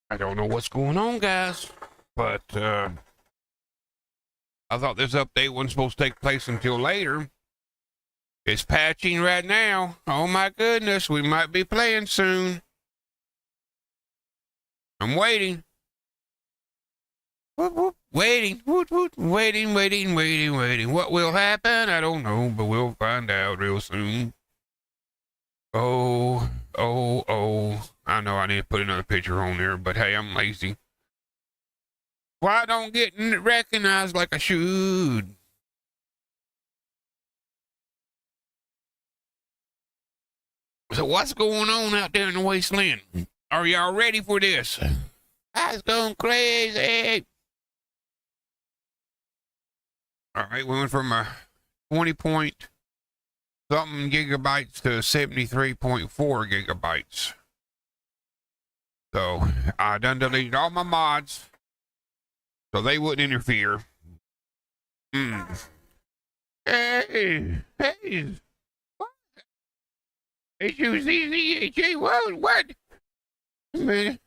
I don't know what's going on, guys, but I thought this update wasn't supposed to take place until later. It's patching right now. Oh my goodness, we might be playing soon. I'm waiting. Whoop, whoop, waiting. Whoop, whoop, waiting. What will happen? I don't know, but we'll find out real soon. Oh. I know I need to put another picture on there, but hey, I'm lazy. Why don't get recognized like I should? So what's going on out there in the wasteland? Are y'all ready for this? I was going crazy. All right, we went from a 20 point something gigabytes to 73.4 gigabytes. So I done deleted all my mods so they wouldn't interfere. Hey, what? H-U-C-C-H-A, what? Man,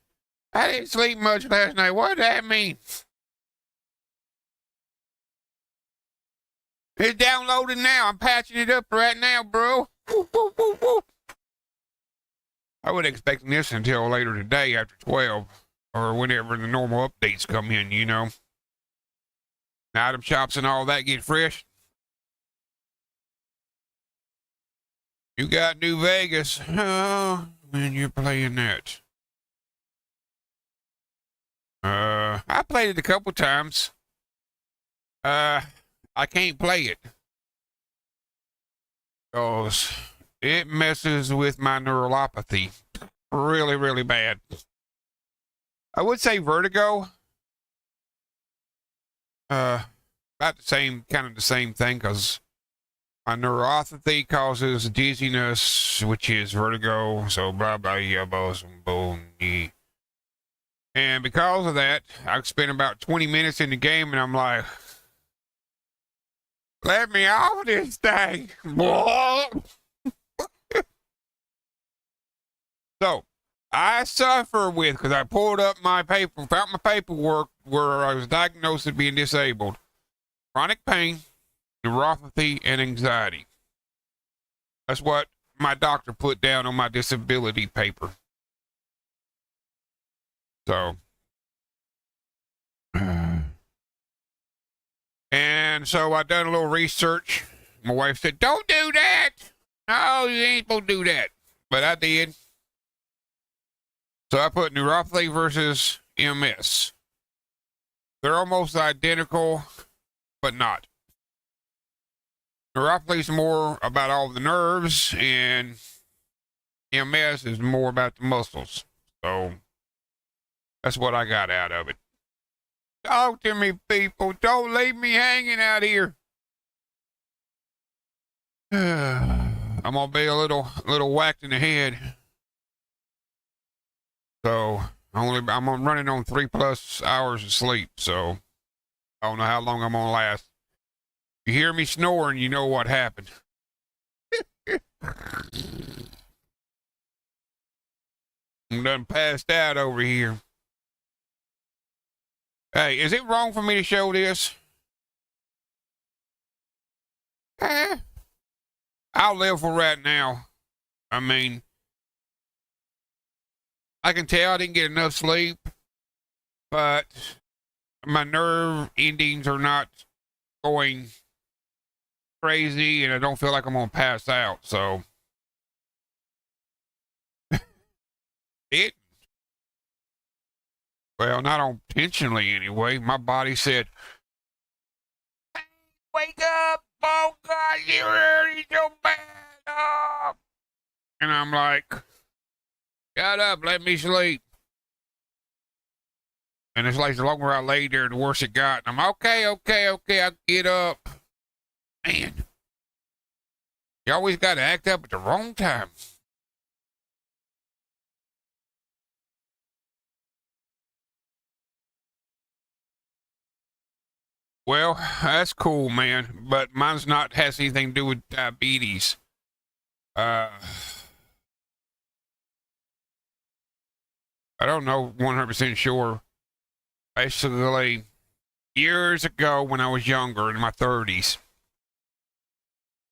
I didn't sleep much last night. What does that mean? It's downloaded now. I'm patching it up right now, bro. Woo. I wasn't expecting this until later today after 12 or whenever the normal updates come in, you know. The item shops and all that get fresh. You got New Vegas. Oh, man, you're playing that. I played it a couple times. I can't play it because it messes with my neuropathy really bad. I would say vertigo. About the same, kind of the same thing, because my neuropathy causes dizziness, which is vertigo. So blah blah yeah, boom. And because of that, I spent about 20 minutes in the game, and I'm like, let me off this thing. So I suffer with, because I pulled up my paper, found my paperwork where I was diagnosed as being disabled, chronic pain, neuropathy, and anxiety. That's what my doctor put down on my disability paper. So, and so I done a little research. My wife said, don't do that. No, you ain't supposed to do that. But I did. So I put neuropathy versus MS. They're almost identical, but not. Neuropathy is more about all the nerves, and MS is more about the muscles. So that's what I got out of it. Talk to me, people. Don't leave me hanging out here. I'm gonna be a little whacked in the head. So I'm running on 3+ hours of sleep. So I don't know how long I'm gonna last. You hear me snoring, you know what happened. I'm done passed out over here. Hey, is it wrong for me to show this? I'll live for right now. I mean, I can tell I didn't get enough sleep, but my nerve endings are not going crazy, and I don't feel like I'm gonna pass out. So well, not intentionally anyway. My body said, hey, wake up! Oh God, you're already so bad. Oh. And I'm like, get up, let me sleep. And it's like the longer I lay there, the worse it got. And I'm okay, I'll get up. Man, you always got to act up at the wrong time. Well, that's cool, man. But mine's not has anything to do with diabetes. I don't know 100% sure. Basically, years ago when I was younger, in my 30s,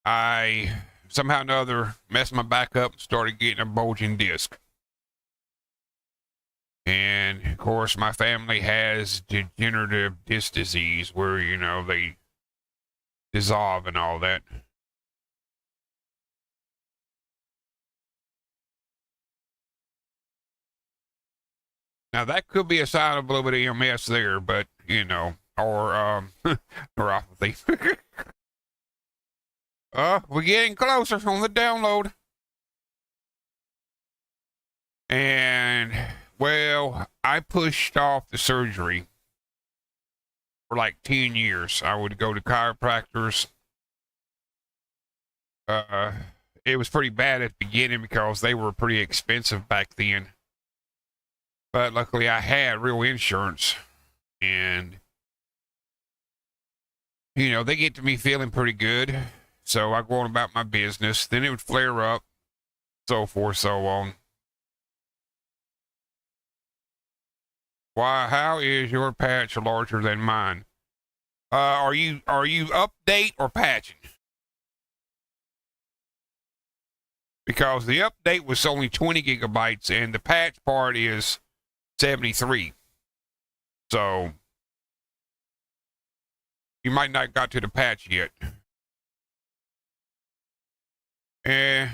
I somehow or another messed my back up and started getting a bulging disc. And of course, my family has degenerative disc disease where, they dissolve and all that. Now, that could be a sign of a little bit of MS there, but, or neuropathy. We're getting closer on the download. And, well, I pushed off the surgery for like 10 years. I would go to chiropractors. It was pretty bad at the beginning because they were pretty expensive back then. But luckily I had real insurance. And, they get to me feeling pretty good. So I go on about my business. Then it would flare up, so forth, so on. Why? How is your patch larger than mine? Are you update or patching? Because the update was only 20 gigabytes and the patch part is 73. So you might not got to the patch yet. I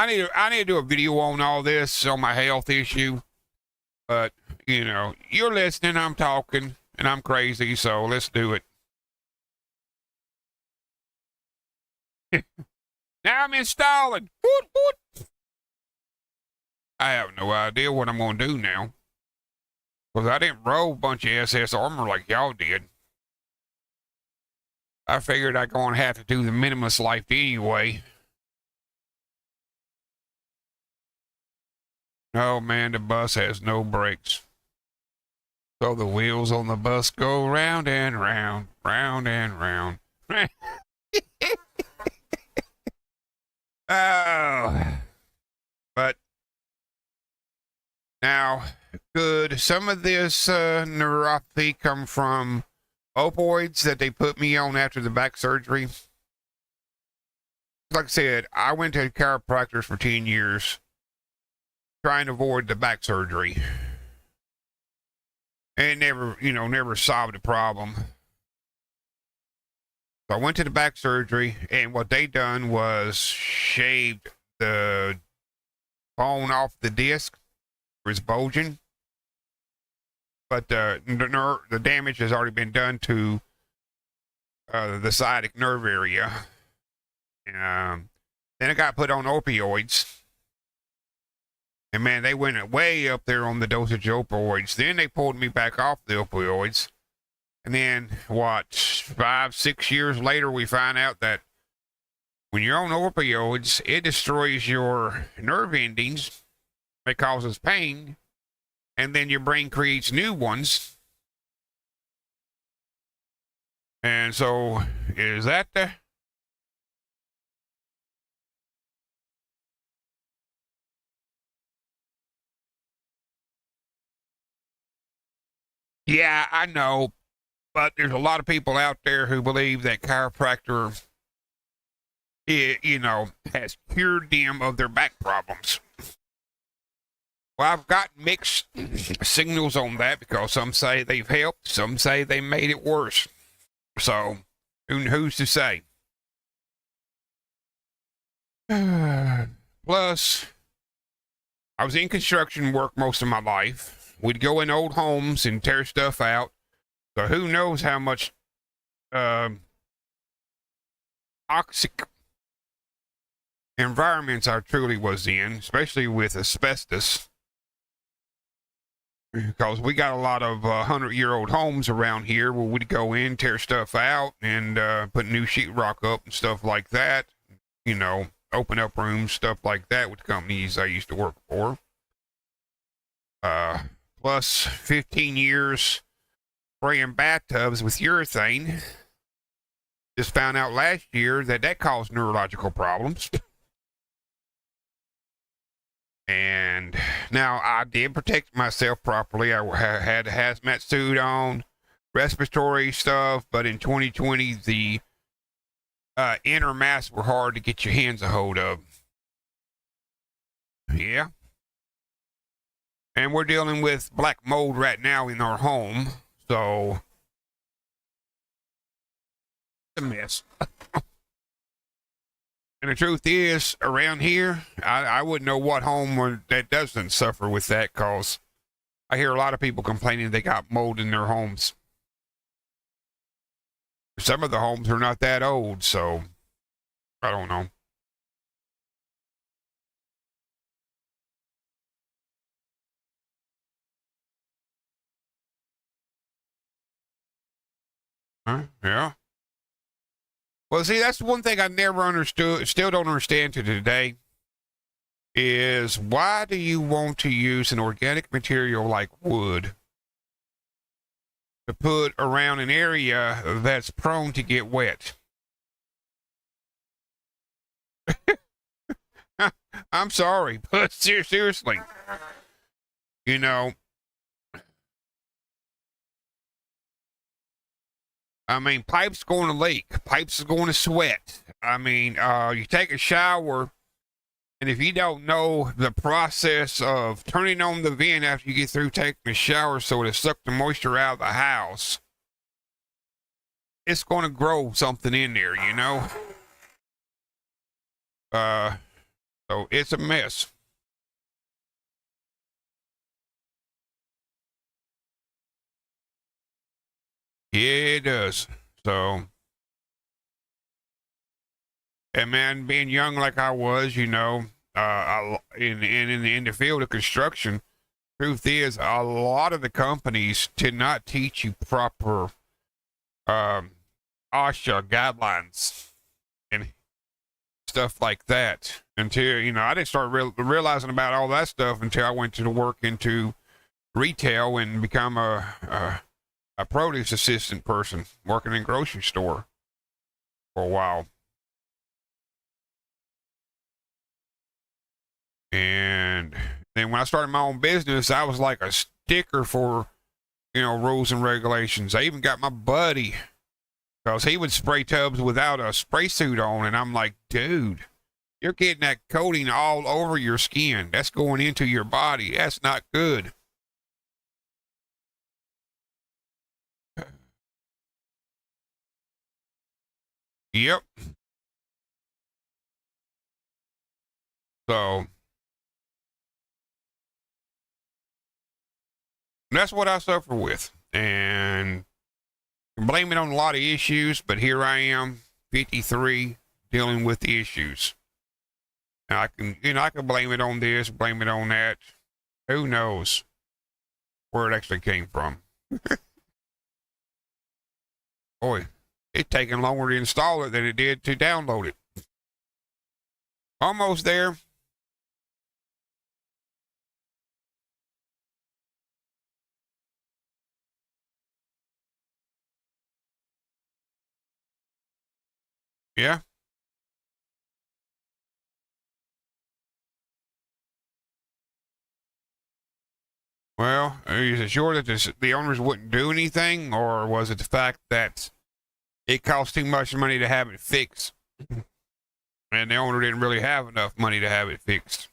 need to do a video on all this, on my health issue. But, you're listening, I'm talking, and I'm crazy, so let's do it. Now I'm installing. Woot, woot. I have no idea what I'm going to do now. Because I didn't roll a bunch of SS armor like y'all did. I figured I'm going to have to do the minimalist life anyway. Oh man, the bus has no brakes. So the wheels on the bus go round and round, round and round. Oh. But now, could some of this neuropathy come from opioids that they put me on after the back surgery? Like I said, I went to chiropractors for 10 years trying to avoid the back surgery. And never solved the problem. So I went to the back surgery, and what they done was shaved the bone off the disc. It was bulging. But the damage has already been done to the sciatic nerve area. Then it got put on opioids. And man, they went way up there on the dosage of opioids. Then they pulled me back off the opioids. And then, 5-6 years later, we find out that when you're on opioids, it destroys your nerve endings. It causes pain. And then your brain creates new ones. And so, is that the... Yeah, I know. But there's a lot of people out there who believe that chiropractor, has cured them of their back problems. Well, I've got mixed signals on that because some say they've helped, some say they made it worse. So, who's to say? Plus, I was in construction work most of my life. We'd go in old homes and tear stuff out. So who knows how much toxic environments I truly was in, especially with asbestos. Because we got a lot of 100-year-old homes around here where we'd go in, tear stuff out, and put new sheetrock up and stuff like that. Open up rooms, stuff like that with companies I used to work for. Plus 15 years spraying bathtubs with urethane. Just found out last year that caused neurological problems. And now I did protect myself properly. I had a hazmat suit on, respiratory stuff, but in 2020, the inner masks were hard to get your hands a hold of. Yeah. And we're dealing with black mold right now in our home, so it's a mess. And the truth is, around here, I wouldn't know what home that doesn't suffer with that, because I hear a lot of people complaining they got mold in their homes. Some of the homes are not that old, so I don't know. Huh? Yeah. Well, see, that's one thing I never understood, still don't understand to today, is why do you want to use an organic material like wood to put around an area that's prone to get wet? I'm sorry, but seriously, you know, I mean, pipes going to leak, pipes are going to sweat. I mean, you take a shower, and if you don't know the process of turning on the vent after you get through taking a shower so to suck the moisture out of the house, it's going to grow something in there, you know? So it's a mess. Yeah, it does. So, and man, being young like I was, you know, in the field of construction, truth is, a lot of the companies did not teach you proper um, OSHA guidelines and stuff like that until, you know, I didn't start realizing about all that stuff until I went to work into retail and become a produce assistant person working in a grocery store for a while. And then when I started my own business, I was like a sticker for, you know, rules and regulations. I even got my buddy, because he would spray tubs without a spray suit on. And I'm like, dude, you're getting that coating all over your skin. That's going into your body. That's not good. Yep. So that's what I suffer with. And blame it on a lot of issues, but here I am, 53, dealing with the issues. And I can blame it on this, blame it on that. Who knows where it actually came from? Boy, it's taking longer to install it than it did to download it. Almost there. Yeah. Well, is it sure that the owners wouldn't do anything, or was it the fact that it cost too much money to have it fixed, and the owner didn't really have enough money to have it fixed?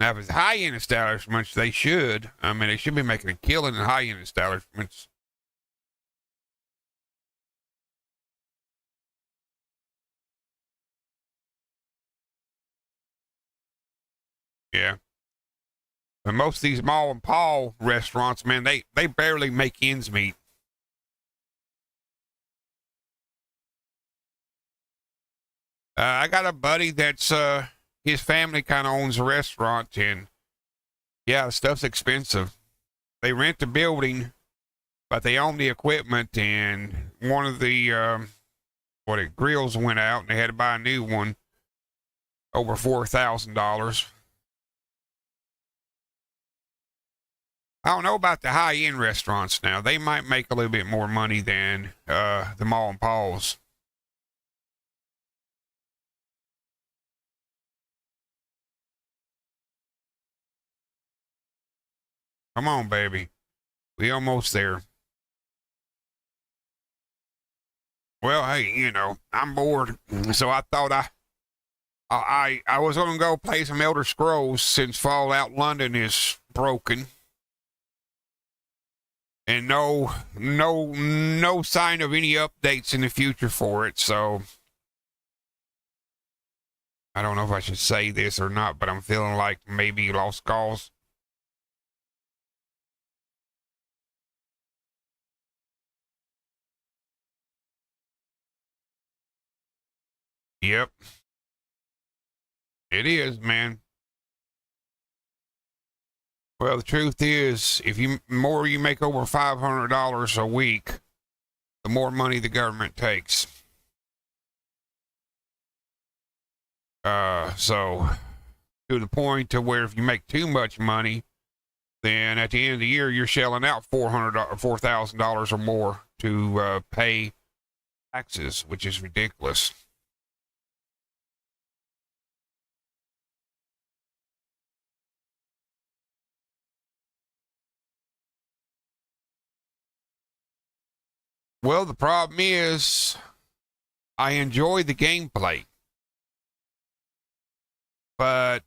Now, if it's high-end establishments, they should. I mean, they should be making a killing in high-end establishments. Yeah. But most of these mall and Paul restaurants, man, they barely make ends meet. I got a buddy that's his family kind of owns a restaurant, and yeah, the stuff's expensive. They rent the building, but they own the equipment, and one of the grills went out, and they had to buy a new one, over $4,000. I don't know about the high-end restaurants now. They might make a little bit more money than the mall and Paul's. Come on, baby. We almost there. Well, hey, I'm bored, so I thought I was gonna go play some Elder Scrolls since Fallout London is broken, and no sign of any updates in the future for it. So I don't know if I should say this or not, but I'm feeling like maybe lost cause. Yep, it is, man. Well, the truth is, if you more you make over $500 a week, the more money the government takes. So to the point to where if you make too much money, then at the end of the year you're shelling out $4,000 or more to pay taxes, which is ridiculous. Well, the problem is I enjoy the gameplay, but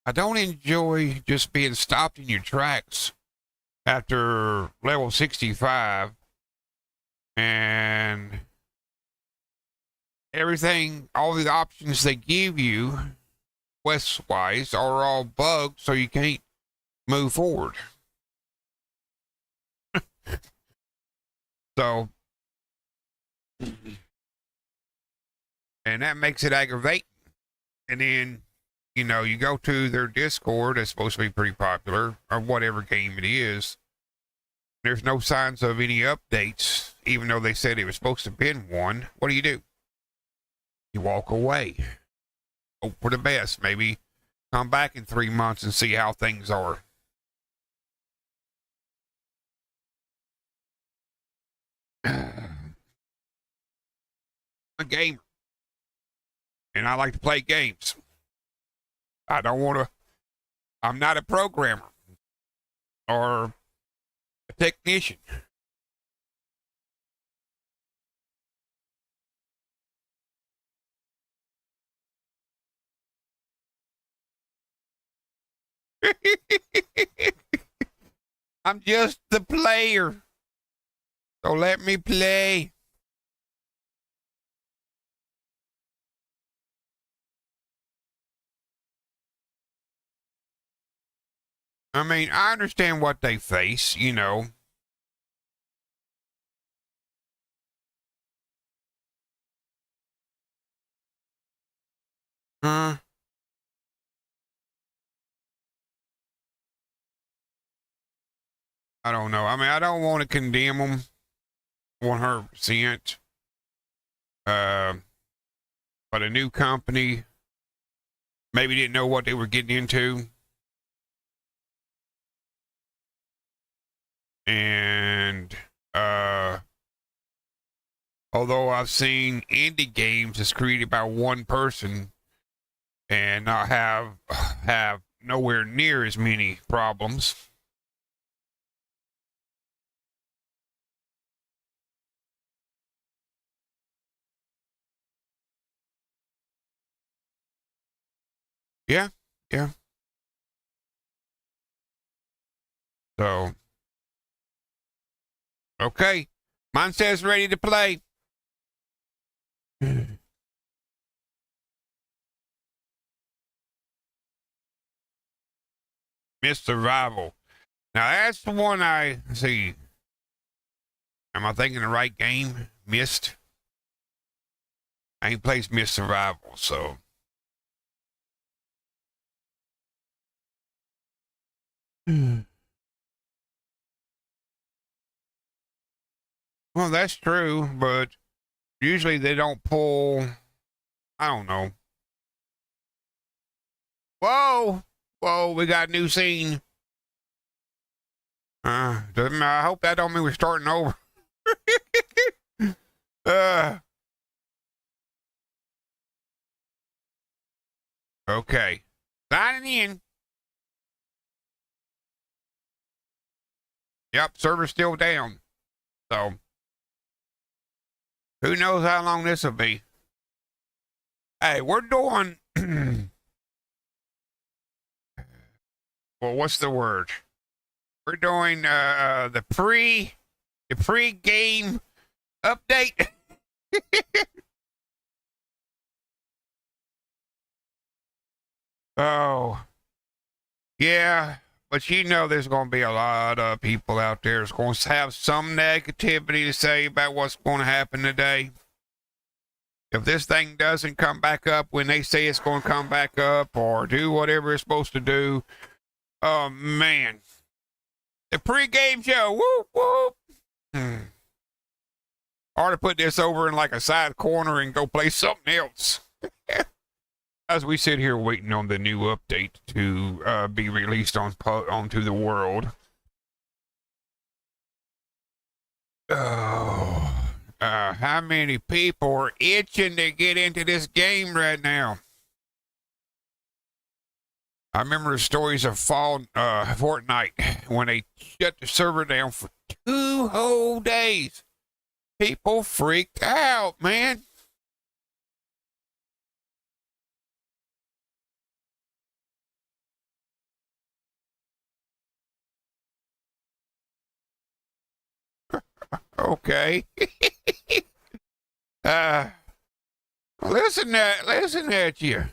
I don't enjoy just being stopped in your tracks after level 65 and everything, all the options they give you quest wise are all bugged, so you can't move forward. So, and that makes it aggravating. And then, you go to their Discord, that's supposed to be pretty popular, or whatever game it is. There's no signs of any updates, even though they said it was supposed to have been one. What do? You walk away. Hope for the best. Maybe come back in 3 months and see how things are. I'm a gamer, and I like to play games. I don't want to, I'm not a programmer or a technician. I'm just the player. So let me play. I mean, I understand what they face, I don't know. I mean, I don't want to condemn them 100%. But a new company maybe didn't know what they were getting into. And although I've seen indie games that's created by one person and not have nowhere near as many problems. Yeah, yeah. So, okay. Mine says ready to play. Miss Survival. Now that's the one I see. Am I thinking the right game? Missed. I ain't played Miss Survival, so. Well, that's true, but usually they don't pull. I don't know. Whoa! whoa, we got a new scene. I hope that don't mean we're starting over. uh, okay. Signing in. Yep, server's still down. So, who knows how long this will be. Hey, we're doing... well, what's the word? We're doing the pre-game update. Oh, yeah, but you know there's going to be a lot of people out there that's going to have some negativity to say about what's going to happen today. If this thing doesn't come back up when they say it's going to come back up or do whatever it's supposed to do, oh, man. The pregame show, whoop, whoop. Or to put this over in like a side corner and go play something else. As we sit here waiting on the new update to be released onto the world. Oh, how many people are itching to get into this game right now? I remember the stories of Fortnite when they shut the server down for 2 whole days. People freaked out, man. Okay. Listen at you.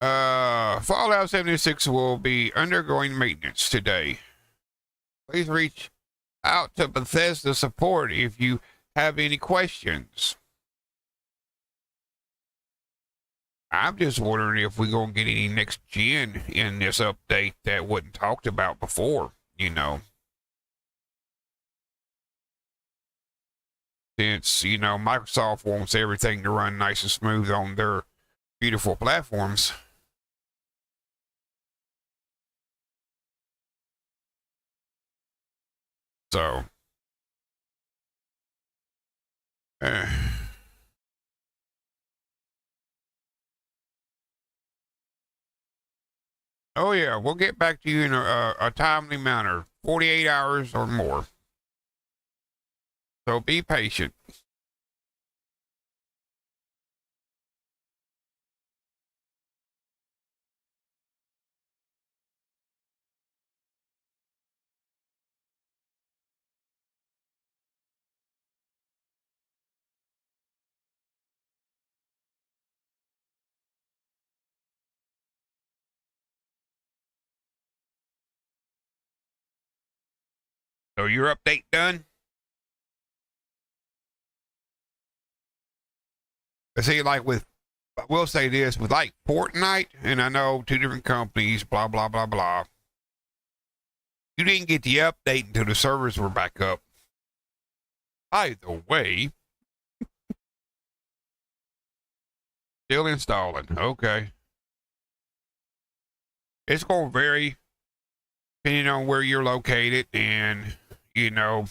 Fallout 76 will be undergoing maintenance today. Please reach out to Bethesda support if you have any questions. I'm just wondering if we're going to get any next gen in this update that wasn't talked about before, you know. Since, you know, Microsoft wants everything to run nice and smooth on their beautiful platforms. So, oh yeah, we'll get back to you in a timely manner, 48 hours or more. So be patient. So your update done? I see, like with, I will say this, with like Fortnite, and I know 2 different companies, blah, blah, blah, blah. You didn't get the update until the servers were back up. By the way, still installing. Okay. It's going to vary depending on where you're located and, you know,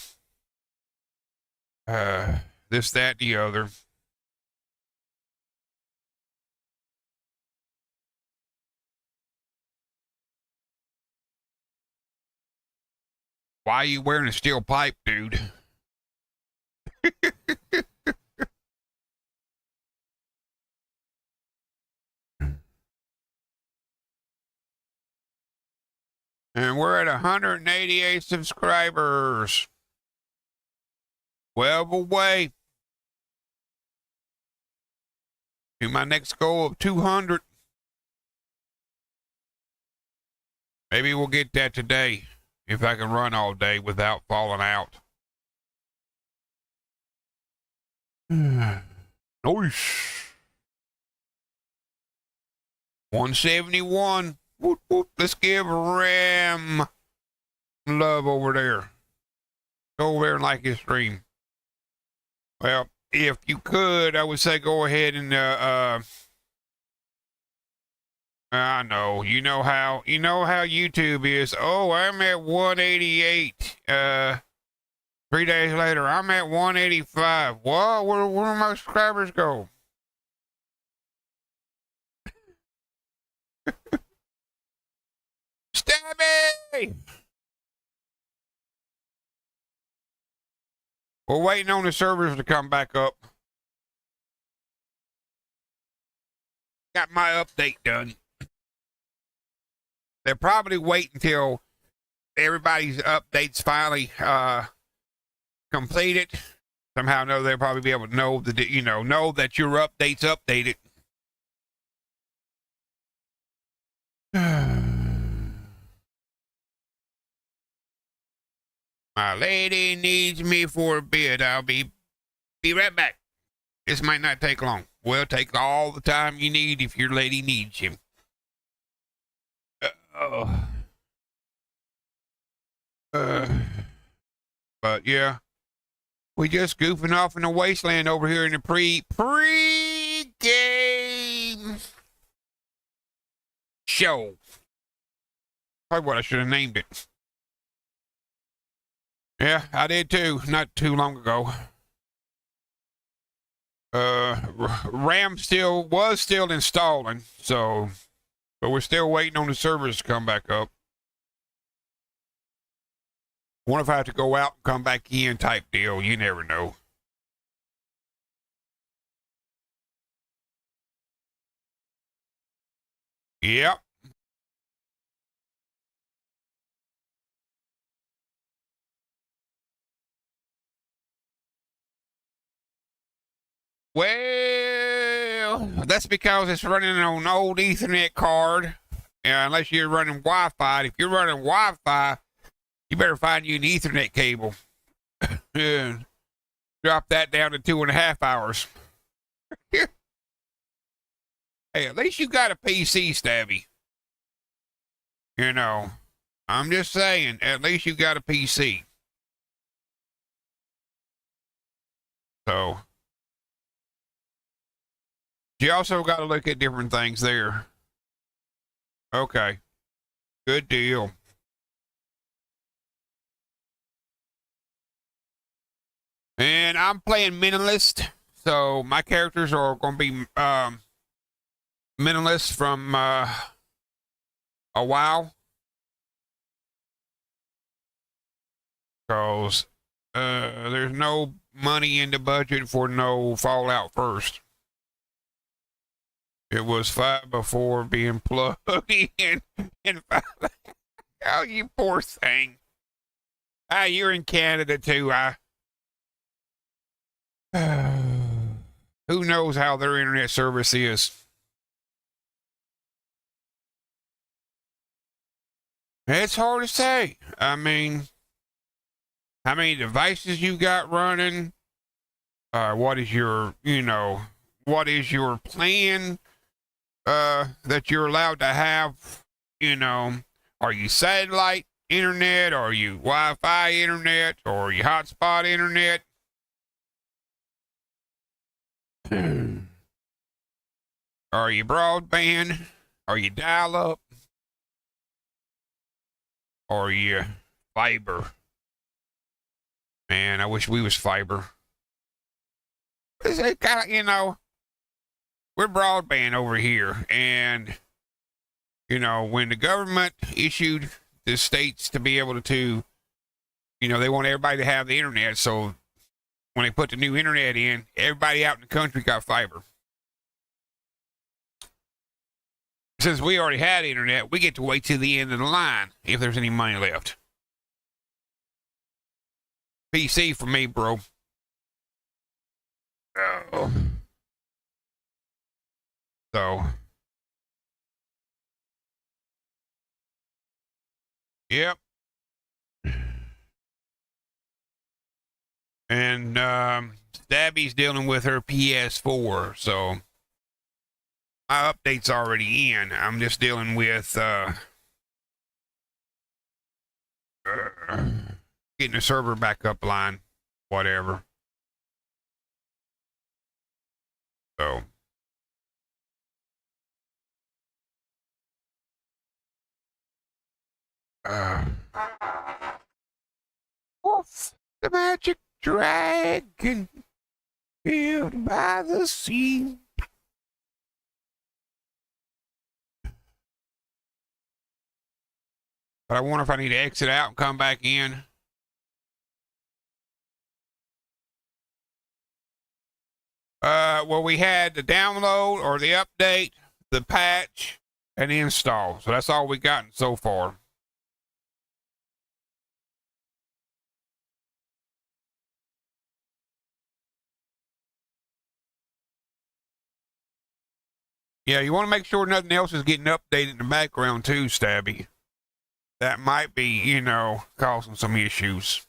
this, that, the other. Why are you wearing a steel pipe, dude? And we're at 188 subscribers. 12 away to my next goal of 200. Maybe we'll get that today if I can run all day without falling out. Nice. 171. Woot, woot. Let's give Ram love over there. Go over there and like his stream. Well, if you could, I would say go ahead and I know. You know how YouTube is. Oh, I'm at 188. 3 days later, I'm at 185. What? Where my subscribers go? Stabby! We're waiting on the servers to come back up. Got my update done. They'll probably wait until everybody's updates finally completed. Somehow, know they'll probably be able to know that your update's updated. My lady needs me for a bit. I'll be right back. This might not take long. Well, take all the time you need if your lady needs you. But yeah, we just goofing off in the wasteland over here in the pre-game show. Probably what I should have named it. Yeah, I did too, not too long ago. RAM was still installing, so, but we're still waiting on the servers to come back up. Wonder if I have to go out and come back in type deal. You never know. Yep. Well, that's because it's running on an old Ethernet card. Unless you're running Wi-Fi. If you're running Wi-Fi, you better find you an Ethernet cable. And drop that down to 2.5 hours. Hey, at least you got a PC, Stabby. You know, I'm just saying, at least you got a PC. So, you also got to look at different things there. Okay. Good deal. And I'm playing Minimalist, so my characters are going to be Minimalist from a while. Because there's no money in the budget for no Fallout First. It was 5 before being plugged in. And 5. Oh, you poor thing. You're in Canada too. Who knows how their internet service is? It's hard to say. I mean, how many devices you got running? What is your plan that you're allowed to have? Are you satellite internet? Are you Wi-Fi internet? Or are you hotspot internet? Are you broadband? Are you dial-up? Or are you fiber? Man, I wish we was fiber. It's kind of, we're broadband over here. And, when the government issued the states to be able to, they want everybody to have the internet. So when they put the new internet in, everybody out in the country got fiber. Since we already had internet, we get to wait till the end of the line if there's any money left. PC for me, bro. Oh. So. Yep. And Stabby's dealing with her PS4, so my update's already in. I'm just dealing with getting the server back up line, whatever. So Uh, Wolf, the magic dragon, built by the sea. But I wonder if I need to exit out and come back in. Well, we had the download or the update, the patch, and the install. So that's all we gotten so far. Yeah, you want to make sure nothing else is getting updated in the background too, Stabby. That might be, causing some issues.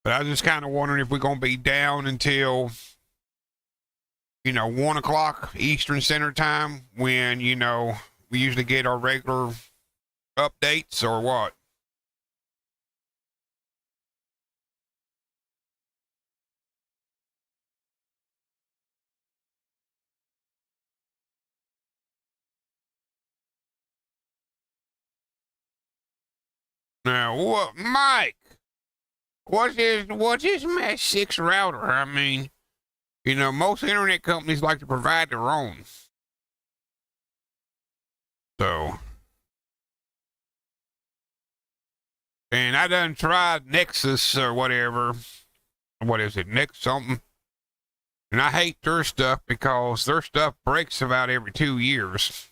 But I was just kind of wondering if we're going to be down until, 1 o'clock Eastern Standard Time when, we usually get our regular updates or what? Now, what, Mike? What's this Mesh 6 router? I mean, most internet companies like to provide their own. So, and I done tried Nexus or whatever. What is it, Next something? And I hate their stuff because their stuff breaks about every 2 years.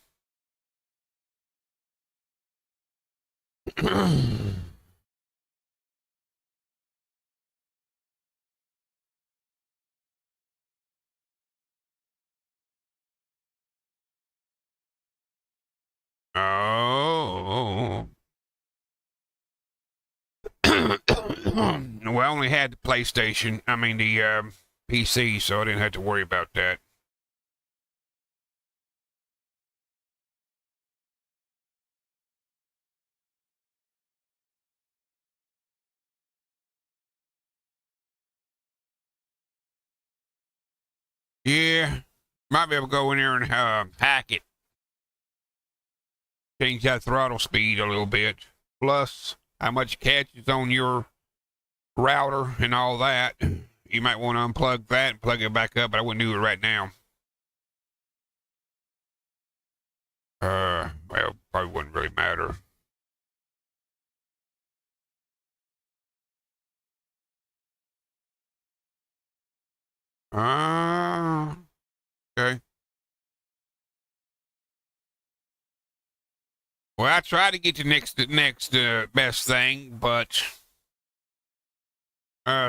Oh. Well, I only had the PlayStation. I mean, the PC, so I didn't have to worry about that. Yeah, might be able to go in there and hack it. Change that throttle speed a little bit. Plus, how much catches on your router and all that. You might want to unplug that and plug it back up, but I wouldn't do it right now. Well, probably wouldn't really matter. Okay. Well, I tried to get the next best thing, but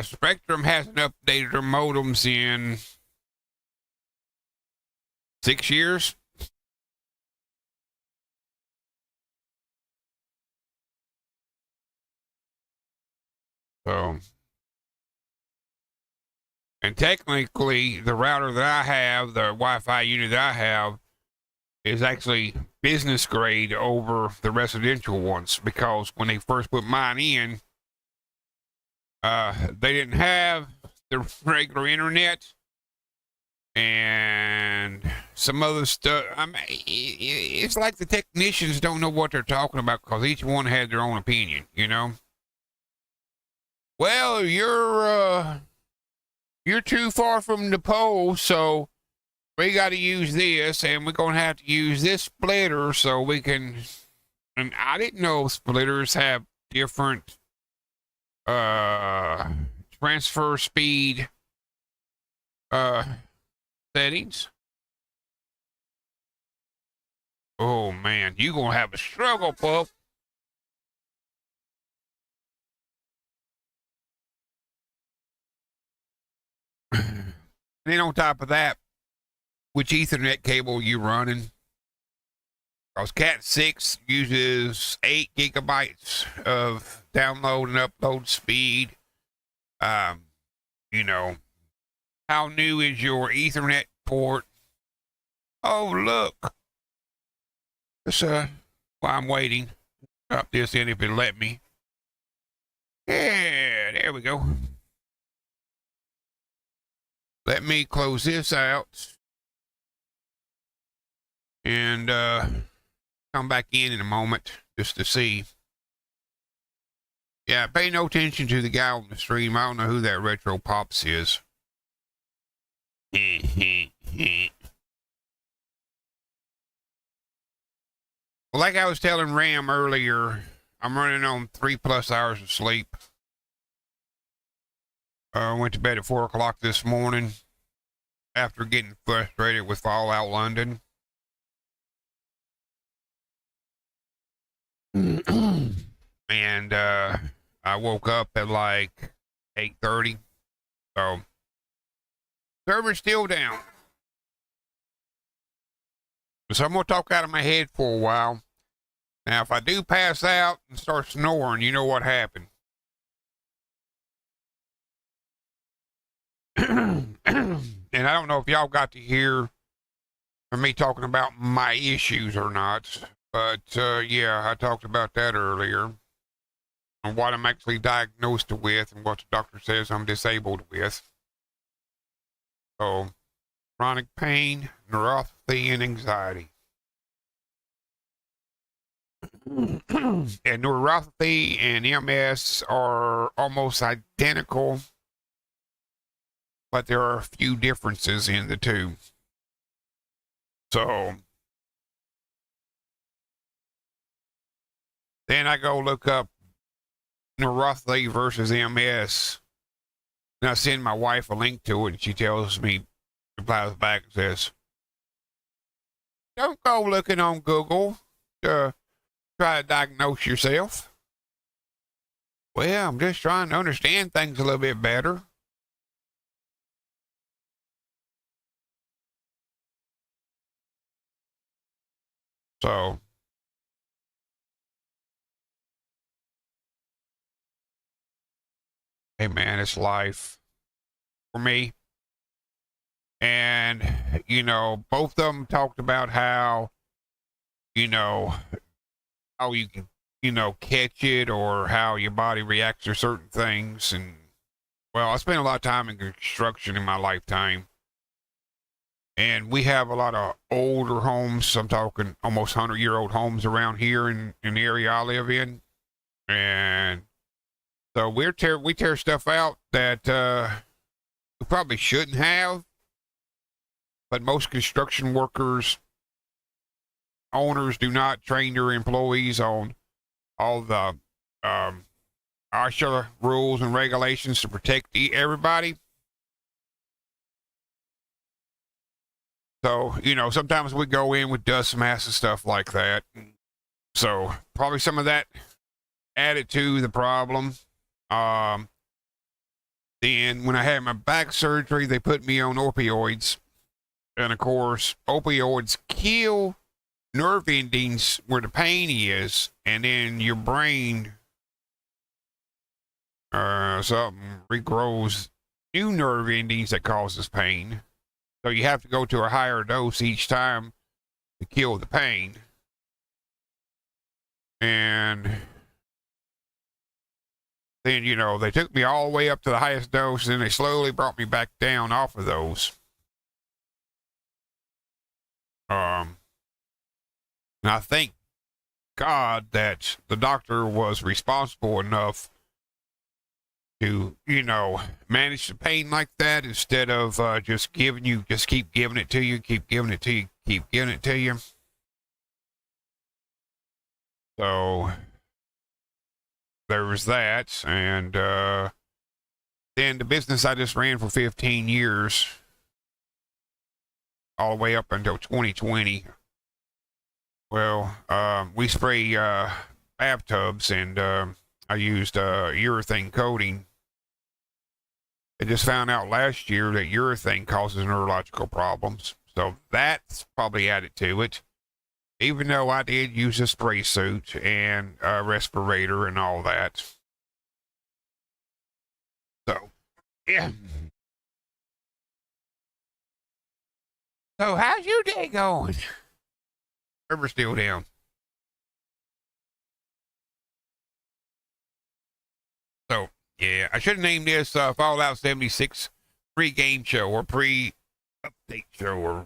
Spectrum hasn't updated their modems in 6 years. So, and technically, the router that I have, the Wi-Fi unit that I have, is actually business grade over the residential ones because when they first put mine in, they didn't have the regular internet and some other stuff. I mean, it's like the technicians don't know what they're talking about because each one had their own opinion, Well, you're too far from the pole, so we got to use this, and we're going to have to use this splitter so we can. And I didn't know splitters have different transfer speed settings. Oh man, you gonna have a struggle, pup. And then on top of that, which Ethernet cable you running? Because Cat 6 uses 8 gigabytes of download and upload speed. You know, how new is your Ethernet port? Oh, look. This, while I'm waiting, drop this in if it'll let me. Yeah, there we go. let me close this out and come back in a moment just to see. Yeah, pay no attention to the guy on the stream. I don't know who that Retro Pops is. Well, like I was telling Ram earlier, I'm running on 3+ hours of sleep. I went to bed at 4 o'clock this morning after getting frustrated with Fallout London. And I woke up at like 8:30. So server's still down. So I'm going to talk out of my head for a while. Now, if I do pass out and start snoring, you know what happened. And I don't know if y'all got to hear me talking about my issues or not. But, yeah, I talked about that earlier. And what I'm actually diagnosed with and what the doctor says I'm disabled with. So, chronic pain, neuropathy, and anxiety. And neuropathy and MS are almost identical, but there are a few differences in the two. So, then I go look up neuropathy versus MS. And I send my wife a link to it, and she tells me, replies back and says, don't go looking on Google to try to diagnose yourself. Well, I'm just trying to understand things a little bit better. So, hey man, it's life for me. And, you know, both of them talked about how, you know, how you can, you know, catch it or how your body reacts to certain things. And, well, I spent a lot of time in construction in my lifetime. And we have a lot of older homes. I'm talking almost 100-year-old homes around here in the area I live in. And so we tear stuff out that we probably shouldn't have. But most construction workers, owners do not train their employees on all the OSHA rules and regulations to protect everybody. So, you know, sometimes we go in with dust masks and stuff like that. So probably some of that added to the problem. Then when I had my back surgery, they put me on opioids. And of course, opioids kill nerve endings where the pain is, and then your brain something regrows new nerve endings that causes pain. So you have to go to a higher dose each time to kill the pain. And then, you know, they took me all the way up to the highest dose, and then they slowly brought me back down off of those. And I thank God that the doctor was responsible enough to, you know, manage the pain like that instead of just keep giving it to you, keep giving it to you, keep giving it to you. So there was that. And then the business I just ran for 15 years, all the way up until 2020. Well, we spray bathtubs, and I used urethane coating. I just found out last year that urethane causes neurological problems. So that's probably added to it. Even though I did use a spray suit and a respirator and all that. So, yeah. So how's your day going? Server's still down. So, yeah, I should have named this Fallout 76 pre-game show or pre-update show or.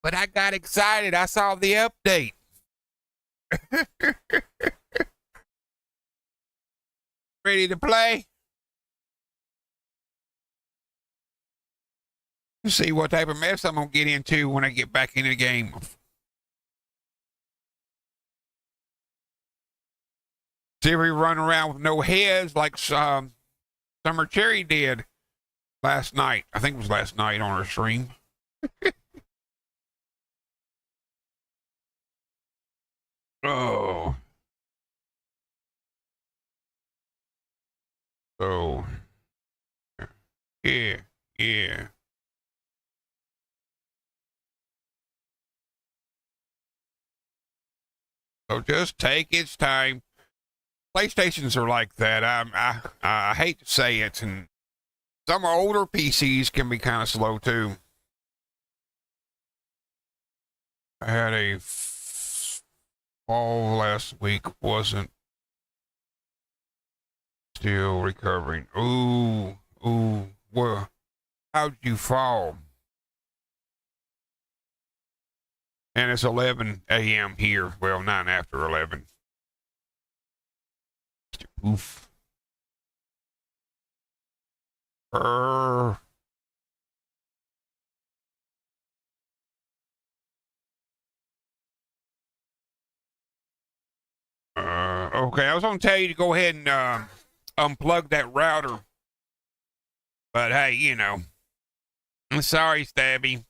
But I got excited. I saw the update. Ready to play? See what type of mess I'm gonna get into when I get back in the game. See if we run around with no heads like Summer Cherry did last night. I think it was last night on her stream. Oh. So. Yeah. Yeah. So just take its time. PlayStations are like that. I hate to say it, and some older PCs can be kind of slow too. I had a fall last week, wasn't still recovering. Ooh, well, how'd you fall? And it's 11 a.m. here. Well, 9 after 11. Oof. Okay, I was gonna tell you to go ahead and unplug that router, but hey, you know, I'm sorry, Stabby.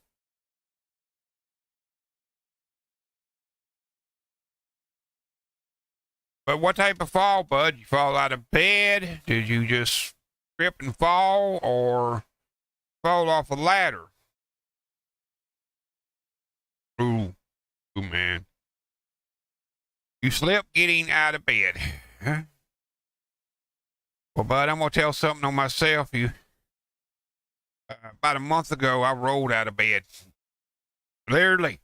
But what type of fall, bud? You fall out of bed? Did you just trip and fall, or fall off a ladder? Ooh, man. You slept getting out of bed. Huh? Well, bud, I'm going to tell something on myself. About a month ago, I rolled out of bed. Literally.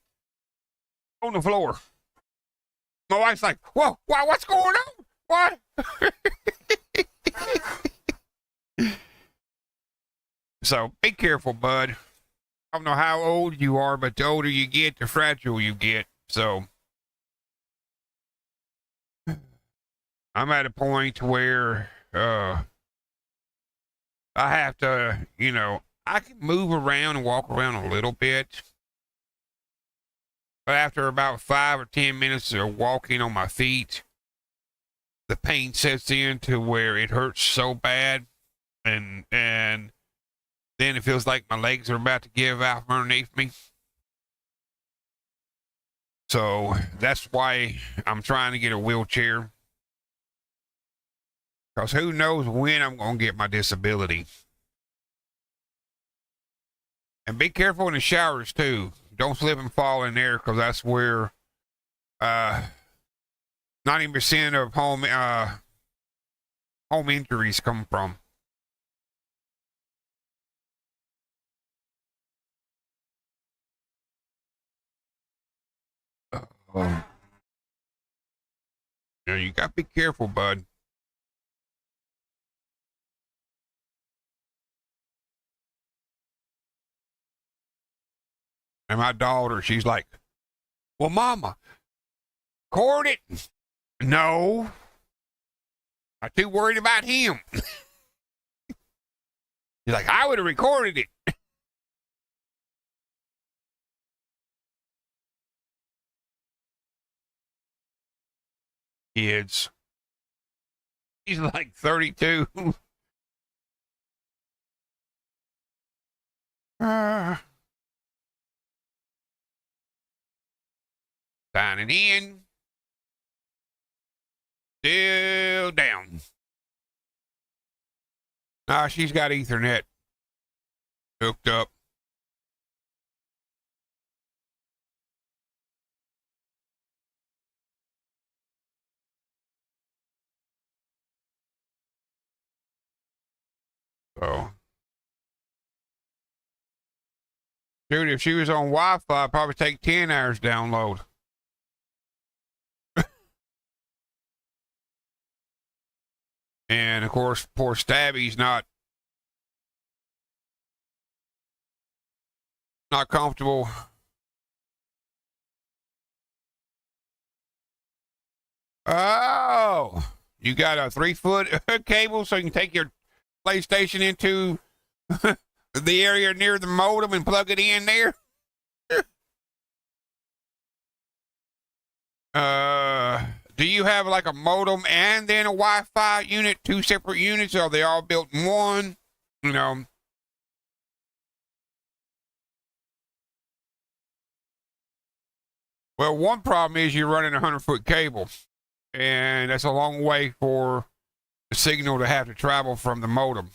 On the floor. My wife's like, whoa, what's going on? What? So be careful, bud. I don't know how old you are, but the older you get, the fragile you get. So I'm at a point where I have to, you know, I can move around and walk around a little bit. But after about 5 or 10 minutes of walking on my feet, the pain sets in to where it hurts so bad. And then it feels like my legs are about to give out from underneath me. So that's why I'm trying to get a wheelchair. Because who knows when I'm going to get my disability. And be careful in the showers, too. Don't slip and fall in there, because that's where 90% of home injuries come from. Yeah, you got to be careful, bud. And my daughter, she's like, well, Mama, record it. No. I'm too worried about him. He's like, I would have recorded it. Kids. He's like 32. Signing in. Still down. Nah, she's got Ethernet hooked up. So, dude, if she was on Wi-Fi, it'd probably take 10 hours to download. And of course, poor Stabby's not comfortable. Oh, you got a 3-foot cable so you can take your PlayStation into the area near the modem and plug it in there. Do you have like a modem and then a Wi-Fi unit, 2 separate units? Or are they all built in one? You know. Well, one problem is you're running a 100-foot cable, and that's a long way for the signal to have to travel from the modem.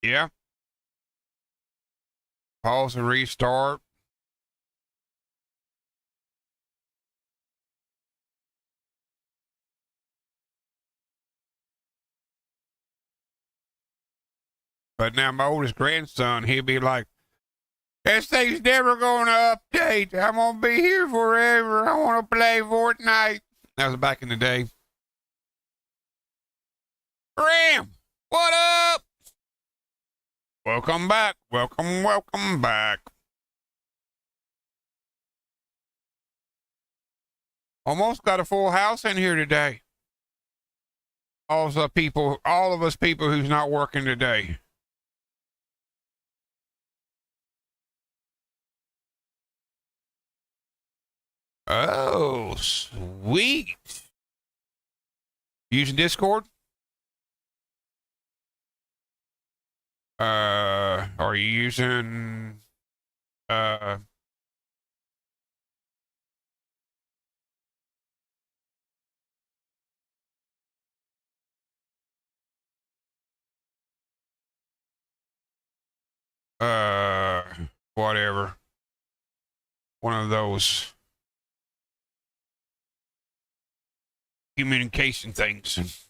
Yeah. Pause and restart. But now my oldest grandson, he'll be like, this thing's never going to update. I'm going to be here forever. I want to play Fortnite. That was back in the day. Ram, what up? Welcome back. Welcome back. Almost got a full house in here today. All of us people who's not working today. Oh, sweet. Using Discord? Are you using whatever. One of those communication things.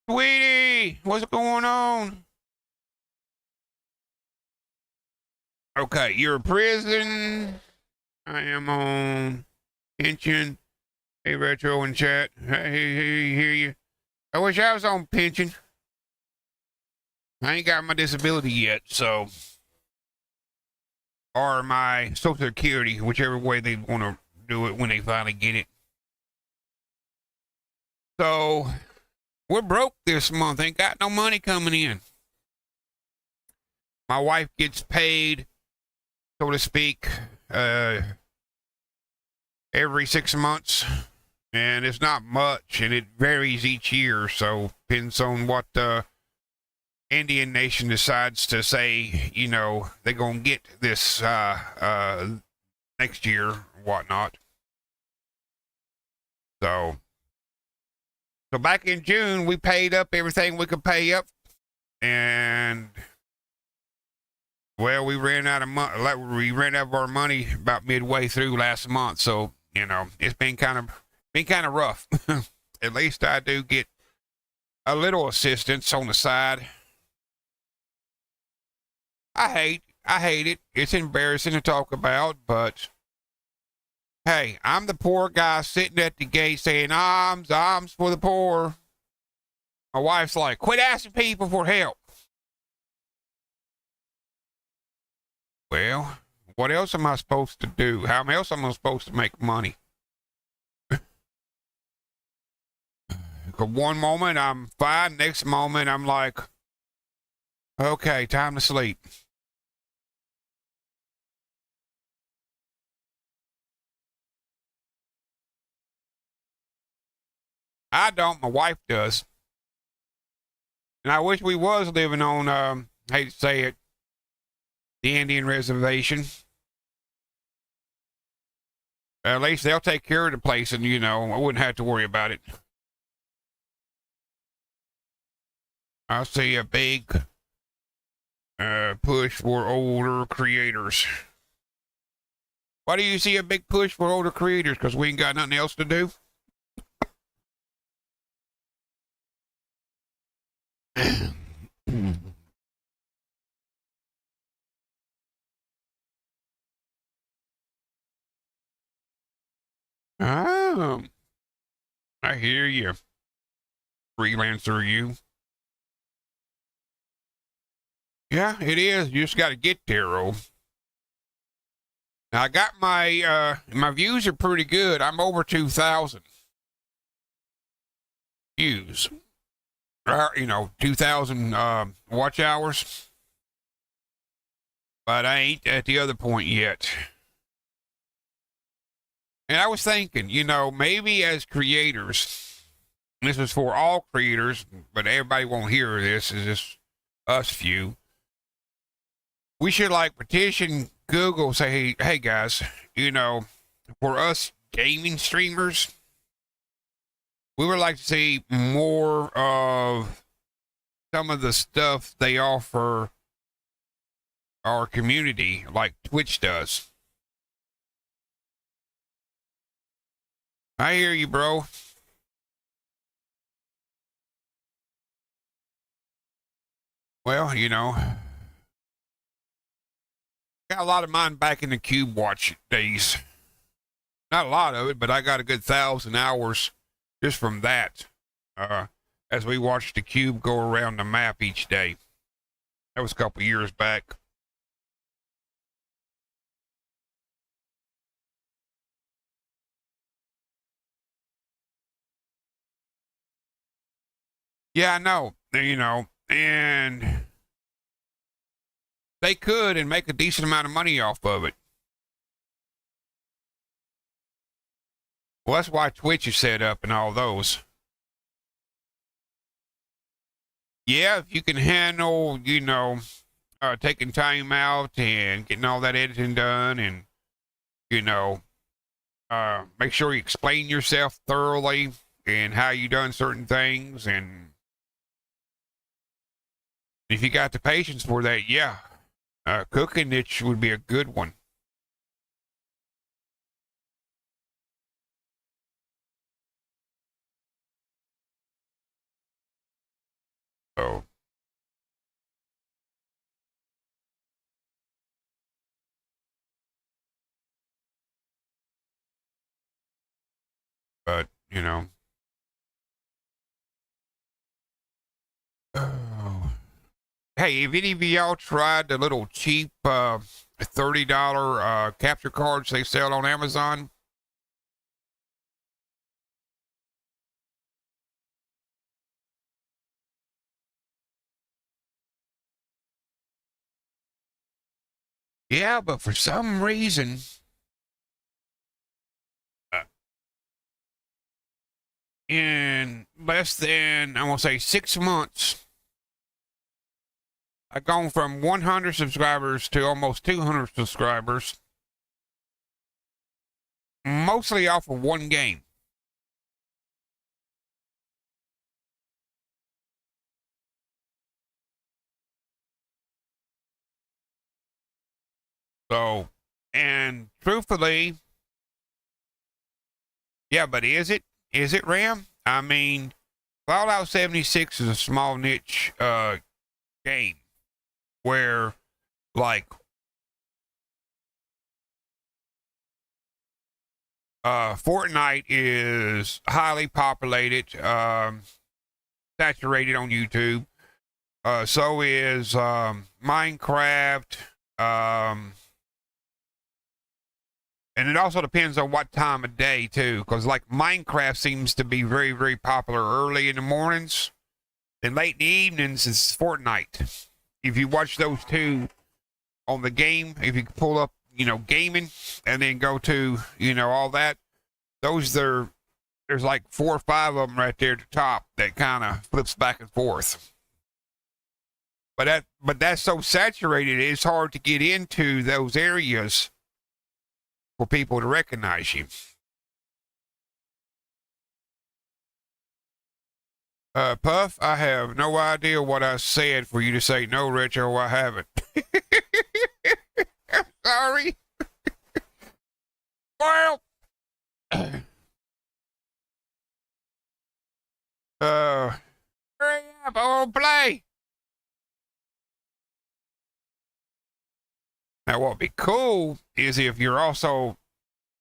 Sweetie, what's going on? Okay, you're in prison. I am on pension. Hey, Retro in chat. Hey, hear you. I wish I was on pension. I ain't got my disability yet, so. Or my Social Security, whichever way they want to do it when they finally get it. So, we're broke this month. Ain't got no money coming in. My wife gets paid, so to speak, every 6 months. And it's not much, and it varies each year. So, depends on what Indian nation decides to say, you know, they're going to get this next year, whatnot. So back in June, we paid up everything we could pay up, and well, we ran out of money. We ran out of our money about midway through last month. So you know, it's been kind of rough. At least I do get a little assistance on the side. I hate it. It's embarrassing to talk about, but hey, I'm the poor guy sitting at the gate saying, arms for the poor. My wife's like, quit asking people for help. Well, what else am I supposed to do? How else am I supposed to make money? One moment I'm fine, next moment I'm like, okay, time to sleep. I don't, my wife does. And I wish we was living on, hate to say it, the Indian reservation. At least they'll take care of the place and, you know, I wouldn't have to worry about it. I see a big push for older creators. Why do you see a big push for older creators? Because we ain't got nothing else to do? Um, I hear you, freelancer. You. Yeah, it is. You just got to get there, oh. Now, I got my views are pretty good. I'm over 2,000 views. 2,000 watch hours. But I ain't at the other point yet. And I was thinking, maybe as creators, this is for all creators, but everybody won't hear this. It's just us few. We should petition Google, say, hey guys, for us gaming streamers, we would like to see more of some of the stuff they offer our community, like Twitch does. I hear you, bro. Well, got a lot of mine back in the Cube Watch days. Not a lot of it, but I got a good 1,000 hours just from that. As we watched the cube go around the map each day. That was a couple years back. Yeah, I know. And they could and make a decent amount of money off of it. Well, that's why Twitch is set up and all those. Yeah, if you can handle, taking time out and getting all that editing done and, make sure you explain yourself thoroughly and how you done certain things. And if you got the patience for that, yeah, cooking niche would be a good one. So, but, oh. Hey, have any of y'all tried the little cheap $30 capture cards they sell on Amazon? Yeah, but for some reason, in less than, I want to say 6 months, I've gone from 100 subscribers to almost 200 subscribers, mostly off of one game. So, and truthfully, yeah, but is it? Is it, Ram? I mean, Fallout 76 is a small niche game where, like, Fortnite is highly populated, saturated on YouTube. So is Minecraft. And it also depends on what time of day, too, because like Minecraft seems to be very, very popular early in the mornings, and late in the evenings is Fortnite. If you watch those two on the game, if you pull up, gaming, and then go to, all that, there's like 4 or 5 of them right there at the top that kind of flips back and forth. But that's so saturated, it's hard to get into those areas for people to recognize you. Puff, I have no idea what I said for you to say no, Retro. I haven't. I'm sorry. Well, hurry up, I won't play. Now, what would be cool is if you're also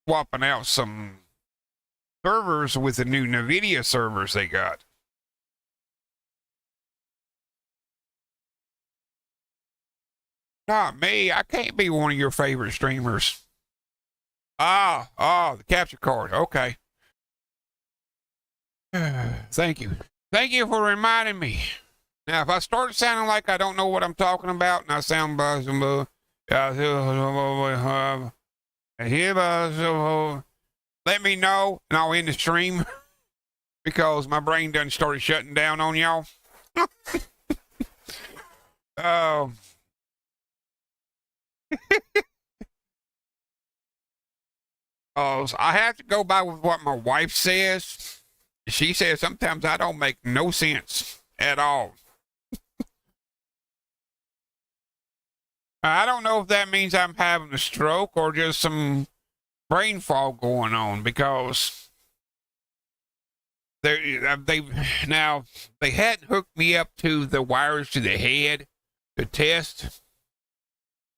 swapping out some servers with the new NVIDIA servers they got. Not me. I can't be one of your favorite streamers. The capture card. Okay. Thank you. Thank you for reminding me. Now, if I start sounding like I don't know what I'm talking about, and I sound let me know, and I'll end the stream because my brain done started shutting down on y'all. Oh. So I have to go by with what my wife says. She says sometimes I don't make no sense at all. I don't know if that means I'm having a stroke or just some brain fog going on because they hadn't hooked me up to the wires to the head to test,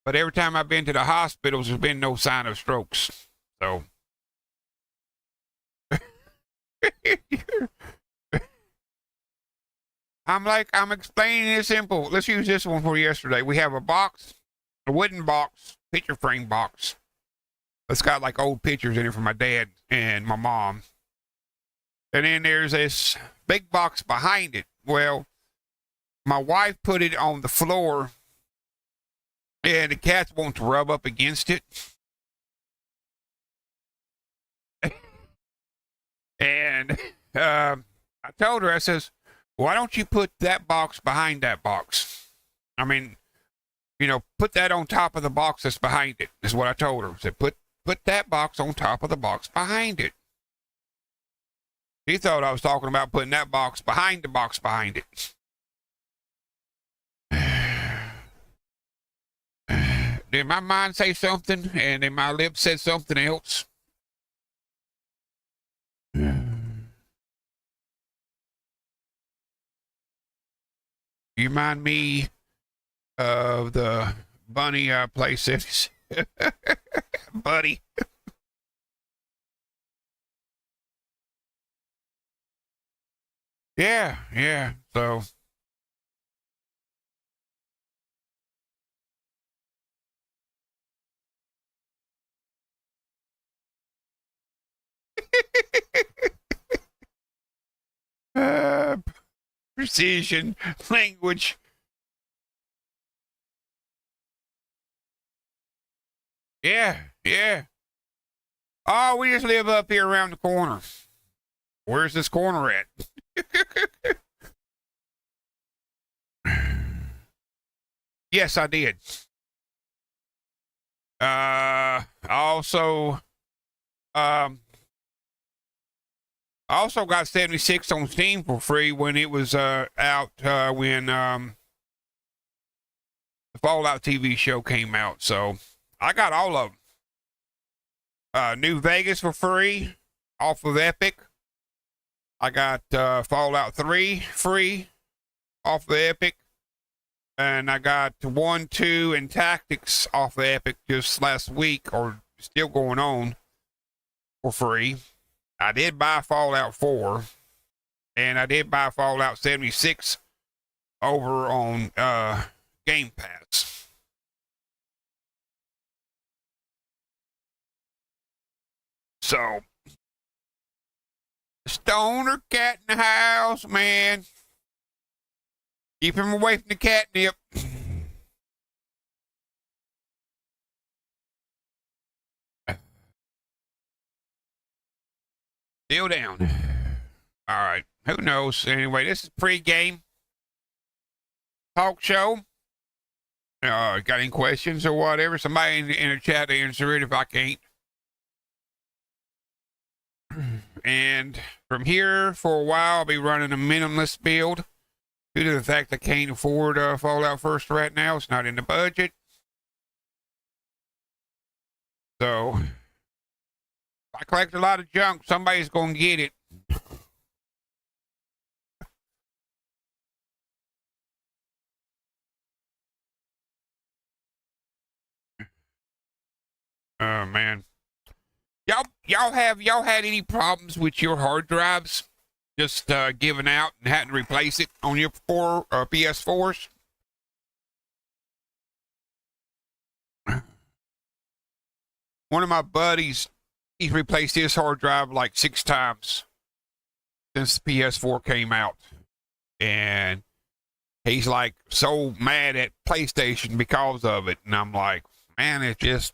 but every time I've been to the hospitals, there's been no sign of strokes. So. I'm explaining it simple. Let's use this one for yesterday. We have a box, a wooden box, picture frame box. It's got like old pictures in it from my dad and my mom. And then there's this big box behind it. Well, my wife put it on the floor and the cats want to rub up against it. And I told her, I says, why don't you put that box behind that box? I mean, put that on top of the box that's behind it, is what I told her. I said, put that box on top of the box behind it. He thought I was talking about putting that box behind the box behind it. Did my mind say something and then my lips said something else? You remind me of the bunny play cities. Buddy. Yeah. So. Precision language. Yeah. Oh, we just live up here around the corner. Where's this corner at? Yes, I did. Also got 76 on Steam for free when it was out when the Fallout TV show came out. So I got all of them. New Vegas for free off of Epic. I got Fallout 3 free off of Epic. And I got 1, 2, and Tactics off of Epic just last week, or still going on, for free. I did buy Fallout 4, and I did buy Fallout 76 over on Game Pass. So, stoner cat in the house, man. Keep him away from the catnip. Still down. All right. Who knows? Anyway, this is pre-game talk show. Got any questions or whatever? Somebody in the chat answer it if I can't. And from here, for a while, I'll be running a minimalist build. Due to the fact I can't afford Fallout First right now. It's not in the budget. So, if I collect a lot of junk, somebody's going to get it. Oh, man. y'all had any problems with your hard drives just giving out and having to replace it on your PS4s? One of my buddies, he's replaced his hard drive like 6 times since the PS4 came out. And he's like so mad at PlayStation because of it. And I'm like, man, it's just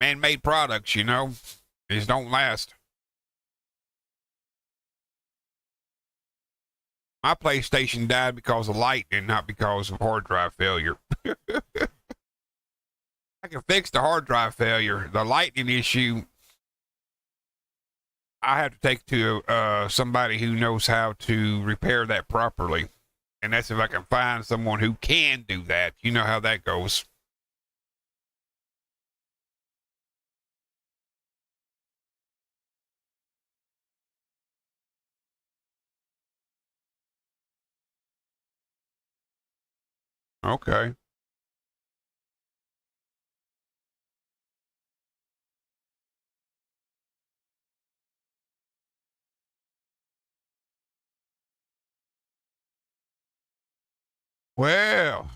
man-made products, you know? They just don't last. My PlayStation died because of lightning, not because of hard drive failure. I can fix the hard drive failure. The lightning issue, I have to take to somebody who knows how to repair that properly. And that's if I can find someone who can do that. You know how that goes. Okay. Well,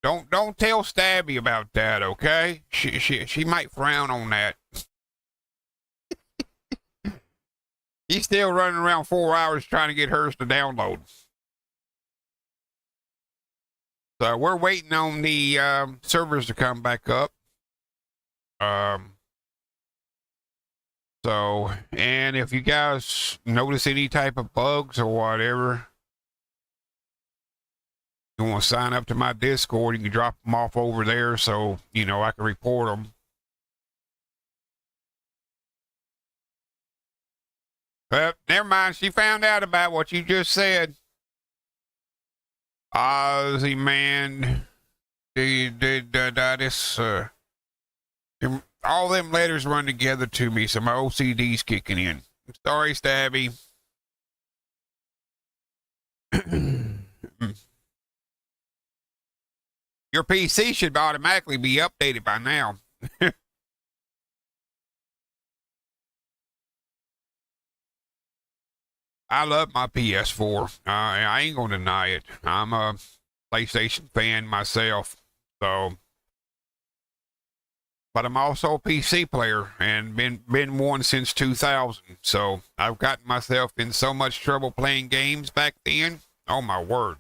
don't tell Stabby about that, okay? She might frown on that. He's still running around 4 hours trying to get hers to download. So we're waiting on the servers to come back up. So, and if you guys notice any type of bugs or whatever, you want to sign up to my Discord, you can drop them off over there so, you know, I can report them. But never mind, she found out about what you just said. Ozzy, man, all them letters run together to me, so my OCD's kicking in. I'm sorry, Stabby. Your PC should automatically be updated by now. I love my PS4. I ain't gonna deny it. I'm a PlayStation fan myself, so. But I'm also a PC player and been one since 2000. So I've gotten myself in so much trouble playing games back then. Oh my word.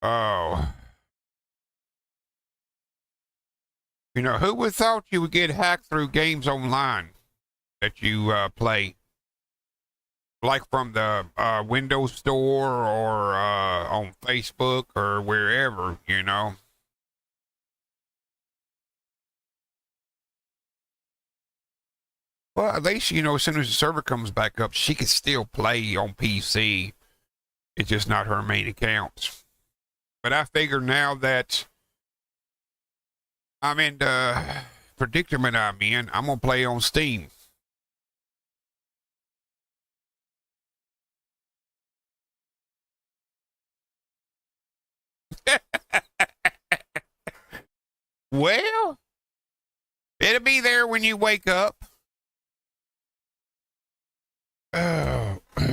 Oh. You know, who would thought you would get hacked through games online that you play? Like from the Windows Store or on Facebook or wherever, you know. Well, at least, you know, as soon as the server comes back up, she can still play on PC. It's just not her main account. But I figure now that I'm in the predicament I'm in, I'm going to play on Steam. Well, it'll be there when you wake up. Oh. I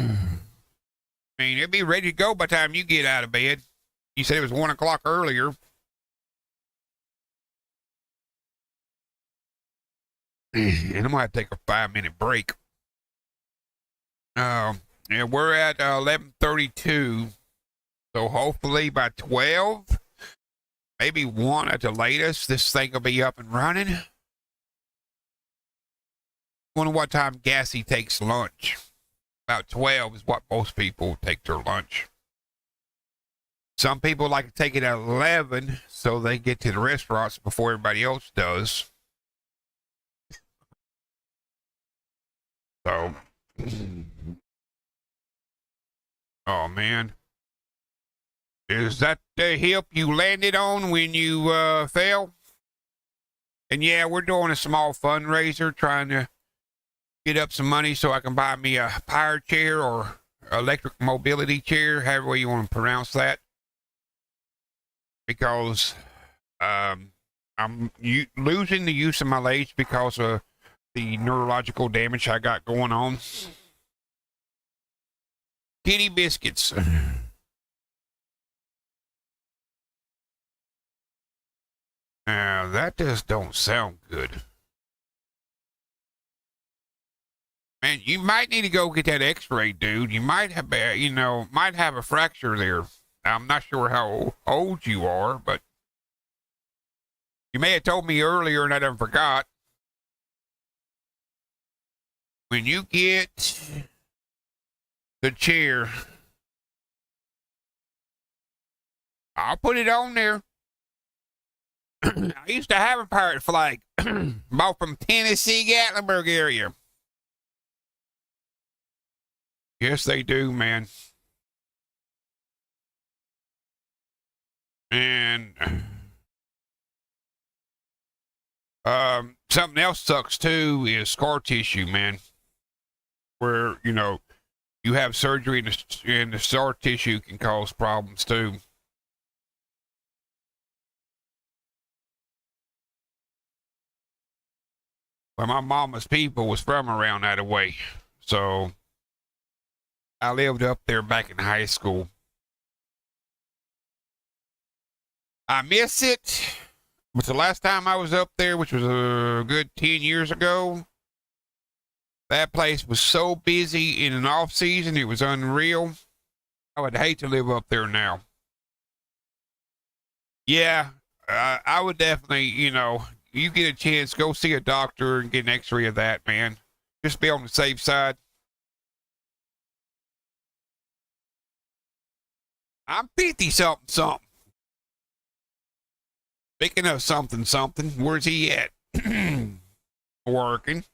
mean, it'll be ready to go by the time you get out of bed. You said it was 1 o'clock earlier. And I'm going to have to take a 5-minute break. Yeah, we're at 11:32. So hopefully by 12, maybe 1 at the latest, this thing will be up and running. Wonder what time Gassy takes lunch. About 12 is what most people take their lunch. Some people like to take it at 11 so they get to the restaurants before everybody else does. So, oh man. Is that the hip you landed on when you fell? And yeah, we're doing a small fundraiser trying to get up some money so I can buy me a power chair or electric mobility chair, however you want to pronounce that. Because I'm losing the use of my legs because of the neurological damage I got going on. Kitty biscuits. Now, that just don't sound good. Man, you might need to go get that x-ray, dude. You might have, might have a fracture there. I'm not sure how old you are, but you may have told me earlier and I never forgot. When you get the chair, I'll put it on there. I used to have a pirate flag bought from Tennessee, Gatlinburg area. Yes, they do, man. And something else sucks too is scar tissue, man. Where, you have surgery and the scar tissue can cause problems too. Well, my mama's people was from around that way. So I lived up there back in high school. I miss it. But the last time I was up there, which was a good 10 years ago, that place was so busy in an off season, it was unreal. I would hate to live up there now. Yeah, I would definitely, you get a chance, go see a doctor and get an x-ray of that, man. Just be on the safe side. I'm 50-something. Speaking of something, where's he at? Working.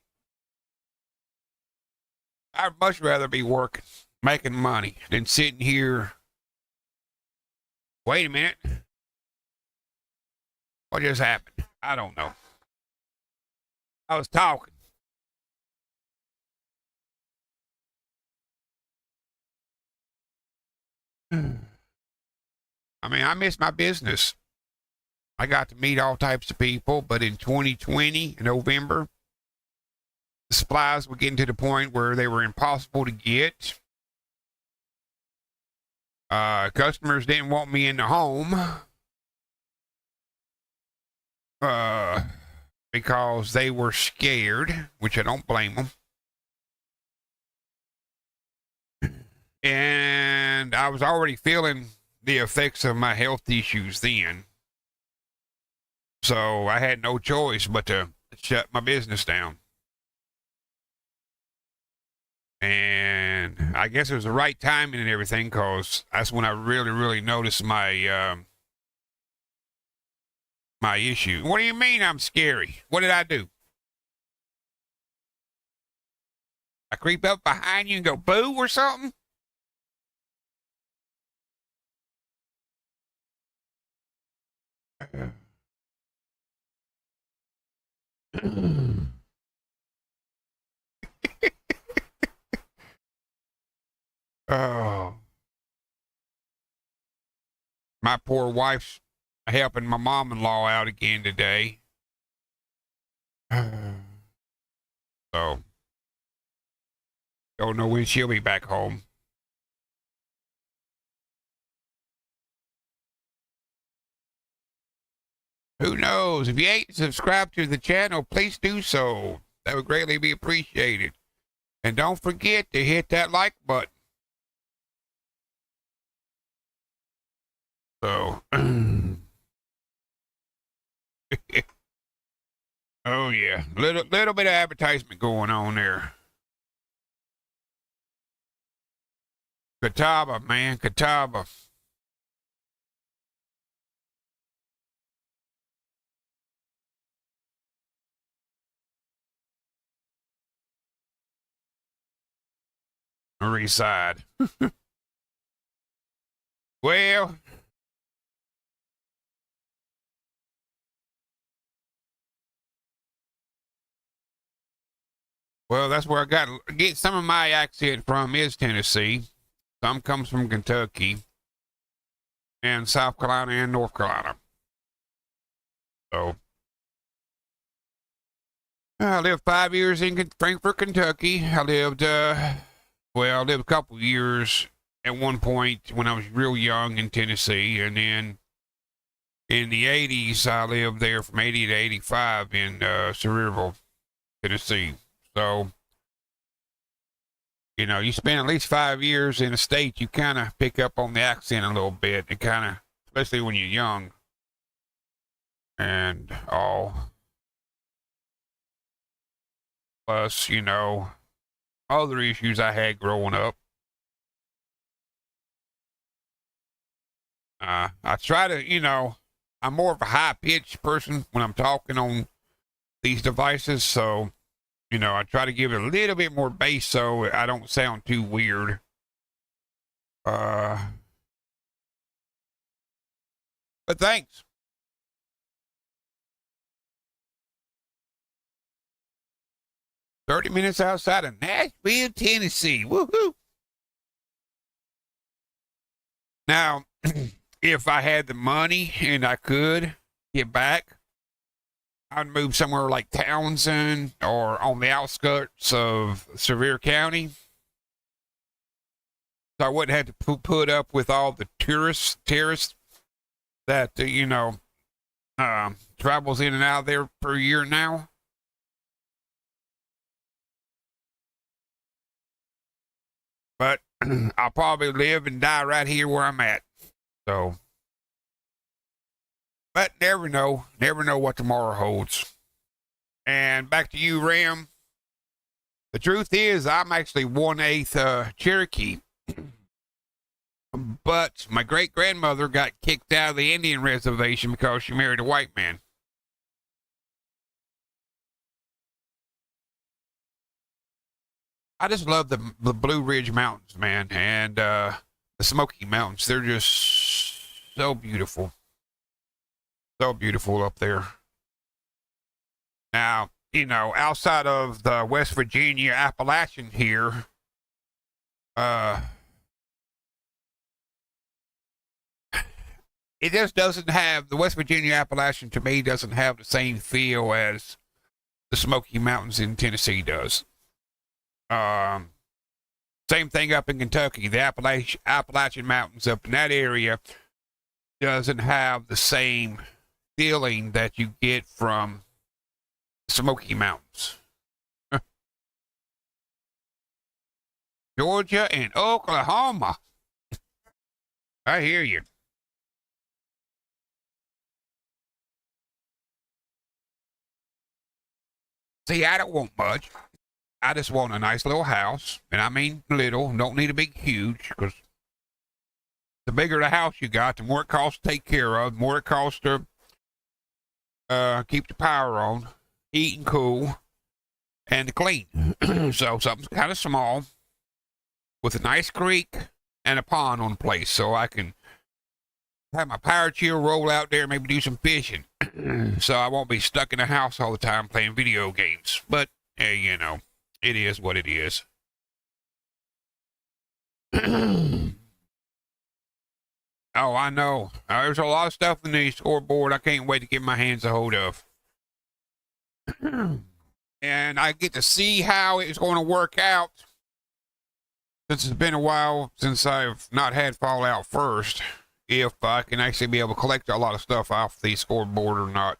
I'd much rather be working, making money, than sitting here. Wait a minute. What just happened? I don't know. I was talking. I mean, I miss my business. I got to meet all types of people, but in 2020, in November, the supplies were getting to the point where they were impossible to get. Customers didn't want me in the home because they were scared, which I don't blame them. And I was already feeling the effects of my health issues then. So I had no choice but to shut my business down. And I guess it was the right timing and everything, because that's when I really, really noticed my my issue. What do you mean I'm scary? What did I do? I creep up behind you and go boo or something? Oh, my poor wife's helping my mom-in-law out again today. So, don't know when she'll be back home. Who knows? If you ain't subscribed to the channel, please do so. That would greatly be appreciated. And don't forget to hit that like button. So, oh yeah, little bit of advertisement going on there. Catawba, man, Catawba. Reside. Well, that's where I get some of my accent from is Tennessee. Some comes from Kentucky and South Carolina and North Carolina. So I lived 5 years in Frankfort, Kentucky. I lived, I lived a couple years at one point when I was real young in Tennessee. And then in the 80s, I lived there from 80 to 85 in Sevierville, Tennessee. So, you know, you spend at least 5 years in a state, you kind of pick up on the accent a little bit. And kind of, especially when you're young and all. Plus, you know, other issues I had growing up. I try to, you know, I'm more of a high-pitched person when I'm talking on these devices, so, you know, I try to give it a little bit more bass so I don't sound too weird. But thanks. "30 minutes outside of Nashville, Tennessee. Woohoo!" Now, if I had the money and I could get back, I'd move somewhere like Townsend or on the outskirts of Sevier County. So I wouldn't have to put up with all the tourists that, you know, travels in and out there per year now. But I'll probably live and die right here where I'm at. So, but never know what tomorrow holds. And back to you, Ram. The truth is, I'm actually 1/8 Cherokee. But my great grandmother got kicked out of the Indian reservation because she married a white man. I just love the Blue Ridge Mountains, man, and the Smoky Mountains. They're just so beautiful. So beautiful up there. Now, you know, outside of the West Virginia Appalachian here, it just doesn't have, the West Virginia Appalachian to me doesn't have the same feel as the Smoky Mountains in Tennessee does. Same thing up in Kentucky. The Appalachian Mountains up in that area doesn't have the same feeling that you get from Smoky Mountains. Georgia and Oklahoma. I hear you. See, I don't want much. I just want a nice little house. And I mean little. Don't need a big huge, because the bigger the house you got, the more it costs to take care of, the more it costs to keep the power on, eat and cool, and to clean. So something's kind of small with a nice creek and a pond on the place, so I can have my power chill, roll out there, maybe do some fishing. So I won't be stuck in the house all the time playing video games. But, you know, it is what it is. Oh, I know. There's a lot of stuff in the scoreboard I can't wait to get my hands a hold of. And I get to see how it's going to work out, since it's been a while since I've not had Fallout First, if I can actually be able to collect a lot of stuff off the scoreboard or not.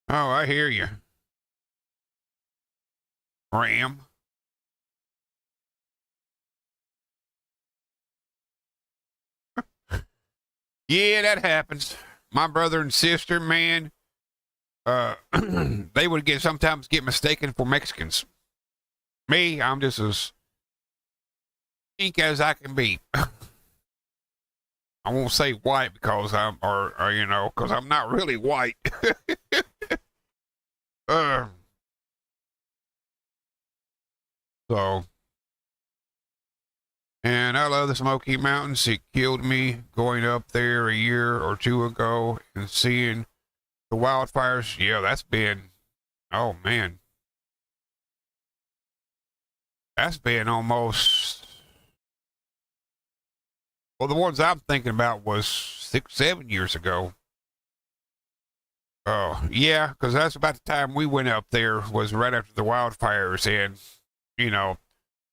Oh, I hear you, Ram. Yeah, that happens. My brother and sister, man, they would sometimes get mistaken for Mexicans. Me, I'm just as pink as I can be. I won't say white because or you know, because I'm not really white. uh, so, and I love the Smoky Mountains. It killed me going up there a year or two ago and seeing the wildfires. Yeah, that's been, oh man, that's been almost Well, the ones I'm thinking about was 6, 7 years ago. Oh, yeah, because that's about the time we went up there, was right after the wildfires. And, you know,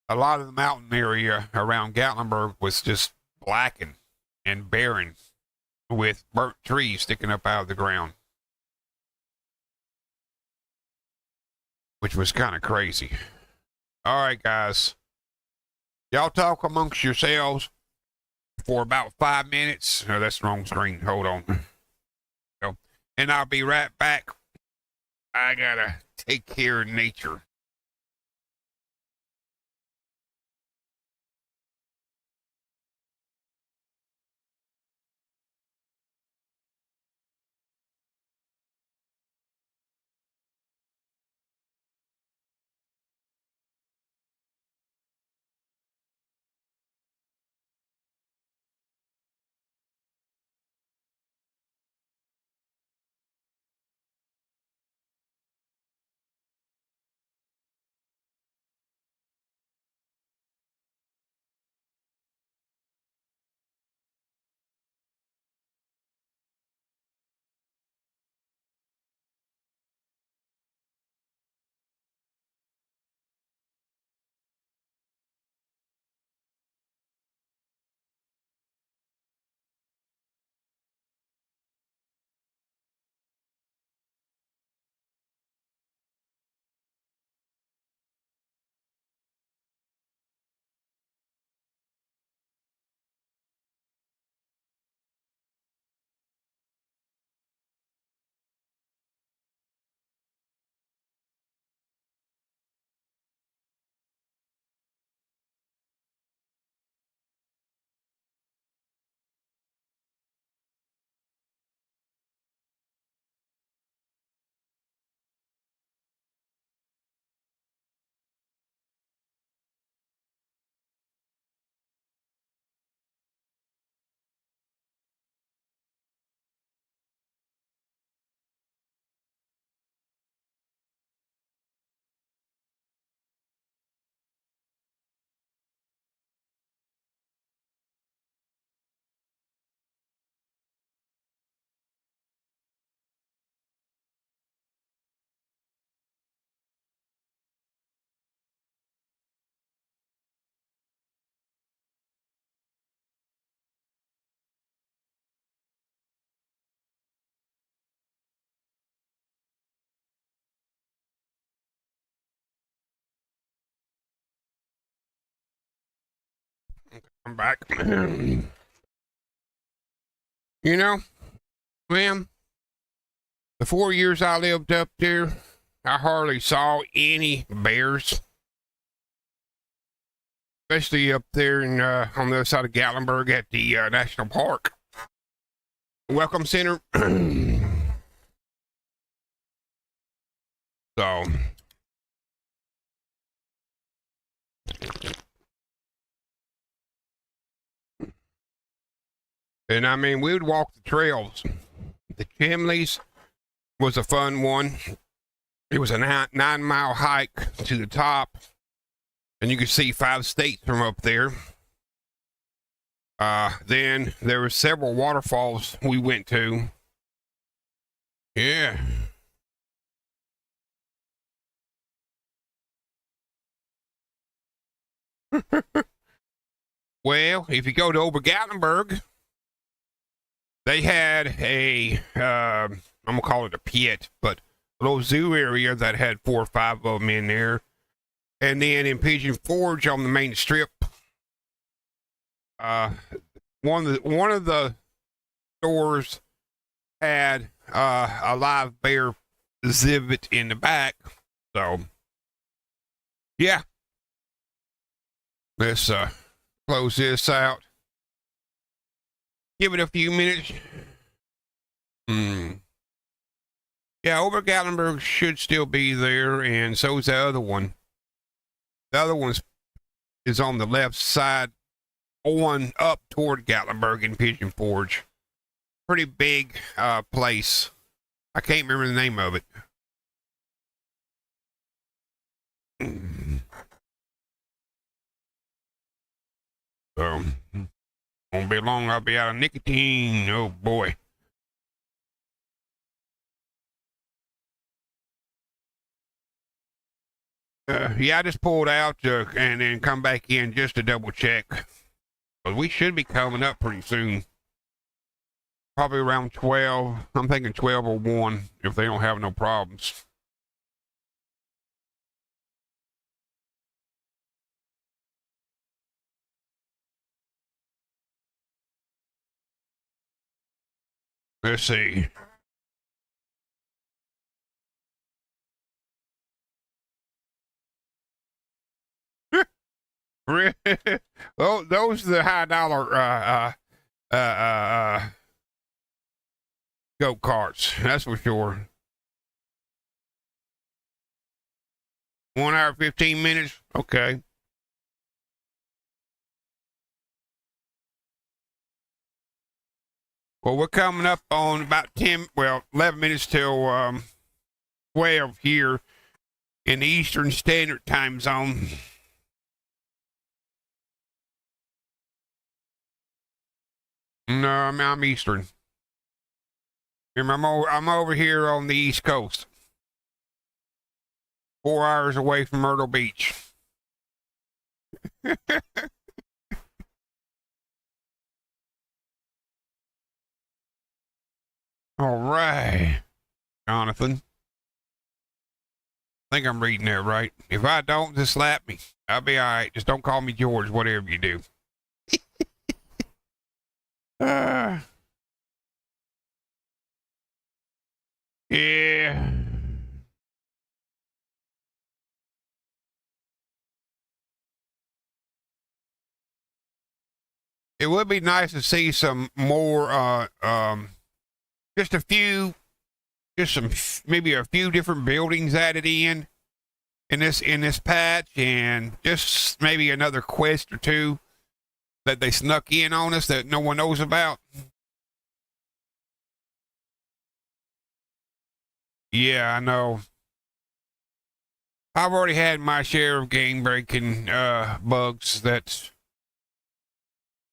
a lot of the mountain area around Gatlinburg was just blackened and barren with burnt trees sticking up out of the ground, which was kind of crazy. All right, guys. Y'all talk amongst yourselves for about 5 minutes. No, that's the wrong screen. Hold on. And I'll be right back. I gotta take care of nature. I'm back. You know, ma'am, the 4 years I lived up there, I hardly saw any bears. Especially up there in, on the other side of Gatlinburg at the National Park. Welcome Center. So, and I mean, we would walk the trails. The Chimneys was a fun one. It was a 9 mile hike to the top, and you could see 5 states from up there. Then there were several waterfalls we went to. Yeah. Well, if you go to Obergattenberg, they had a, I'm going to call it a pit, but a little zoo area that had 4 or 5 of them in there. And then in Pigeon Forge on the main strip, one of the stores had a live bear exhibit in the back. So, yeah. Let's close this out. Give it a few minutes. Yeah, Obergattenberg should still be there, and so is the other one. The other one is on the left side, going up toward Gatlinburg and Pigeon Forge. Pretty big place. I can't remember the name of it. So, Won't be long, I'll be out of nicotine. Oh boy. Yeah, I just pulled out and then come back in just to double check. But we should be coming up pretty soon. Probably around 12. I'm thinking 12 or 1 if they don't have no problems. Let's see. Oh, those are the high dollar go karts. That's for sure. 1 hour 15 minutes. Okay. Well, we're coming up on about 11 minutes till 12 here in the Eastern Standard Time Zone. No, I'm Eastern. Remember, I'm over here on the East Coast. 4 hours away from Myrtle Beach. All right, Jonathan. I think I'm reading that right. If I don't, just slap me. I'll be all right. Just don't call me George, whatever you do. Yeah. It would be nice to see some more, just maybe a few different buildings added in this patch, and just maybe another quest or two that they snuck in on us that no one knows about. Yeah, I know. I've already had my share of game breaking bugs that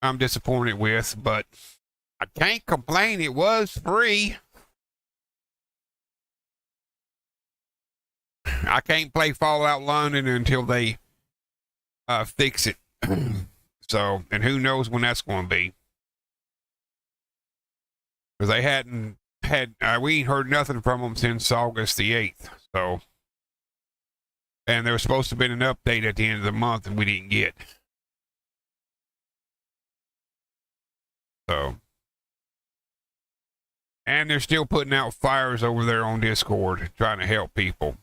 I'm disappointed with, but I can't complain. It was free. I can't play Fallout London until they fix it. So, and who knows when that's going to be? Because they hadn't had, we ain't heard nothing from them since August the 8th. So, and there was supposed to have been an update at the end of the month, and we didn't get. So, and they're still putting out fires over there on Discord, trying to help people.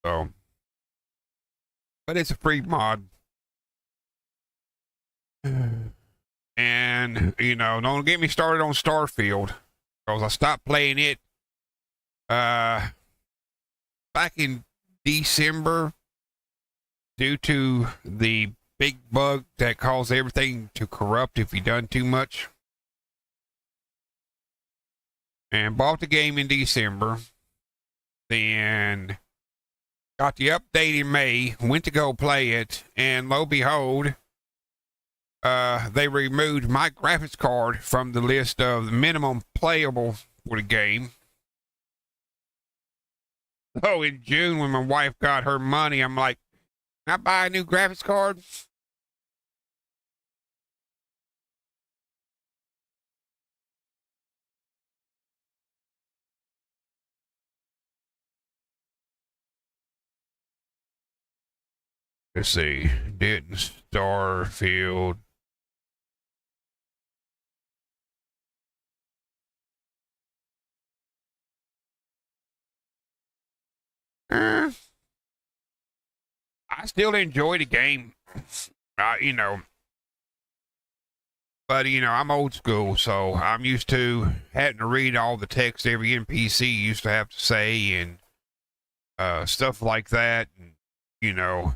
So, but it's a free mod. And, you know, don't get me started on Starfield, because I stopped playing it back in December due to the big bug that caused everything to corrupt if you done too much. And bought the game in December. Then got the update in May, went to go play it, and lo behold, they removed my graphics card from the list of the minimum playable for the game. So in June, when my wife got her money, I'm like, can I buy a new graphics card? Let's see. Didn't Starfield. I still enjoy the game. You know. But, you know, I'm old school, so I'm used to having to read all the text every NPC used to have to say and stuff like that. And, you know,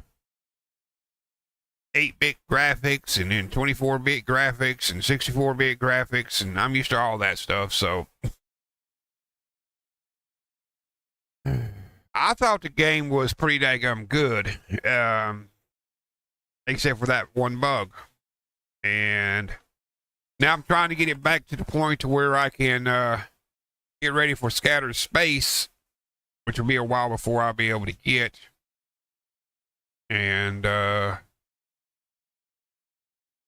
8-bit graphics and then 24-bit graphics and 64-bit graphics, and I'm used to all that stuff, so I thought the game was pretty daggum good, except for that one bug. And now I'm trying to get it back to the point to where I can get ready for Scattered Space, which will be a while before I'll be able to get. And so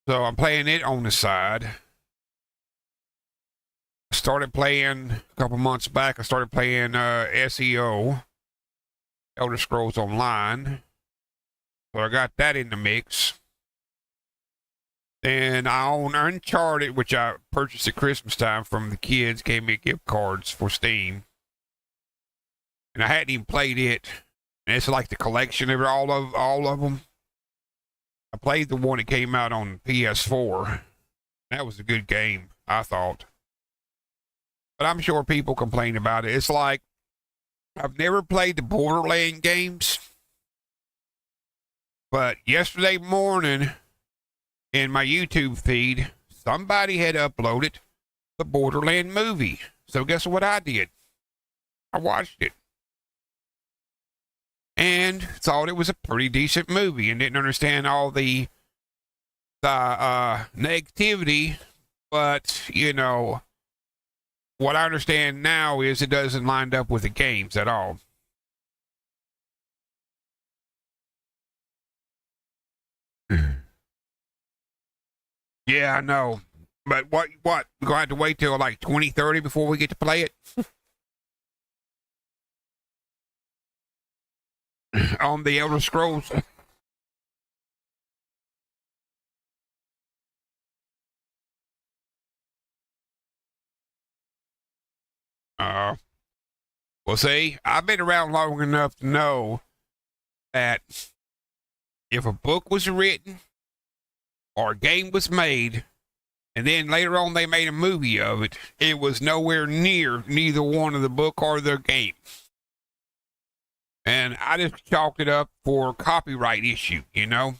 I'm playing it on the side. Started playing a couple months back. I started playing SEO, Elder Scrolls Online. So I got that in the mix. And I own Uncharted, which I purchased at Christmas time from the kids. Gave me gift cards for Steam. And I hadn't even played it. And it's like the collection of all of them. I played the one that came out on PS4. That was a good game, I thought. But I'm sure people complain about it. It's like, I've never played the Borderlands games. But yesterday morning, in my YouTube feed, somebody had uploaded the Borderlands movie. So guess what I did? I watched it. And thought it was a pretty decent movie and didn't understand all the negativity. But, you know, what I understand now is it doesn't line up with the games at all. Yeah, I know. But what? We're going to have to wait till like 2030 before we get to play it? On the Elder Scrolls. Well, see, I've been around long enough to know that if a book was written or a game was made, and then later on they made a movie of it, it was nowhere near neither one of the book or the game. And I just chalked it up for copyright issue, you know?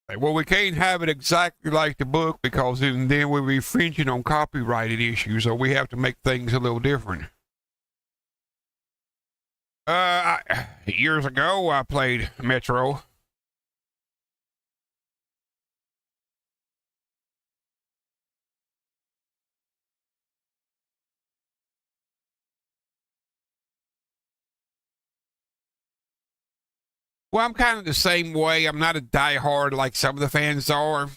Like, well, we can't have it exactly like the book because then we'll be infringing on copyrighted issues, so we have to make things a little different. Years ago, I played Metro. Well, I'm kind of the same way. I'm not a diehard like some of the fans are.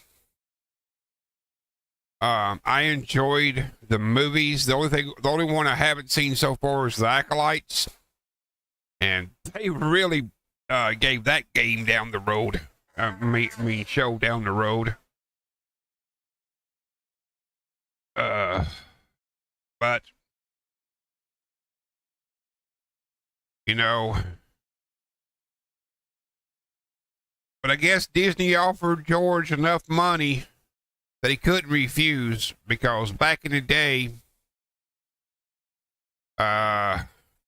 I enjoyed the movies. The only one I haven't seen so far is The Acolytes, and they really gave that game down the road. Show down the road. But you know. But I guess Disney offered George enough money that he couldn't refuse, because back in the day,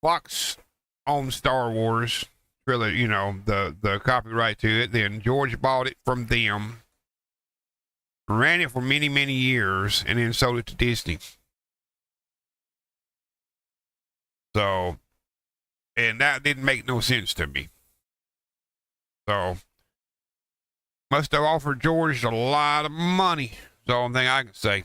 Fox owned Star Wars, really, you know, the copyright to it. Then George bought it from them, ran it for many, many years, and then sold it to Disney. So, and that didn't make no sense to me. So, must have offered George a lot of money. That's the only thing I can say.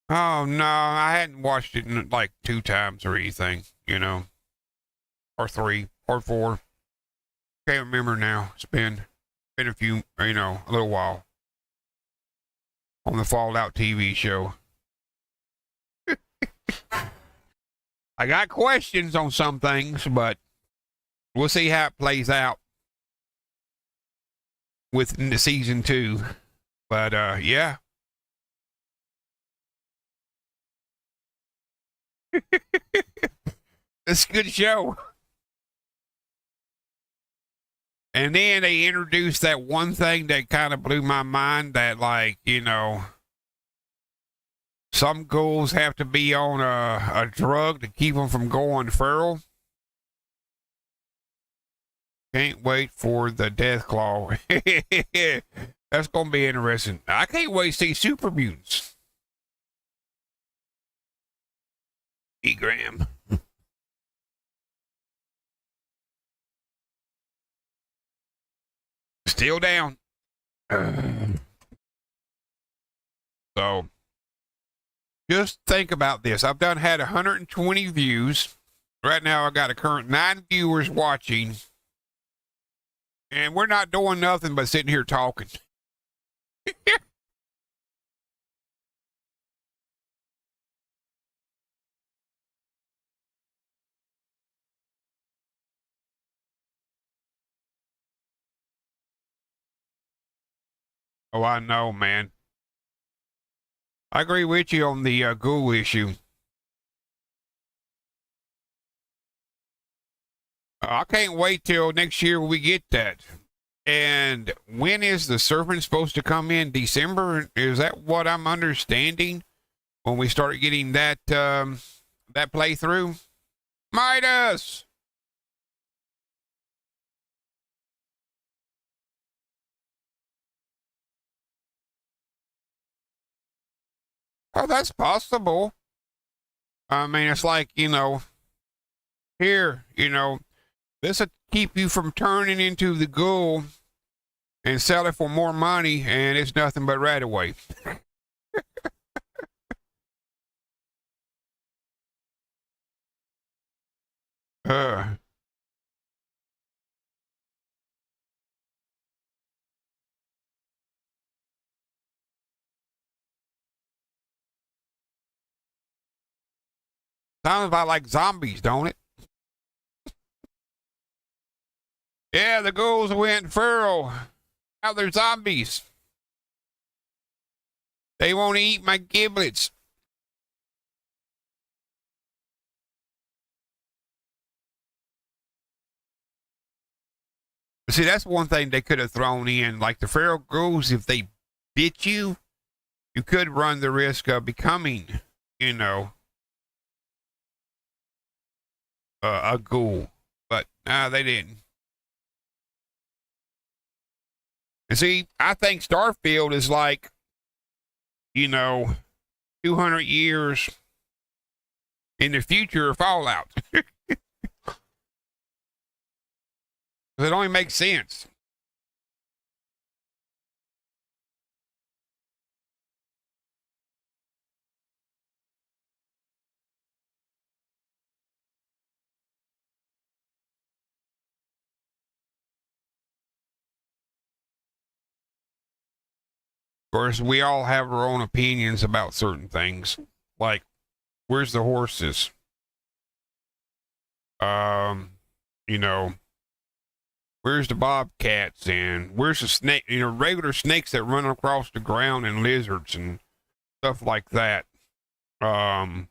Oh, no, I hadn't watched it in like 2 times or anything, you know, or 3 or 4. Can't remember now. It's been a few, you know, a little while on the Fallout TV show. I got questions on some things, but we'll see how it plays out with the season 2. But yeah. It's a good show. And then they introduced that one thing that kind of blew my mind, that, like, you know, some ghouls have to be on a drug to keep them from going feral. Can't wait for the Death Claw. That's going to be interesting. I can't wait to see Super Mutants. Graham. Still down. So just think about this. I've had 120 views. Right now I got a current 9 viewers watching. And we're not doing nothing but sitting here talking. Oh, I know, man. I agree with you on the ghoul issue. I can't wait till next year we get that. And when is the serpent supposed to come in? December? Is that what I'm understanding? When we start getting that that playthrough? Midas! Oh, that's possible. I mean, it's like, here, this will keep you from turning into the ghoul and sell it for more money, and it's nothing but right away. uh, Sounds about like zombies, don't it? Yeah, the ghouls went feral. Now they're zombies. They won't eat my giblets. See, that's one thing they could have thrown in. Like the feral ghouls, if they bit you, you could run the risk of becoming, a ghoul. But they didn't. And see, I think Starfield is like, 200 years in the future of Fallout. It only makes sense. Of course, we all have our own opinions about certain things. Like, where's the horses? You know, where's the bobcats and where's the snake? Regular snakes that run across the ground and lizards and stuff like that. Um,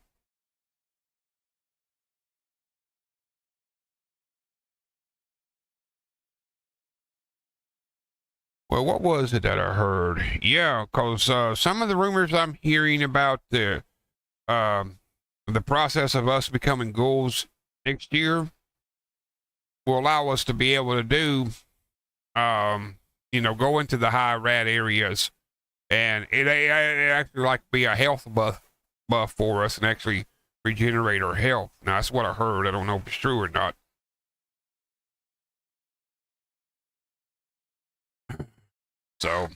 well, what was it that I heard? Yeah, because some of the rumors I'm hearing about the process of us becoming ghouls next year will allow us to be able to do, go into the high rat areas, and it actually like be a health buff for us and actually regenerate our health. Now that's what I heard. I don't know if it's true or not. So,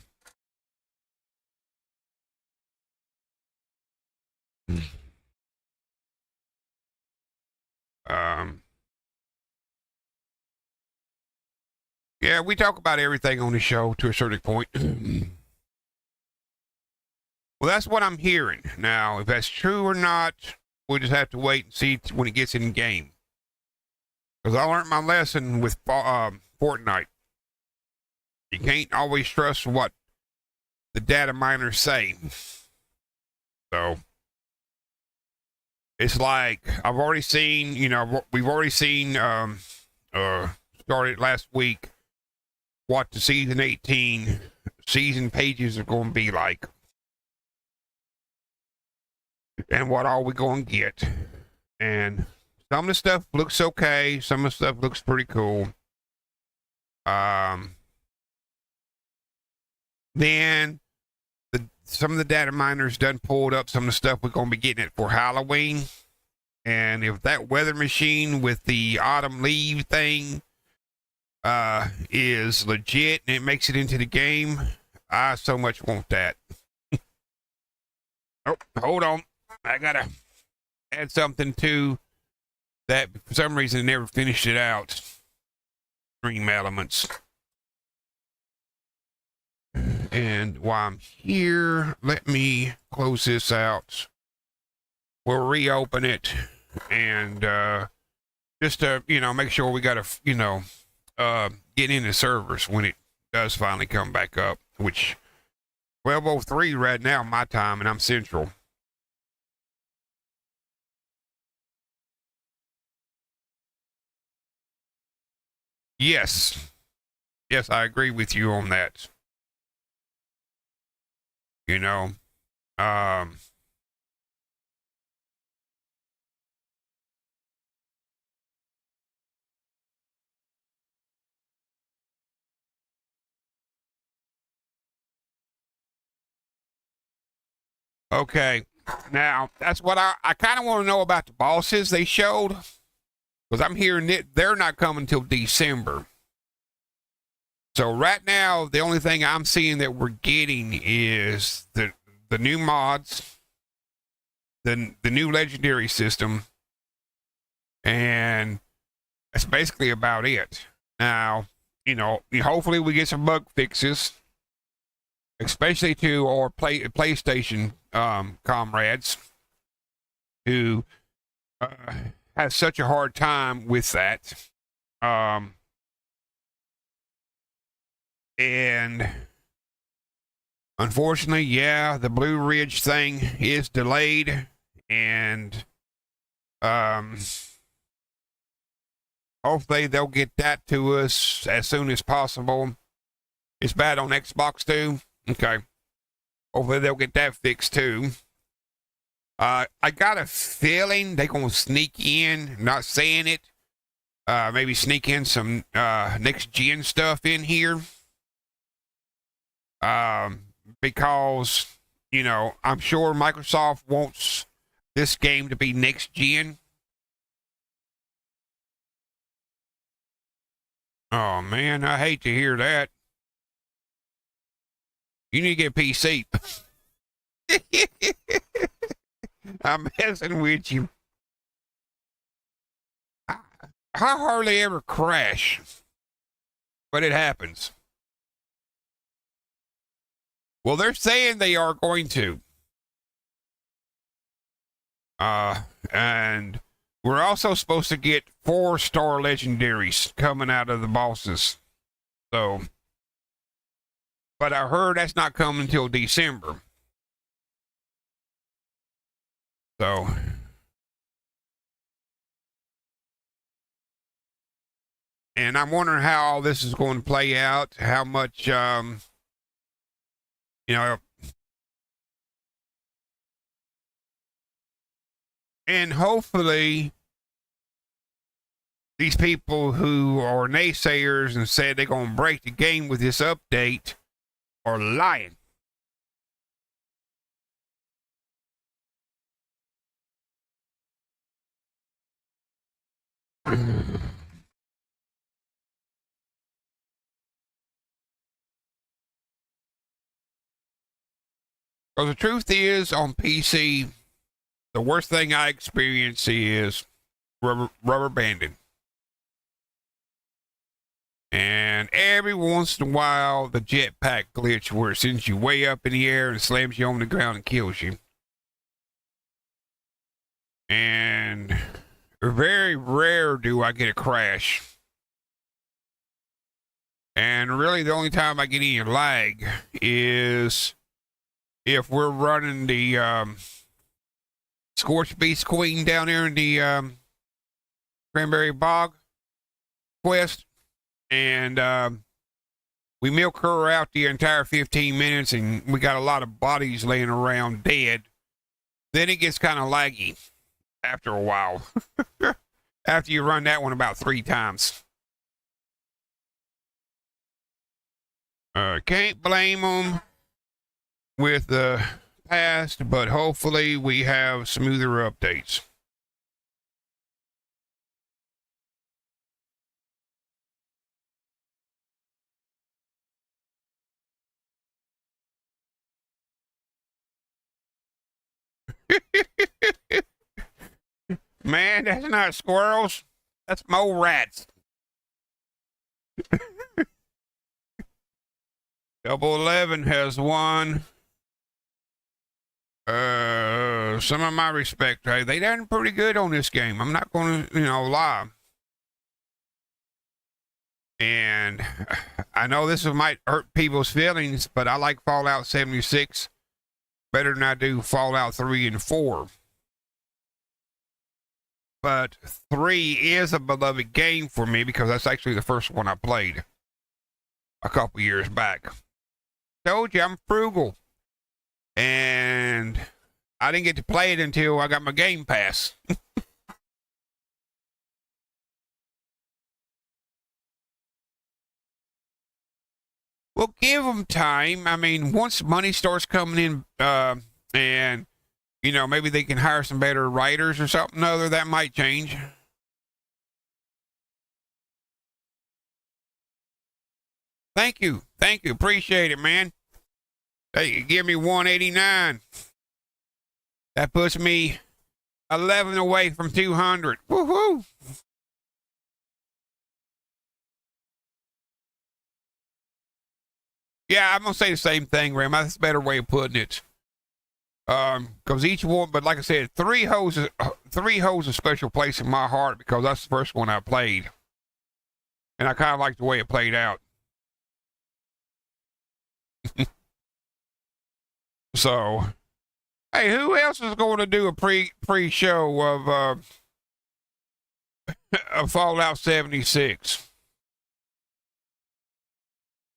um, yeah, we talk about everything on the show to a certain point. Well, that's what I'm hearing. Now, if that's true or not, we'll just have to wait and see when it gets in game. Because I learned my lesson with Fortnite. You can't always trust what the data miners say. So it's like I've already seen, we've already seen started last week what the season 18 season pages are going to be like. And what are we going to get? And some of the stuff looks okay. Some of the stuff looks pretty cool. Then some of the data miners done pulled up some of the stuff we're going to be getting it for Halloween. And if that weather machine with the autumn leave thing is legit and it makes it into the game, I so much want that. Oh, hold on. I gotta add something to that. For some reason, I never finished it out. Dream elements. And while I'm here, let me close this out. We'll reopen it and just to, make sure we got to, get into servers when it does finally come back up, which 12:03 right now my time, and I'm central. Yes, I agree with you on that. Okay, now that's what I kind of want to know about the bosses they showed, because I'm hearing that they're not coming till December. So right now, the only thing I'm seeing that we're getting is the new mods, the new legendary system, and that's basically about it. Now, hopefully we get some bug fixes, especially to our PlayStation comrades who have such a hard time with that. And unfortunately, yeah, the Blue Ridge thing is delayed, and hopefully they'll get that to us as soon as possible. It's bad on Xbox too. Okay. Hopefully they'll get that fixed too. I got a feeling they're going to sneak in, not saying it, maybe sneak in some next gen stuff in here. Because, I'm sure Microsoft wants this game to be next gen. Oh man, I hate to hear that. You need to get a PC. I'm messing with you. I hardly ever crash, but it happens. Well, they're saying they are going to. And we're also supposed to get 4-star legendaries coming out of the bosses. So, but I heard that's not coming until December. So, and I'm wondering how all this is going to play out, how much, and hopefully these people who are naysayers and said they're going to break the game with this update are lying. Because the truth is, on PC, the worst thing I experience is rubber banding. And every once in a while, the jetpack glitch where it sends you way up in the air and slams you on the ground and kills you. And very rare do I get a crash. And really the only time I get any lag is if we're running the Scorched Beast Queen down there in the Cranberry Bog quest, and we milk her out the entire 15 minutes, and we got a lot of bodies laying around dead. Then it gets kind of laggy after a while. After you run that one about 3 times. Can't blame them with the past, but hopefully we have smoother updates. Man, that's not squirrels. That's mole rats. Double 11 has won. Some of my respect. Hey, they done pretty good on this game. I'm not going to, lie. And I know this might hurt people's feelings, but I like Fallout 76 better than I do Fallout 3 and 4. But 3 is a beloved game for me because that's actually the first one I played a couple years back. Told you I'm frugal. And I didn't get to play it until I got my Game Pass. Well, give them time. I mean, once money starts coming in, and maybe they can hire some better writers or something other, that might change. Thank you. Appreciate it, man. Hey, give me 189. That puts me 11 away from 200. Woohoo! Yeah, I'm gonna say the same thing, Ram. That's a better way of putting it. Because each one, but like I said, 3 holds a special place in my heart because that's the first one I played, and I kind of like the way it played out. So, hey, who else is going to do a pre-show of Fallout 76?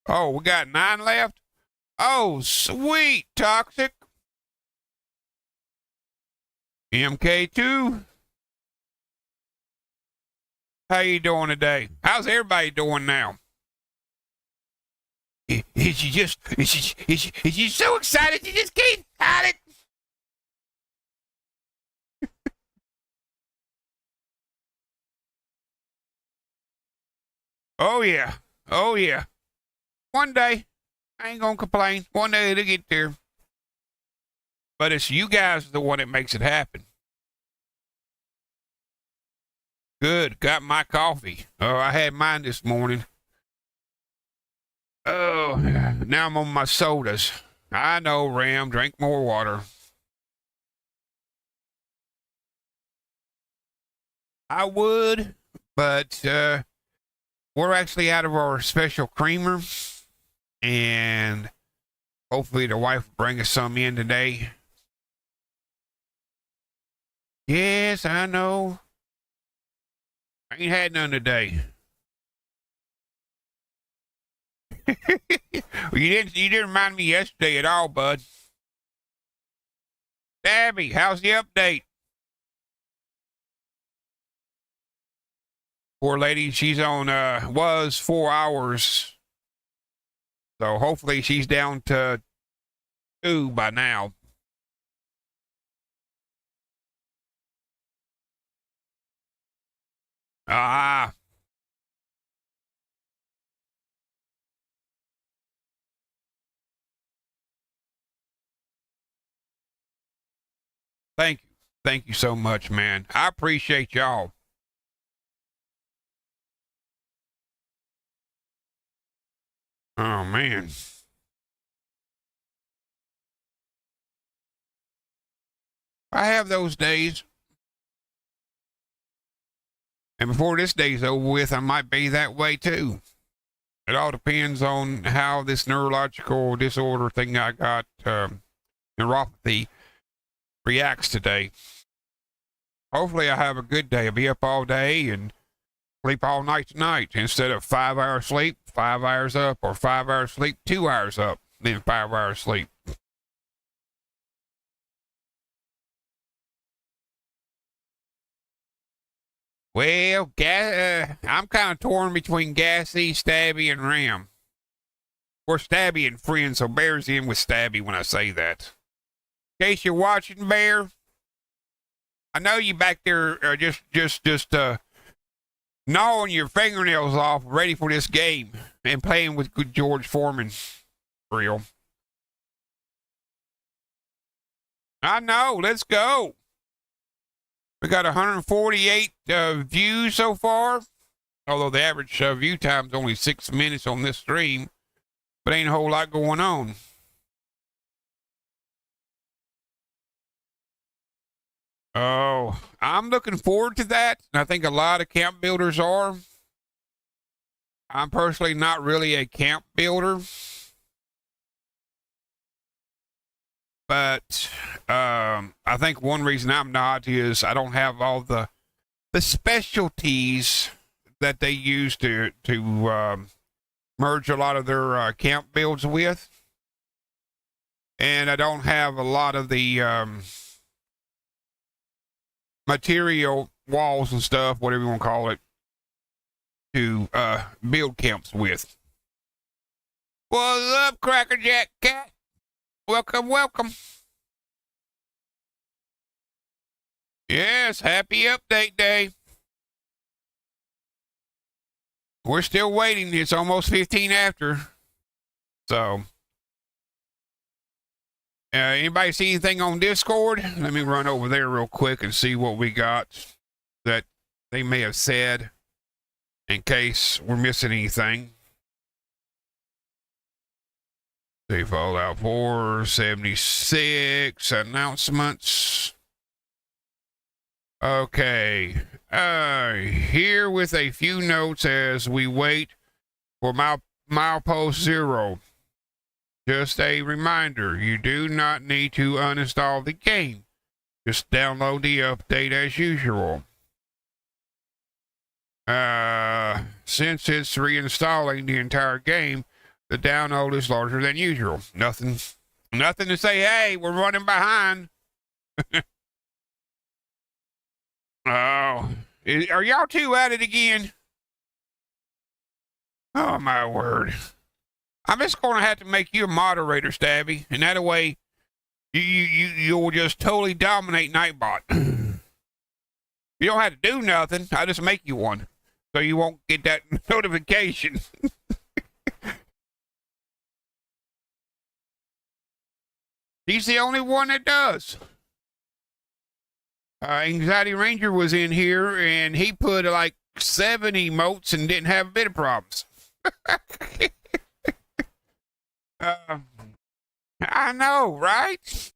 Oh, we got 9 left? Oh, sweet, Toxic. MK2. How you doing today? How's everybody doing now? Is you so excited you just can't hide it? Oh yeah. One day, I ain't gonna complain. One day it'll get there. But it's you guys the one that makes it happen. Good. Got my coffee. Oh, I had mine this morning. Oh, now I'm on my sodas. I know, Ram. Drink more water. I would, but we're actually out of our special creamer. And hopefully the wife will bring us some in today. Yes, I know. I ain't had none today. You didn't remind me yesterday at all, bud. Abby, how's the update? Poor lady, she's on was 4 hours. So hopefully she's down to 2 by now. Ah. Thank you. Thank you so much, man. I appreciate y'all. Oh, man. I have those days. And before this day's over with, I might be that way too. It all depends on how this neurological disorder thing I got, neuropathy, reacts today. Hopefully I have a good day. I'll be up all day and sleep all night tonight. Instead of 5 hours sleep, 5 hours up, or 5 hours sleep, 2 hours up, then 5 hours sleep. Well, I'm kind of torn between Gassy, Stabby, and Ram. We're Stabby and friends, so Bear's in with Stabby when I say that. In case you're watching, Bear, I know you back there just gnawing your fingernails off, ready for this game, and playing with good George Foreman. Real. I know. Let's go. We got 148 views so far. Although the average view time is only 6 minutes on this stream. But ain't a whole lot going on. Oh, I'm looking forward to that. And I think a lot of camp builders are. I'm personally not really a camp builder. But I think one reason I'm not is I don't have all the specialties that they use to merge a lot of their camp builds with. And I don't have a lot of the material, walls and stuff, whatever you want to call it, to build camps with. What's up, Cracker Jack Cat? Welcome, welcome. Yes, happy update day. We're still waiting. It's almost 15 after. So, anybody see anything on Discord? Let me run over there real quick and see what we got that they may have said in case we're missing anything. See, Fallout 4, 76 announcements. Okay. Here with a few notes as we wait for milepost 0. Just a reminder, you do not need to uninstall the game. Just download the update as usual. Since it's reinstalling the entire game, the download is larger than usual. Nothing to say, hey, we're running behind. Oh, are y'all two at it again? Oh, my word. I'm just going to have to make you a moderator, Stabby, and that way you'll just totally dominate Nightbot. You don't have to do nothing. I'll just make you one, so you won't get that notification. He's the only one that does. Anxiety Ranger was in here, and he put like 7 emotes and didn't have a bit of problems. I know, right?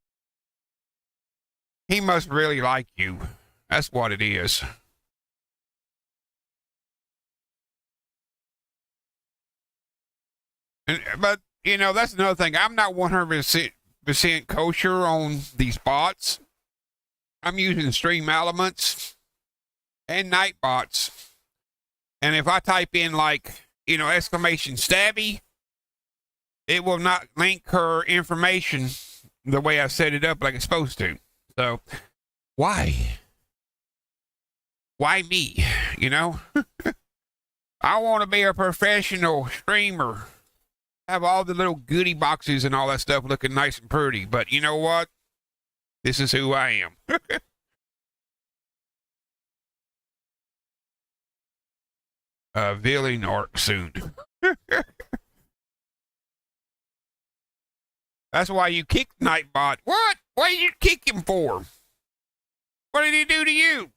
He must really like you. That's what it is. But, you know, that's another thing. I'm not 100% kosher on these bots. I'm using Stream Elements and Nightbots. And if I type in, like, you know, exclamation Stabby, it will not link her information the way I set it up like it's supposed to. So, why? Why me? You know? I want to be a professional streamer. Have all the little goodie boxes and all that stuff looking nice and pretty. But you know what? This is who I am. Villain arc soon. That's why you kicked Nightbot. What? What did you kick him for? What did he do to you?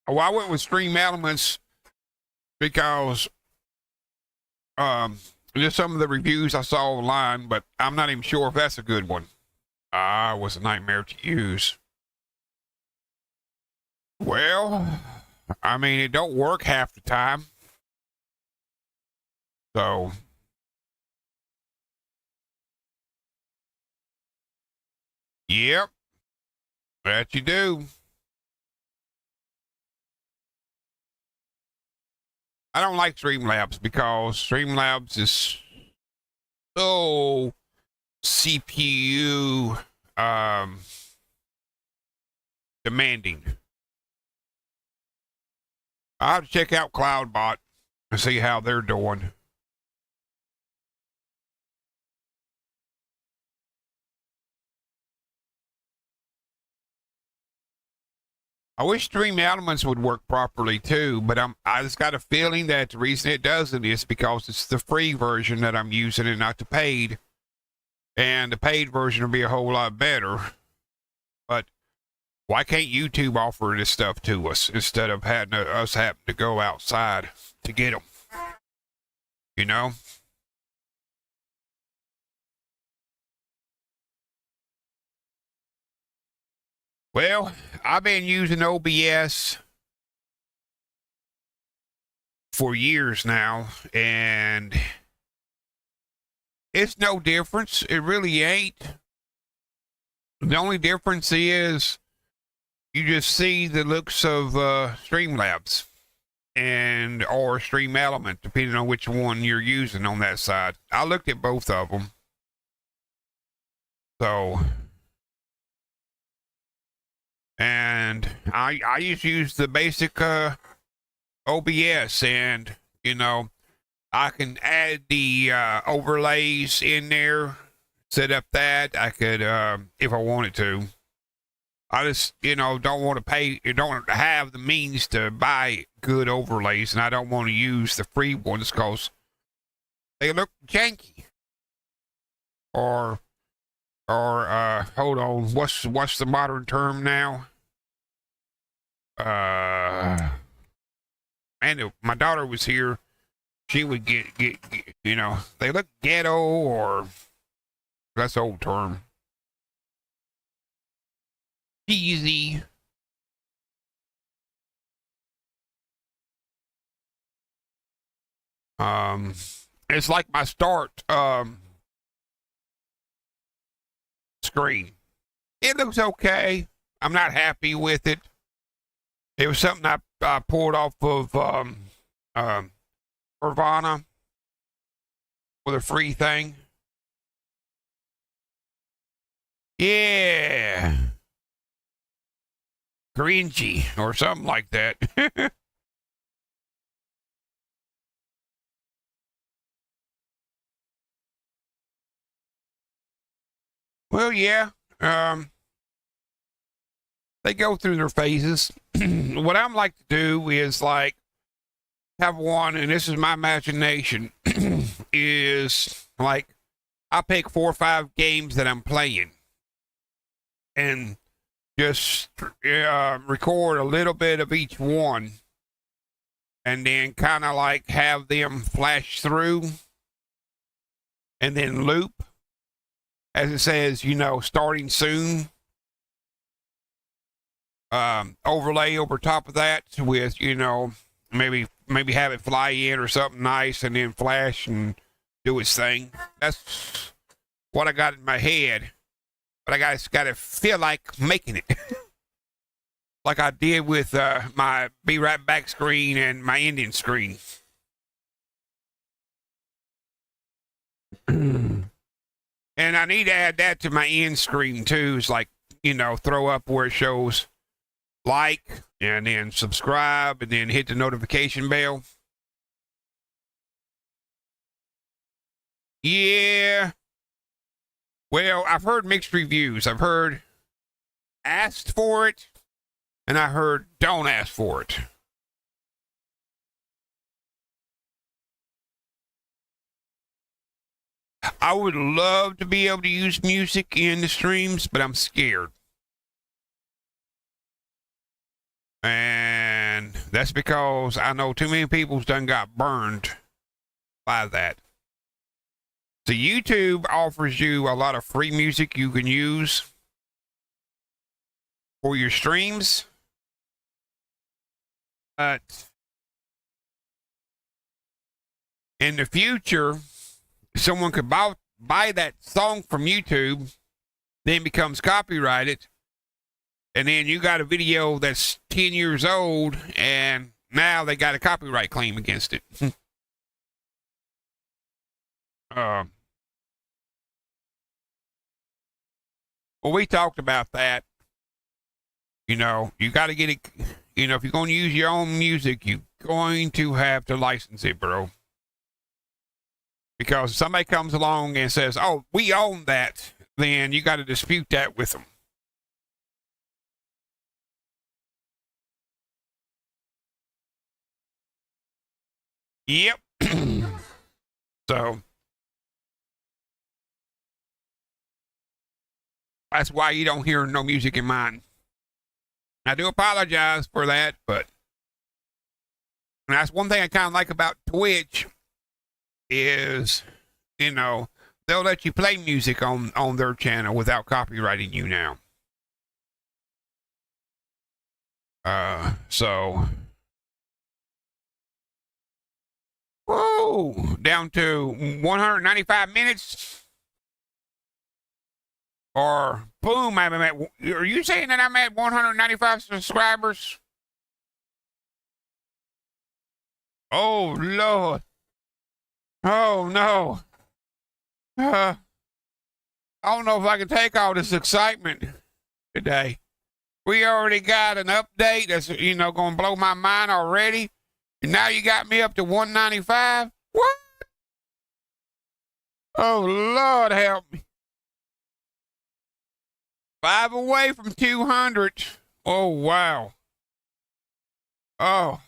Oh, I went with Stream Elements because just some of the reviews I saw online, but I'm not even sure if that's a good one. It was a nightmare to use. Well, I mean, it don't work half the time. So, yep, that you do. I don't like Streamlabs because Streamlabs is so CPU demanding. I'll have to check out CloudBot and see how they're doing. I wish Stream Elements would work properly too, but I just got a feeling that the reason it doesn't is because it's the free version that I'm using and not the paid. And the paid version will be a whole lot better. But why can't YouTube offer this stuff to us instead of us having to go outside to get them? You know? Well, I've been using OBS for years now, and it's no difference. It really ain't. The only difference is you just see the looks of Streamlabs and or Stream Element, depending on which one you're using on that side. I looked at both of them. So, and I just use the basic OBS, and you know, I can add the overlays in there, set up that. I could if I wanted to. I just, you know, don't want to pay, don't have the means to buy good overlays, and I don't want to use the free ones because they look janky. Or hold on, what's the modern term now? And if my daughter was here, she would get, you know, they look ghetto, or that's the old term. Easy. It's like my start screen. It looks okay. I'm not happy with it. It was something I pulled off of Nirvana with a free thing. Yeah. Cringy or something like that. Well, yeah. They go through their phases. What I'm like to do is like have one, and this is my imagination, is like I pick 4 or 5 games that I'm playing and just record a little bit of each one, and then kind of like have them flash through and then loop, as it says, you know, starting soon. Overlay over top of that with, you know, maybe have it fly in or something nice, and then flash and do its thing. That's what I got in my head. But I got to feel like making it. Like I did with my Be Right Back screen and my ending screen. And I need to add that to my end screen too. It's like, you know, throw up where it shows like, and then subscribe, and then hit the notification bell. Yeah. Well, I've heard mixed reviews. I've heard asked for it, and I heard don't ask for it. I would love to be able to use music in the streams, but I'm scared. And that's because I know too many people's done got burned by that. So YouTube offers you a lot of free music you can use for your streams. But in the future, someone could buy that song from YouTube, then becomes copyrighted, and then you got a video that's 10 years old, and now they got a copyright claim against it. Well, we talked about that. You know, you got to get it. You know, if you're going to use your own music, you're going to have to license it, bro. Because if somebody comes along and says, oh, we own that, then you got to dispute that with them. Yep. So that's why you don't hear no music in mine. I do apologize for that, but that's one thing I kind of like about Twitch is, they'll let you play music on their channel without copyrighting you now. So, whoa, down to 195 minutes. Or boom, I'm at. Are you saying that I'm at 195 subscribers? Oh Lord. Oh no. I don't know if I can take all this excitement today. We already got an update that's going to blow my mind already, and now you got me up to 195. What? Oh Lord, help me. 5 away from 200. Oh, wow. Oh.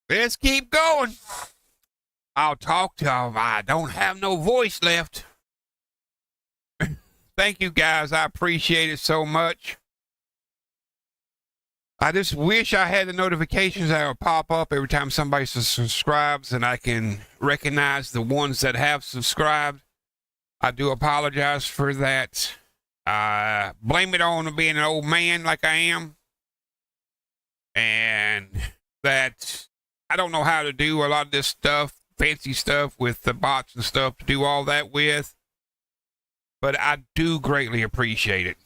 Let's keep going. I'll talk to them. I don't have no voice left. Thank you, guys. I appreciate it so much. I just wish I had the notifications that would pop up every time somebody subscribes and I can recognize the ones that have subscribed. I do apologize for that. Blame it on being an old man like I am. And that I don't know how to do a lot of this stuff, fancy stuff with the bots and stuff to do all that with. But I do greatly appreciate it.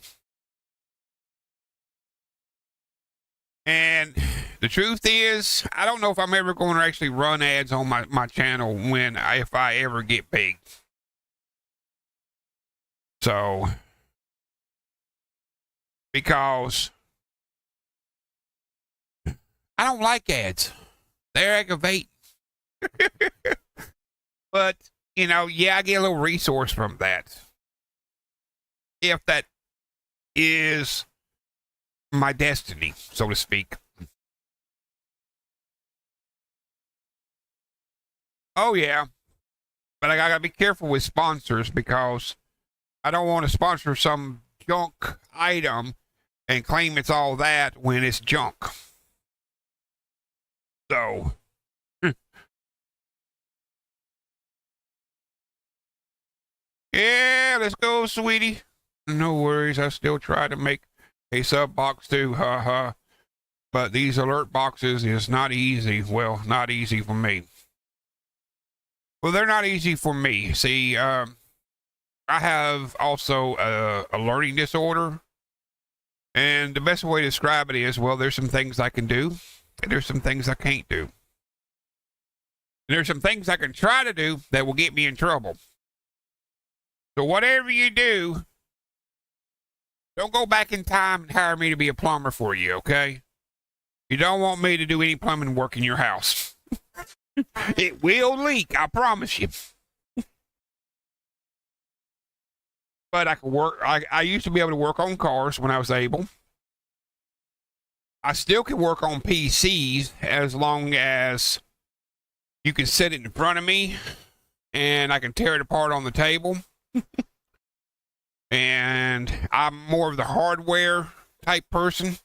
And the truth is, I don't know if I'm ever going to actually run ads on my channel if I ever get big. So, because I don't like ads. They're aggravating. But, I get a little resource from that. If that is my destiny, so to speak. Oh, yeah. But I gotta be careful with sponsors because I don't want to sponsor some junk item and claim it's all that when it's junk. So, yeah, let's go, sweetie. No worries. I still try to make a sub box too, haha. But these alert boxes is not easy. Well, not easy for me. Well, they're not easy for me. See, I have also a learning disorder. And the best way to describe it is, well, there's some things I can do, and there's some things I can't do. And there's some things I can try to do that will get me in trouble. So whatever you do, don't go back in time and hire me to be a plumber for you, okay? You don't want me to do any plumbing work in your house. It will leak, I promise you. But I can work. I used to be able to work on cars when I was able. I still can work on PCs as long as you can set it in front of me and I can tear it apart on the table. And I'm more of the hardware type person.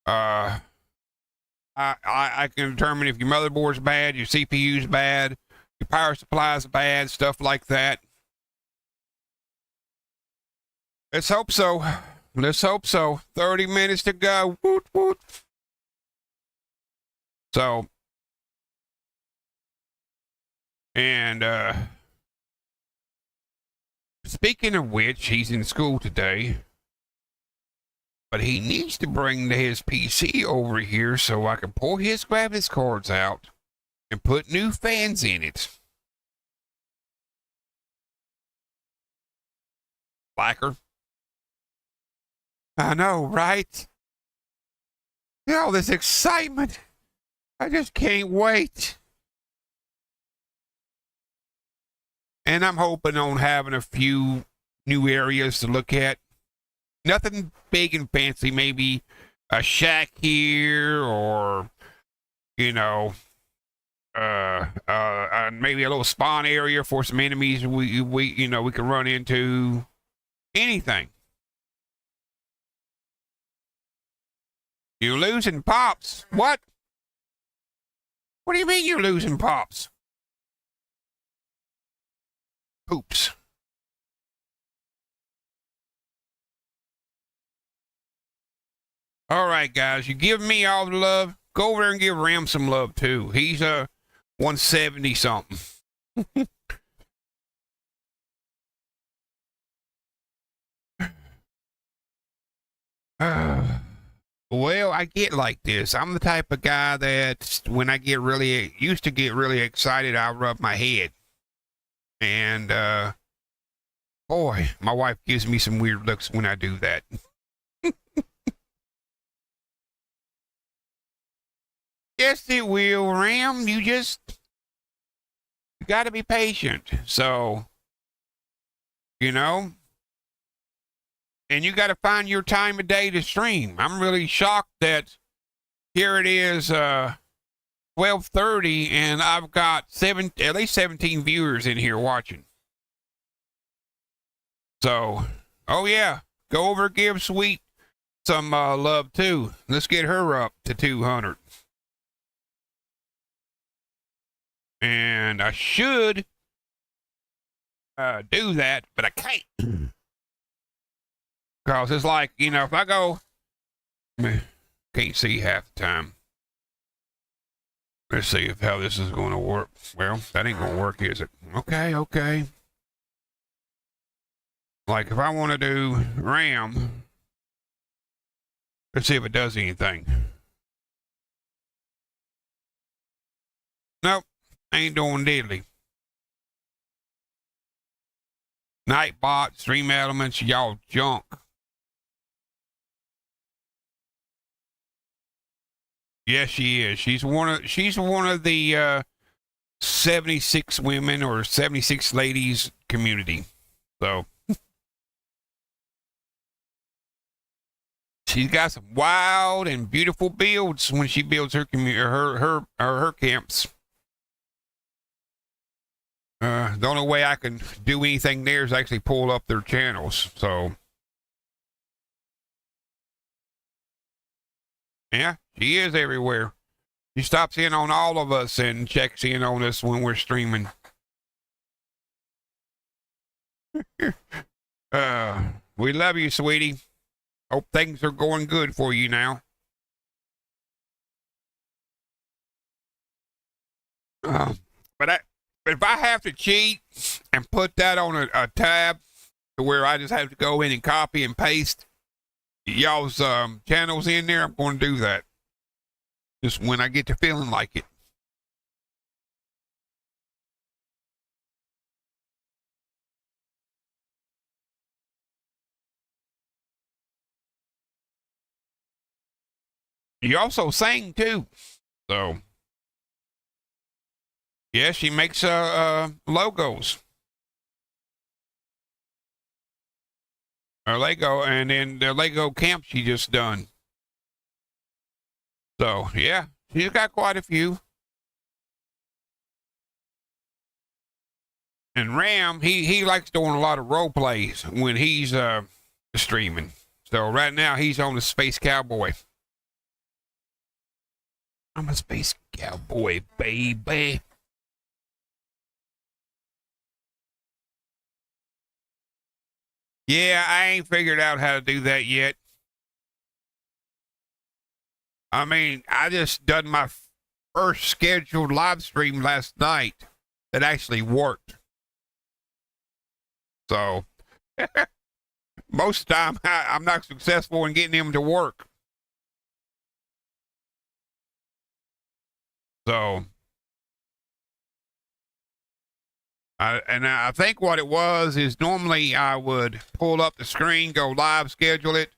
I can determine if your motherboard's bad, your CPU's bad, your power supply's bad, stuff like that. Let's hope so. Let's hope so. 30 minutes to go. Woot, woot. So, and, speaking of which, he's in school today. But he needs to bring his PC over here so I can pull his graphics cards out and put new fans in it. Blacker. I know, right? All this excitement. I just can't wait. And I'm hoping on having a few new areas to look at. Nothing big and fancy, maybe a shack here or you know, maybe a little spawn area for some enemies we can run into. Anything. You're losing pops. What? What do you mean you're losing pops? Oops. All right, guys. You give me all the love. Go over there and give Ram some love, too. He's 170 something. Well, I get like this. I'm the type of guy that when I get used to get really excited, I rub my head. And, boy, my wife gives me some weird looks when I do that. Yes, it will, Ram. You got to be patient. So, and you got to find your time of day to stream. I'm really shocked that here it is, 12:30, and I've got at least 17 viewers in here watching. So, oh yeah, go over, give Sweet some love too. Let's get her up to 200. And I should do that, but I can't. Because it's like, if I go, can't see half the time. Let's see how this is going to work. Well, that ain't going to work, is it? Okay. Like, if I want to do RAM, let's see if it does anything. Nope, ain't doing diddly. Nightbot, Stream Elements, y'all junk. Yes, she is. She's one of the 76 women or 76 ladies community. So she's got some wild and beautiful builds when she builds her her camps. The only way I can do anything there is actually pull up their channels. So yeah, she is everywhere. She stops in on all of us and checks in on us when we're streaming. We love you, sweetie. Hope things are going good for you now. But if I have to cheat and put that on a tab to where I just have to go in and copy and paste y'all's channels in there, I'm going to do that. Just when I get to feeling like it. You also sing too, so yeah, she makes logos. Or Lego, and then the Lego camp she just done. So yeah, she's got quite a few. And Ram, he likes doing a lot of role plays when he's streaming. So right now he's on the Space Cowboy. I'm a Space Cowboy, baby. Yeah, I ain't figured out how to do that yet. I mean, I just done my first scheduled live stream last night that actually worked. So, most of the time, I'm not successful in getting them to work. So, I think what it was is normally I would pull up the screen, go live, schedule it,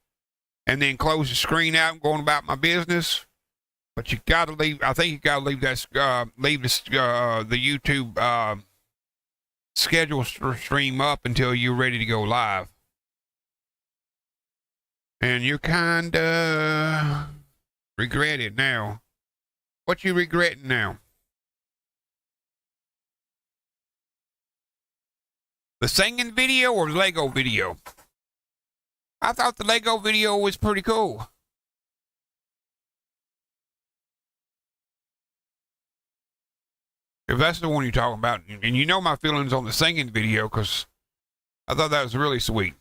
and then close the screen out and going about my business. But you got to leave. I think you got to leave that the YouTube schedule stream up until you're ready to go live. And you kind of regret it now. What you regretting now? The singing video or the Lego video? I thought the Lego video was pretty cool. If that's the one you're talking about, and you know my feelings on the singing video, because I thought that was really sweet.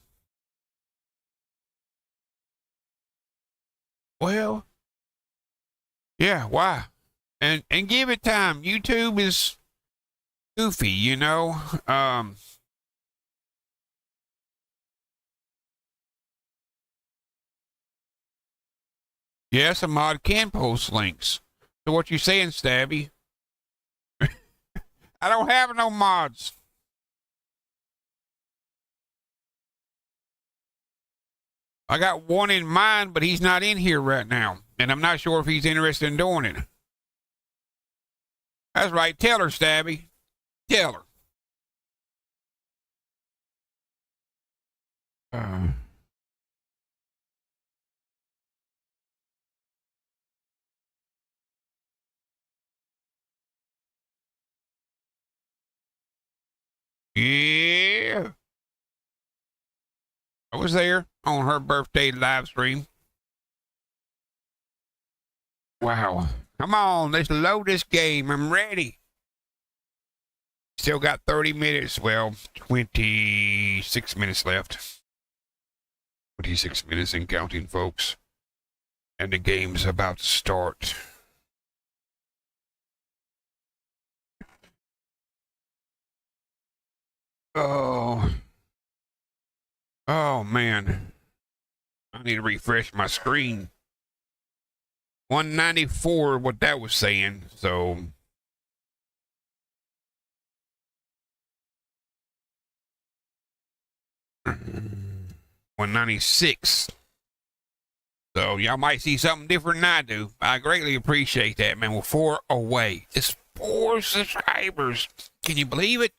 Well, yeah, why? And give it time. YouTube is goofy, you know. Yes, a mod can post links. So what you saying, Stabby? I don't have no mods. I got one in mind, but he's not in here right now. And I'm not sure if he's interested in doing it. That's right. Tell her, Stabby. Tell her. Yeah. I was there on her birthday live stream. Wow. Come on, let's load this game. I'm ready. Still got 30 minutes. Well, 26 minutes left. 26 minutes and counting, folks. And the game's about to start. Oh. Oh, man. I need to refresh my screen. 194, what that was saying, so... $196. So y'all might see something different than I do. I greatly appreciate that, man. We're 4 away. It's 4 subscribers. Can you believe it?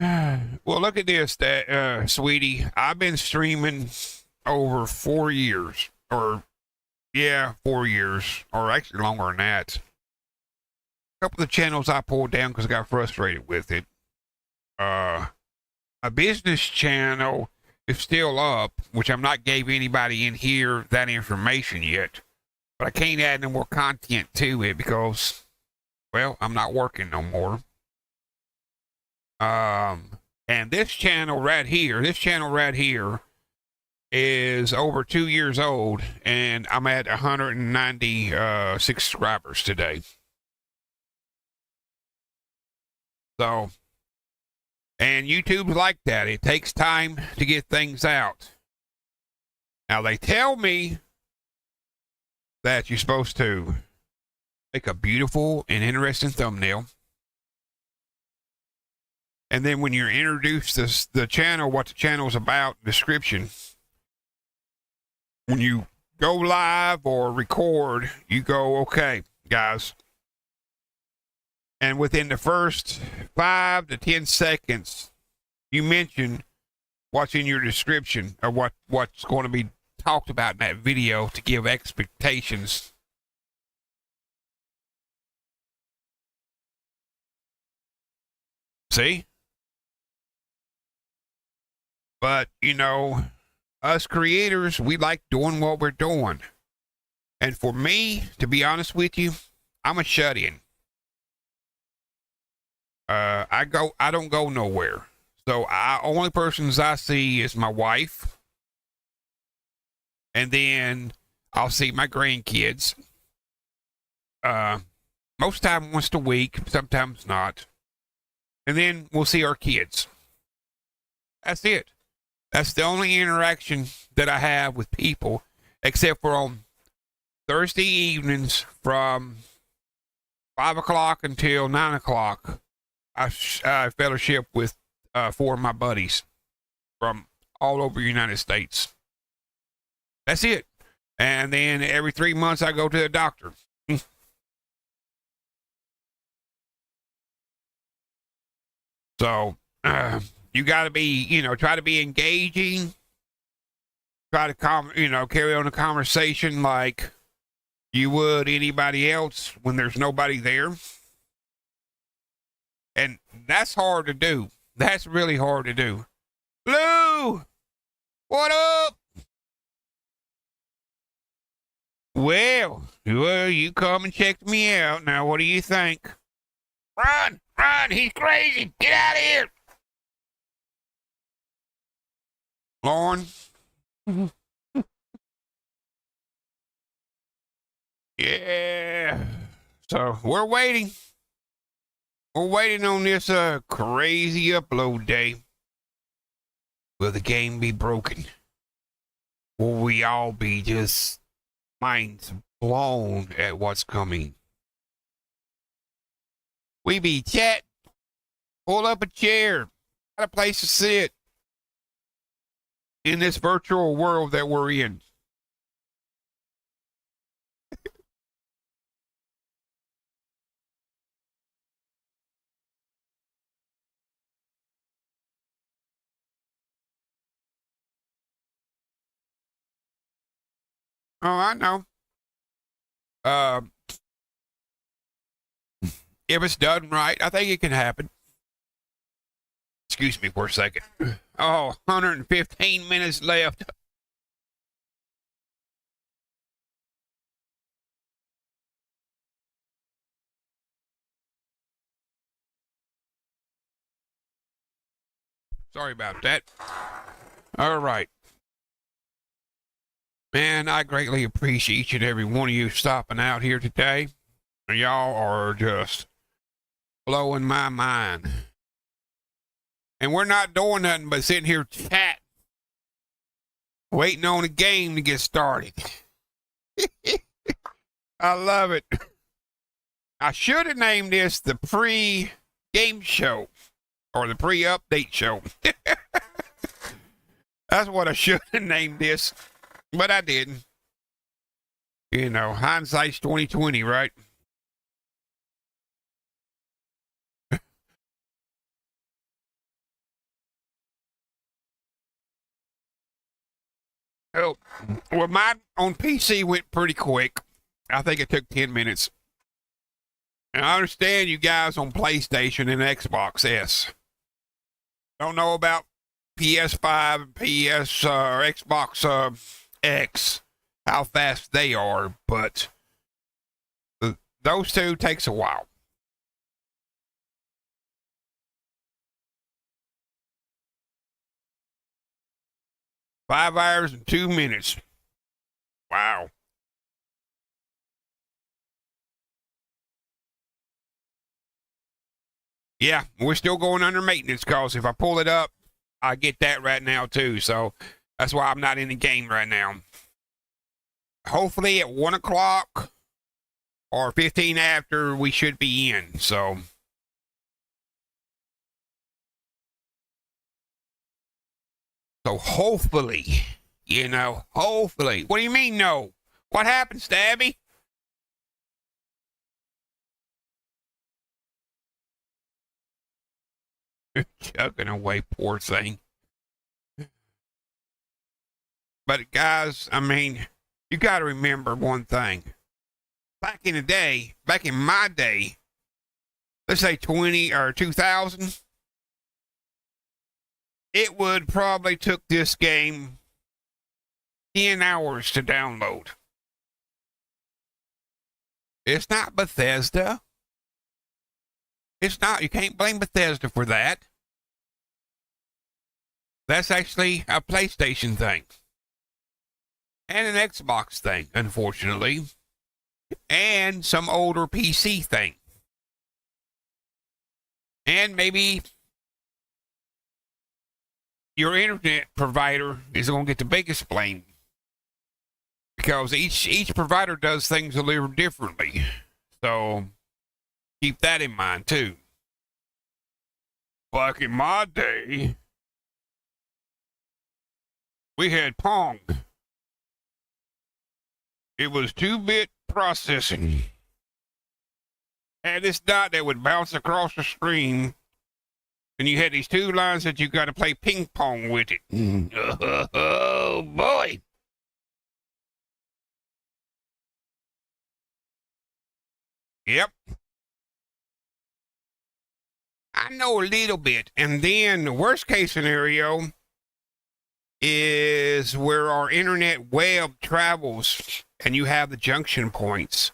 Well, look at this, sweetie. I've been streaming over 4 years. Or, yeah, 4 years. Or actually longer than that. A couple of the channels I pulled down because I got frustrated with it. A business channel is still up, which I'm not gave anybody in here that information yet. But I can't add no more content to it because, well, I'm not working no more. And this channel right here is over 2 years old, and I'm at 196 subscribers today. So, and YouTube's like that. It takes time to get things out. Now, they tell me that you're supposed to make a beautiful and interesting thumbnail. And then when you're introduced to the channel, what the channel's about, description, when you go live or record, you go, okay, guys. And within the first 5 to 10 seconds, you mention what's in your description or what's going to be talked about in that video to give expectations. See? But, you know, us creators, we like doing what we're doing. And for me, to be honest with you, I'm a shut-in. I don't go nowhere. So only persons I see is my wife. And then I'll see my grandkids. Most time once a week, sometimes not. And then we'll see our kids. That's it. That's the only interaction that I have with people, except for on Thursday evenings from 5 o'clock until 9 o'clock. I fellowship with 4 of my buddies from all over the United States. That's it. And then every 3 months I go to the doctor. So, you got to be, try to be engaging. Try to, carry on a conversation like, you would anybody else when there's nobody there. And that's hard to do. That's really hard to do. Lou, what up? Well, you come and check me out. Now, what do you think? Run, he's crazy. Get out of here. Lauren? Yeah. So, we're waiting. We're waiting on this crazy upload day. Will the game be broken? Will we all be just minds blown at what's coming? We be chat. Pull up a chair. Got a place to sit in this virtual world that we're in. Oh, I know. If it's done right, I think it can happen. Excuse me for a second. Oh, 115 minutes left. Sorry about that. All right. Man, I greatly appreciate each and every one of you stopping out here today. Y'all are just blowing my mind. And we're not doing nothing but sitting here chatting, waiting on the game to get started. I love it. I should have named this the pre-game show or the pre-update show. That's what I should have named this, but I didn't. You know, hindsight's 2020, right? Oh, well, mine on PC went pretty quick. I think it took 10 minutes. And I understand you guys on PlayStation and Xbox S. Don't know about PS5, PS, or Xbox X, how fast they are, but those two takes a while. $5 hours and 2 minutes. Wow. Yeah, we're still going under maintenance because if I pull it up, I get that right now too. So that's why I'm not in the game right now. Hopefully at 1 o'clock or 15 after, we should be in. So hopefully, hopefully. What do you mean no? What happened, Stabby? Chugging away, poor thing. But guys, I mean, you got to remember one thing. Back in the day, back in my day, let's say 20 or 2000, it would probably took this game 10 hours to download. It's not Bethesda. It's not. You can't blame Bethesda for that. That's actually a PlayStation thing. And an Xbox thing, unfortunately. And some older PC thing. And maybe your internet provider is going to get the biggest blame. Because each provider does things a little differently. So keep that in mind too. Back in my day, we had Pong. It was 2-bit processing. Had this dot that would bounce across the screen, and you had these 2 lines that you got to play ping pong with it. Oh boy! Yep. I know a little bit. And then the worst case scenario is where our internet web travels and you have the junction points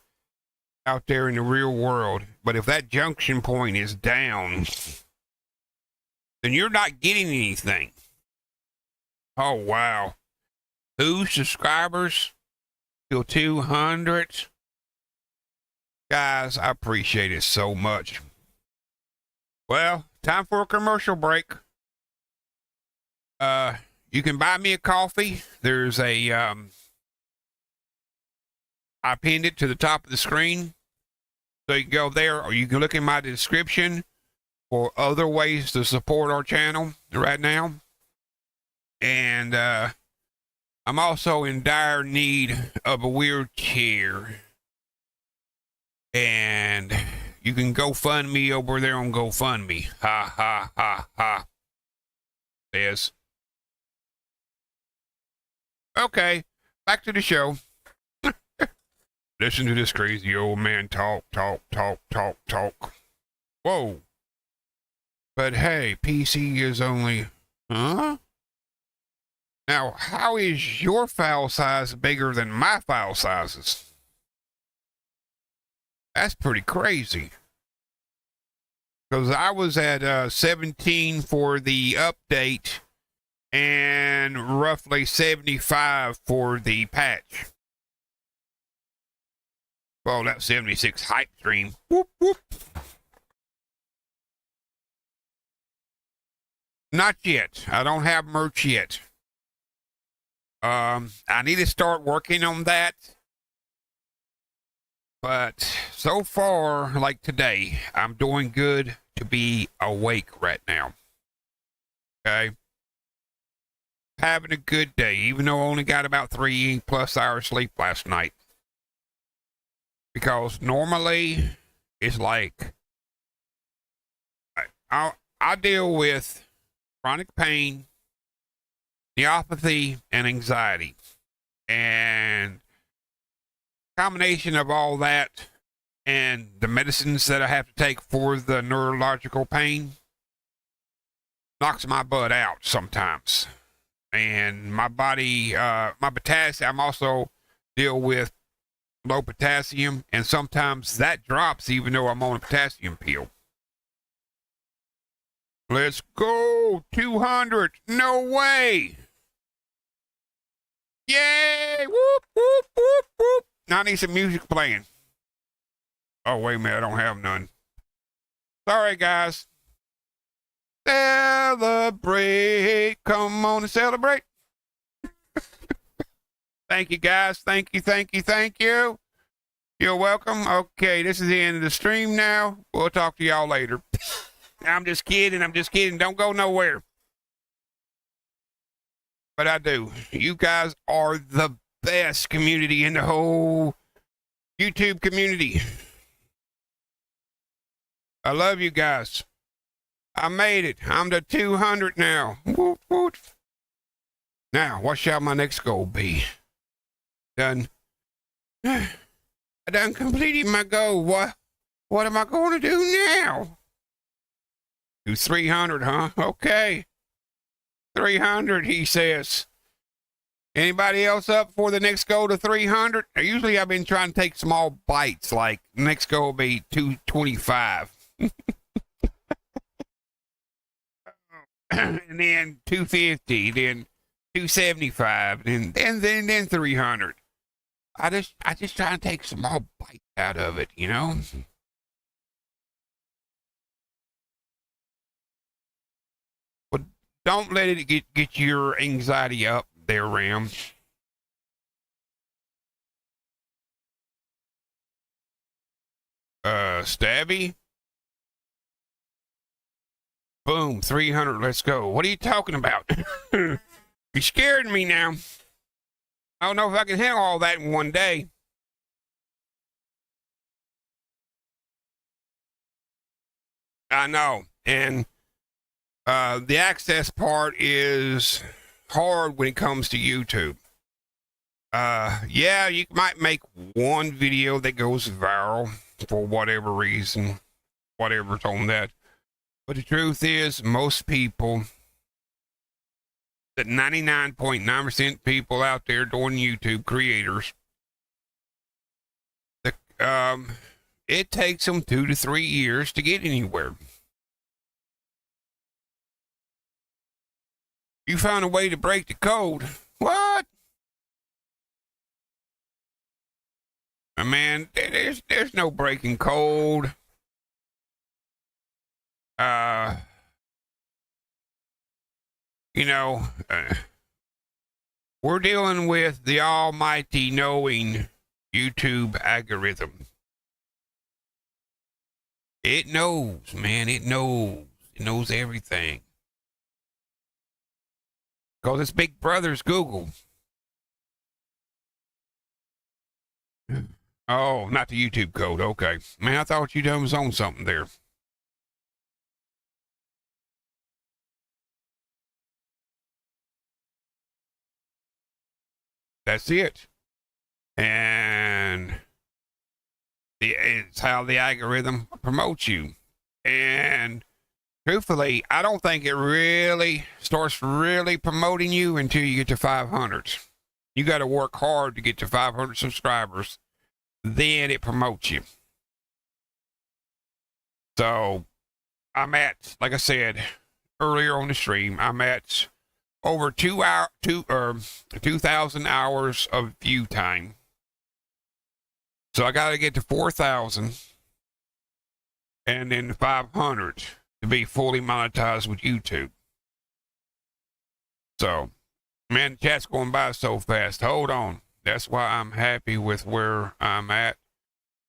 out there in the real world. But if that junction point is down, then you're not getting anything. Oh, wow. 2 subscribers till 200. Guys, I appreciate it so much. Well, time for a commercial break. You can buy me a coffee. There's a, I pinned it to the top of the screen. So you can go there, or you can look in my description for other ways to support our channel right now. And I'm also in dire need of a wheelchair. And you can go fund me over there on GoFundMe. Ha, ha, ha, ha. Yes. Okay, back to the show. Listen to this crazy old man talk. Whoa. But hey, PC is only... Huh? Now, how is your file size bigger than my file sizes? That's pretty crazy. Because I was at 17 for the update and roughly 75 for the patch. Well, that's 76 hype stream. Whoop, whoop. Not yet. I don't have merch yet. I need to start working on that. But so far, like today, I'm doing good to be awake right now. Okay? Having a good day, even though I only got about 3+ hours sleep last night. Because normally, it's like, I deal with chronic pain, neuropathy, and anxiety. And combination of all that and the medicines that I have to take for the neurological pain knocks my butt out sometimes. And my body, my potassium, I'm also deal with low potassium, and sometimes that drops even though I'm on a potassium pill. Let's go! 200! No way! Yay! Whoop, whoop, whoop, whoop! Now I need some music playing. Oh, wait a minute, I don't have none. Sorry, guys. Celebrate! Come on and celebrate! Thank you, guys. Thank you, thank you, thank you. You're welcome. Okay, this is the end of the stream now. We'll talk to y'all later. I'm just kidding. I'm just kidding. Don't go nowhere. But I do. You guys are the best community in the whole YouTube community. I love you guys. I made it. I'm to 200 now. Woot, woot. Now, what shall my next goal be? Done. I done completed my goal. What am I going to do now? Do 300, huh? Okay. 300, he says. Anybody else up for the next goal to 300? Usually I've been trying to take small bites, like next goal will be 225. And then 250, then 275, and then 300. I just try to take small bites out of it, you know? But don't let it get your anxiety up there, Ram. Stabby. Boom, 300, let's go. What are you talking about? You scared me now. I don't know if I can handle all that in one day. I know. And the access part is hard when it comes to YouTube. Yeah, you might make one video that goes viral. for whatever reason, whatever's on that. But the truth is, most people, that 99.9% people out there doing YouTube, creators, it takes them 2 to 3 years to get anywhere. You found a way to break the code. What? Man, there's no breaking code. We're dealing with the almighty knowing YouTube algorithm. It knows, man. It knows. It knows everything. Because it's Big Brother's Google. Oh, not the YouTube code. Okay. Man, I thought you done was on something there. That's it. And it's how the algorithm promotes you. And truthfully, I don't think it really starts really promoting you until you get to 500. You got to work hard to get to 500 subscribers. Then it promotes you. So I'm at, like I said earlier on the stream, I'm at over 2,000 hours of view time. So I got to get to 4,000 and then 500 to be fully monetized with YouTube. So, man, the chat's going by so fast. Hold on. That's why I'm happy with where I'm at.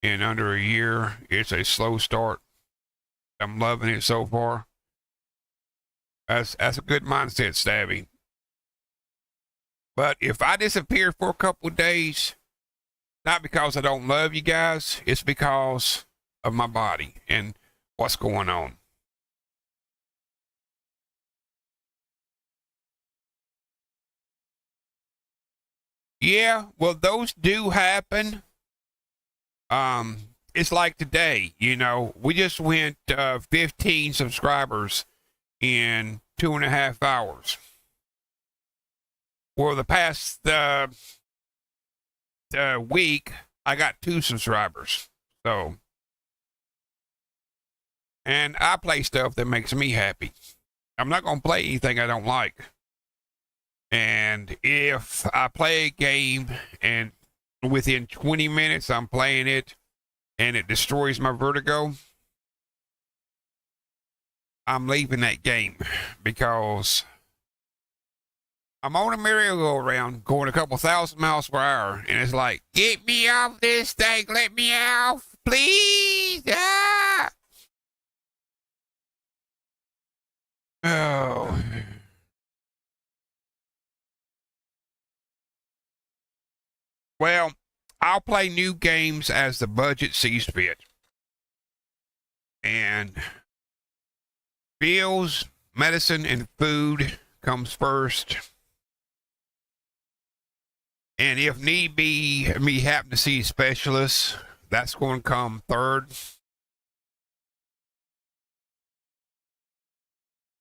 In under a year, it's a slow start. I'm loving it so far. That's a good mindset, Stabby. But if I disappear for a couple of days, not because I don't love you guys, it's because of my body and what's going on. Yeah, well, those do happen. It's like today, we just went 15 subscribers in 2.5 hours. Well, the past week, I got 2 subscribers. So, and I play stuff that makes me happy. I'm not going to play anything I don't like. And if I play a game and within 20 minutes I'm playing it and it destroys my vertigo, I'm leaving that game because I'm on a merry-go-round going a couple 1,000 miles per hour, and it's like, get me off this thing, let me off, please. Ah! Oh. Well, I'll play new games as the budget sees fit. And bills, medicine, and food comes first. And if need be, me happen to see specialists, that's going to come third.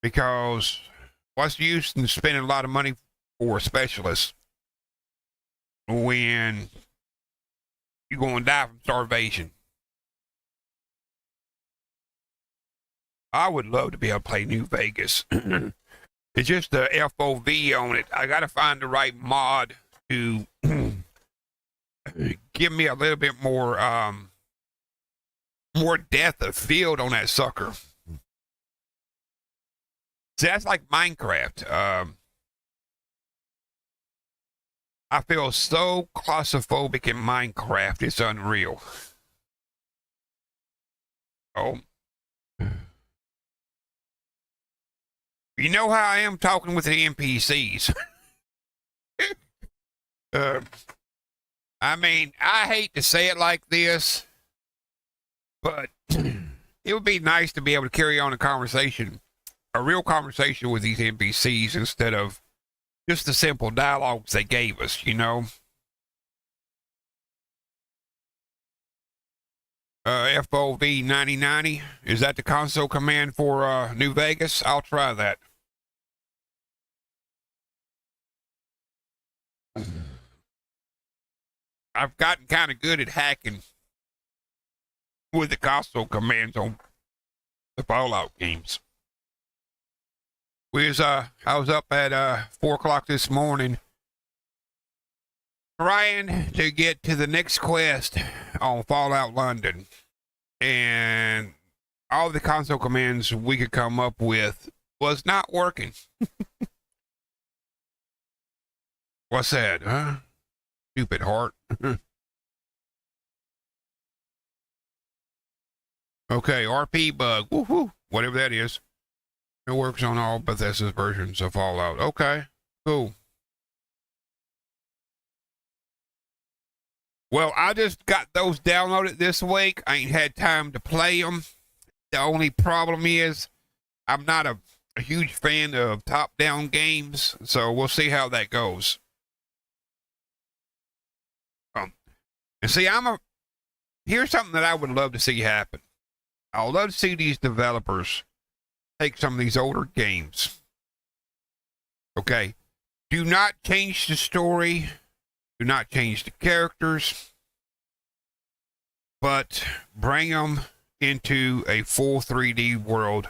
Because what's the use in spending a lot of money for a specialist when you're going to die from starvation? I would love to be able to play New Vegas. It's just the FOV on it. I got to find the right mod to give me a little bit more depth of field on that sucker. See, that's like Minecraft. I feel so claustrophobic in Minecraft, it's unreal. Oh. You know how I am talking with the NPCs. I mean, I hate to say it like this, but it would be nice to be able to carry on a real conversation with these NPCs instead of just the simple dialogues they gave us, FOV 9090. Is that the console command for New Vegas? I'll try that. I've gotten kind of good at hacking with the console commands on the Fallout games. I was up at 4 o'clock this morning trying to get to the next quest on Fallout London, and all the console commands we could come up with was not working. What's that, huh? Stupid heart. Okay, RP bug. Woohoo! Whatever that is. It works on all Bethesda's versions of Fallout. Okay, cool. Well, I just got those downloaded this week. I ain't had time to play them. The only problem is I'm not a huge fan of top-down games, so we'll see how that goes. And see, here's something that I would love to see happen. I would love to see these developers take some of these older games. Okay. Do not change the story. Do not change the characters. But bring them into a full 3D world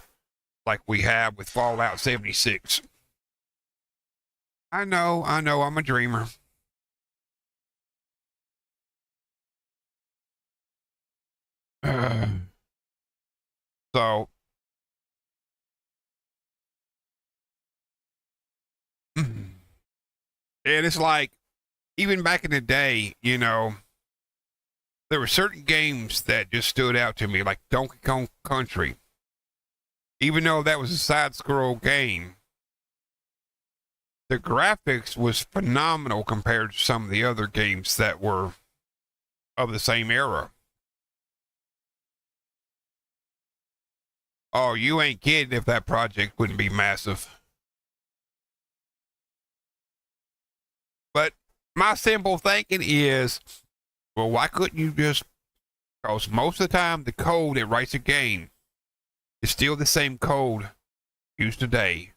like we have with Fallout 76. I know, I'm a dreamer. So, and it's like, even back in the day, you know, there were certain games that just stood out to me, like Donkey Kong Country. Even though that was a side-scroll game, the graphics was phenomenal compared to some of the other games that were of the same era. Oh, you ain't kidding if that project wouldn't be massive. But my simple thinking is, well, why couldn't you just, because most of the time the code that writes a game is still the same code used today.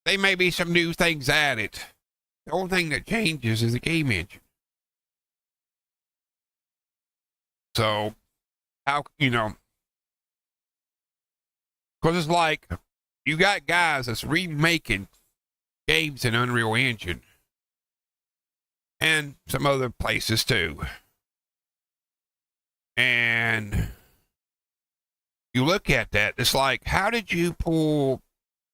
There may be some new things added. The only thing that changes is the game engine. So, how, you know, because it's like, you got guys that's remaking games in Unreal Engine. And some other places too. And you look at that, it's like, how did you pull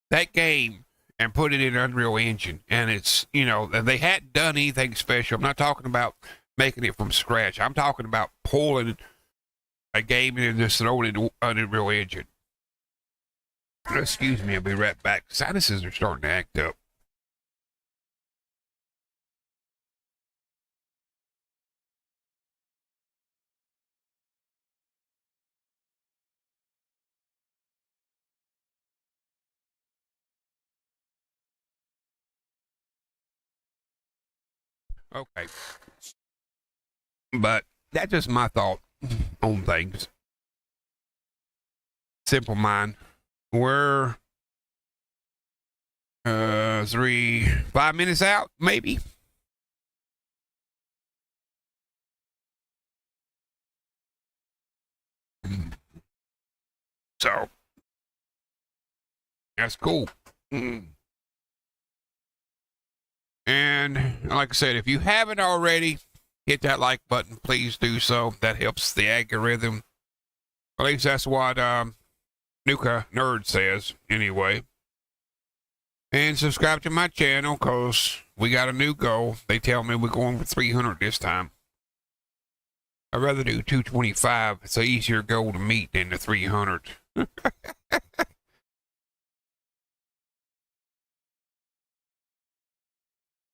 that game and put it in Unreal Engine? And it's, you know, they hadn't done anything special. I'm not talking about making it from scratch. I'm talking about pulling a game and just throwing it in Unreal Engine. Excuse me, I'll be right back. Sinuses are starting to act up. Okay. But that's just my thought on things. Simple mind. We're 5 minutes out, maybe. So that's cool. And like I said, if you haven't already, hit that like button. Please do so. That helps the algorithm. At least that's what Nuka Nerd says, anyway. And subscribe to my channel, because we got a new goal. They tell me we're going for 300 this time. I'd rather do 225. It's an easier goal to meet than the 300.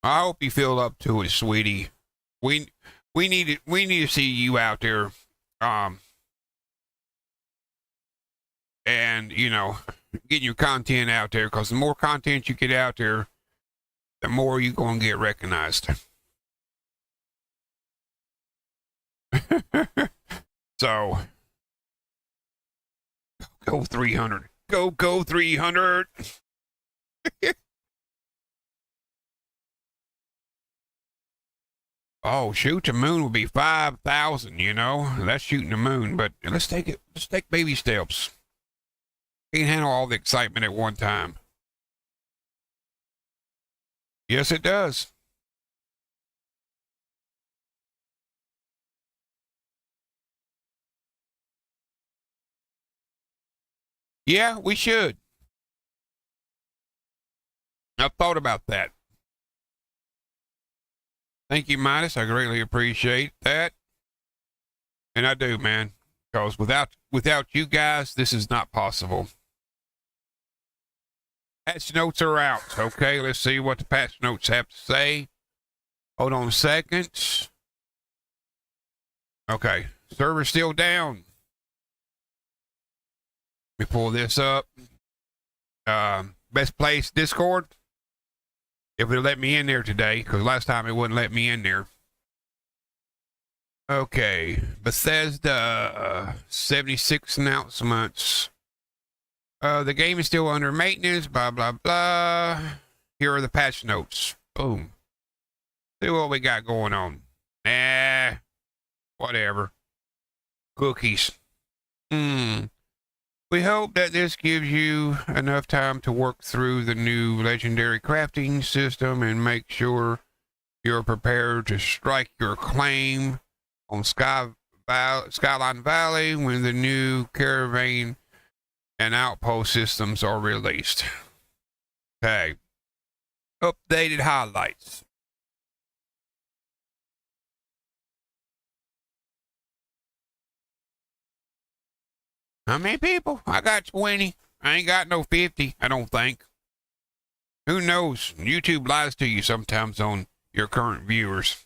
I hope you feel up to it, sweetie. We need to see you out there, and you know, getting your content out there, because the more content you get out there, the more you're gonna get recognized. So, go 300. Go 300. Oh, shoot the moon would be 5,000, you know? That's shooting the moon, but let's take it. Let's take baby steps. Can't handle all the excitement at one time. Yes, it does. Yeah, we should. I've thought about that. Thank you, Midas. I greatly appreciate that. And I do, man. Because without you guys, this is not possible. Patch notes are out. Okay, let's see what the patch notes have to say. Hold on a second. Okay, server's still down. Let me pull this up. Best place, Discord. If it'll let me in there today, because last time it wouldn't let me in there. Okay, Bethesda, 76 announcements. The game is still under maintenance, blah, blah, blah. Here are the patch notes. Boom. See what we got going on. Whatever. Cookies. We hope that this gives you enough time to work through the new legendary crafting system and make sure you're prepared to strike your claim on Skyline Valley when the new caravan and outpost systems are released. Okay. Updated highlights. How many people? I got 20. I ain't got no 50, I don't think. Who knows? YouTube lies to you sometimes on your current viewers.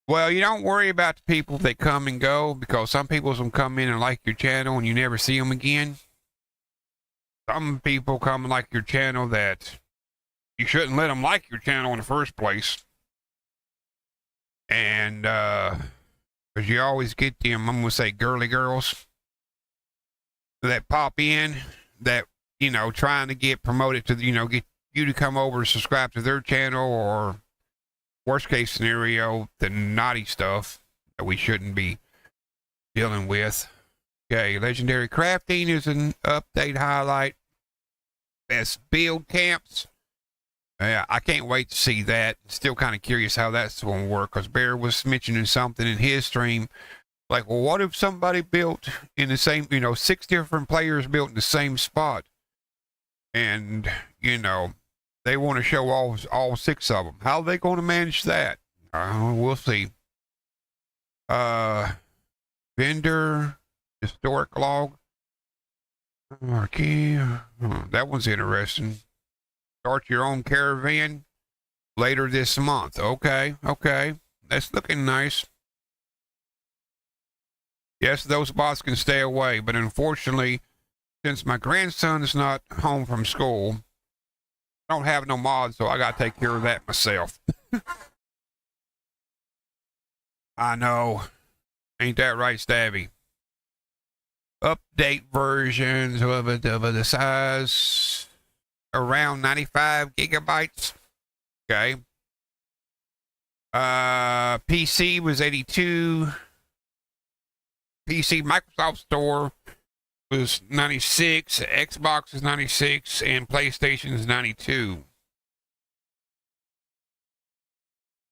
Well, you don't worry about the people that come and go, because some people will come in and like your channel and you never see them again. Some people come and like your channel that you shouldn't let them like your channel in the first place. And, because you always get them, I'm going to say girly girls that pop in that, you know, trying to get promoted to, you know, get you to come over and subscribe to their channel, or worst case scenario, the naughty stuff that we shouldn't be dealing with. Okay, legendary crafting is an update highlight. Best build camps. Yeah, I can't wait to see that. Still kind of curious how that's going to work, because Bear was mentioning something in his stream. Like, well, what if somebody built in the same, you know, 6 different players built in the same spot? And, you know, they want to show all 6 of them. How are they going to manage that? We'll see. Vendor, historic log. Marquee. That one's interesting. Start your own caravan later this month. Okay. That's looking nice. Yes, those bots can stay away, but unfortunately, since my grandson is not home from school, I don't have no mods, so I gotta take care of that myself. I know. Ain't that right, Stabby? Update versions of the size around 95 gigabytes. Okay. PC was 82. PC Microsoft Store was 96. Xbox is 96, and PlayStation is 92.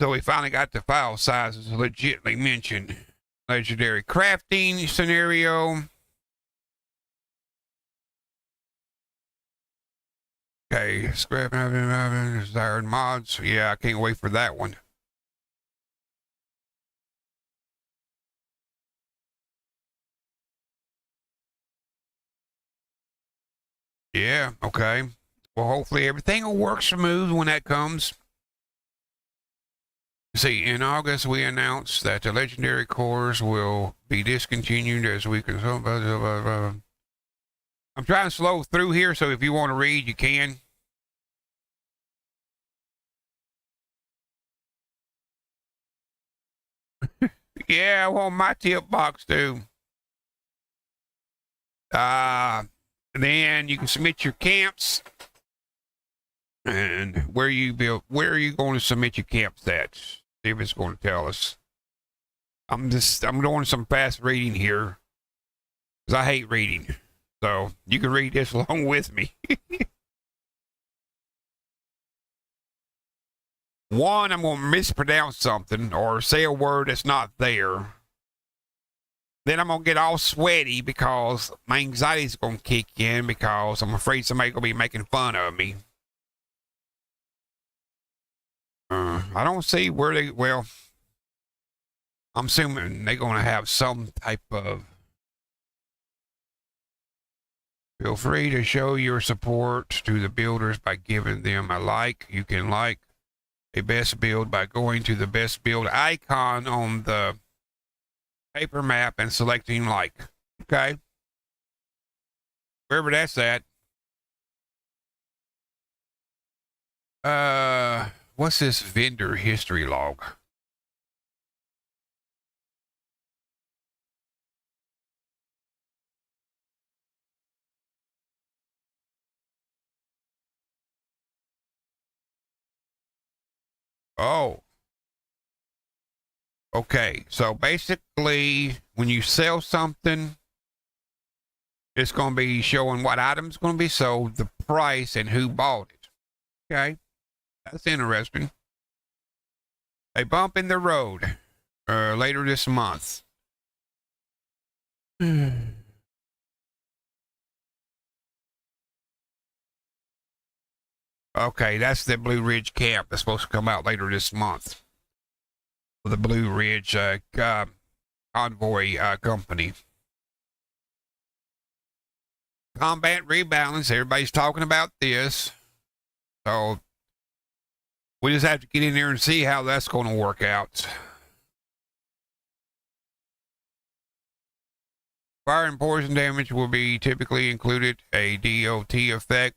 So we finally got the file sizes legitimately mentioned. Legendary crafting scenario. Okay, scrapping desired mods. Yeah, I can't wait for that one. Yeah, okay. Well, hopefully everything will work smooth when that comes. See, in August, we announced that the legendary cores will be discontinued as we can. I'm trying to slow through here, so if you want to read, you can. Yeah, I want my tip box too. Then you can submit your camps and where you build. Where are you going to submit your camps at? See if it's going to tell us. I'm doing some fast reading here because I hate reading. So you can read this along with me. One, I'm going to mispronounce something or say a word that's not there. Then I'm going to get all sweaty because my anxiety is going to kick in because I'm afraid somebody's going to be making fun of me. I don't see where they, well, I'm assuming they're going to have some type of. Feel free to show your support to the builders by giving them a like. You can like a best build by going to the best build icon on the paper map and selecting like. Okay. Wherever that's at. What's this vendor history log? Oh. Okay. So basically, when you sell something, it's going to be showing what item's going to be sold, the price, and who bought it. Okay. That's interesting. A bump in the road later this month. Okay, that's the Blue Ridge camp that's supposed to come out later this month. The Blue Ridge convoy company. Combat rebalance. Everybody's talking about this. So we just have to get in there and see how that's going to work out. Fire and poison damage will be typically included a DOT effect,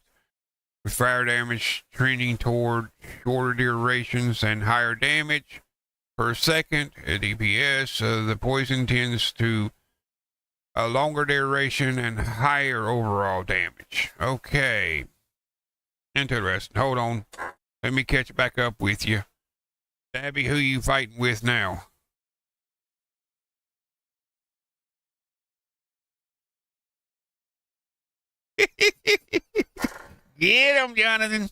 with fire damage trending toward shorter durations and higher damage per second. DPS, the poison tends to a longer duration and higher overall damage. Okay. Interesting. Hold on. Let me catch back up with you. Abby, who you fighting with now? Get him, Jonathan.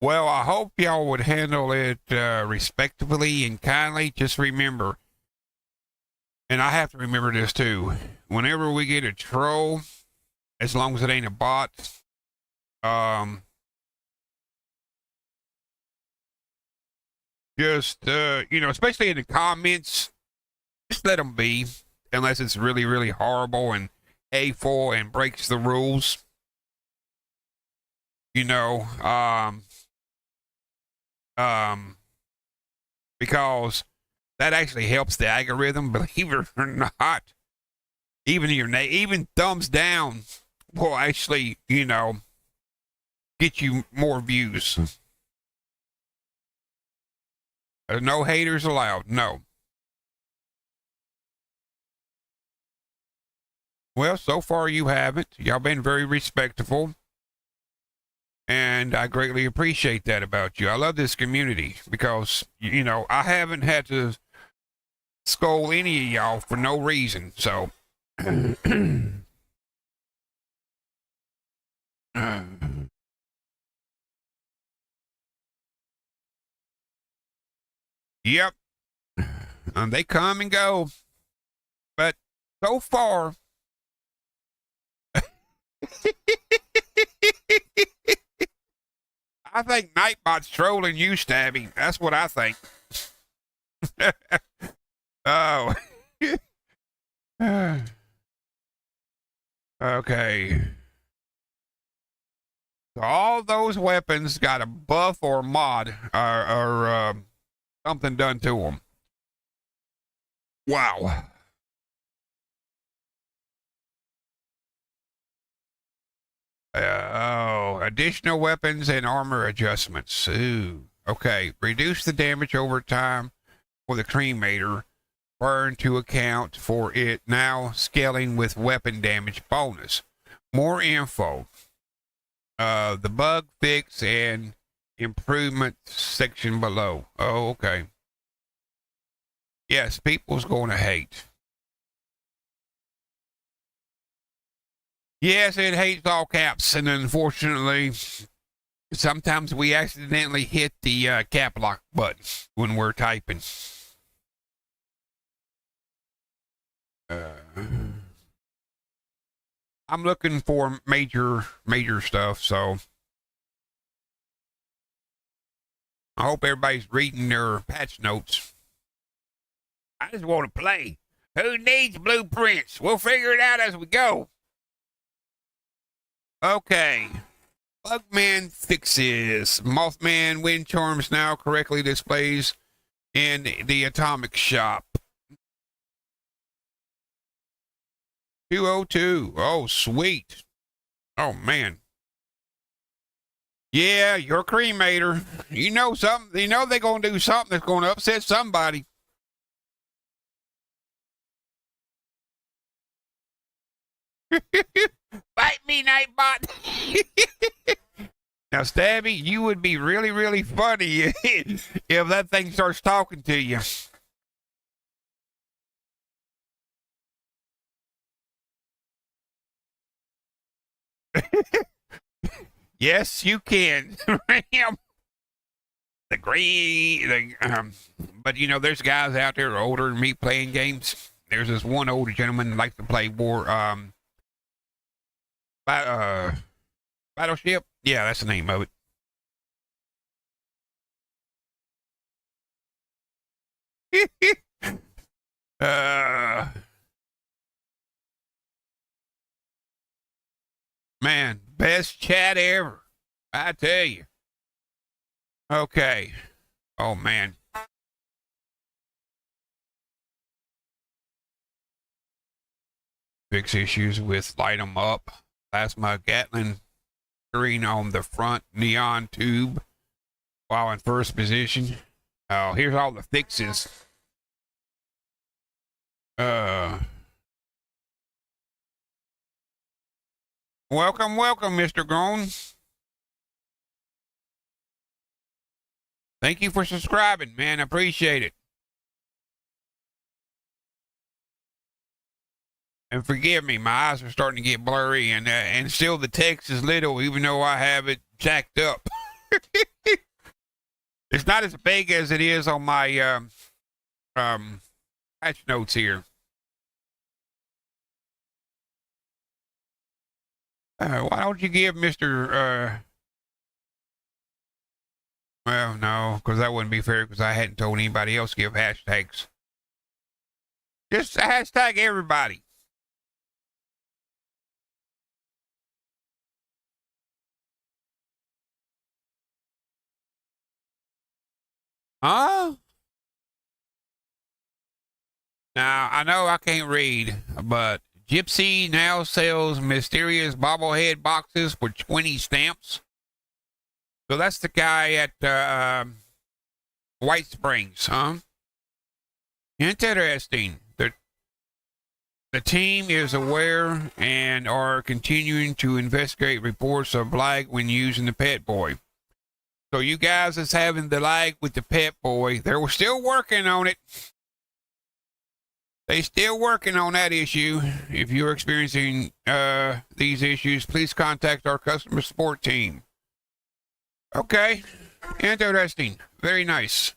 Well, I hope y'all would handle it respectfully and kindly. Just remember, and I have to remember this too, whenever we get a troll, as long as it ain't a bot, just, especially in the comments, just let them be, unless it's really, really horrible and hateful and breaks the rules. Because that actually helps the algorithm, believe it or not. Even thumbs down will actually, get you more views. No haters allowed. No. Well, so far you haven't. Y'all been very respectful. And I greatly appreciate that about you. I love this community because, I haven't had to scold any of y'all for no reason. So, yep. They come and go. But so far, I think Nightbot's trolling you, Stabby. That's what I think. Oh. Okay. So all those weapons got a buff or mod or something done to them. Wow. Additional weapons and armor adjustments. Ooh. Okay. Reduce the damage over time for the cremator. Burn to account for it now scaling with weapon damage bonus. More info. The bug fix and improvement section below. Oh, okay. Yes, people's going to hate. Yes, it hates all caps, and unfortunately, sometimes we accidentally hit the cap lock button when we're typing. I'm looking for major stuff, so I hope everybody's reading their patch notes. I just want to play. Who needs blueprints? We'll figure it out as we go. Okay. Bugman fixes. Mothman wind charms now correctly displays in the atomic shop. 202. Oh, sweet. Oh, man. Yeah, you're a cremator. You know something. You know they're going to do something that's going to upset somebody. Bite me, Nightbot. Now, Stabby, you would be really, really funny if that thing starts talking to you. Yes, you can. The green, but you know, there's guys out there older than me playing games. There's this one older gentleman that likes to play Battleship. Yeah, that's the name of it. Man, best chat ever. I tell you. Okay. Oh, man. Fix issues with light 'em up. Plasma Gatling screen on the front neon tube while in first position. Oh, here's all the fixes. Welcome, Mr. Groan. Thank you for subscribing, man. I appreciate it. And forgive me, my eyes are starting to get blurry, and still the text is little, even though I have it jacked up. It's not as big as it is on my patch notes here. Why don't you give Mr. Well, no, because that wouldn't be fair because I hadn't told anybody else to give hashtags. Just hashtag everybody. Huh? Now, I know I can't read, but Gypsy now sells mysterious bobblehead boxes for 20 stamps. So that's the guy at White Springs, huh? Interesting. The team is aware and are continuing to investigate reports of lag when using the Pet Boy. So you guys that's having the lag with the Pet Boy, they're still working on it. They still working on that issue. If you're experiencing these issues, please contact our customer support team. Okay. Interesting. Very nice.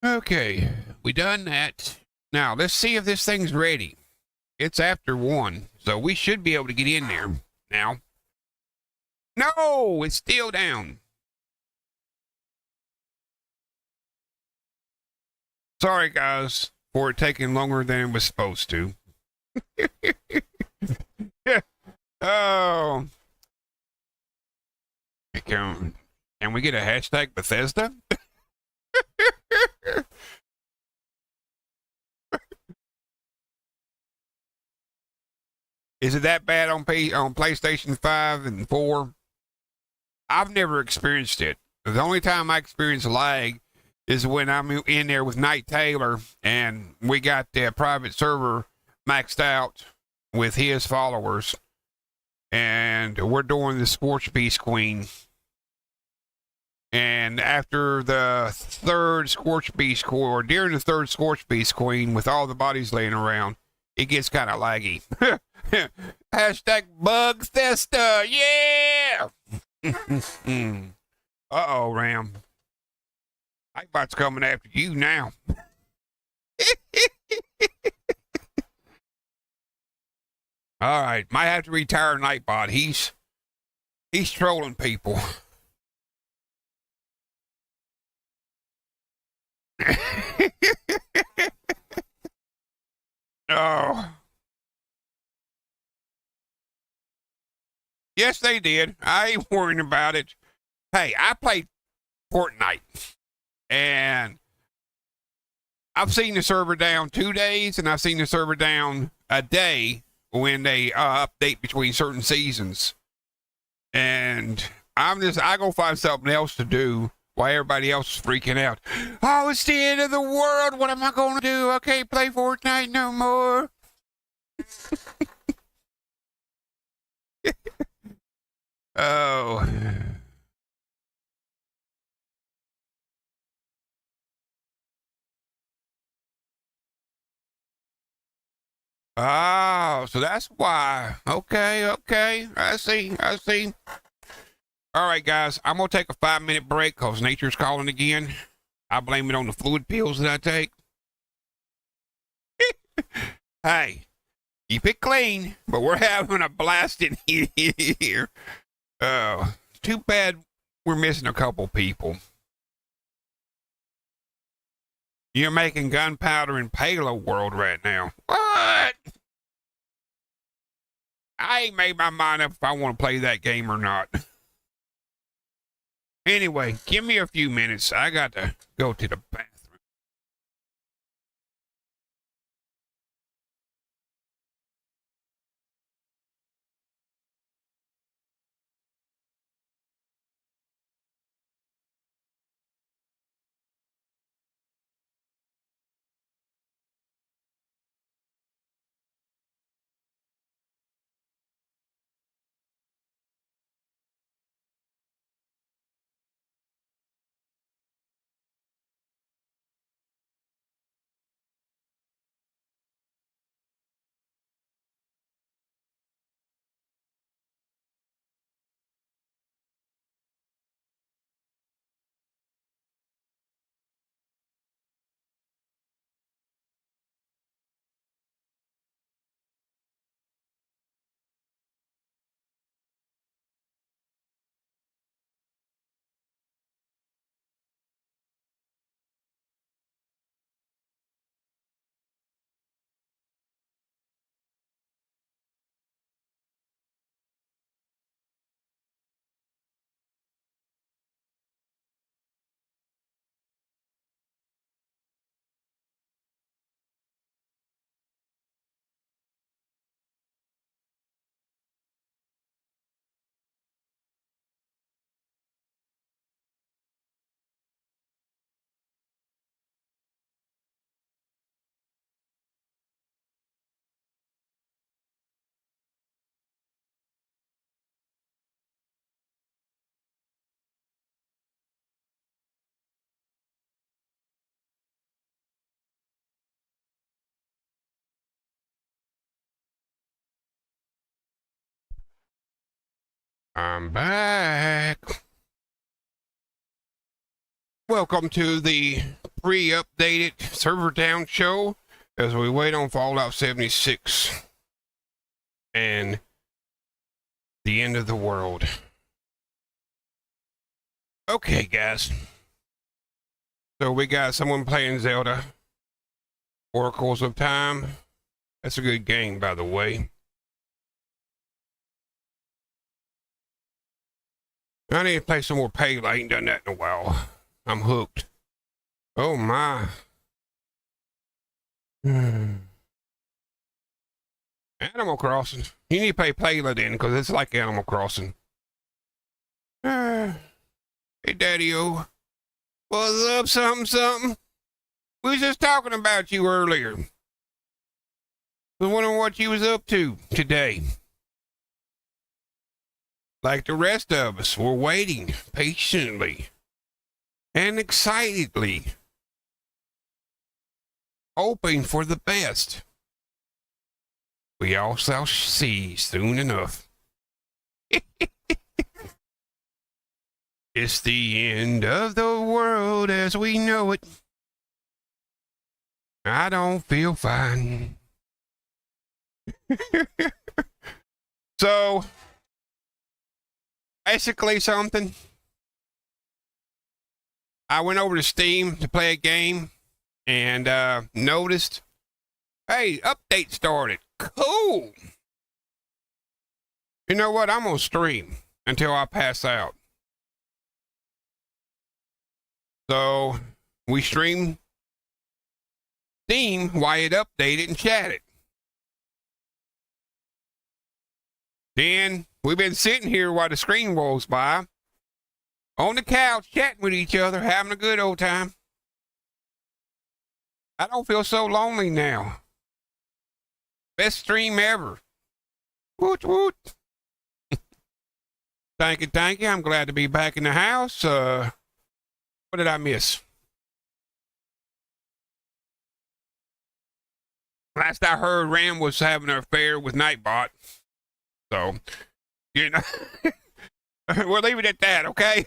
Okay. We done that. Now, let's see if this thing's ready. It's after 1, so we should be able to get in there now. No, it's still down. Sorry, guys, for it taking longer than it was supposed to. Oh. Can we get a hashtag Bethesda? Is it that bad on PlayStation 5 and 4? I've never experienced it. The only time I experience lag is when I'm in there with Knight Taylor and we got the private server maxed out with his followers. And we're doing the Scorch Beast Queen. And after the third Scorch Beast Queen, or during the third Scorch Beast Queen, with all the bodies laying around, it gets kind of laggy. Hashtag Bugfesta, yeah! Uh-oh, Ram. Nightbot's coming after you now. All right, might have to retire Nightbot. He's trolling people. Oh. Yes, they did. I ain't worrying about it. Hey, I played Fortnite, and I've seen the server down 2 days, and I've seen the server down a day when they update between certain seasons. And I go find something else to do while everybody else is freaking out. Oh, it's the end of the world. What am I going to do? I can't play Fortnite no more. Oh. Oh, so that's why. Okay. I see. All right, guys, I'm going to take a 5-minute break because nature's calling again. I blame it on the fluid pills that I take. Hey, keep it clean, but we're having a blast in here. Too bad we're missing a couple people. You're making gunpowder in Palo World right now. What? I ain't made my mind up if I want to play that game or not. Anyway, give me a few minutes. I got to go to the bathroom. I'm back. Welcome to the pre-updated server down show as we wait on Fallout 76 and the end of the world. Okay, guys. So we got someone playing Zelda Oracles of Time. That's a good game, by the way. I need to play some more Pale. I ain't done that in a while. I'm hooked. Oh my. Animal Crossing. You need to pay Payla then, because it's like Animal Crossing. Hey, Daddy-O. What's up, something, something? We was just talking about you earlier. Was wondering what you was up to today. Like the rest of us, we're waiting patiently and excitedly, hoping for the best. We all shall see soon enough. It's the end of the world as we know it. I don't feel fine. So, basically something. I went over to Steam to play a game and noticed, hey, update started. Cool. You know what? I'm gonna stream until I pass out. So we streamed Steam while it updated and chatted. Then we've been sitting here while the screen rolls by on the couch chatting with each other, having a good old time. I don't feel so lonely now. Best stream ever. Woot woot. Thank you, thank you. I'm glad to be back in the house. What did I miss? Last I heard, Ram was having an affair with Nightbot. So, you know, we'll leave it at that, okay?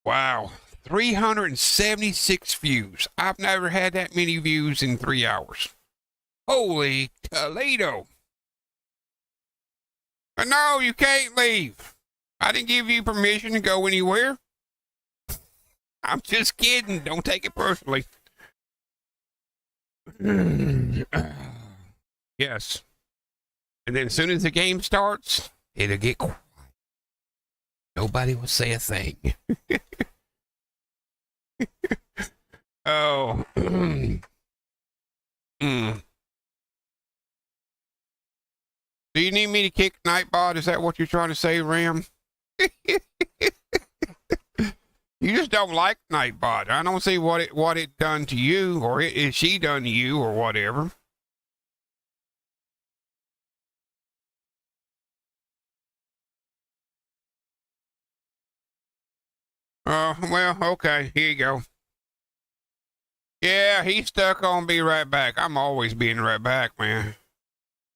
Wow. 376 views. I've never had that many views in 3 hours. Holy Toledo. No, you can't leave. I didn't give you permission to go anywhere. I'm just kidding. Don't take it personally. Yes. And then as soon as the game starts, it'll get quiet. Nobody will say a thing. Oh. Do you need me to kick Nightbot? Is that what you're trying to say, Ram? You just don't like Nightbot. I don't see what it done to you, or is she done to you, or whatever. Well, okay, here you go. Yeah, he's stuck on be right back. I'm always being right back, man.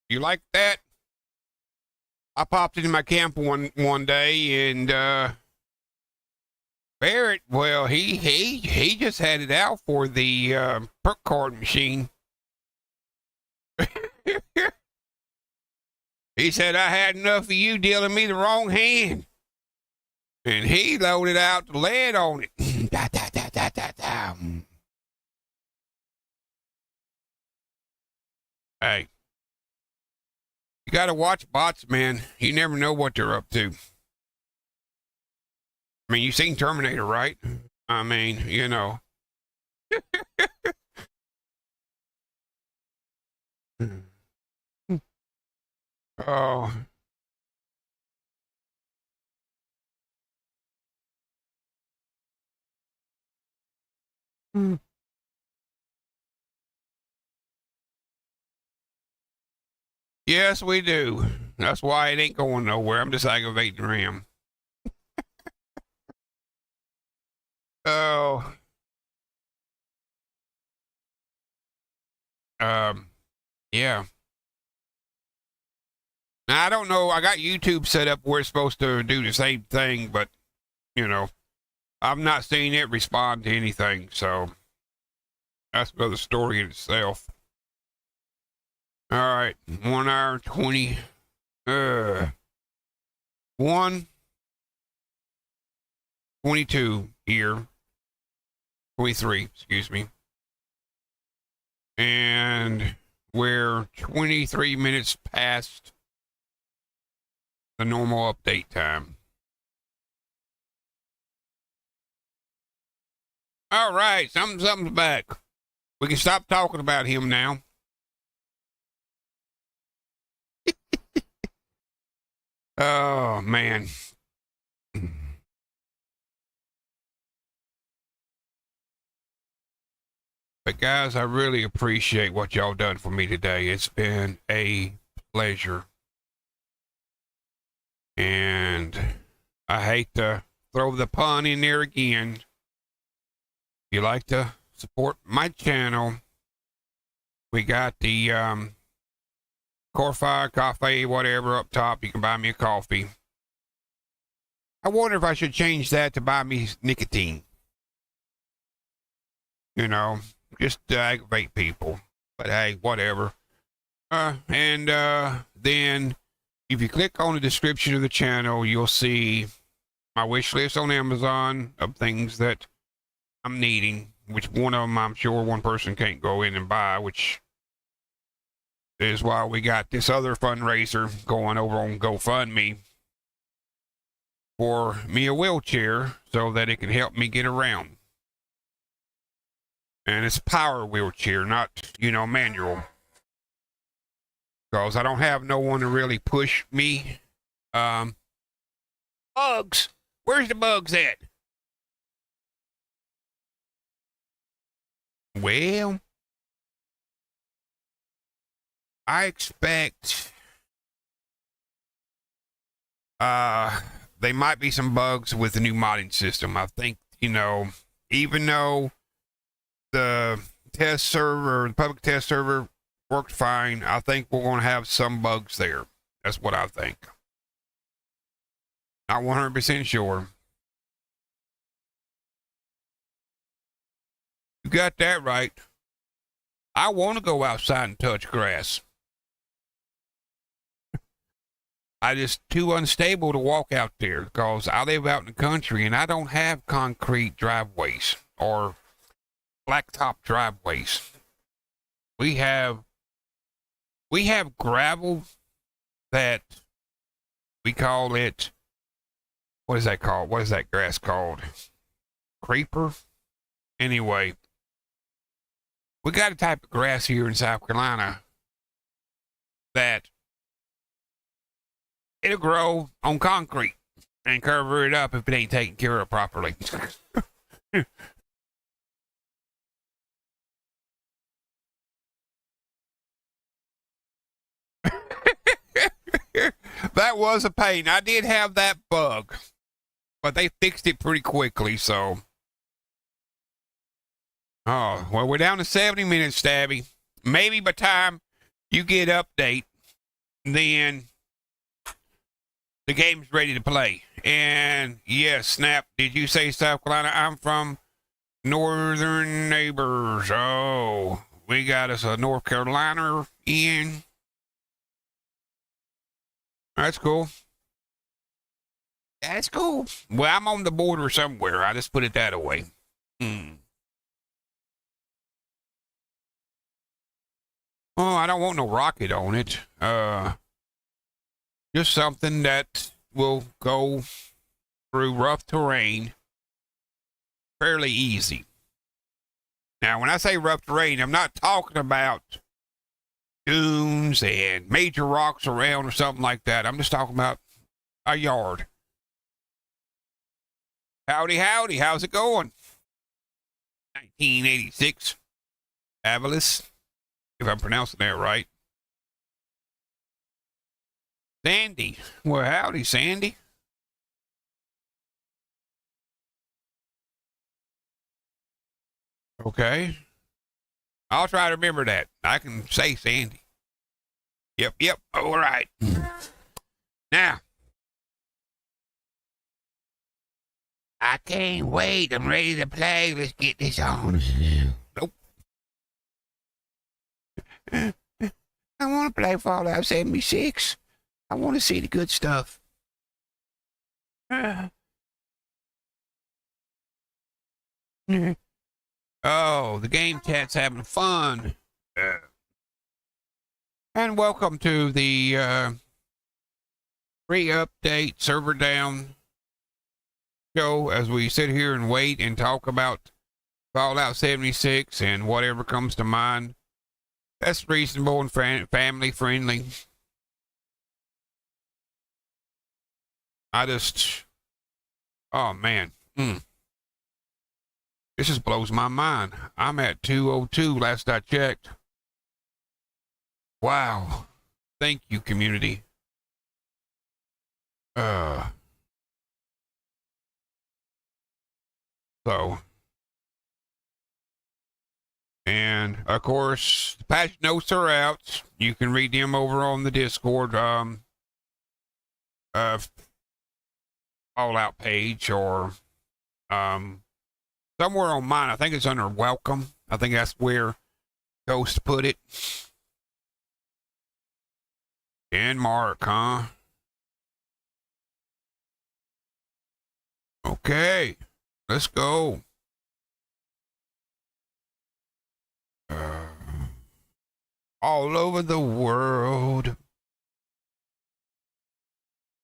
You like that? I popped into my camp one day and Barrett, well, he just had it out for the perk card machine. He said I had enough of you dealing me the wrong hand. And he loaded out the lead on it. Da, da, da, da, da, da. Hey, you gotta watch bots, man. You never know what they're up to. I mean, you've seen Terminator, right? I mean, you know. Oh. Yes, we do. That's why it ain't going nowhere. I'm just aggravating Ram. Oh. Yeah. Now, I don't know. I got YouTube set up where it's supposed to do the same thing, but, you know, I've not seen it respond to anything, so that's another story in itself. All right, 1 hour 20. 1:22 here. 23, excuse me. And we're 23 minutes past the normal update time. All right, something's back. We can stop talking about him now. Oh, man. But guys, I really appreciate what y'all done for me today. It's been a pleasure. And I hate to throw the pun in there again. If you like to support my channel, we got the Corfi, Coffee, whatever up top. You can buy me a coffee. I wonder if I should change that to buy me nicotine. You know, just to aggravate people. But hey, whatever. Then if you click on the description of the channel, you'll see my wish list on Amazon of things that I'm needing, which one of them I'm sure one person can't go in and buy, which is why we got this other fundraiser going over on GoFundMe for me a wheelchair so that it can help me get around. And it's a power wheelchair, not, manual. Because I don't have no one to really push me. Bugs! Where's the bugs at? Well, I expect there might be some bugs with the new modding system. I think, even though the test server, the public test server worked fine, I think we're going to have some bugs there. That's what I think. Not 100% sure. You got that right. I want to go outside and touch grass. I just too unstable to walk out there because I live out in the country and I don't have concrete driveways or blacktop driveways. We have gravel that we call it, what is that called? What is that grass called? Creeper? Anyway, we got a type of grass here in South Carolina that it'll grow on concrete and cover it up if it ain't taken care of properly. That was a pain. I did have that bug, but they fixed it pretty quickly, so. Oh, well, we're down to 70 minutes, Stabby. Maybe by the time you get update, then the game's ready to play. And yes, Snap, did you say South Carolina? I'm from northern neighbors. Oh, we got us a North Carolina in. That's cool. That's cool. Well, I'm on the border somewhere. I just put it that way. Oh, I don't want no rocket on it. Just something that will go through rough terrain fairly easy. Now, when I say rough terrain, I'm not talking about dunes and major rocks around or something like that. I'm just talking about a yard. Howdy, howdy. How's it going? 1986. Avalis, if I'm pronouncing that right. Sandy. Well, howdy, Sandy. Okay. I'll try to remember that. I can say Sandy. Yep. All right. Now, I can't wait. I'm ready to play. Let's get this on. Nope. I want to play Fallout 76. I want to see the good stuff. Oh, the game chat's having fun. And welcome to the free update server down show as we sit here and wait and talk about Fallout 76 and whatever comes to mind. That's reasonable and family friendly. I just, oh man, this just blows my mind. I'm at 202 last I checked. Wow. Thank you, community. So, and of course, the patch notes are out. You can read them over on the Discord Fallout page or somewhere on mine. I think it's under welcome. I think that's where Ghost put it. Denmark, huh? Okay, let's go. All over the world.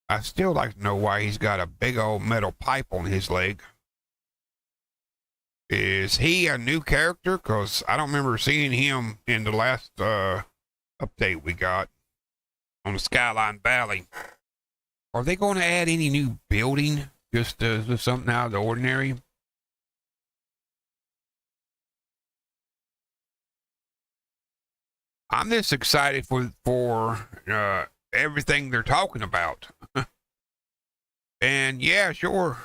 I still like to know why he's got a big old metal pipe on his leg. Is he a new character? Because I don't remember seeing him in the last update we got on the Skyline Valley. Are they going to add any new building? Just something out of the ordinary? I'm just excited for everything they're talking about. And yeah, sure.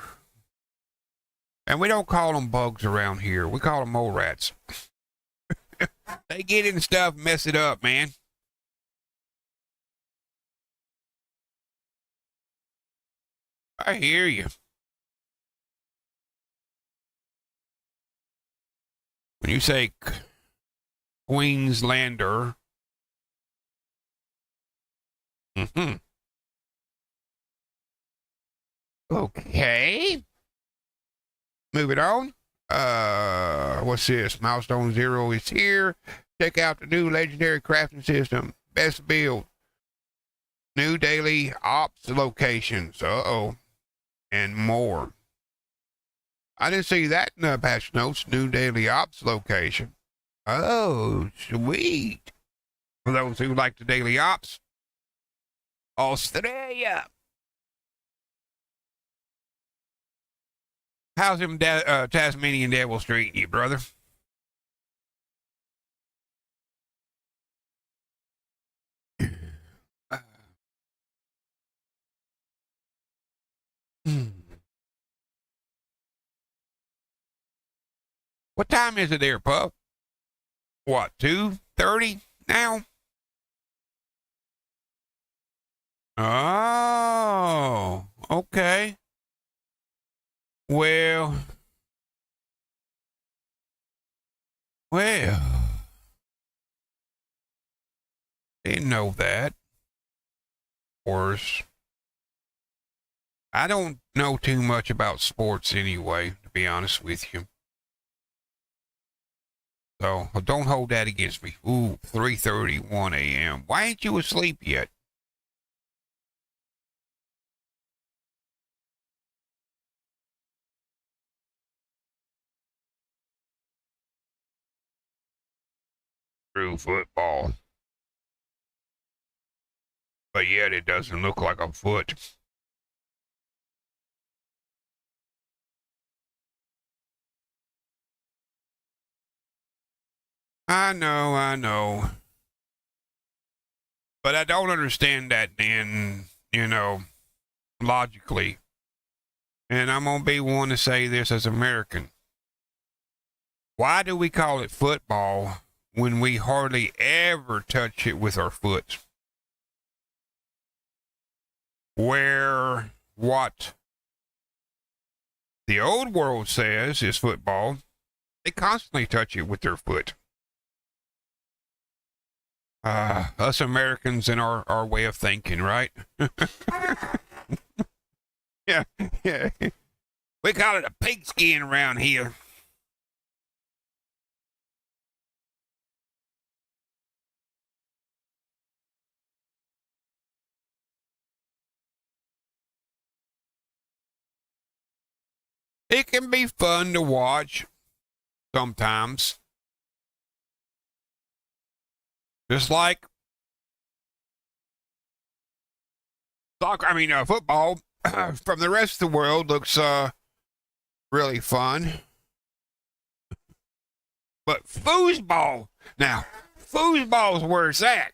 And we don't call them bugs around here. We call them mole rats. They get in stuff and mess it up, man. I hear you. When you say Queenslander. Mm-hmm. Okay. Moving on. What's this? Milestone 0 is here. Check out the new legendary crafting system. Best build. New daily ops locations. Uh-oh. And more. I didn't see that in the patch notes. New daily ops location. Oh, sweet. For those who like the daily ops. Australia. How's him Tasmanian devils treating you, brother? What time is it there, Puff? What, 2:30 now? Oh, okay. Well, didn't know that. Of course, I don't know too much about sports anyway, to be honest with you. So don't hold that against me. Ooh, 3:31 a.m. Why ain't you asleep yet? True football. But yet it doesn't look like a foot. I know. But I don't understand that then, logically. And I'm going to be one to say this as American. Why do we call it football when we hardly ever touch it with our foot? Where what the old world says is football, they constantly touch it with their foot. Us Americans and our way of thinking, right? yeah. We call it a pigskin around here. It can be fun to watch. sometimes. Just like soccer, football from the rest of the world looks really fun. But foosball, now, foosball's where it's at.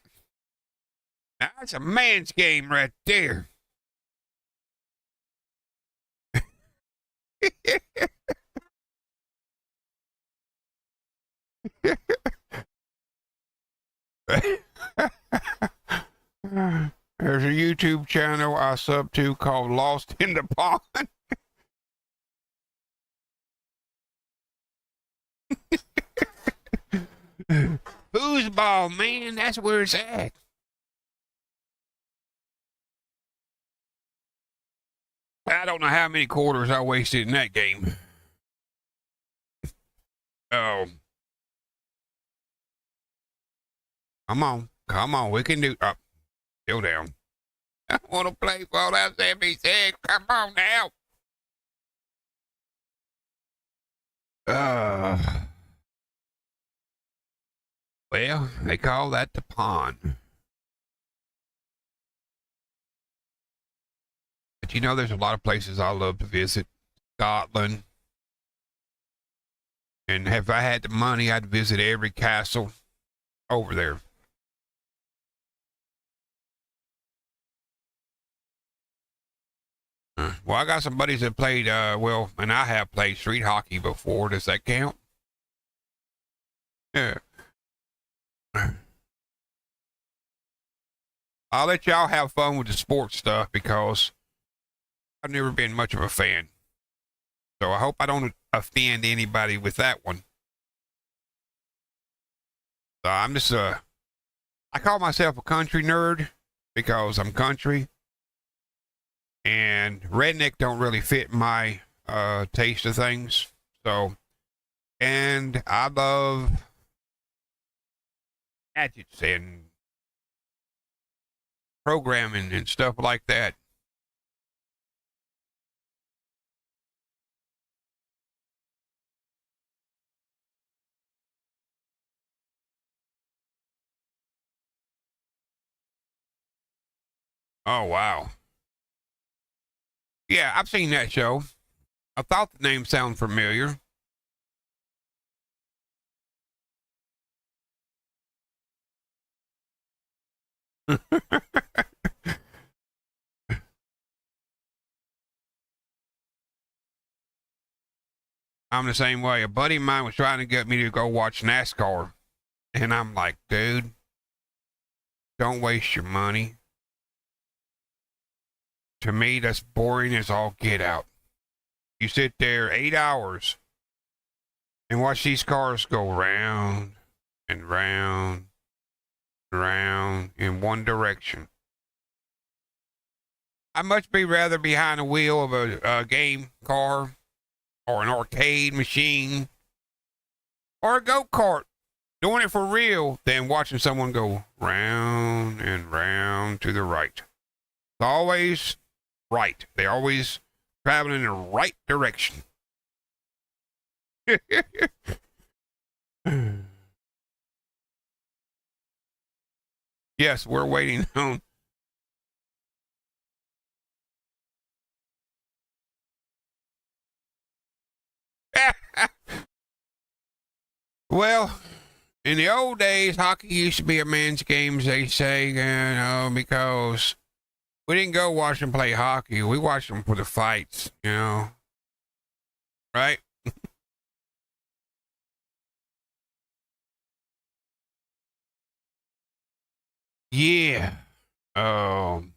Now, that's a man's game right there. There's a YouTube channel I sub to called Lost in the Pond. Foosball, man, that's where it's at. I don't know how many quarters I wasted in that game. Oh. Come on, we can do. Still down. I want to play Fallout 76. Come on now. Well, they call that the pond. But you know, there's a lot of places I love to visit. Scotland. And if I had the money, I'd visit every castle over there. Well, I got some buddies that played, and I have played street hockey before. Does that count? Yeah. I'll let y'all have fun with the sports stuff because I've never been much of a fan. So I hope I don't offend anybody with that one. So I'm just, I call myself a country nerd because I'm country. And redneck don't really fit my taste of things. So, and I love gadgets and programming and stuff like that. Oh, wow. Yeah, I've seen that show. I thought the name sounded familiar. I'm the same way. A buddy of mine was trying to get me to go watch NASCAR. And I'm like, dude, don't waste your money. To me, that's boring as all get out. You sit there 8 hours and watch these cars go round and round and round in one direction. I'd much be rather behind the wheel of a game car or an arcade machine or a go-kart doing it for real than watching someone go round and round to the right. It's always right. They always traveling in the right direction. Yes, we're waiting on. Well, in the old days, hockey used to be a man's game, they say, because we didn't go watch them play hockey. We watched them for the fights, right? Yeah. Um.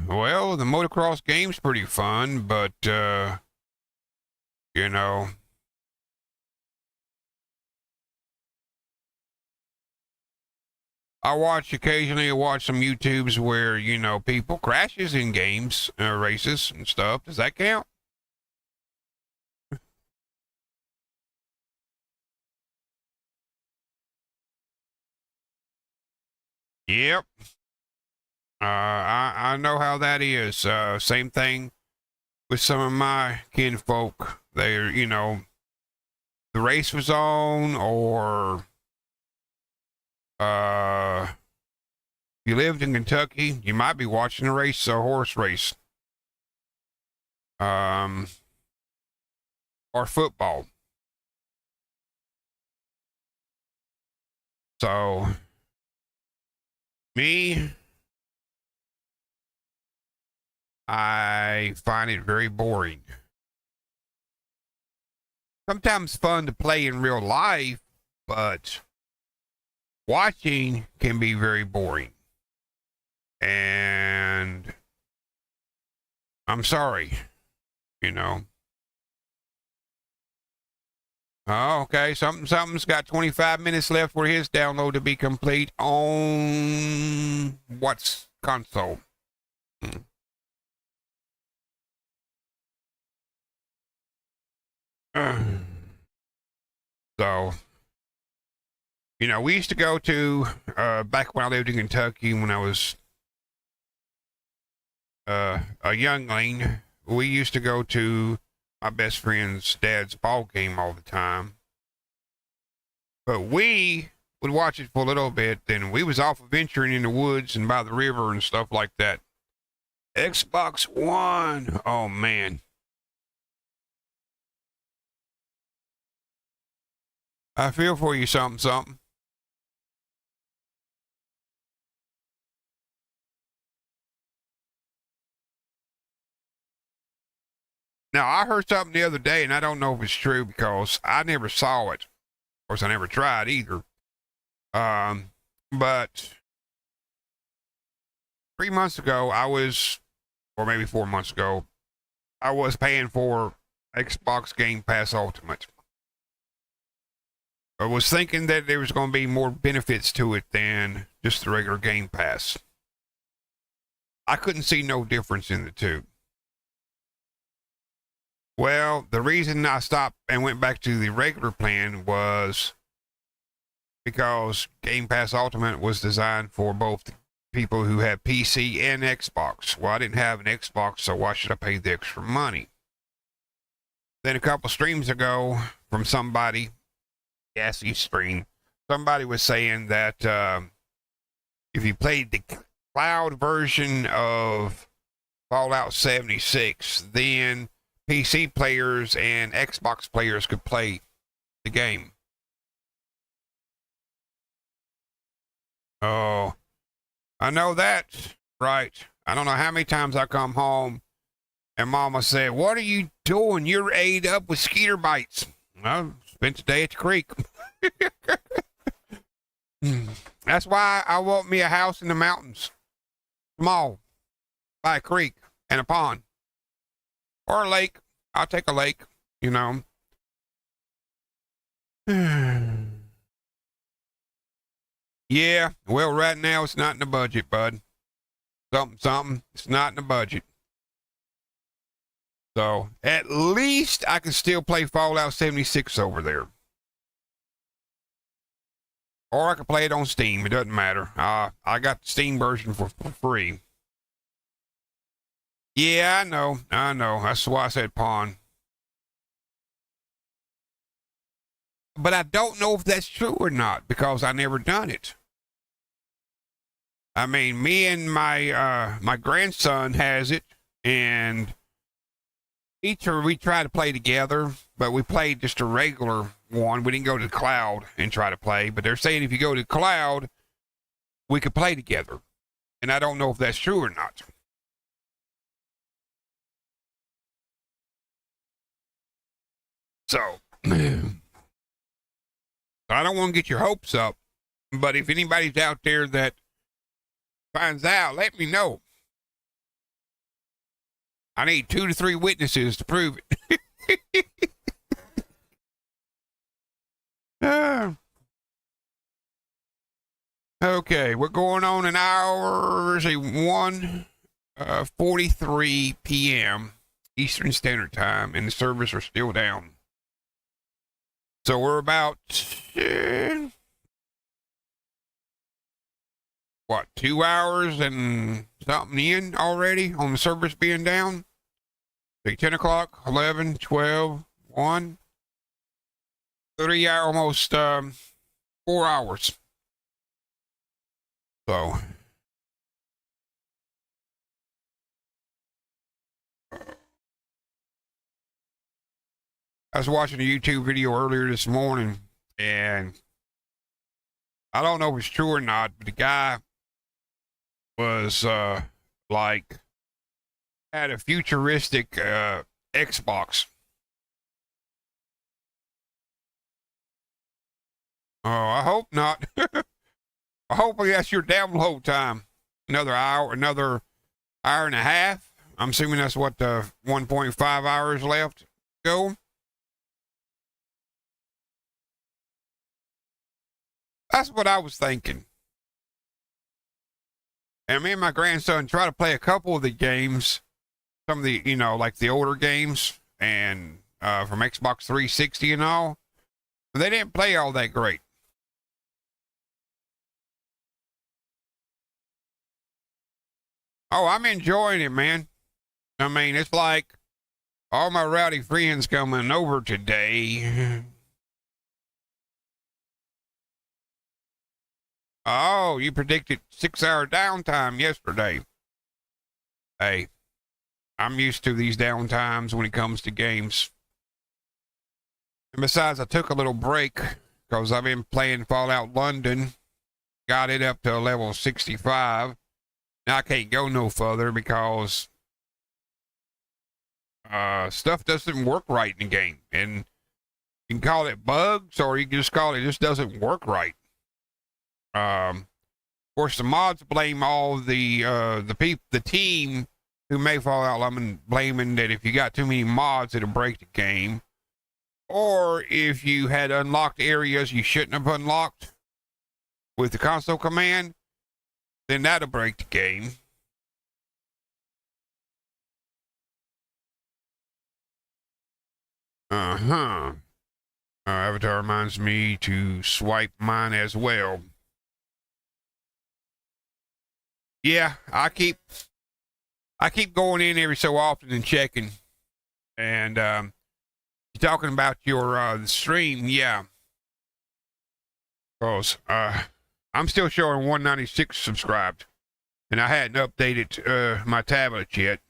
Well, the motocross game's pretty fun, but you know, I watch some YouTubes where, people crashes in games, races and stuff. Does that count? Yep. I know how that is. Same thing with some of my kinfolk. They're, the race was on, or if you lived in Kentucky, you might be watching a race, a horse race, or football. So, me, I find it very boring. Sometimes fun to play in real life, but watching can be very boring. And I'm sorry, Oh, okay. Something's got 25 minutes left for his download to be complete on what's console. So, we used to go to, back when I lived in Kentucky, when I was a youngling, we used to go to my best friend's dad's ball game all the time. But we would watch it for a little bit, then we was off venturing in the woods and by the river and stuff like that. Xbox One, oh man. I feel for you something. Now, I heard something the other day, and I don't know if it's true because I never saw it. Of course, I never tried either. But 3 months ago, or maybe 4 months ago, I was paying for Xbox Game Pass Ultimate. I was thinking that there was going to be more benefits to it than just the regular Game Pass. I couldn't see no difference in the two. Well, the reason I stopped and went back to the regular plan was because Game Pass Ultimate was designed for both people who have PC and Xbox. Well, I didn't have an Xbox, so why should I pay the extra money? Then a couple streams ago, from somebody, gassy stream, somebody was saying that if you played the cloud version of Fallout 76, then PC players and Xbox players could play the game. Oh, I know that, right? I don't know how many times I come home and Mama said, "What are you doing? You're ate up with skeeter bites." I spent the day at the creek. That's why I want me a house in the mountains, small, by a creek and a pond. Or a lake. I'll take a lake, Yeah, well, right now it's not in the budget, bud. Something. It's not in the budget. So, at least I can still play Fallout 76 over there. Or I can play it on Steam. It doesn't matter. I got the Steam version for free. Yeah, I know. That's why I said pawn. But I don't know if that's true or not because I never done it. I mean, me and my grandson has it, and we try to play together, but we played just a regular one. We didn't go to the cloud and try to play, but they're saying if you go to the cloud, we could play together. And I don't know if that's true or not. So, I don't want to get your hopes up, but if anybody's out there that finds out, let me know. I need 2 to 3 witnesses to prove it. Okay, we're going on an hour, 1:43 p.m. Eastern Standard Time, and the servers are still down. So we're about, 2 hours and something in already on the servers being down? Say 10 o'clock, 11, 12, 1, 3 hour, almost 4 hours. So I was watching a YouTube video earlier this morning, and I don't know if it's true or not, but the guy was like had a futuristic Xbox. Oh, I hope not. Hopefully that's your download time. Another hour and a half. I'm assuming that's what the 1.5 hours left go. That's what I was thinking. And me and my grandson try to play a couple of the games, some of the, like the older games and from Xbox 360 and all. But they didn't play all that great. Oh, I'm enjoying it, man. I mean, it's like all my rowdy friends coming over today. Oh, you predicted 6-hour downtime yesterday. Hey, I'm used to these downtimes when it comes to games. And besides, I took a little break because I've been playing Fallout London. Got it up to level 65. Now I can't go no further because stuff doesn't work right in the game. And you can call it bugs or you can just call it just doesn't work right. Of course, the mods blame all the team who made Fallout London, blaming that if you got too many mods, it'll break the game. Or if you had unlocked areas you shouldn't have unlocked with the console command, then that'll break the game. Avatar reminds me to swipe mine as well. Yeah, I keep going in every so often and checking. And you're talking about your stream, yeah. Because I'm still showing 196 subscribed. And I hadn't updated my tablet yet.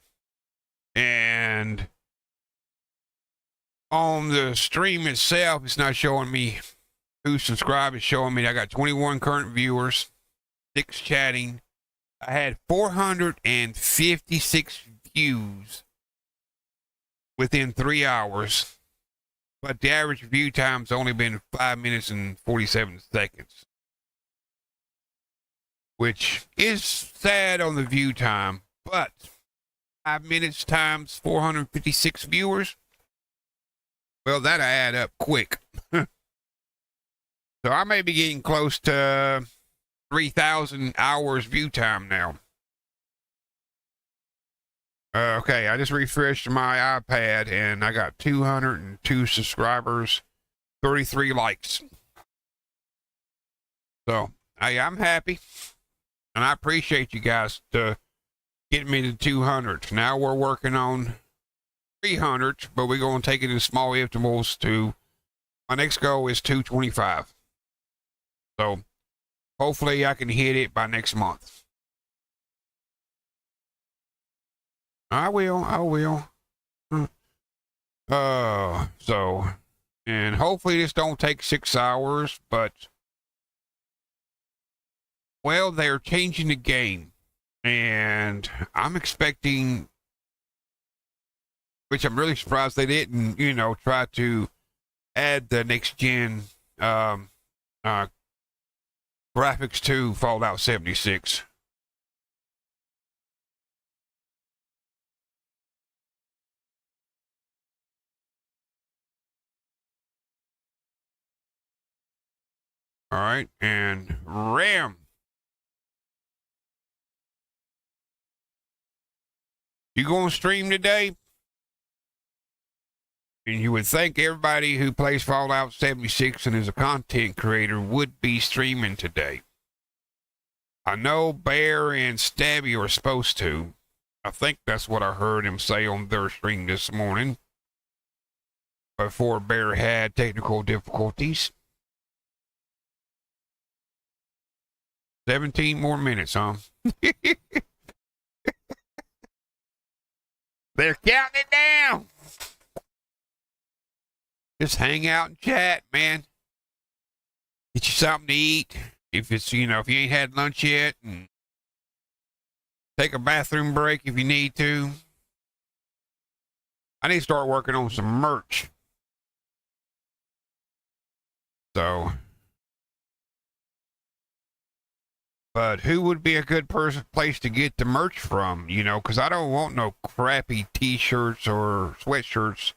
And on the stream itself, it's not showing me who's subscribed. It's showing me I got 21 current viewers, 6 chatting. I had 456 views within 3 hours, but the average view time's only been 5 minutes and 47 seconds, which is sad on the view time, but 5 minutes times 456 viewers, well, that'll add up quick. So I may be getting close to 3,000 hours view time now. Okay, I just refreshed my iPad and I got 202 subscribers, 33 likes. So, I'm happy. And I appreciate you guys to get me to 200. Now we're working on 300, but we're going to take it in small intervals to, my next goal is 225. So, hopefully I can hit it by next month. I will. So, and hopefully this don't take 6 hours, but, well, they're changing the game. And I'm expecting, which I'm really surprised they didn't, try to add the next gen, graphics to Fallout 76. All right, and RAM. You going to stream today? And you would think everybody who plays Fallout 76 and is a content creator would be streaming today. I know Bear and Stabby are supposed to, I think that's what I heard him say on their stream this morning before Bear had technical difficulties. 17 more minutes, huh? They're counting it down. Just hang out and chat, man. Get you something to eat. If it's, if you ain't had lunch yet, and take a bathroom break if you need to. I need to start working on some merch. So, but who would be a good place to get the merch from? Because I don't want no crappy t-shirts or sweatshirts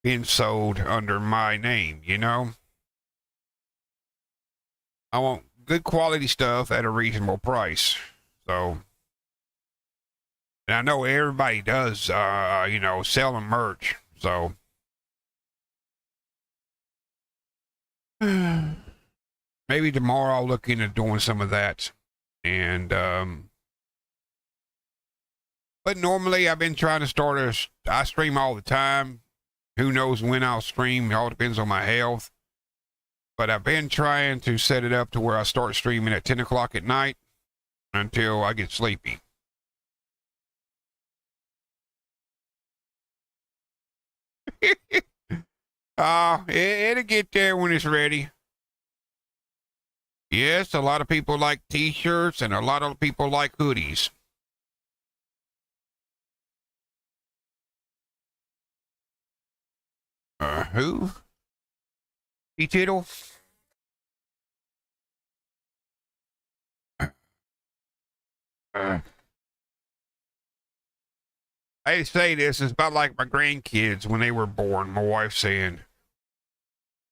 being sold under my name, I want good quality stuff at a reasonable price. So, and I know everybody does, selling merch. So, maybe tomorrow I'll look into doing some of that. And, but normally I've been trying to start I stream all the time. Who knows when I'll stream? It all depends on my health. But I've been trying to set it up to where I start streaming at 10 o'clock at night until I get sleepy. It'll get there when it's ready. Yes, a lot of people like t-shirts and a lot of people like hoodies. Who? T-Tittle? I say this, it's about like my grandkids when they were born. My wife saying,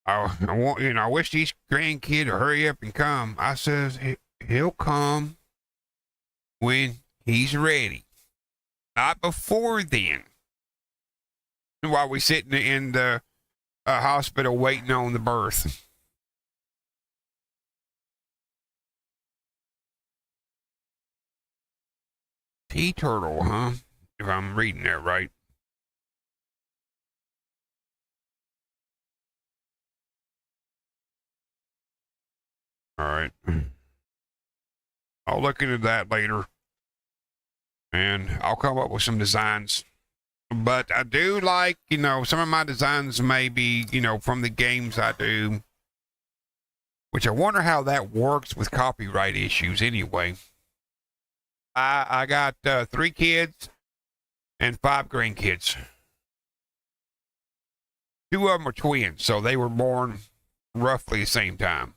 I wish these grandkids would hurry up and come. I says, he'll come when he's ready. Not before then. While we sitting in the hospital waiting on the birth. T-Turtle, huh? If I'm reading that right. All right. I'll look into that later. And I'll come up with some designs. But I do like, some of my designs may be, from the games I do. Which I wonder how that works with copyright issues anyway. I got 3 kids and 5 grandkids. 2 of them are twins, so they were born roughly the same time.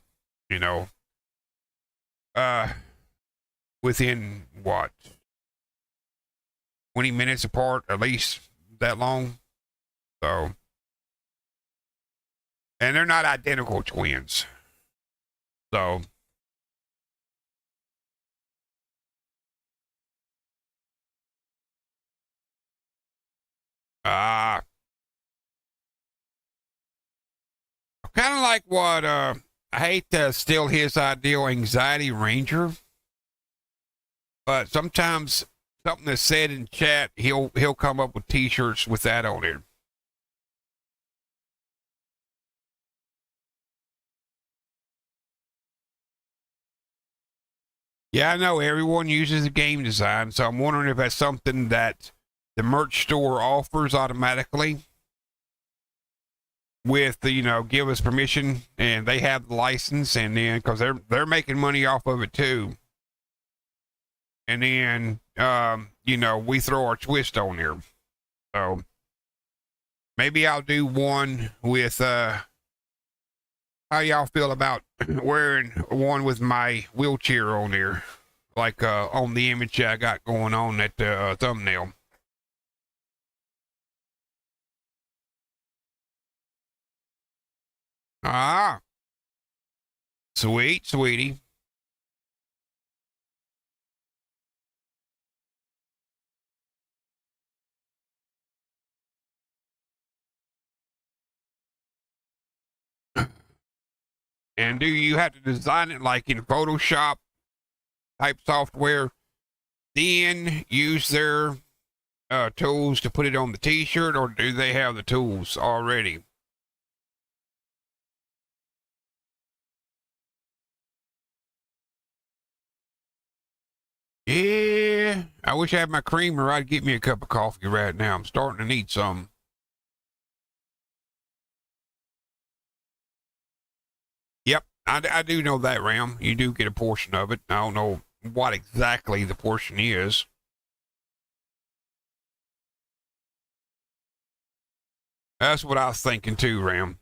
Within what? 20 minutes apart, at least that long. So, and they're not identical twins. So, kind of like what, I hate to steal his ideal anxiety ranger, but sometimes something that's said in chat, he'll come up with t-shirts with that on it. Yeah, I know everyone uses a game design, so I'm wondering if that's something that the merch store offers automatically with the, give us permission, and they have the license, and then because they're making money off of it too, and then we throw our twist on there. So maybe I'll do one with how y'all feel about wearing one with my wheelchair on there, like on the image I got going on at the thumbnail. Ah, sweet, sweetie. And do you have to design it like in Photoshop type software, then use their tools to put it on the t-shirt, or do they have the tools already? Yeah, I wish I had my creamer. I'd get me a cup of coffee right now. I'm starting to need some. Yep, I do know that, Ram. You do get a portion of it. I don't know what exactly the portion is. That's what I was thinking too, Ram.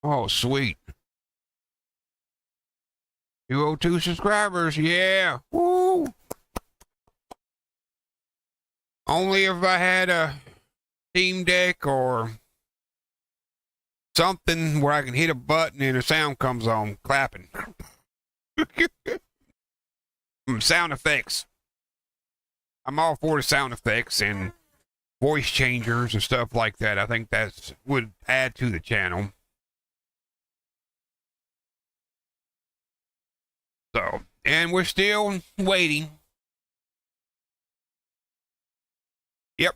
Oh, sweet. 202 subscribers. Yeah. Woo. Only if I had a Steam Deck or something where I can hit a button and a sound comes on clapping. Sound effects. I'm all for the sound effects and voice changers and stuff like that. I think that would add to the channel. So, and we're still waiting. Yep.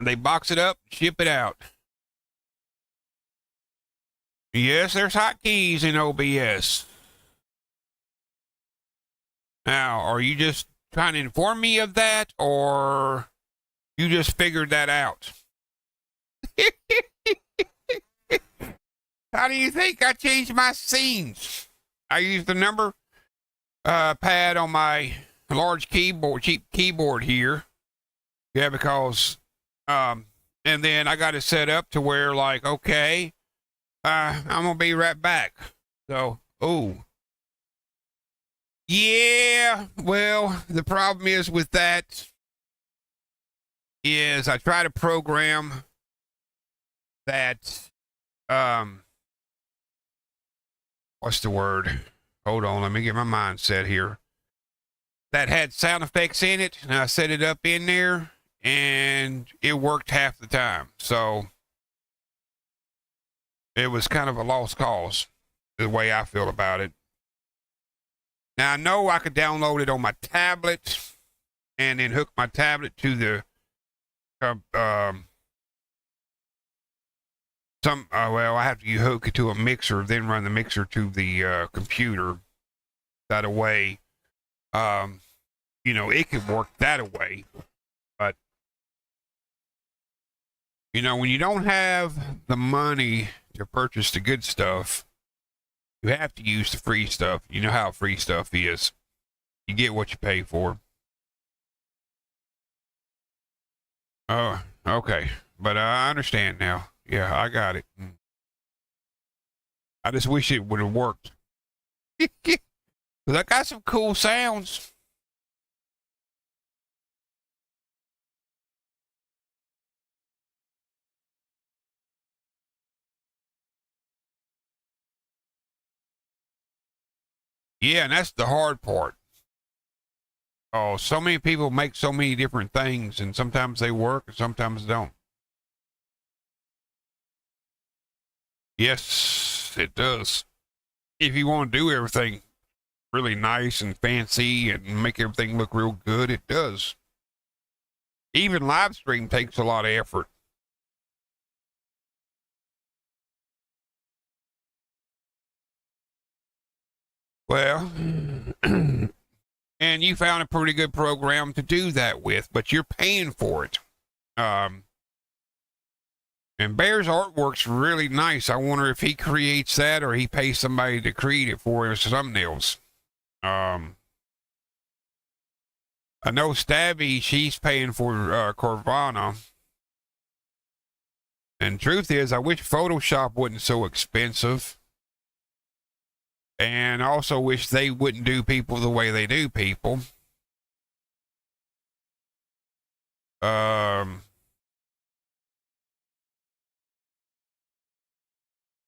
They box it up, ship it out. Yes, there's hotkeys in OBS. Now, are you just trying to inform me of that, or you just figured that out? How do you think I changed my scenes? I used the number pad on my large keyboard, cheap keyboard here. Yeah, because, and then I got it set up to where, like, okay, I'm gonna be right back. So, oh. Yeah, well, the problem is with that is I try to program that, what's the word? Hold on, let me get my mindset here. That had sound effects in it, and I set it up in there, and it worked half the time. So it was kind of a lost cause, the way I feel about it. Now, I know I could download it on my tablet and then hook my tablet to the, well, I have to hook it to a mixer, then run the mixer to the computer. That way, it could work that way. But, when you don't have the money to purchase the good stuff, you have to use the free stuff. You know how free stuff is. You get what you pay for. Oh, okay. But I understand now. Yeah, I got it. I just wish it would have worked. Because I got some cool sounds. Yeah, and that's the hard part. Oh, so many people make so many different things, and sometimes they work and sometimes don't. Yes, it does. If you want to do everything really nice and fancy and make everything look real good, it does. Even live stream takes a lot of effort. Well, and you found a pretty good program to do that with, but you're paying for it. And Bear's artwork's really nice. I wonder if he creates that or he pays somebody to create it for his thumbnails. I know Stabby, she's paying for Corvana. And truth is, I wish Photoshop wasn't so expensive. And I also wish they wouldn't do people the way they do people.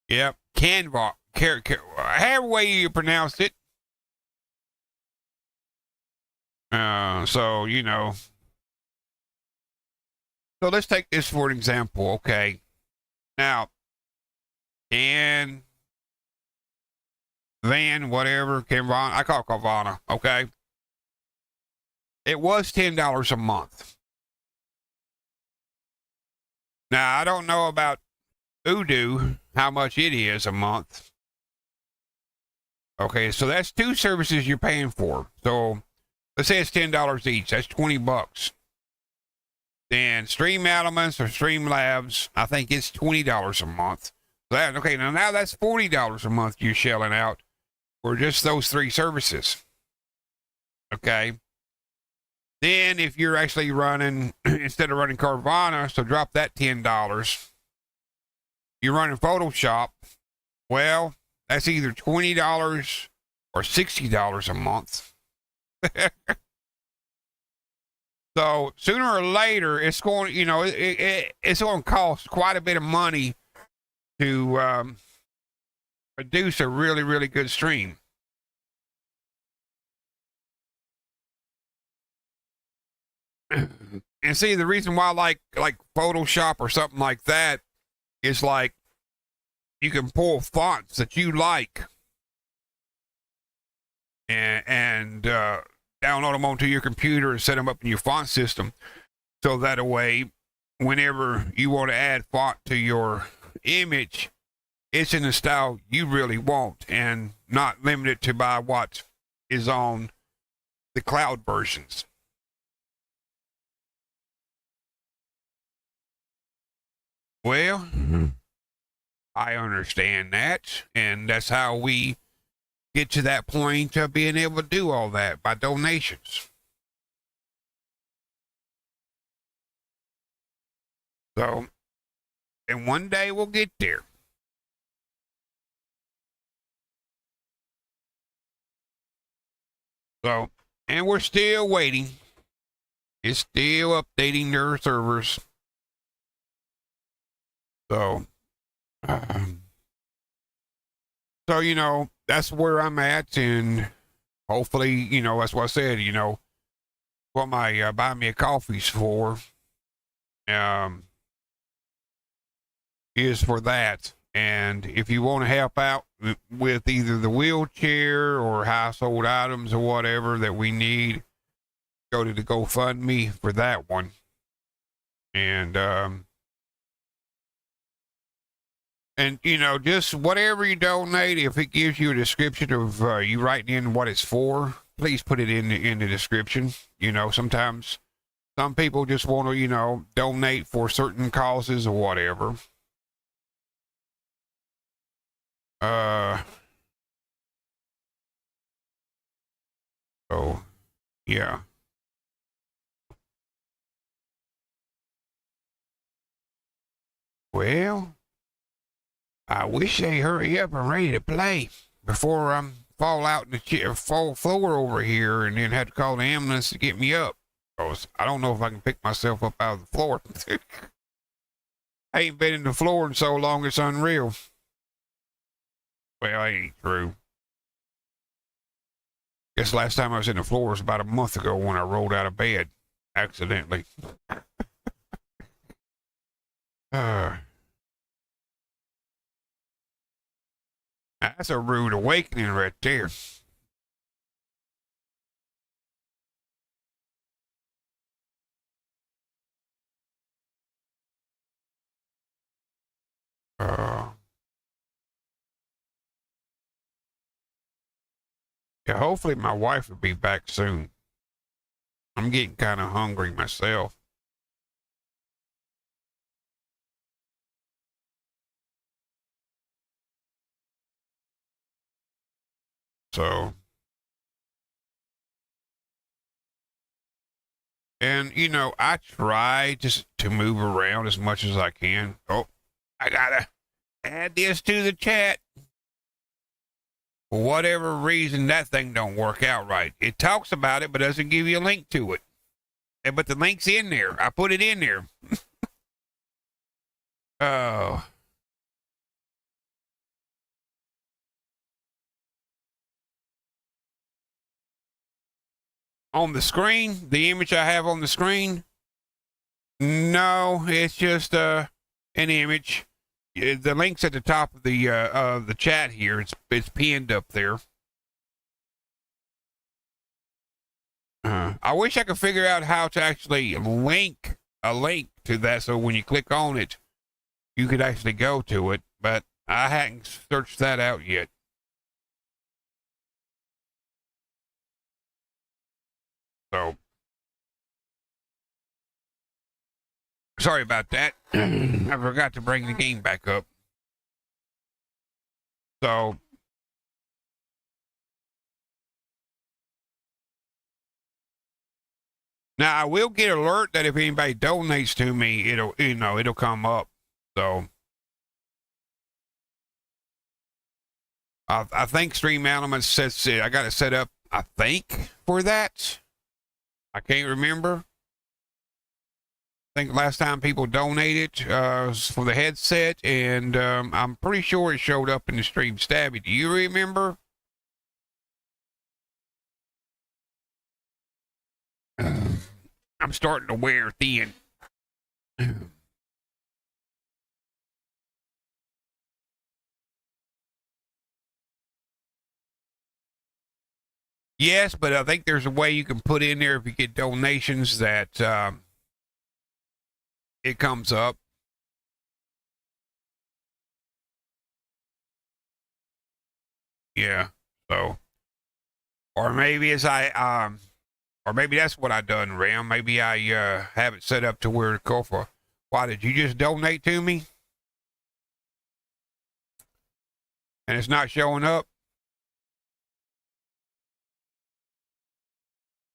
Yep, Canva, however way you pronounce it. So so let's take this for an example. Okay, now, and van, whatever, Carvana. I call it Carvana, okay? It was $10 a month. Now, I don't know about Udo, how much it is a month. Okay, so that's two services you're paying for. So let's say it's $10 each. That's $20. Then Stream Elements or Stream Labs, I think it's $20 a month. Okay, now that's $40 a month you're shelling out for just those three services. Okay. Then if you're actually running, instead of running Carvana, so drop that $10. You're running Photoshop. Well, that's either $20 or $60 a month. So sooner or later, it's going, it's going to cost quite a bit of money to produce a really, really good stream. And see, the reason why like Photoshop or something like that is like you can pull fonts that you like and download them onto your computer and set them up in your font system, so that way, whenever you want to add font to your image, it's in the style you really want and not limited to by what is on the cloud versions. Well, I understand that, and that's how we get to that point of being able to do all that, by donations. So, and one day we'll get there. So, and we're still waiting. It's still updating their servers. So, that's where I'm at, and hopefully, that's what I said, what my buy me a coffee's for, is for that. And if you want to help out with either the wheelchair or household items or whatever that we need, go to the GoFundMe for that one. And, just whatever you donate, if it gives you a description of you writing in what it's for, please put it in the description. Sometimes some people just want to, donate for certain causes or whatever. So, yeah. Well, I wish they hurry up and ready to play before I fall out in the fall floor over here and then have to call the ambulance to get me up. Because I don't know if I can pick myself up out of the floor. I ain't been in the floor in so long, it's unreal. Well, that ain't true. Guess last time I was in the floor was about a month ago when I rolled out of bed accidentally. That's a rude awakening right there. Yeah, hopefully my wife will be back soon. I'm getting kind of hungry myself. So, and I try just to move around as much as I can. Oh, I gotta add this to the chat. For whatever reason, that thing don't work out right. It talks about it, but doesn't give you a link to it. But the link's in there. I put it in there. Oh. On the screen, the image I have on the screen, no, it's just an image. The link's at the top of the chat here. It's pinned up there. I wish I could figure out how to actually link a link to that, so when you click on it, you could actually go to it. But I hadn't searched that out yet. So sorry about that. I forgot to bring the game back up. So now I will get alert that if anybody donates to me, it'll come up. So I think Stream Elements says I got it set up, I think, for that. I can't remember. I think last time people donated was for the headset, and I'm pretty sure it showed up in the stream. Stabby, do you remember? I'm starting to wear thin. Yes, but I think there's a way you can put in there if you get donations that it comes up. Yeah. So, or maybe or maybe that's what I done, Ram. Maybe I have it set up to where it go for. Why did you just donate to me? And it's not showing up?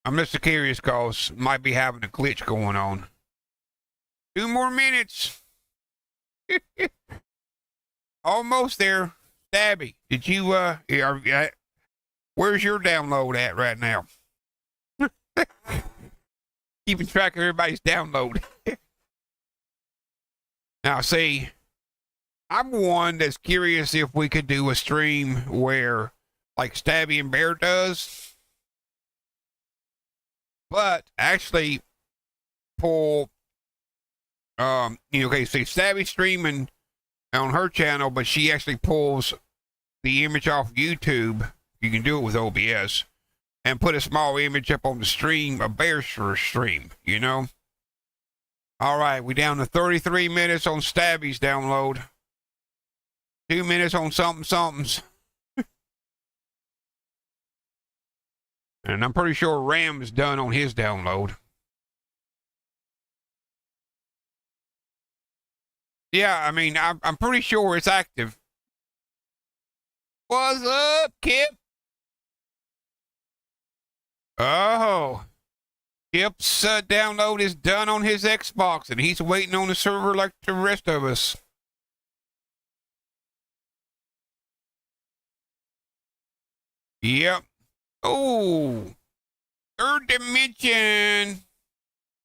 I'm just curious because might be having a glitch going on. 2 more minutes. Almost there. Stabby, did you, where's your download at right now? Keeping track of everybody's download. Now, see, I'm one that's curious if we could do a stream where, like Stabby and Bear does, but actually pull, okay, see, Stabby streaming on her channel, but she actually pulls the image off YouTube. You can do it with OBS and put a small image up on the stream, a Bear's stream, you know? All right, we down to 33 minutes on Stabby's download. 2 minutes on something's. And I'm pretty sure Ram is done on his download. Yeah, I mean, I'm pretty sure it's active. What's up, Kip? Oh, Kip's download is done on his Xbox, and he's waiting on the server like the rest of us. Yep. Oh, third dimension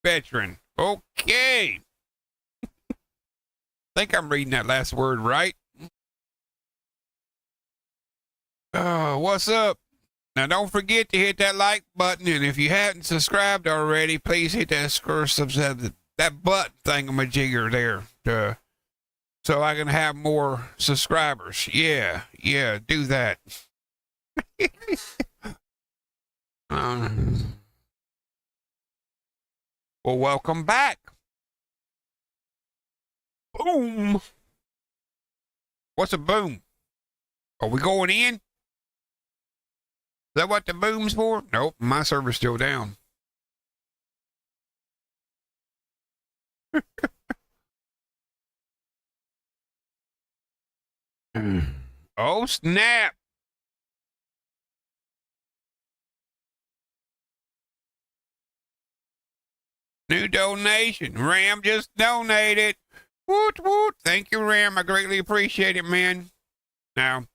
veteran. Okay. Think I'm reading that last word right. What's up? Now, don't forget to hit that like button, and if you haven't subscribed already, please hit that that button thingamajigger there, so I can have more subscribers. Yeah, do that. Well, welcome back. Boom. What's a boom? Are we going in? Is that what the boom's for? Nope, my server's still down. Oh, snap. New donation. Ram just donated. Woot, woot. Thank you, Ram. I greatly appreciate it, man. Now,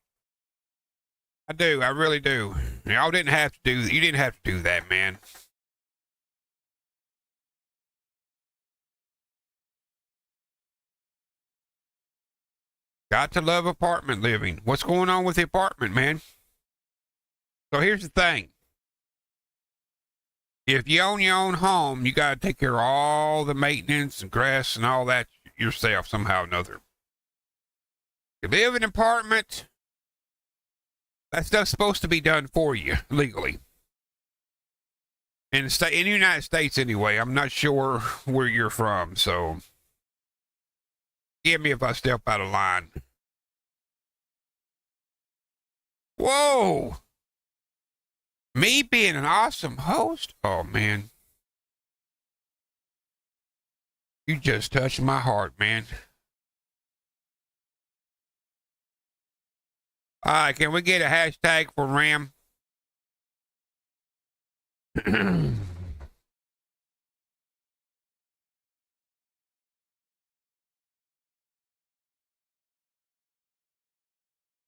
I do. I really do. Y'all didn't have to do that. You didn't have to do that, man. Got to love apartment living. What's going on with the apartment, man? So here's the thing. If you own your own home, you got to take care of all the maintenance and grass and all that yourself somehow or another. You live in an apartment, that stuff's supposed to be done for you legally. In the United States anyway. I'm not sure where you're from, so forgive me if I step out of line. Whoa! Me being an awesome host? Oh, man. You just touched my heart, man. All right, can we get a hashtag for Ram?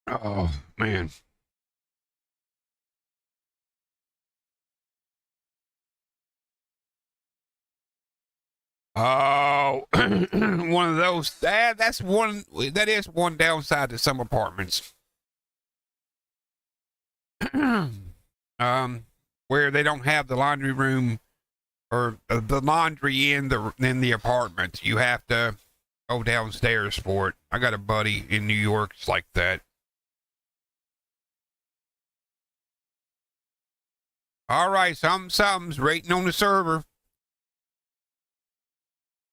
Oh, man. Oh, one of those. That is one downside to some apartments. Where they don't have the laundry room or the laundry in the apartment. You have to go downstairs for it. I got a buddy in New York. It's like that. All right, something's rating on the server.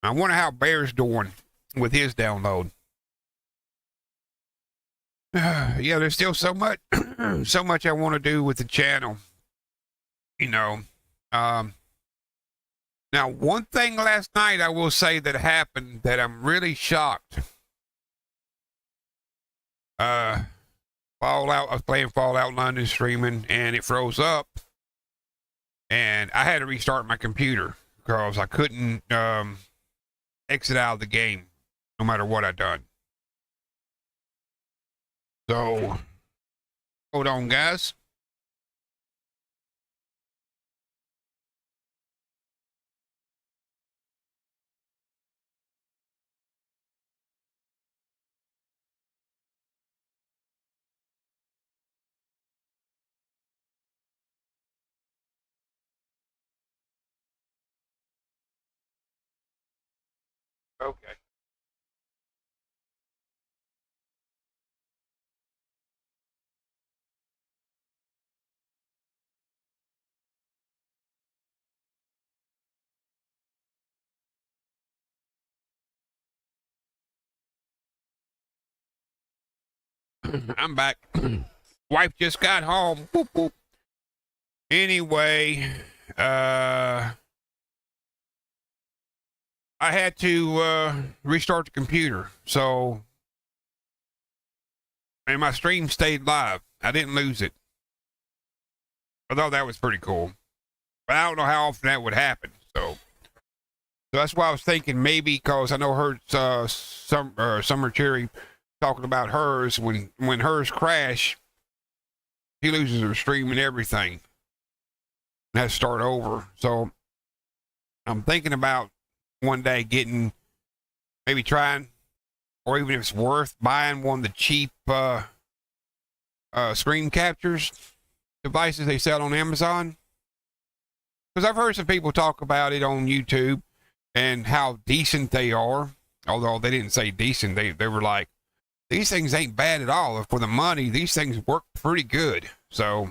I wonder how Bear's doing with his download. Yeah, there's still so much, so much I want to do with the channel. You know, now one thing last night I will say that happened that I'm really shocked. Fallout. I was playing Fallout London streaming, and it froze up, and I had to restart my computer because I couldn't exit out of the game, no matter what I done. So, hold on, guys. Okay. I'm back. Wife just got home. Boop, boop. Anyway, I had to restart the computer. So, and my stream stayed live. I didn't lose it. I thought that was pretty cool. But I don't know how often that would happen. So that's why I was thinking maybe because I know her Summer Cherry talking about hers when hers crash, he loses her stream and everything and has to start over. So I'm thinking about one day maybe trying, or even if it's worth buying one of the cheap screen captures devices they sell on Amazon. Because I've heard some people talk about it on YouTube and how decent they are. Although they didn't say decent, they were like, these things ain't bad at all. For the money, these things work pretty good. So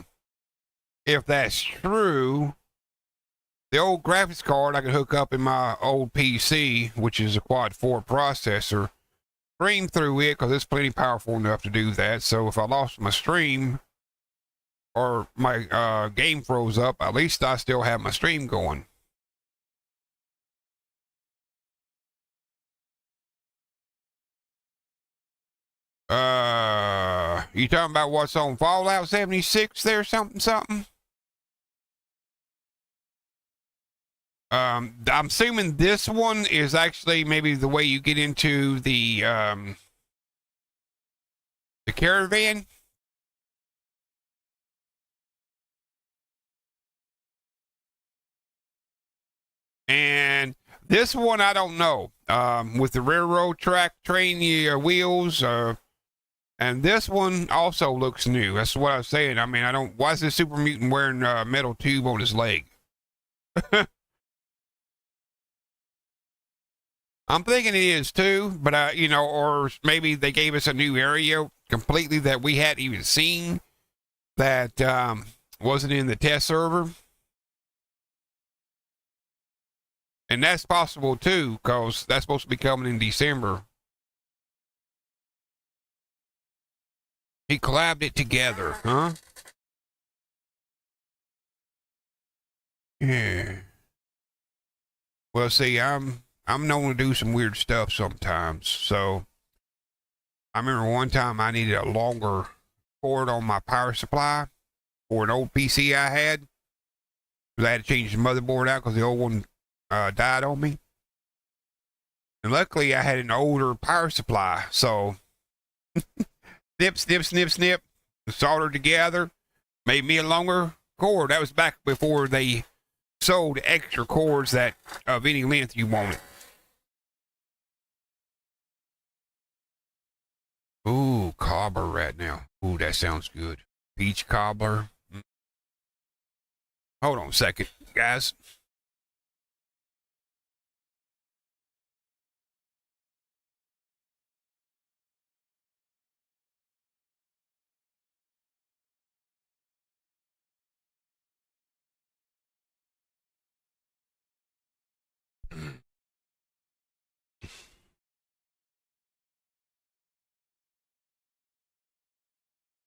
if that's true, the old graphics card I can hook up in my old PC, which is a quad 4 processor, stream through it because it's plenty powerful enough to do that. So if I lost my stream or my game froze up, at least I still have my stream going. You talking about what's on Fallout 76 there, something? I'm assuming this one is actually maybe the way you get into the caravan. And this one, I don't know. With the railroad track train wheels, and this one also looks new. That's what I was saying. I mean, why is this super mutant wearing a metal tube on his leg? I'm thinking it is too, but you know, or maybe they gave us a new area completely that we hadn't even seen that wasn't in the test server. And that's possible too, because that's supposed to be coming in December. He collabed it together, huh? Yeah. Well, see, I'm known to do some weird stuff sometimes. So I remember one time I needed a longer cord on my power supply for an old PC I had. I had to change the motherboard out because the old one died on me. And luckily I had an older power supply. So snip, snip, snip, snip, soldered together, made me a longer cord. That was back before they sold extra cords that of any length you wanted. Ooh, cobbler right now. Ooh, that sounds good. Peach cobbler. Hold on a second, guys.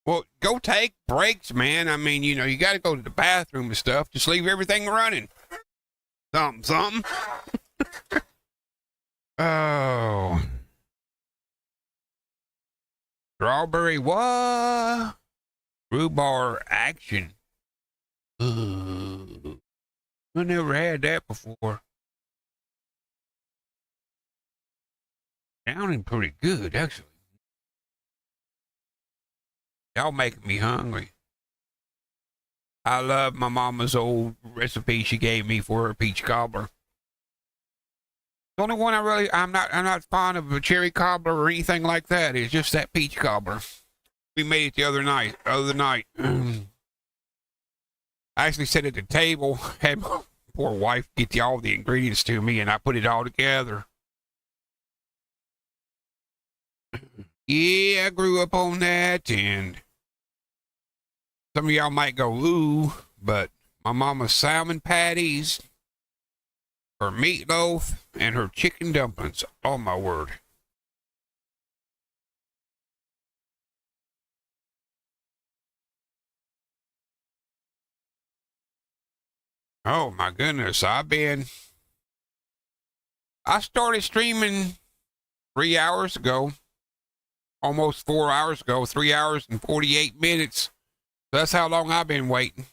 Well, go take breaks, man. I mean, you know, you got to go to the bathroom and stuff. Just leave everything running. Something. Oh. Strawberry what? Rhubarb action. Ooh. I never had that before. Sounding pretty good, actually. Y'all making me hungry. I love my mama's old recipe she gave me for her peach cobbler. The only one I'm not fond of a cherry cobbler or anything like that. It's just that peach cobbler. We made it the other night. I actually sat at the table, had my poor wife get all the ingredients to me, and I put it all together. Yeah, I grew up on that, and some of y'all might go, ooh, but my mama's salmon patties, her meatloaf, and her chicken dumplings. Oh, my word. Oh, my goodness. I started streaming 3 hours ago, almost 4 hours ago, 3 hours and 48 minutes. That's how long I've been waiting.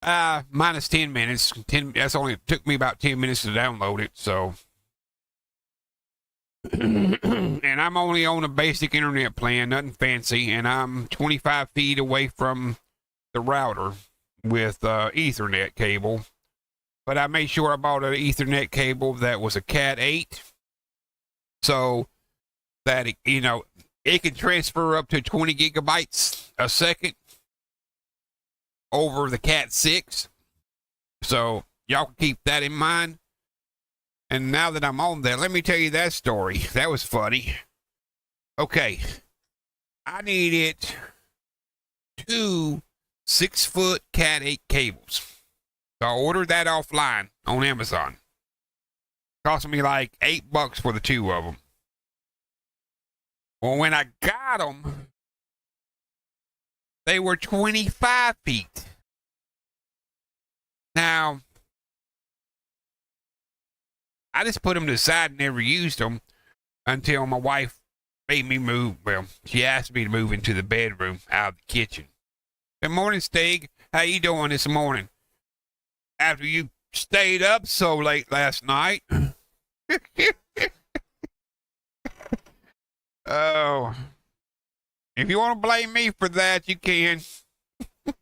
Minus 10 minutes. It took me about 10 minutes to download it, so. And I'm only on a basic internet plan, nothing fancy, and I'm 25 feet away from the router with Ethernet cable. But I made sure I bought an Ethernet cable that was a Cat 8, so that it can transfer up to 20 gigabytes a second over the Cat 6. So y'all can keep that in mind. And now that I'm on there, let me tell you that story. That was funny. Okay. I needed 2 6-foot Cat 8 cables. So I ordered that offline on Amazon. Cost me like $8 for the 2 of them. Well, when I got them, they were 25 feet. Now, I just put them to the side and never used them until my wife made me move. Well, she asked me to move into the bedroom out of the kitchen. Good morning, Stig. How you doing this morning? After you stayed up so late last night. Oh. If you want to blame me for that, you can. I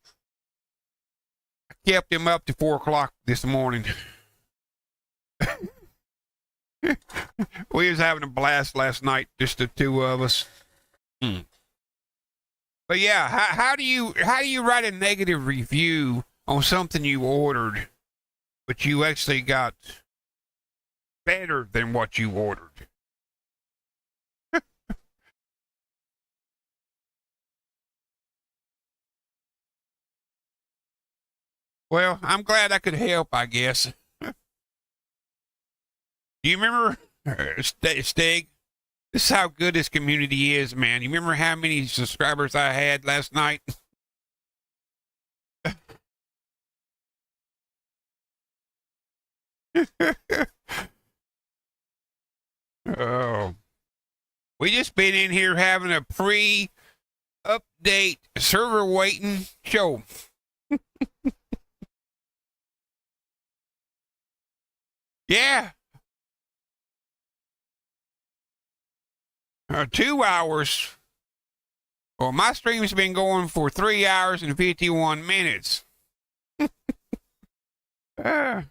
kept him up to 4 o'clock this morning. We was having a blast last night, just the 2 of us. But yeah, how do you write a negative review on something you ordered, but you actually got better than what you ordered. Well, I'm glad I could help, I guess. Do you remember, Stig? This is how good this community is, man. You remember how many subscribers I had last night? Oh. We just been in here having a pre-update server waiting show. Yeah. 2 hours. Well, my stream's been going for 3 hours and 51 minutes. uh,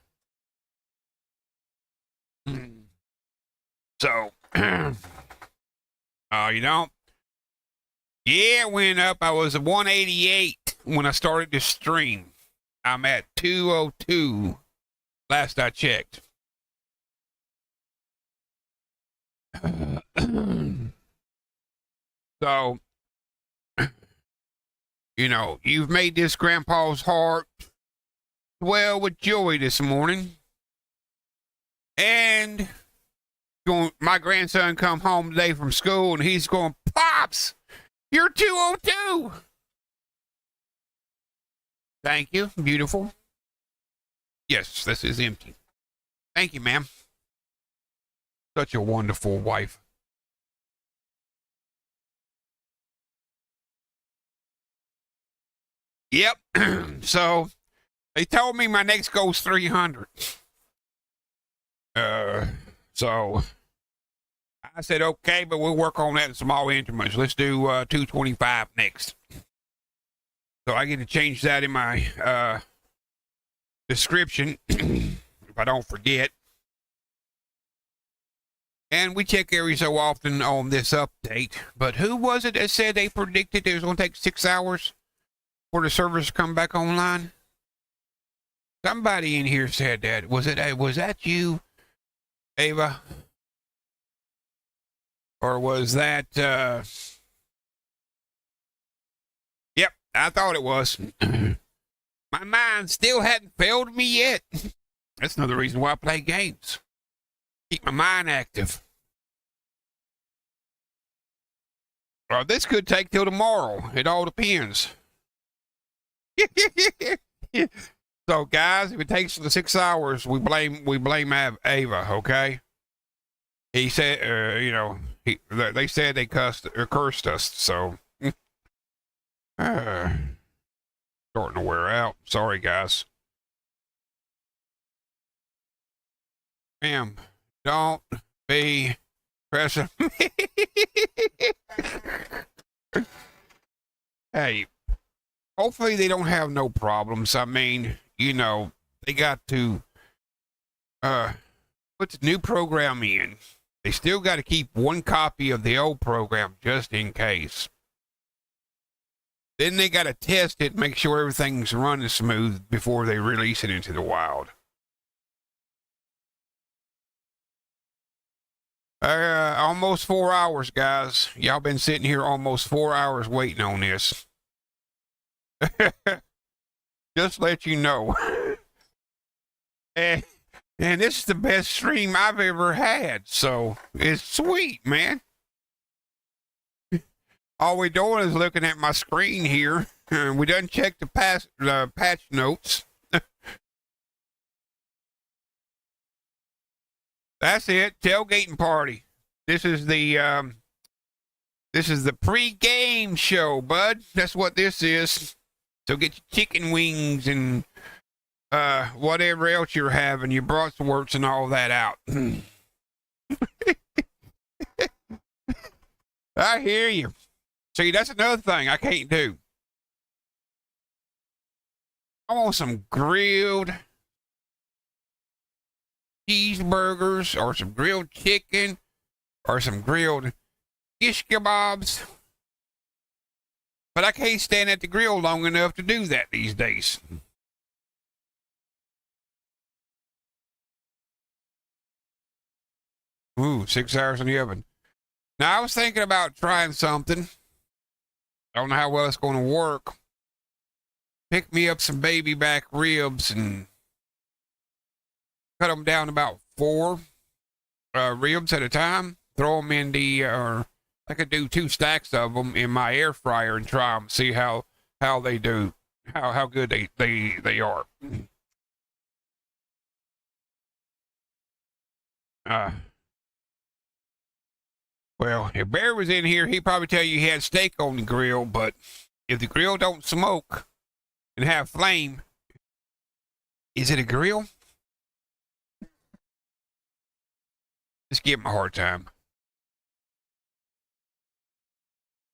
so, you know, yeah, it went up. I was at 188 when I started to stream. I'm at 202 last I checked. So, you know, you've made this grandpa's heart swell with joy this morning. And my grandson come home today from school and he's going, Pops, you're 202. Thank you. Beautiful. Yes, this is empty. Thank you, ma'am. Such a wonderful wife. Yep. So they told me my next goal is 300. So I said, okay, but we'll work on that in small increments. Let's do 225 next. So I get to change that in my description if I don't forget. And we check every so often on this update. But who was it that said they predicted it was going to take 6 hours for the servers to come back online? Somebody in here said that. Was that you, Ava? Or was that, Yep, I thought it was. My mind still hadn't failed me yet. That's another reason why I play games. Keep my mind active. Well, this could take till tomorrow. It all depends. So, guys, if it takes the 6 hours, we blame Ava. Okay. He said, you know, they said they cursed us. So, starting to wear out. Sorry, guys. Ma'am, don't be pressing me. Hey, hopefully they don't have no problems. I mean, you know, they got to put the new program in. They still got to keep one copy of the old program just in case. Then they got to test it, make sure everything's running smooth before they release it into the wild. Almost 4 hours, guys. Y'all been sitting here almost 4 hours waiting on this. Just let you know. and this is the best stream I've ever had, so it's sweet, man. All we're doing is looking at my screen here. We done check the patch notes. That's it. Tailgating party. This is the pre-game show, bud. That's what this is. So get your chicken wings and whatever else you're having, your bratwursts and all that out. I hear you. See, that's another thing I can't do. I want some grilled cheeseburgers or some grilled chicken or some grilled shish kebabs. But I can't stand at the grill long enough to do that these days. Ooh, 6 hours in the oven. Now, I was thinking about trying something. I don't know how well it's going to work. Pick me up some baby back ribs and cut them down about 4 ribs at a time. Throw them in the, or I could do 2 stacks of them in my air fryer and try them. See how they do, how good they are. Well, if Bear was in here, he'd probably tell you he had steak on the grill, but if the grill don't smoke and have flame, is it a grill? Just give him a hard time.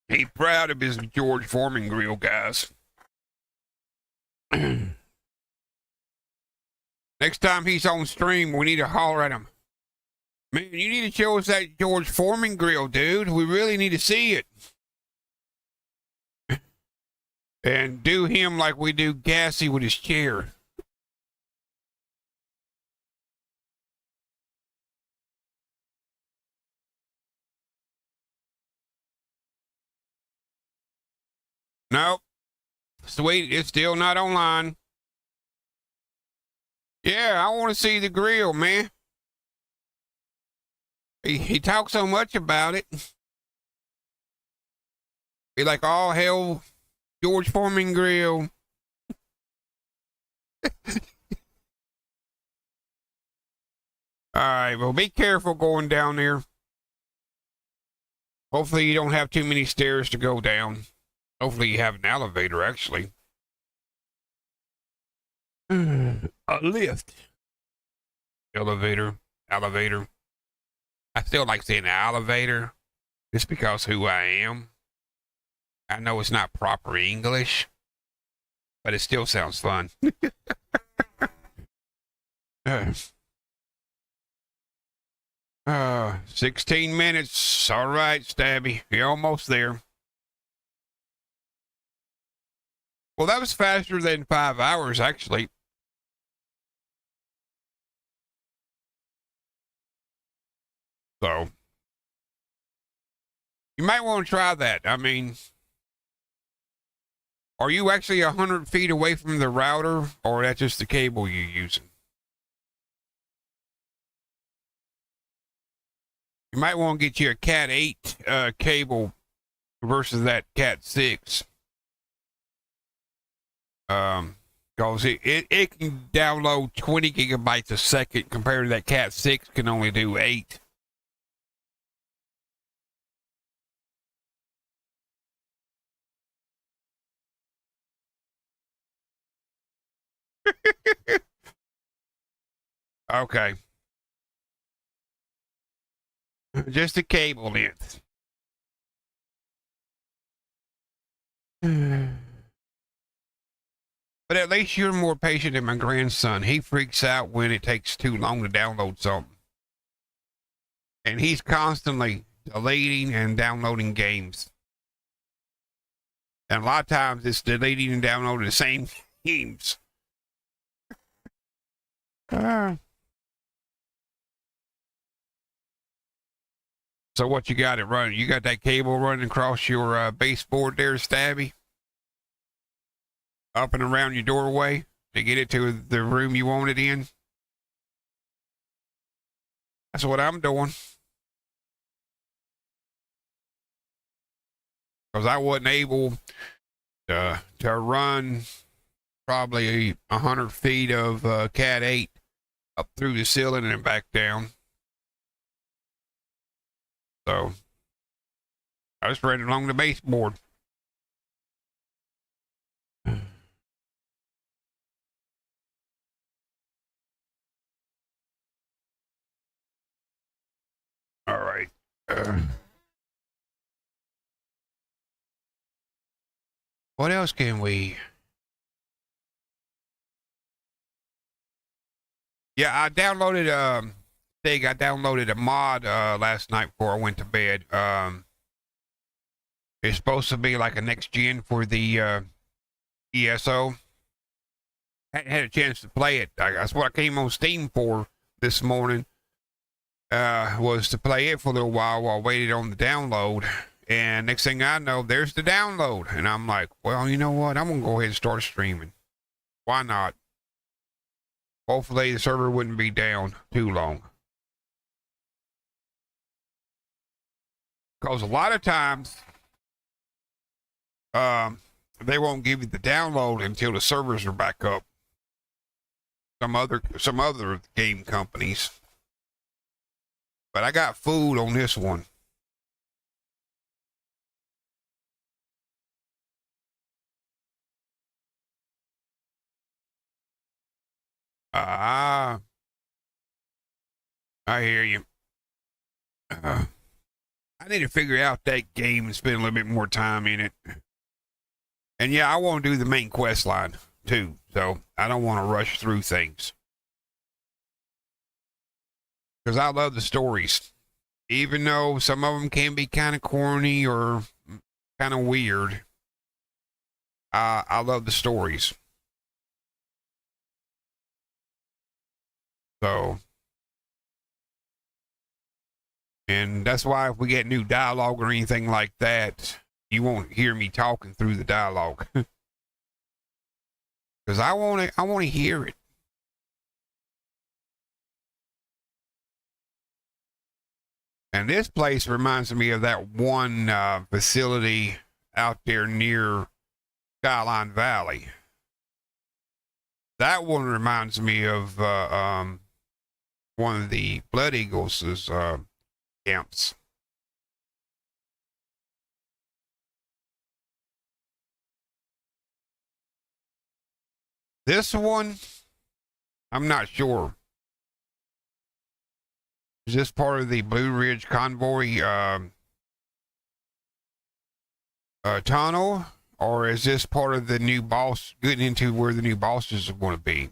He's proud of his George Foreman grill, guys. Next time he's on stream, we need to holler at him. Man, you need to show us that George Foreman grill, dude. We really need to see it. And do him like we do Gassy with his chair. Nope. Sweet, it's still not online. Yeah, I want to see the grill, man. He talks so much about it. Be like, all hell, George Foreman grill. All right, well, be careful going down there. Hopefully you don't have too many stairs to go down. Hopefully you have an elevator, actually. A lift. Elevator. I still like saying elevator, just because who I am. I know it's not proper English, but it still sounds fun. 16 minutes. All right, Stabby. You're almost there. Well, that was faster than 5 hours, actually. So, you might want to try that. I mean, are you actually 100 feet away from the router, or that's just the cable you're using? You might want to get you a Cat 8 cable versus that Cat 6. Because it can download 20 gigabytes a second compared to that Cat 6 can only do 8. Okay. Just a cable length. But at least you're more patient than my grandson. He freaks out when it takes too long to download something. And he's constantly deleting and downloading games. And a lot of times it's deleting and downloading the same games. So what you got it running? You got that cable running across your baseboard there, Stabby? Up and around your doorway to get it to the room you want it in? That's what I'm doing. Because I wasn't able to run probably 100 feet of Cat 8 up through the ceiling and back down. So I just ran along the baseboard. All right. What else can we? Yeah, I downloaded I downloaded a mod last night before I went to bed. It's supposed to be like a next gen for the ESO. Hadn't had a chance to play it. That's what I came on Steam for this morning. was to play it for a little while I waited on the download. And next thing I know, there's the download. And I'm like, well, you know what? I'm going to go ahead and start streaming. Why not? Hopefully the server wouldn't be down too long. Because a lot of times, they won't give you the download until the servers are back up. Some other game companies. But I got food on this one. I hear you. I need to figure out that game and spend a little bit more time in it. And yeah, I want to do the main quest line too, so I don't want to rush through things. Because I love the stories. Even though some of them can be kind of corny or kind of weird, I love the stories. So, and that's why if we get new dialogue or anything like that, you won't hear me talking through the dialogue. Because I want to hear it. And this place reminds me of that one facility out there near Skyline Valley. That one reminds me of one of the Blood Eagles' camps. This one, I'm not sure. Is this part of the Blue Ridge Convoy tunnel? Or is this part of the new boss, getting into where the new bosses are going to be?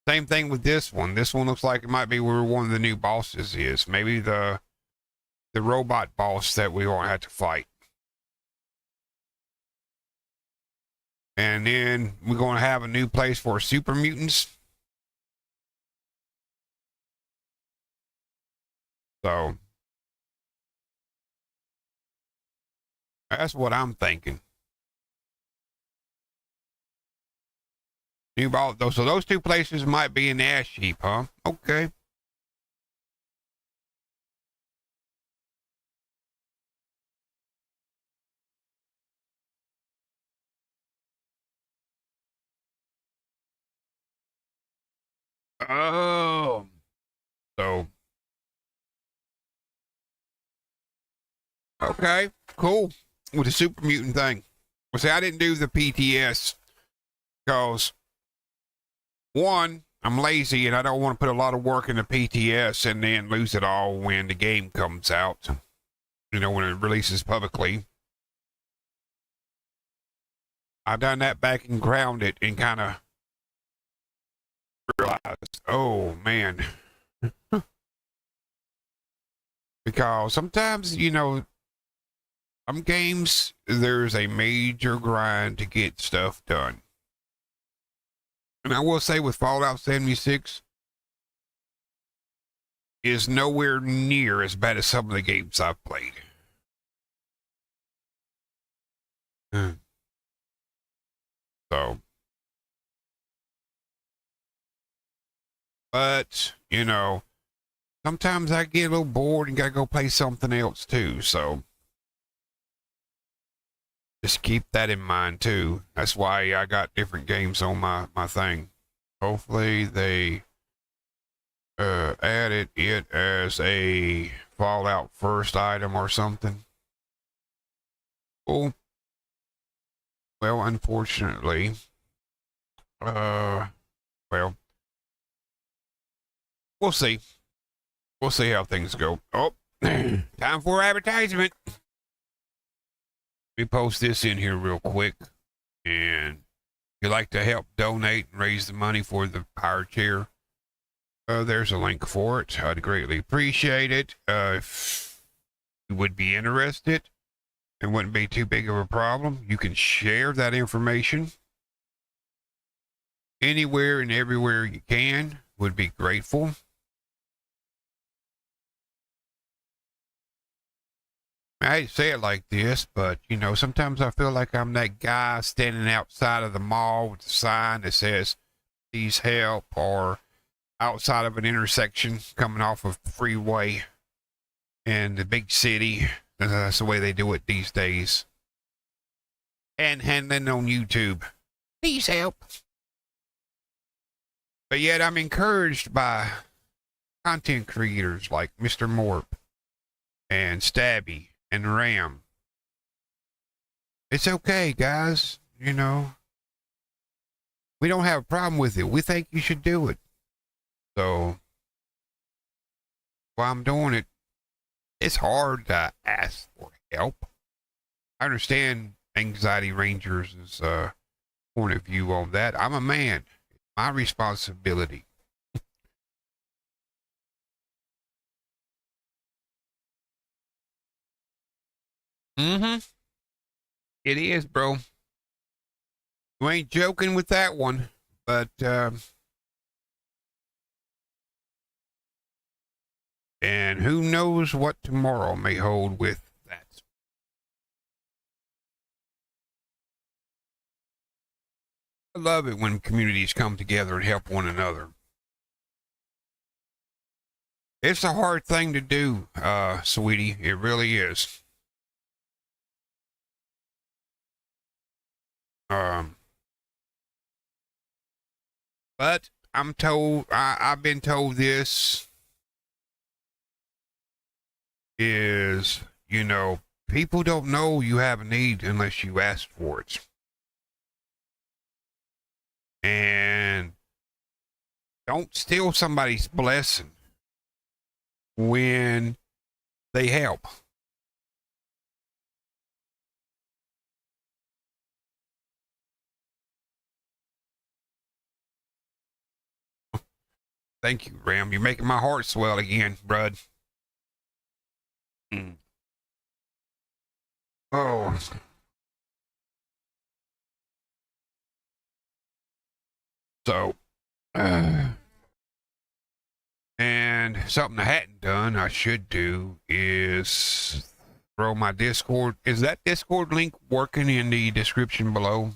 Same thing with this one. This one looks like it might be where one of the new bosses is. Maybe the robot boss that we won't have to fight. And then we're going to have a new place for super mutants. So that's what I'm thinking. New ball, so those two places might be in the ash heap, huh? Okay. Oh. So. Okay, cool. With the super mutant thing. Well, see, I didn't do the PTS because, one, I'm lazy and I don't want to put a lot of work into PTS and then lose it all when the game comes out. You know, when it releases publicly. I've done that back and grounded and kind of realized, oh, man. Because sometimes, you know, some games, there's a major grind to get stuff done. And I will say with Fallout 76, is nowhere near as bad as some of the games I've played. So. But, you know, sometimes I get a little bored and gotta go play something else too, so. Just keep that in mind too. That's why I got different games on my thing. Hopefully they added it as a Fallout first item or something. Cool. Well, unfortunately, well, we'll see. We'll see how things go. Oh, time for advertisement. Let me post this in here real quick. And if you'd like to help donate and raise the money for the power chair, there's a link for it. I'd greatly appreciate it. If you would be interested, it wouldn't be too big of a problem. You can share that information anywhere and everywhere you can. Would be grateful. I hate to say it like this, but you know, sometimes I feel like I'm that guy standing outside of the mall with a sign that says, please help, or outside of an intersection coming off of the freeway in the big city. That's the way they do it these days. And handling on YouTube. Please help. But yet I'm encouraged by content creators like Mr. Morp and Stabby and Ram. It's okay, guys. You know, we don't have a problem with it. We think you should do it. So while I'm doing it, it's hard to ask for help. I understand Anxiety Rangers' point of view on that. I'm a man. It's my responsibility. Mm-hmm. It is, bro. You ain't joking with that one, but and who knows what tomorrow may hold with that. I love it when communities come together and help one another. It's a hard thing to do, sweetie. It really is. Um, but I'm told, I've been told this is, you know, people don't know you have a need unless you ask for it. And don't steal somebody's blessing when they help. Thank you, Ram. You're making my heart swell again, bud. Mm. Oh. So, and something I hadn't done, I should do, is throw my Discord. Is that Discord link working in the description below?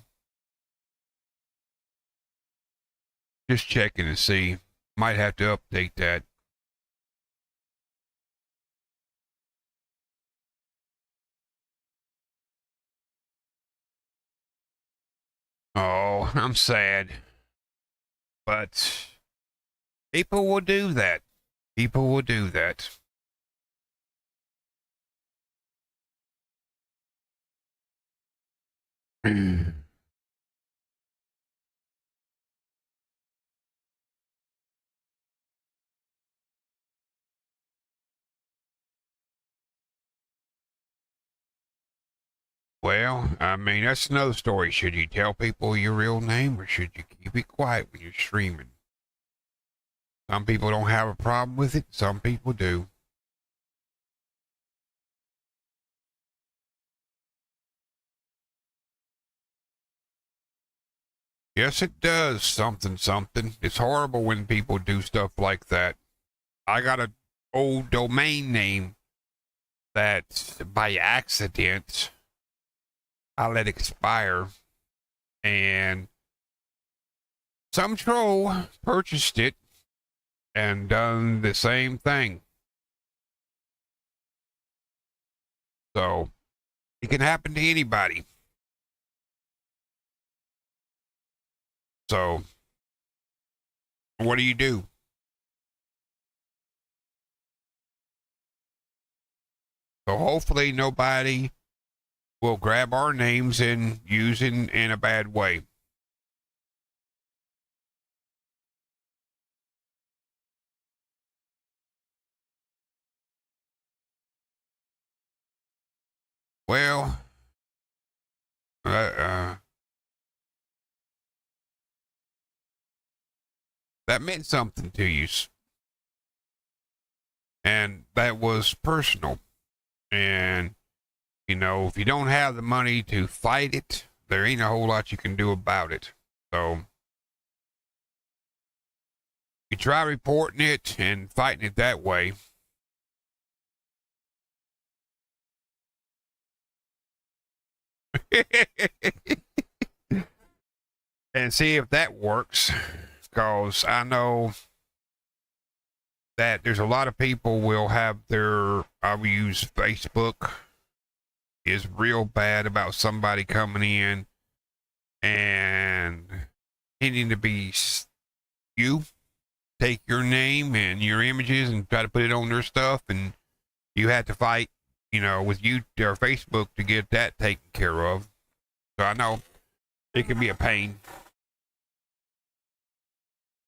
Just checking to see. Might have to update that. Oh, I'm sad. But people will do that. People will do that. Well, I mean, that's another story. Should you tell people your real name or should you keep it quiet when you're streaming? Some people don't have a problem with it, some people do. Yes, it does something, something. It's horrible when people do stuff like that. I got an old domain name that by accident I let expire, and some troll purchased it and done the same thing. So it can happen to anybody. So what do you do? So hopefully nobody will grab our names and use in a bad way. Well, that meant something to you, and that was personal. And you know, if you don't have the money to fight it, there ain't a whole lot you can do about it. So you try reporting it and fighting it that way. And see if that works. Because I know that there's a lot of people will have their, I will use Facebook, is real bad about somebody coming in and needing to be you, take your name and your images and try to put it on their stuff, and you have to fight, with you or Facebook to get that taken care of. So I know it can be a pain.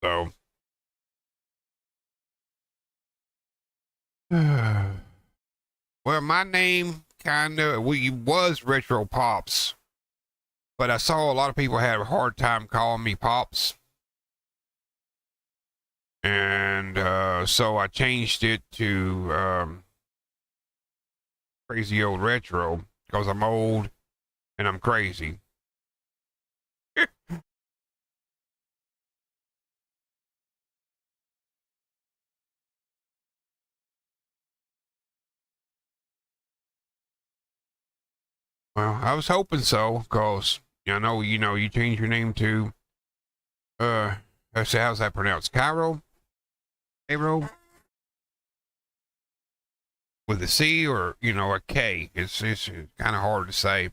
So well, my name kind of was Retro Pops, but I saw a lot of people had a hard time calling me Pops. And so I changed it to Crazy Old Retro, because I'm old and I'm crazy. Well, I was hoping so, because I know, you changed your name to, how's that pronounced? Cairo? Cairo? With a C or, a K. It's kind of hard to say.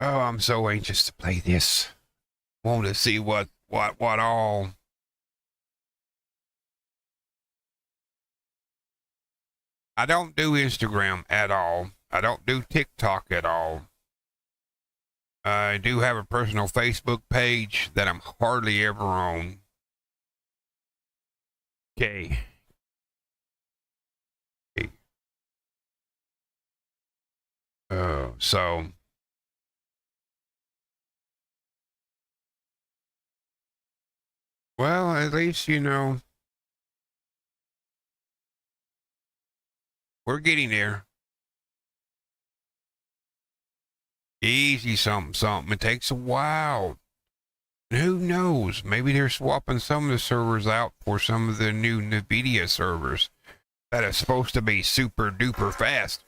Oh, I'm so anxious to play this. Want to see what all. I don't do Instagram at all. I don't do TikTok at all. I do have a personal Facebook page that I'm hardly ever on. Okay. So well, at least we're getting there. Easy something, something. It takes a while. And who knows? Maybe they're swapping some of the servers out for some of the new NVIDIA servers that are supposed to be super duper fast.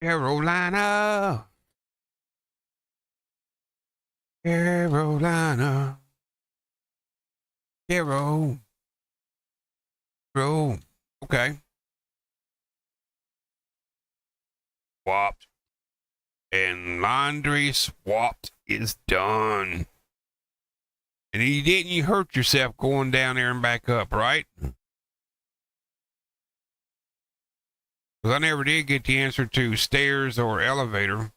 Carolina. Carolina. Caro. Caro. Okay. Swapped. And laundry swapped is done. And you hurt yourself going down there and back up, right? Because I never did get the answer to stairs or elevator.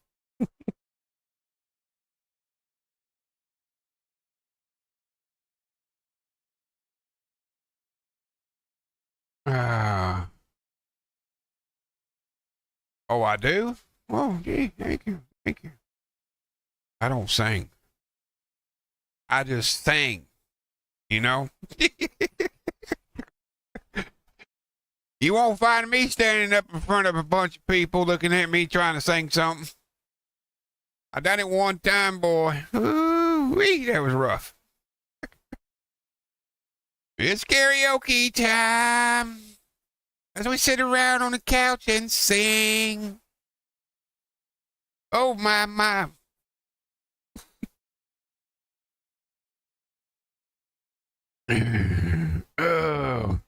Uh, oh, I do? Well, gee, thank you. Thank you. I don't sing. I just sing, you know? You won't find me standing up in front of a bunch of people looking at me trying to sing something. I done it one time, boy. Ooh-wee, that was rough. It's karaoke time as we sit around on the couch and sing. Oh, my. Oh.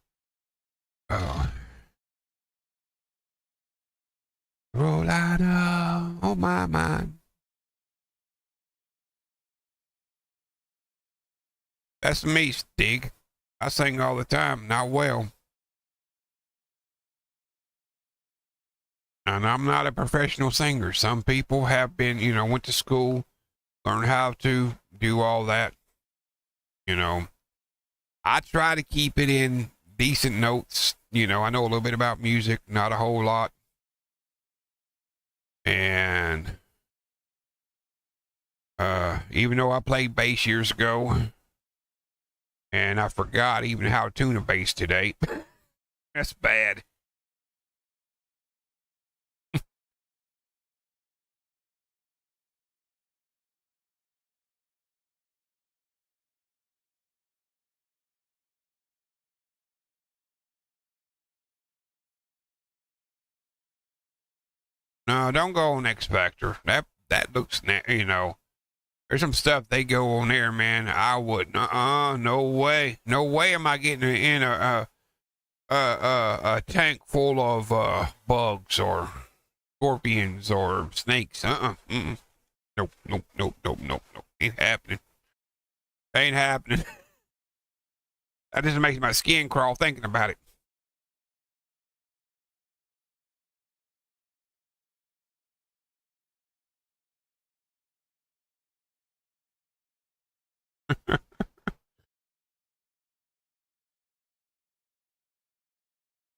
Oh. Rolanda, oh, my. That's me, Stig. I sing all the time, not well. And I'm not a professional singer. Some people have been, went to school, learned how to do all that. I try to keep it in decent notes. I know a little bit about music, not a whole lot. And even though I played bass years ago, and I forgot even how to tune a bass today. That's bad. No, don't go on X Factor. That looks, you know, there's some stuff they go on there, man. I wouldn't. No way. No way am I getting in a tank full of bugs or scorpions or snakes. Mm-mm. Nope. Nope. Nope. Nope. Nope. Nope. Ain't happening. Ain't happening. That just makes my skin crawl thinking about it.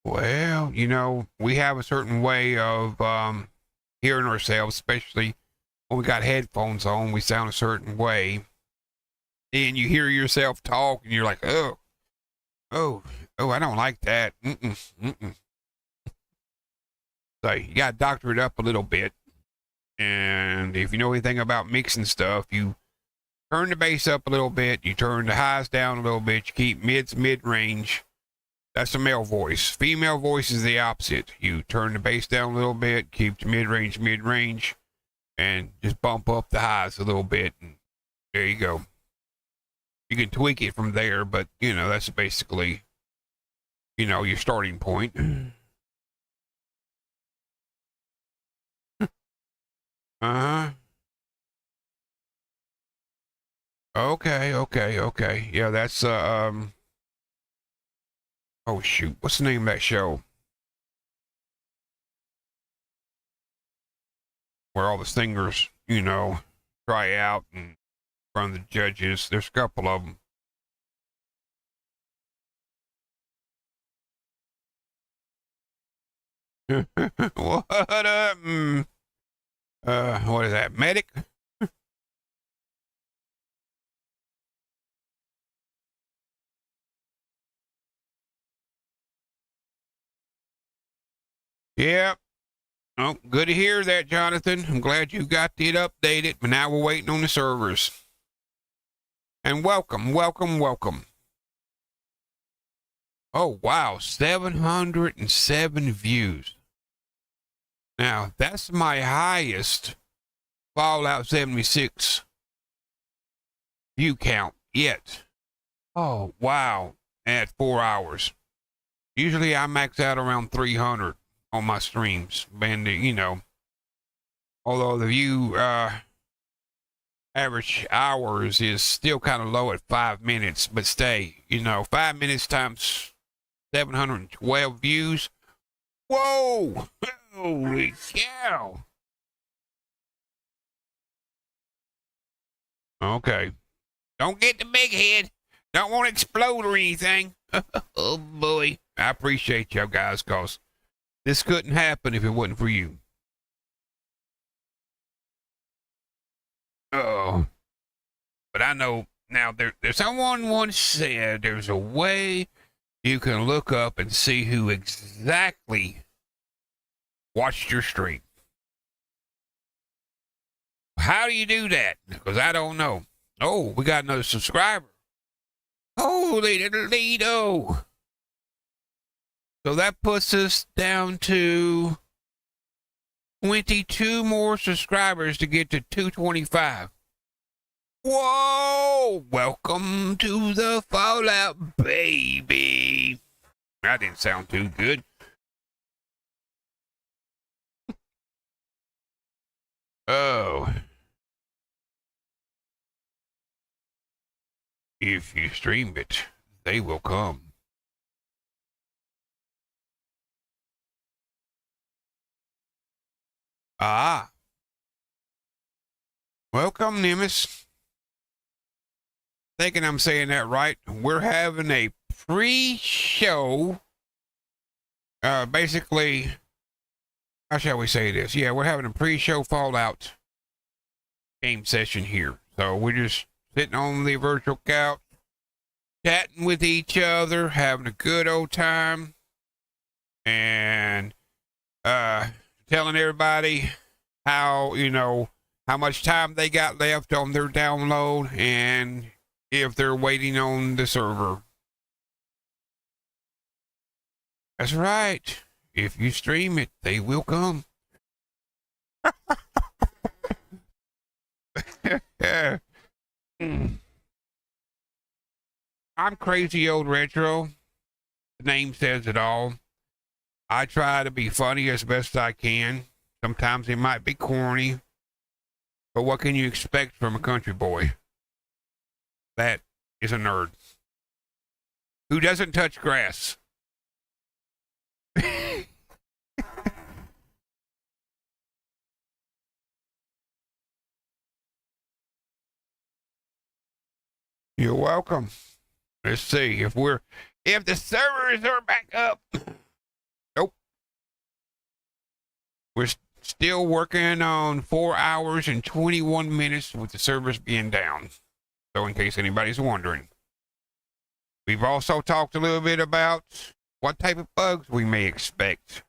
Well, you know, we have a certain way of hearing ourselves, especially when we got headphones on. We sound a certain way, and you hear yourself talk, and you're like, oh, I don't like that. Mm-mm. So you got to doctor it up a little bit. And if you know anything about mixing stuff, you turn the bass up a little bit, you turn the highs down a little bit, you keep mid-range. That's the male voice. Female voice is the opposite. You turn the bass down a little bit, keep the mid-range, and just bump up the highs a little bit. And there you go. You can tweak it from there, but, you know, that's basically, you know, your starting point. Uh-huh. Okay. Yeah, that's, oh, shoot. What's the name of that show? Where all the singers, you know, try out and front of the judges. There's a couple of them. What up? What is that? Medic? Yeah. Oh, good to hear that, Jonathan. I'm glad you got it updated, but now we're waiting on the servers. And welcome. Oh, wow. 707 views. Now, that's my highest Fallout 76 view count yet. Oh, wow. At 4 hours. Usually I max out around 300 on my streams. And, you know, although the view average hours is still kind of low at 5 minutes, but stay, you know, 5 minutes times 712 views. Whoa! Holy cow! Okay. Don't get the big head. Don't want to explode or anything. Oh boy. I appreciate y'all guys, cause this couldn't happen if it wasn't for you. Oh. But I know now there's someone once said there's a way you can look up and see who exactly watched your stream. How do you do that? Because I don't know. Oh, we got another subscriber. Holy Toledo. So that puts us down to 22 more subscribers to get to 225. Whoa! Welcome to the Fallout, baby. That didn't sound too good. Oh. If you stream it, they will come. Ah. Welcome, Nimbus. Thinking I'm saying that right. We're having a pre-show. Basically, how shall we say this? Yeah, we're having a pre-show Fallout game session here. So we're just sitting on the virtual couch, chatting with each other, having a good old time, and telling everybody how, you know, how much time they got left on their download and if they're waiting on the server. That's right. If you stream it, they will come. I'm Crazy Old Retro. The name says it all. I try to be funny as best I can. Sometimes it might be corny, but what can you expect from a country boy? That is a nerd. Who doesn't touch grass? You're welcome. Let's see if the servers are back up. Nope. We're still working on 4 hours and 21 minutes with the servers being down. So in case anybody's wondering. We've also talked a little bit about what type of bugs we may expect.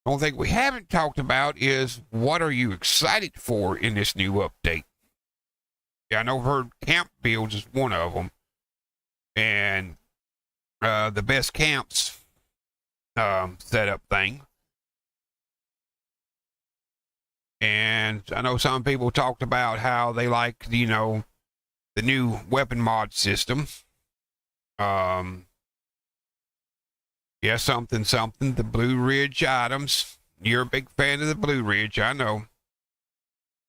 The only thing we haven't talked about is what are you excited for in this new update? Yeah, I know I've heard camp builds is one of them. And the best camps setup thing. And I know some people talked about how they like, the new weapon mod system. Yeah, something, the Blue Ridge items. You're a big fan of the Blue Ridge, I know.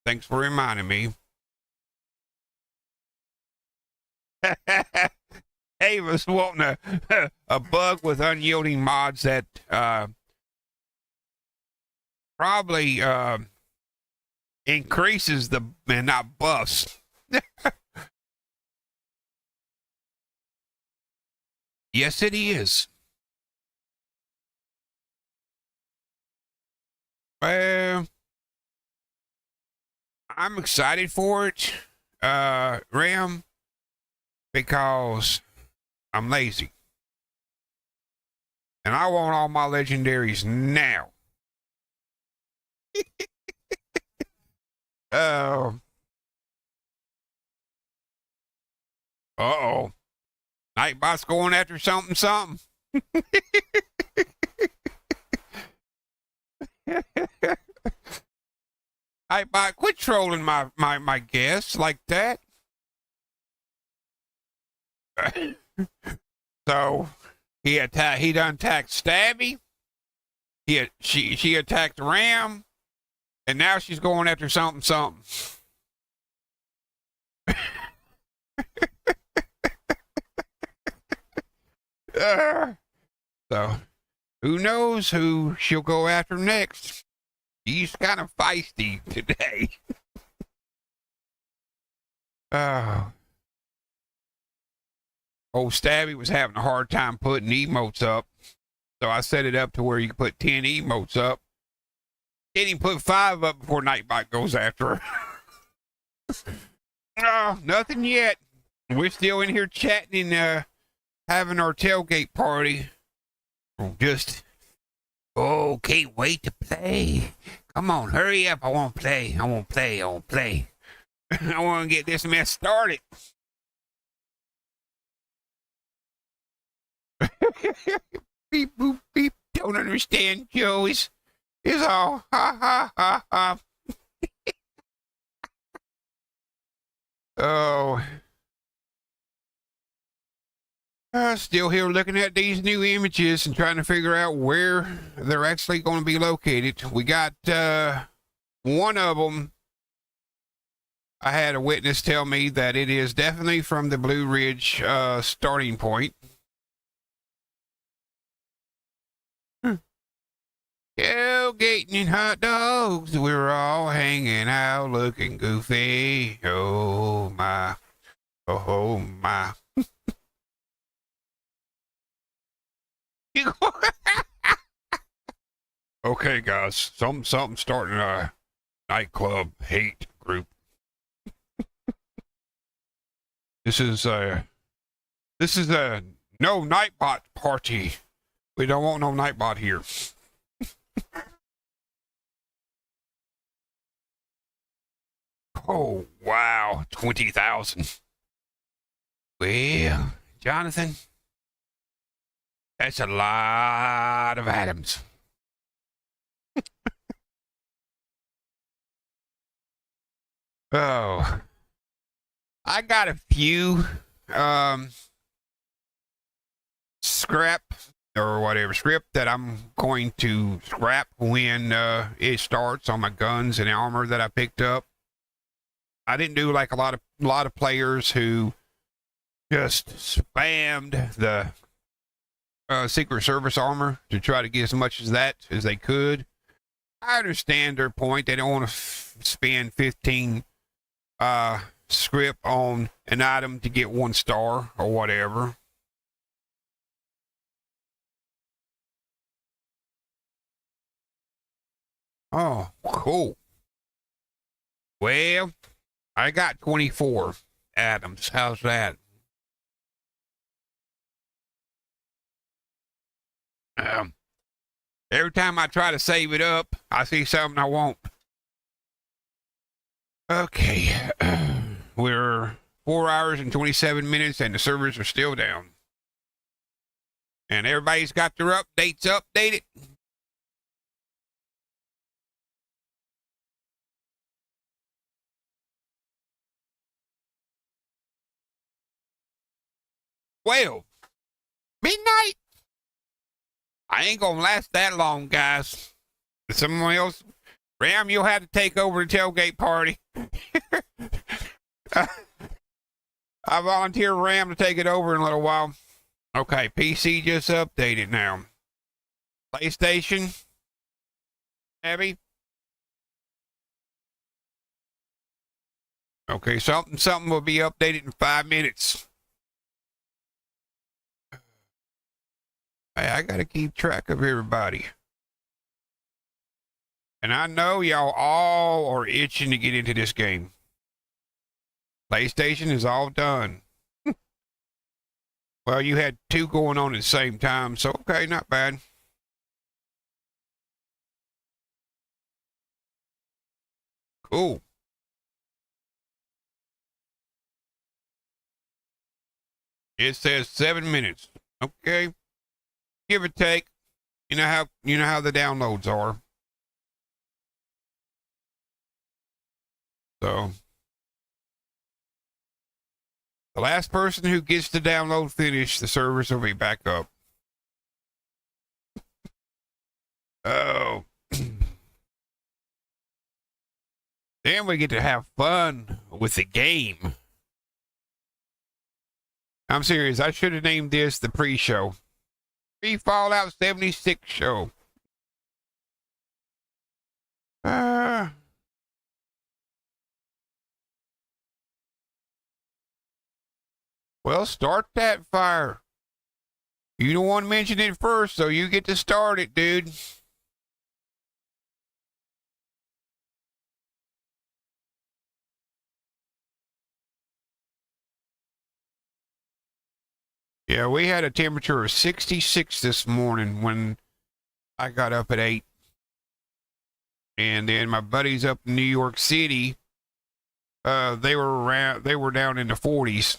Thanks for reminding me. Ava's wanting a bug with unyielding mods that probably increases and not buffs. Yes, it is. Well, I'm excited for it, Ram, because I'm lazy. And I want all my legendaries now. Uh-oh. Nightbot's going after something. Nightbot, quit trolling my guests like that. So he done attacked Stabby. She attacked Ram, and now she's going after something. So who knows who she'll go after next? He's kind of feisty today. Old Stabby was having a hard time putting emotes up. So I set it up to where you can put 10 emotes up. Can't even put 5 up before Nightbot goes after her. Oh, nothing yet. We're still in here chatting and having our tailgate party. Can't wait to play. Come on, hurry up. I want to play. I want to get this mess started. Beep, boop, beep. Don't understand, Joe. Is all ha. Oh. Still here looking at these new images and trying to figure out where they're actually going to be located. We got one of them. I had a witness tell me that it is definitely from the Blue Ridge starting point. Tailgating and hot dogs, we're all hanging out looking goofy. Oh my. Okay, guys, something starting a nightclub hate group. This is a no Nightbot party. We don't want no Nightbot here. Oh wow, 20,000. Well, Jonathan, that's a lot of atoms. Oh. I got a few scrap or whatever script that I'm going to scrap when it starts on my guns and armor that I picked up. I didn't do like a lot of players who just spammed the Secret Service armor to try to get as much as that as they could. I understand their point. They don't want to spend 15 script on an item to get 1 star or whatever. Oh, cool. Well, I got 24 atoms. How's that? Every time I try to save it up, I see something I want. Okay. We're 4 hours and 27 minutes and the servers are still down. And everybody's got their updates updated. Well, midnight? I ain't gonna last that long, guys. Someone else, Ram, you'll have to take over the tailgate party. I volunteer Ram to take it over in a little while. Okay, PC just updated now. PlayStation, Abby. Okay, something will be updated in 5 minutes. I gotta keep track of everybody. And I know y'all all are itching to get into this game. PlayStation is all done. Well, you had 2 going on at the same time, so okay, not bad. Cool. It says 7 minutes. Okay. Give or take. You know how the downloads are. So the last person who gets the download finished, the servers will be back up. Oh. Then we get to have fun with the game. I'm serious. I should have named this the pre-show. Pre-Fallout 76 show. Well, start that fire. You don't want to mention it first, so you get to start it, dude. Yeah, we had a temperature of 66 this morning when I got up at 8. And then my buddies up in New York City, they were down in the 40s.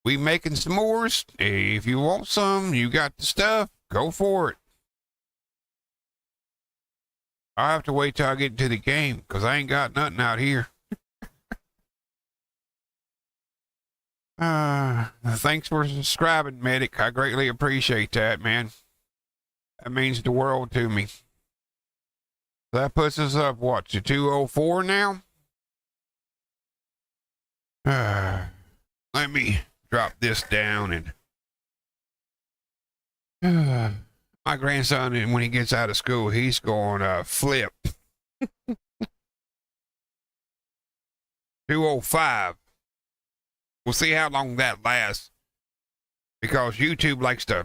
We making s'mores. If you want some, you got the stuff, go for it. I'll have to wait till I get into the game, because I ain't got nothing out here. Thanks for subscribing, Medic. I greatly appreciate that, man. That means the world to me. That puts us up, what, to 204 now? Let me drop this down and my grandson, and when he gets out of school, he's going to flip. 205. We'll see how long that lasts, because YouTube likes to,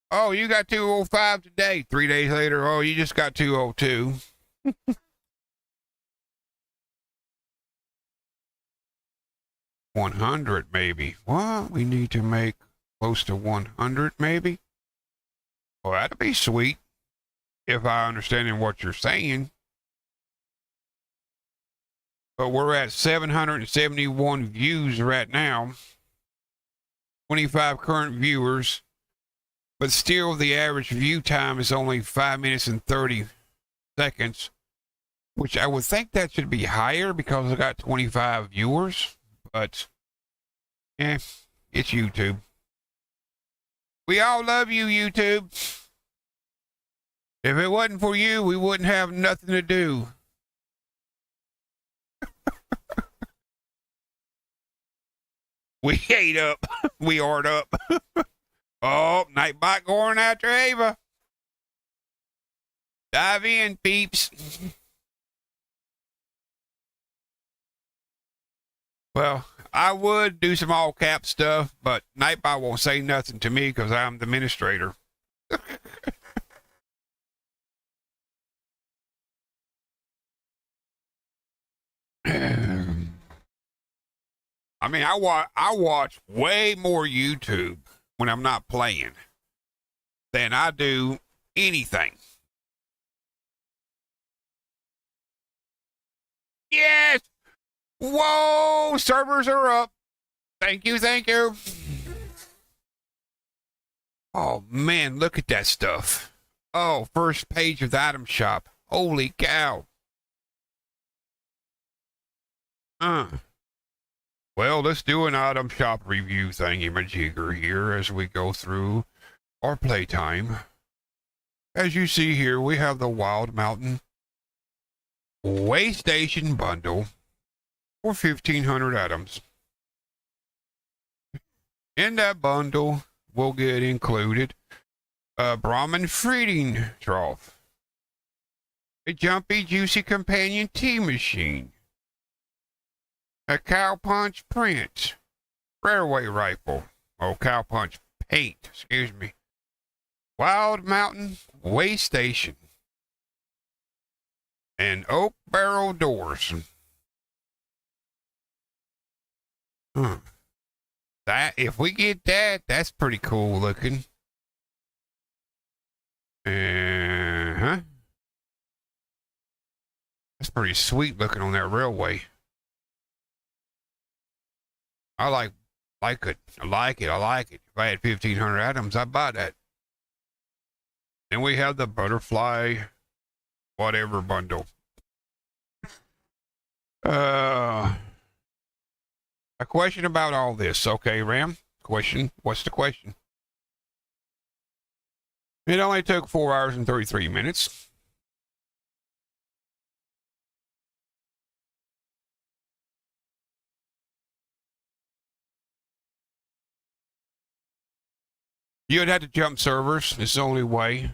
oh, you got 205 today. 3 days later, oh, you just got 202. 100 maybe. Well, we need to make close to 100 maybe. Well, that'd be sweet if I understand what you're saying. But we're at 771 views right now. 25 current viewers. But still, the average view time is only 5 minutes and 30 seconds. which I would think that should be higher because I got 25 viewers, but it's YouTube. We all love you, YouTube. If it wasn't for you, we wouldn't have nothing to do. We ate up. We art up. Oh, Nightbot going after Ava. Dive in, peeps. Well, I would do some all cap stuff, but Nightbot won't say nothing to me because I'm the administrator. I mean, I watch way more YouTube when I'm not playing than I do anything. Yes! Whoa! Servers are up. Thank you, thank you. Oh, man, look at that stuff. Oh, first page of the item shop. Holy cow. Well, let's do an item shop review thingy-majigger here as we go through our playtime. As you see here, we have the Wild Mountain Way Station bundle for 1,500 items. In that bundle, we'll get included a Brahmin feeding trough, a jumpy, juicy companion tea machine, a cowpunch print, railway rifle, cowpunch paint, excuse me, Wild Mountain Way Station, and oak barrel doors. That, if we get that, that's pretty cool looking. That's pretty sweet looking on that railway. I like it. I like it. If I had 1,500 items, I'd buy that. Then we have the butterfly whatever bundle. A question about all this. Okay, Ram? Question. What's the question? It only took 4 hours and 33 minutes. You'd have to jump servers. It's the only way.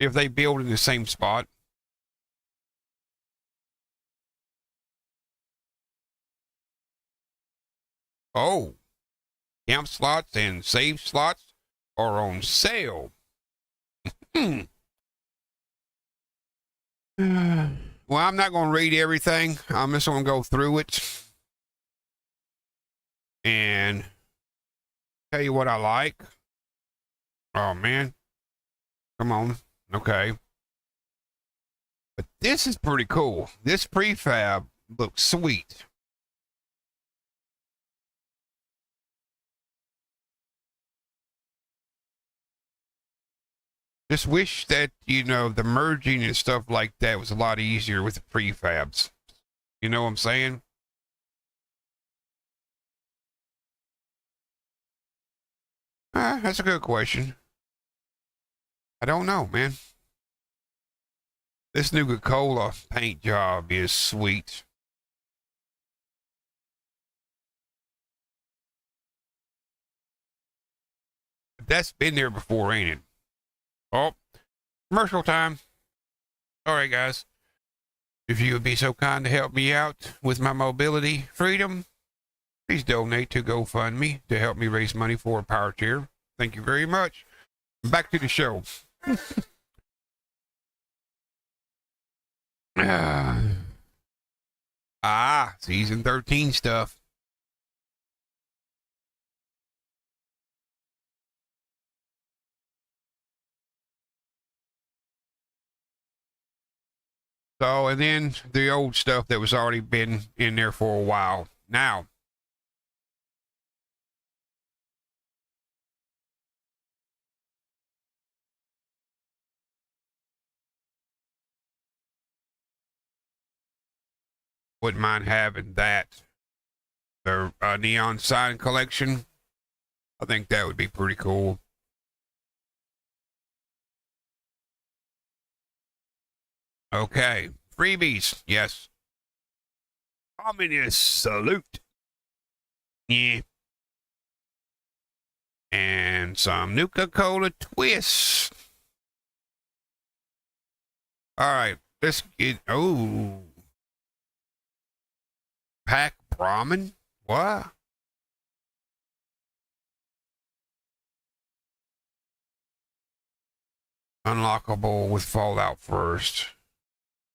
If they build in the same spot. Oh. Camp slots and save slots are on sale. Well, I'm not going to read everything. I'm just going to go through it and tell you what I like. Oh, man. Come on. Okay. But this is pretty cool. This prefab looks sweet. Just wish that, you know, the merging and stuff like that was a lot easier with the prefabs. You know what I'm saying? That's a good question. I don't know, man. This Nuka-Cola paint job is sweet. That's been there before, ain't it? Oh, commercial time. All right, guys. If you would be so kind to help me out with my mobility freedom, please donate to GoFundMe to help me raise money for a power chair. Thank you very much. Back to the show. Season 13 stuff. So, and then the old stuff that was already been in there for a while. Now, Wouldn't mind having that. The neon sign collection. I think that would be pretty cool. Okay. Freebies. Yes. Ominous salute. Yeah. And some Nuka-Cola Twist. All right. Let's get... Oh. Pack Brahmin? What? Unlockable with Fallout first.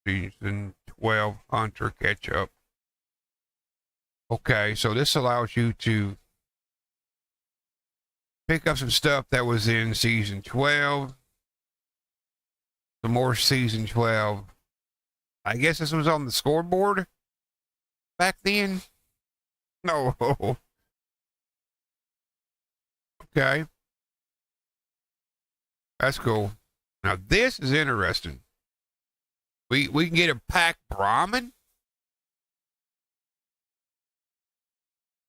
Season 12 Hunter Ketchup. Okay, so this allows you to pick up some stuff that was in Season 12. Some more Season 12. I guess this was on the scoreboard back then? No. Okay. That's cool. Now this is interesting. We can get a pack Brahmin?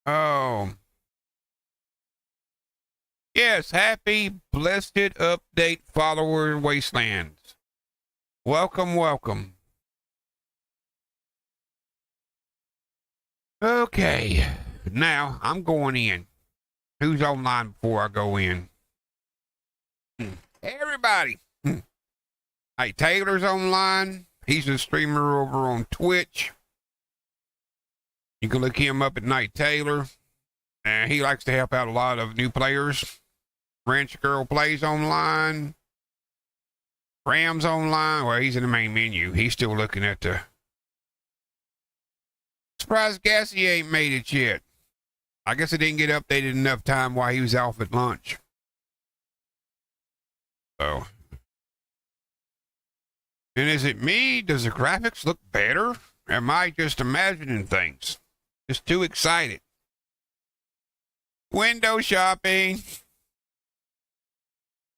Oh. Yes, happy, blessed update follower wastelands. Welcome, welcome. Okay. Now, I'm going in. Who's online before I go in? Everybody. Hey, Taylor's online. He's a streamer over on Twitch. You can look him up at Night Taylor. He likes to help out a lot of new players. Ranch Girl plays online. Ram's online. Well, he's in the main menu. He's still looking at the... Surprised Gassy ain't made it yet. I guess it didn't get updated enough time while he was off at lunch. So... And is it me? Does the graphics look better? Am I just imagining things? Just too excited. Window shopping.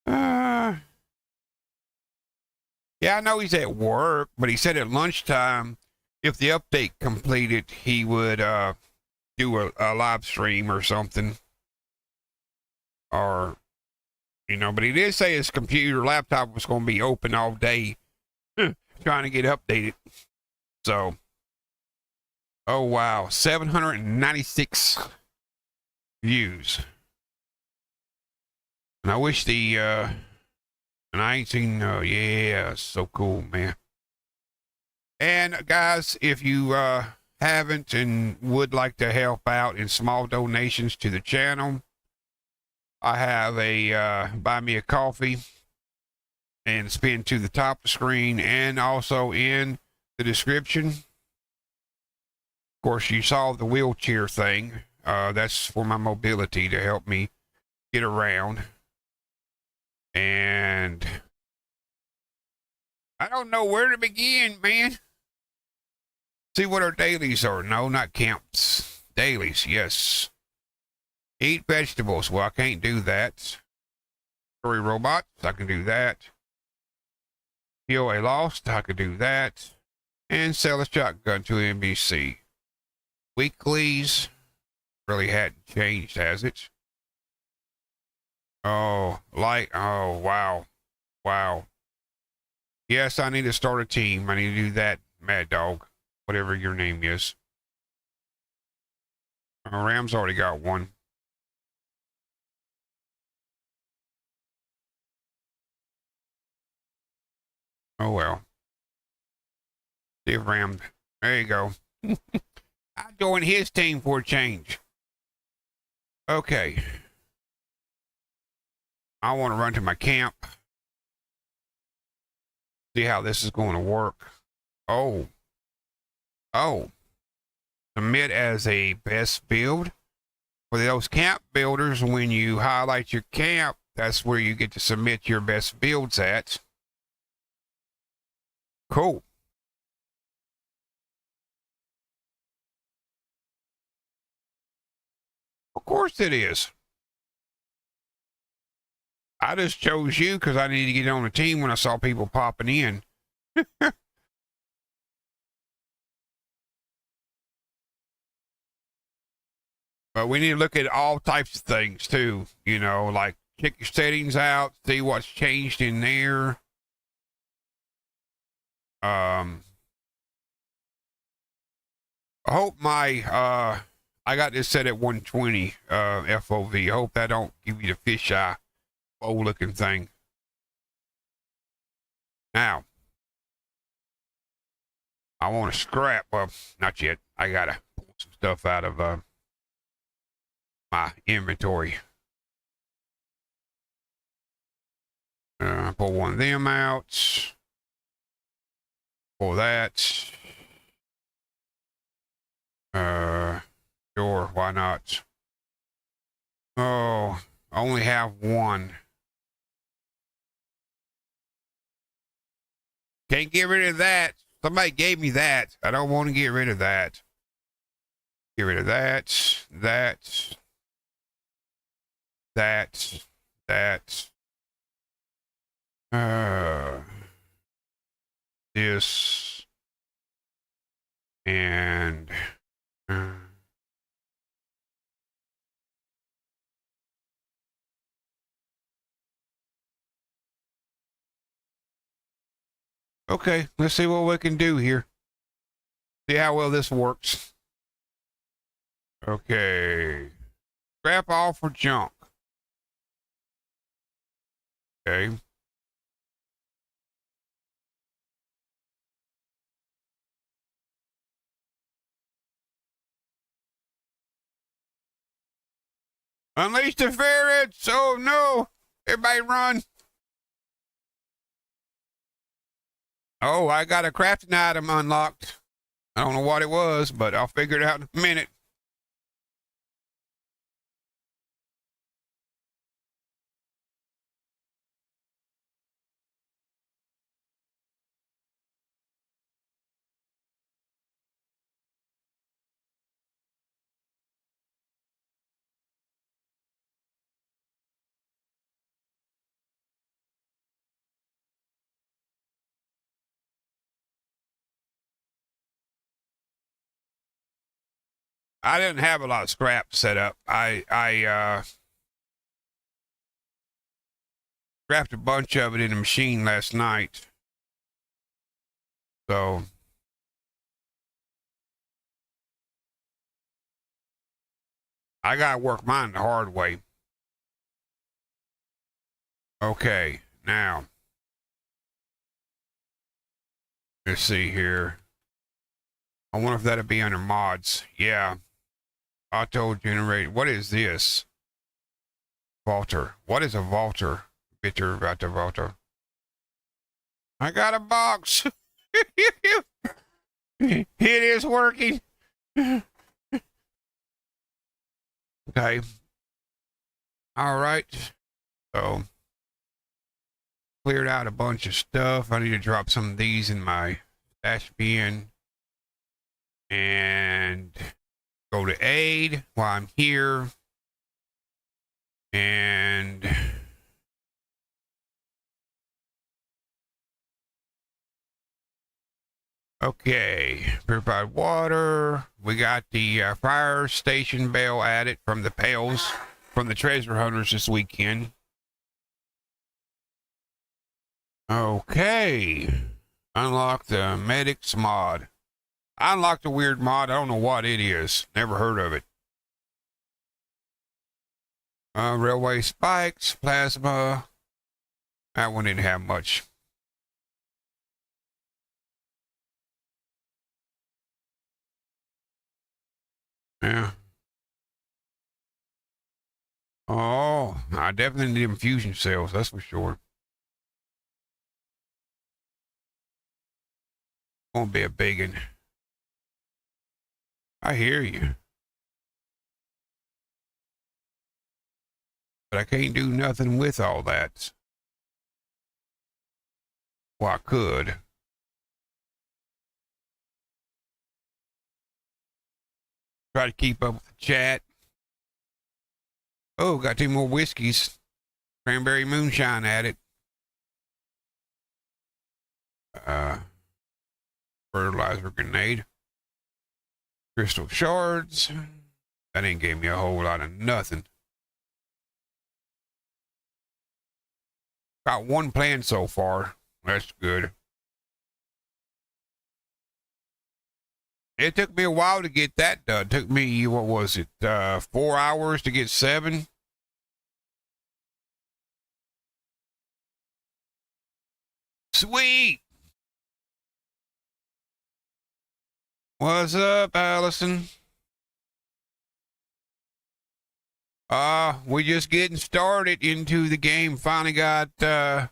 Yeah, I know he's at work, but he said at lunchtime, if the update completed, he would do a live stream or something. Or, you know, but he did say his computer, laptop was going to be open all day trying to get updated. So, oh wow, 796 views. And I wish the, and I ain't seen, yeah, so cool, man. And guys, if you haven't and would like to help out in small donations to the channel, I have a buy me a coffee and spin to the top of the screen and also in the description. Of course, you saw the wheelchair thing. That's for my mobility to help me get around. And I don't know where to begin, man. See what our dailies are. No, not camps. Dailies, yes. Eat vegetables. Well, I can't do that. Story robots, I can do that. Heal a lost, I could do that. And sell a shotgun to NBC. Weeklies really hadn't changed, has it? Oh, oh, wow. Wow. Yes, I need to start a team. I need to do that, Mad Dog. Whatever your name is. Ram's already got one. Oh, well. See if Ram... There you go. I joined his team for a change. Okay. I want to run to my camp. See how this is going to work. Oh. Oh. Submit as a best build. For those camp builders, when you highlight your camp, that's where you get to submit your best builds at. Cool. Of course it is. I just chose you because I needed to get on the team when I saw people popping in. But we need to look at all types of things too, you know, like check your settings out, see what's changed in there. I hope my I got this set at 120 FOV. I hope that don't give you the fisheye bowl looking thing. Now, I want to scrap. Well, not yet. I gotta pull some stuff out of my inventory. Pull one of them out. Pull that. Sure, why not? Oh, I only have one. Can't get rid of that. Somebody gave me that. I don't want to get rid of that. Get rid of that. This. And. Okay, let's see what we can do here. See how well this works. Okay. Scrap all for junk. Okay. Unleash the ferrets! Oh no! Everybody run! Oh, I got a crafting item unlocked. I don't know what it was, but I'll figure it out in a minute. I didn't have a lot of scrap set up. I scrapped a bunch of it in the machine last night. So I gotta work mine the hard way. Okay, now let's see here. I wonder if that'll be under mods. Yeah. Auto generate. What is this? Vaulter. What is a vaulter? Bitter about the vaulter. I got a box. It is working. Okay. All right. So cleared out a bunch of stuff. I need to drop some of these in my stash bin and go to aid while I'm here. And okay, purified water. We got the fire station bell added from the pails from the treasure hunters this weekend. Okay, unlock the medics mod. I unlocked a weird mod. I don't know what it is. Never heard of it. Railway spikes, plasma. That one didn't have much. Yeah. Oh, I definitely need infusion cells. That's for sure. Won't be a big one. I hear you. But I can't do nothing with all that. Well, I could. Try to keep up with the chat. Oh, got 2 more whiskeys. Cranberry moonshine at it. Fertilizer grenade. Crystal shards. That ain't gave me a whole lot of nothing. Got one plan so far. That's good. It took me a while to get that done. It took me, what was it, 4 hours to get 7? Sweet! What's up, Allison? We just getting started into the game. Finally got, the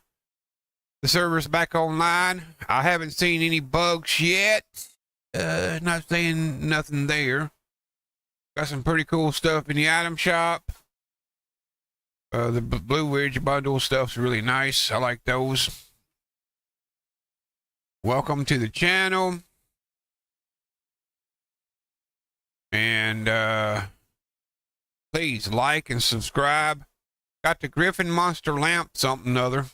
servers back online. I haven't seen any bugs yet. Not saying nothing there. Got some pretty cool stuff in the item shop. The Blue Ridge bundle stuff's really nice. I like those. Welcome to the channel. And, please like and subscribe. Got the Griffin Monster lamp, something other.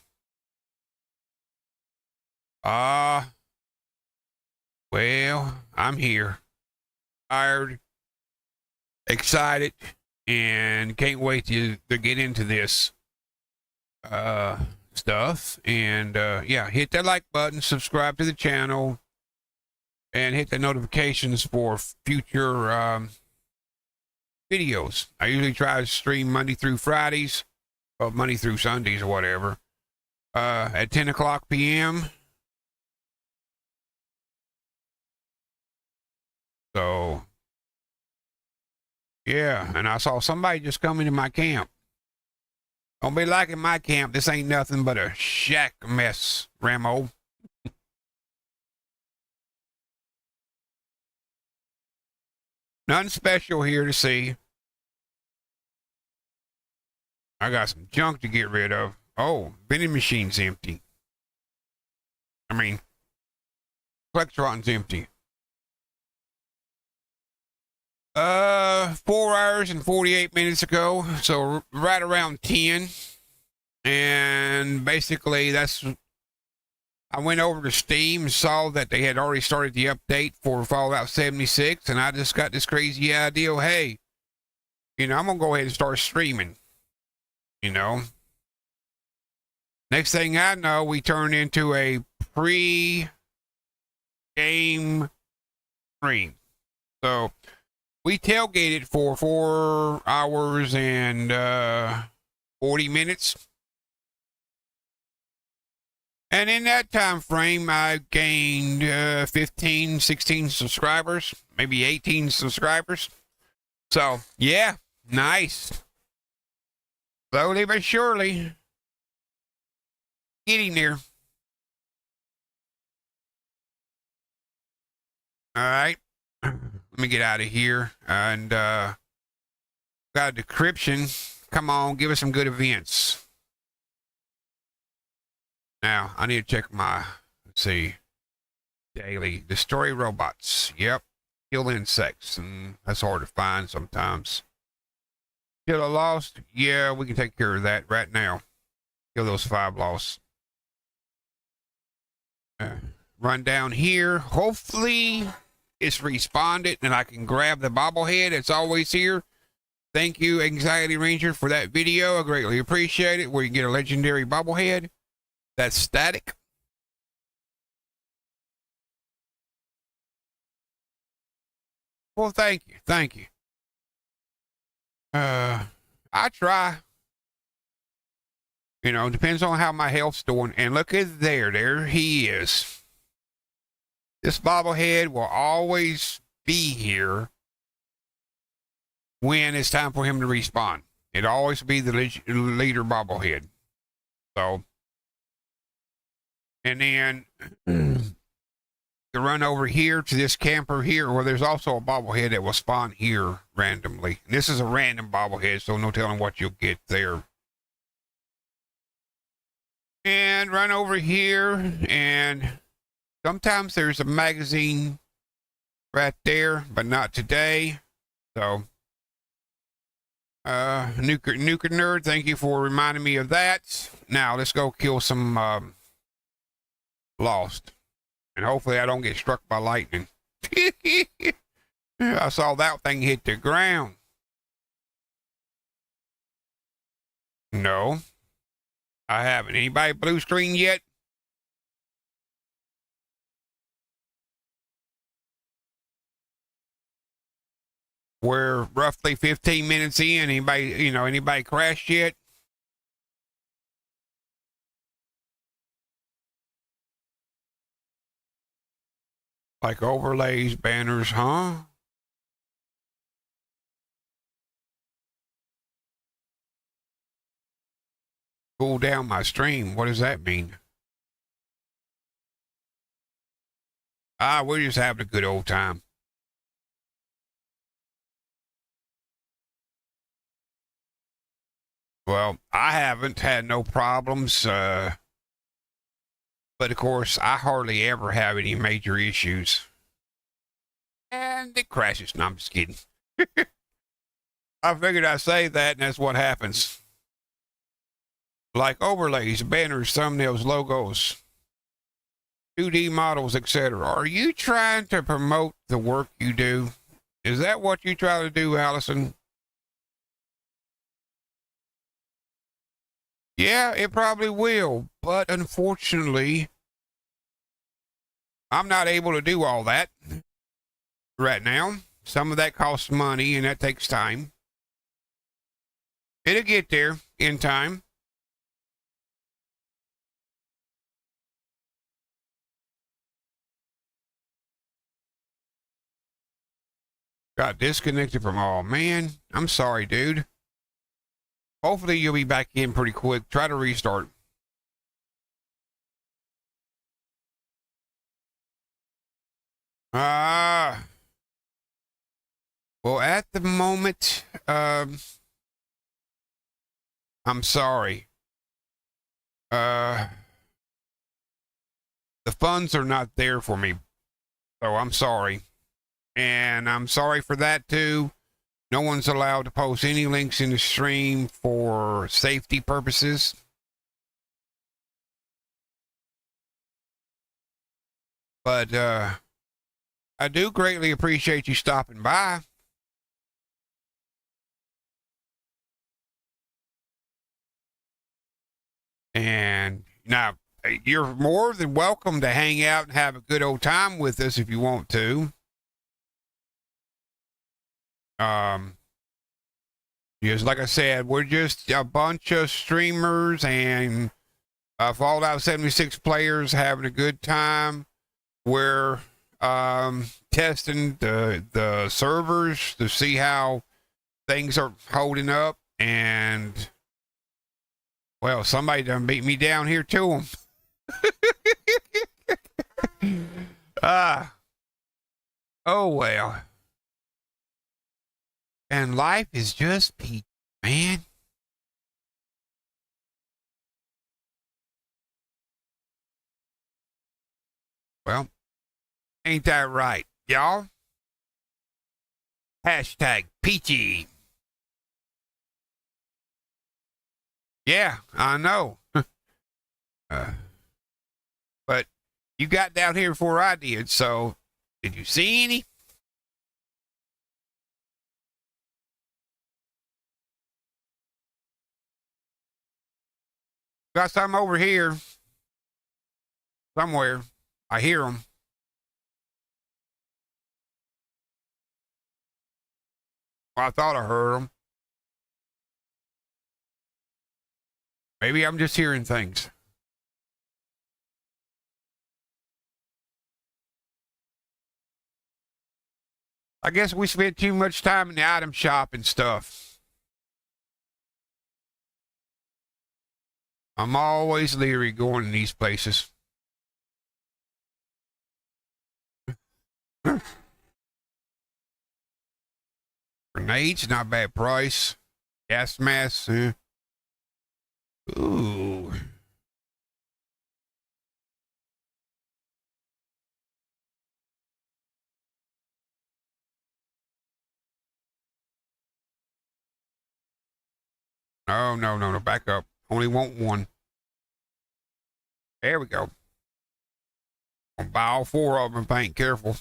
Well, I'm here. Tired, excited, and can't wait to get into this stuff. And yeah, hit that like button, subscribe to the channel, and hit the notifications for future videos. I usually try to stream Monday through Fridays, or Monday through Sundays or whatever, at 10 o'clock p.m. So, yeah, and I saw somebody just come into my camp. Don't be liking my camp. This ain't nothing but a shack mess, Ramo. Nothing special here to see. I got some junk to get rid of. Oh, vending machine's empty. I mean, Plextron's empty. 4 hours and 48 minutes ago, so right around 10. And basically, I went over to Steam and saw that they had already started the update for Fallout 76, and I just got this crazy idea, hey, you know, I'm gonna go ahead and start streaming. You know, next thing I know, we turn into a pre-game stream. So we tailgated for 4 hours and 40 minutes. And in that time frame, I gained 15, 16 subscribers, maybe 18 subscribers. So, yeah, nice. Slowly but surely, getting there. All right. Let me get out of here. And got a decryption. Come on, give us some good events. Now, I need to check my, let's see, daily. Destroy robots. Yep. Kill insects. And that's hard to find sometimes. Kill a lost? Yeah, we can take care of that right now. Kill those 5 lost. Run down here. Hopefully it's responded and I can grab the bobblehead. It's always here. Thank you, Anxiety Ranger, for that video. I greatly appreciate it. Where you get a legendary bobblehead that's static. Well, thank you. Thank you. I try. You know, depends on how my health's doing. And look at there he is. This bobblehead will always be here when it's time for him to respawn. It'll always be the leader bobblehead. So, and then to run over here to this camper here, where there's also a bobblehead that will spawn here randomly. And this is a random bobblehead, so no telling what you'll get there. And run over here, and sometimes there's a magazine right there, but not today. So, Nuker Nerd, thank you for reminding me of that. Now, let's go kill some lost. And hopefully I don't get struck by lightning. I saw that thing hit the ground. No, I haven't. Anybody blue screen yet? We're roughly 15 minutes in. Anybody crashed yet? Like overlays, banners, huh? Cool down my stream. What does that mean? We're just having a good old time. Well, I haven't had no problems, but of course, I hardly ever have any major issues. And it crashes. No, I'm just kidding. I figured I'd say that, and that's what happens. Like overlays, banners, thumbnails, logos, 2D models, etc. Are you trying to promote the work you do? Is that what you try to do, Allison? Yeah, it probably will, but unfortunately, I'm not able to do all that right now. Some of that costs money, and that takes time. It'll get there in time. Got disconnected from all. Man, I'm sorry, dude. Hopefully you'll be back in pretty quick. Try to restart. Well, at the moment, I'm sorry. The funds are not there for me. So I'm sorry. And I'm sorry for that too. No one's allowed to post any links in the stream for safety purposes. But I do greatly appreciate you stopping by. And now you're more than welcome to hang out and have a good old time with us if you want to. Just like I said, we're just a bunch of streamers and Fallout 76 players having a good time. We're testing the servers to see how things are holding up, and well, somebody done beat me down here to them. Oh well. And life is just peach, man. Well, ain't that right, y'all? Hashtag peachy. Yeah, I know. But you got down here before I did, so did you see any? Got some over here somewhere. I hear them. Well, I thought I heard them. Maybe I'm just hearing things. I guess we spent too much time in the item shop and stuff. I'm always leery going in these places. Grenades, not bad price. Gas mask. Ooh. Oh, no. Back up. Only want one. There we go. I'll buy all four of them if I ain't careful.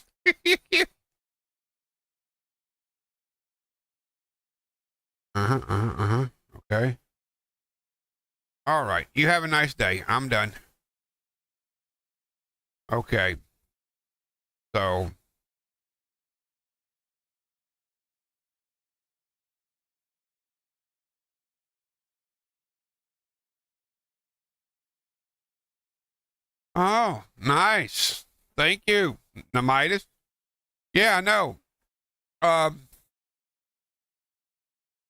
Okay. All right. You have a nice day. I'm done. Okay. So. Oh, nice. Thank you, Namitis. Yeah, I know. Um,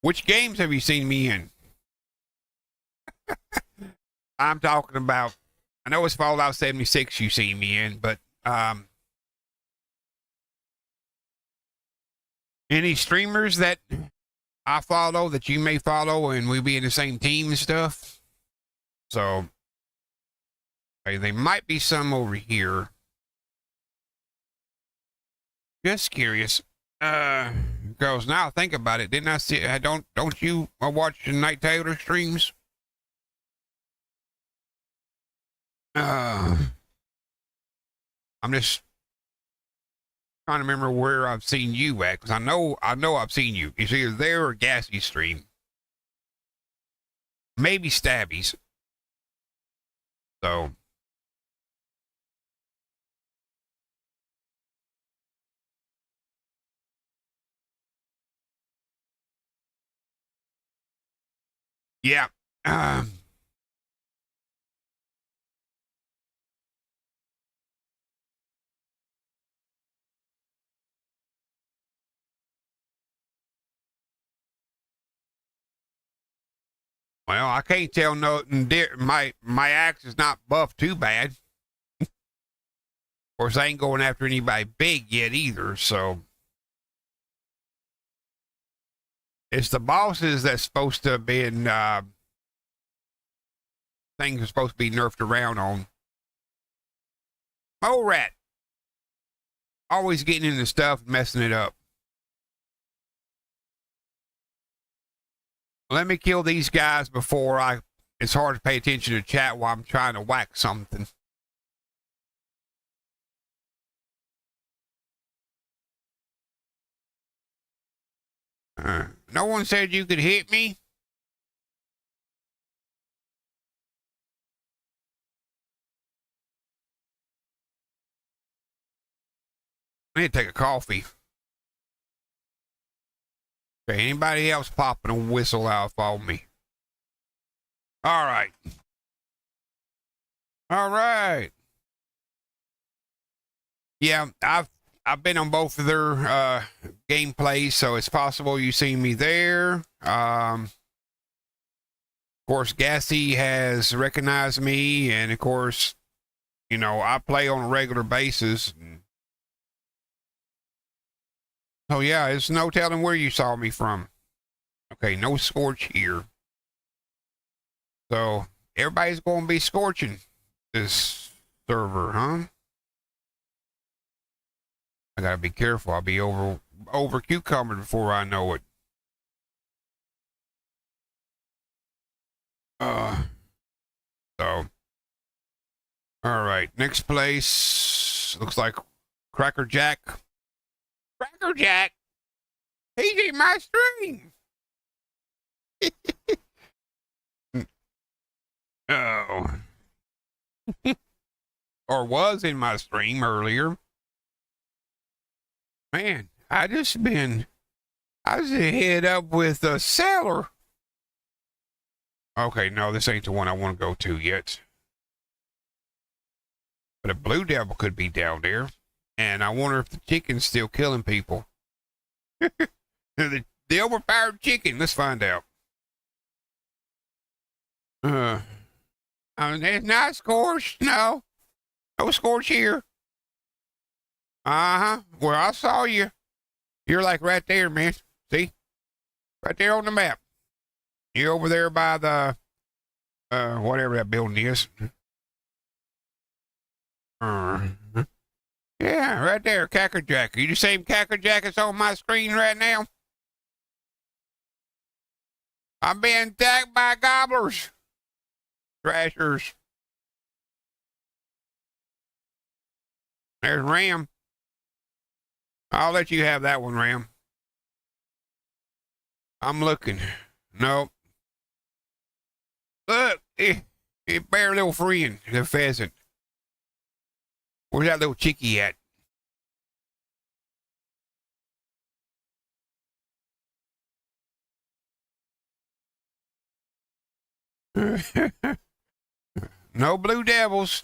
which games have you seen me in? I'm talking about. I know it's Fallout 76 you see me in, but any streamers that I follow that you may follow and we be in the same team and stuff. So there might be some over here. Just curious. Because now think about it. Didn't I see? Don't you watch the Night Taylor streams? I'm just trying to remember where I've seen you at, because I know I've seen you. It's either there or Gassy stream. Maybe Stabby's. So. Yeah. Well, I can't tell nothing. My axe is not buffed too bad. Of course, I ain't going after anybody big yet either, so. It's the bosses that's supposed to have been, things are supposed to be nerfed around on. Mole rat. Always getting into stuff and messing it up. Let me kill these guys before it's hard to pay attention to chat while I'm trying to whack something. No one said you could hit me. I need to take a coffee. Okay, anybody else popping a whistle out for me? All right. All right. Yeah, I've been on both of their gameplays, so it's possible you see me there. Of course, Gassy has recognized me, and of course, you know, I play on a regular basis. So yeah, it's no telling where you saw me from. Okay, no scorch here. So everybody's going to be scorching this server, huh? I gotta be careful. I'll be over cucumbered before I know it. So, all right. Next place looks like Cracker Jack. Cracker Jack. He's in my stream. Oh. Or was in my stream earlier. Man, I was head up with a sailor. Okay, no, this ain't the one I want to go to yet. But a blue devil could be down there. And I wonder if the chicken's still killing people. the overpowered chicken. Let's find out. There's not scorch. No scorch here. Uh-huh. Well, I saw you. You're like right there, man. See? Right there on the map. You're over there by the, whatever that building is. Yeah, right there, Cackerjack. You the same Cackerjack that's on my screen right now? I'm being attacked by gobblers. Thrashers. There's Ram. I'll let you have that one, Ram. I'm looking. Nope. Look, bear little friend, the pheasant. Where's that little chickie at? No blue devils.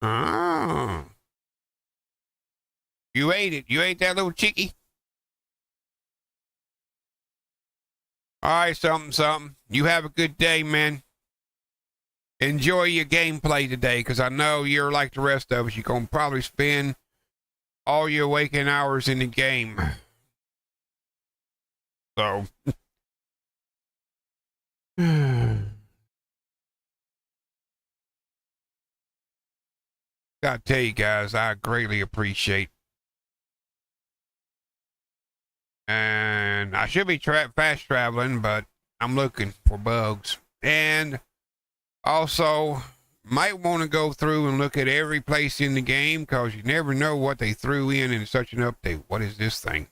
Oh. You ate it. You ate that little chickie? All right, something. You have a good day, man. Enjoy your gameplay today, because I know you're like the rest of us. You're going to probably spend all your waking hours in the game. So. Gotta tell you guys, I greatly appreciate. And I should be fast traveling, but I'm looking for bugs. And also, might want to go through and look at every place in the game, because you never know what they threw in such an update. What is this thing?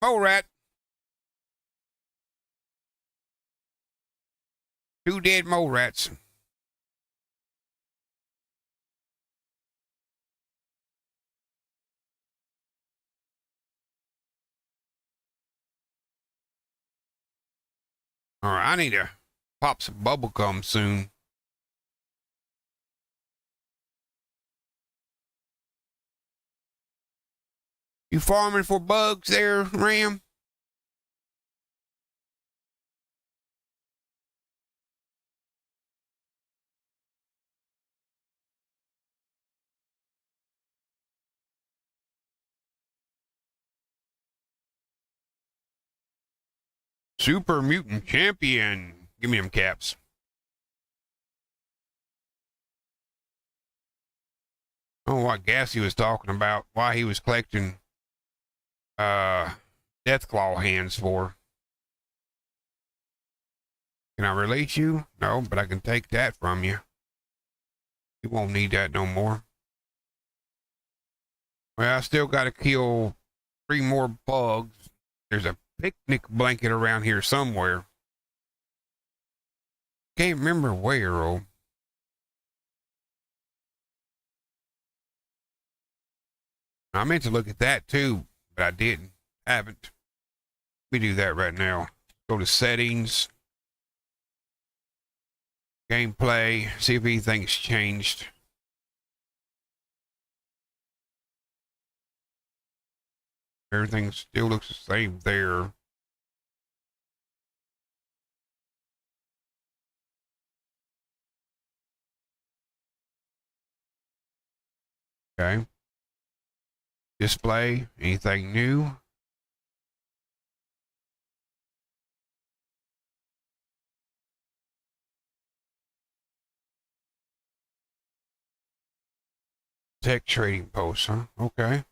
Mole rat. 2 dead mole rats. All right, I need to pop some bubble gum soon. You farming for bugs there, Ram? Super Mutant Champion. Give me them caps. I don't know what gas he was talking about, why he was collecting Deathclaw hands for. Can I release you? No, but I can take that from you. You won't need that no more. Well, I still got to kill 3 more bugs. There's a picnic blanket around here somewhere. Can't remember where, oh. I meant to look at that too, but I didn't. Haven't. Let me do that right now. Go to settings. Gameplay. See if anything's changed. Everything still looks the same there. Okay. Display. Anything new? Tech trading post, huh? Okay.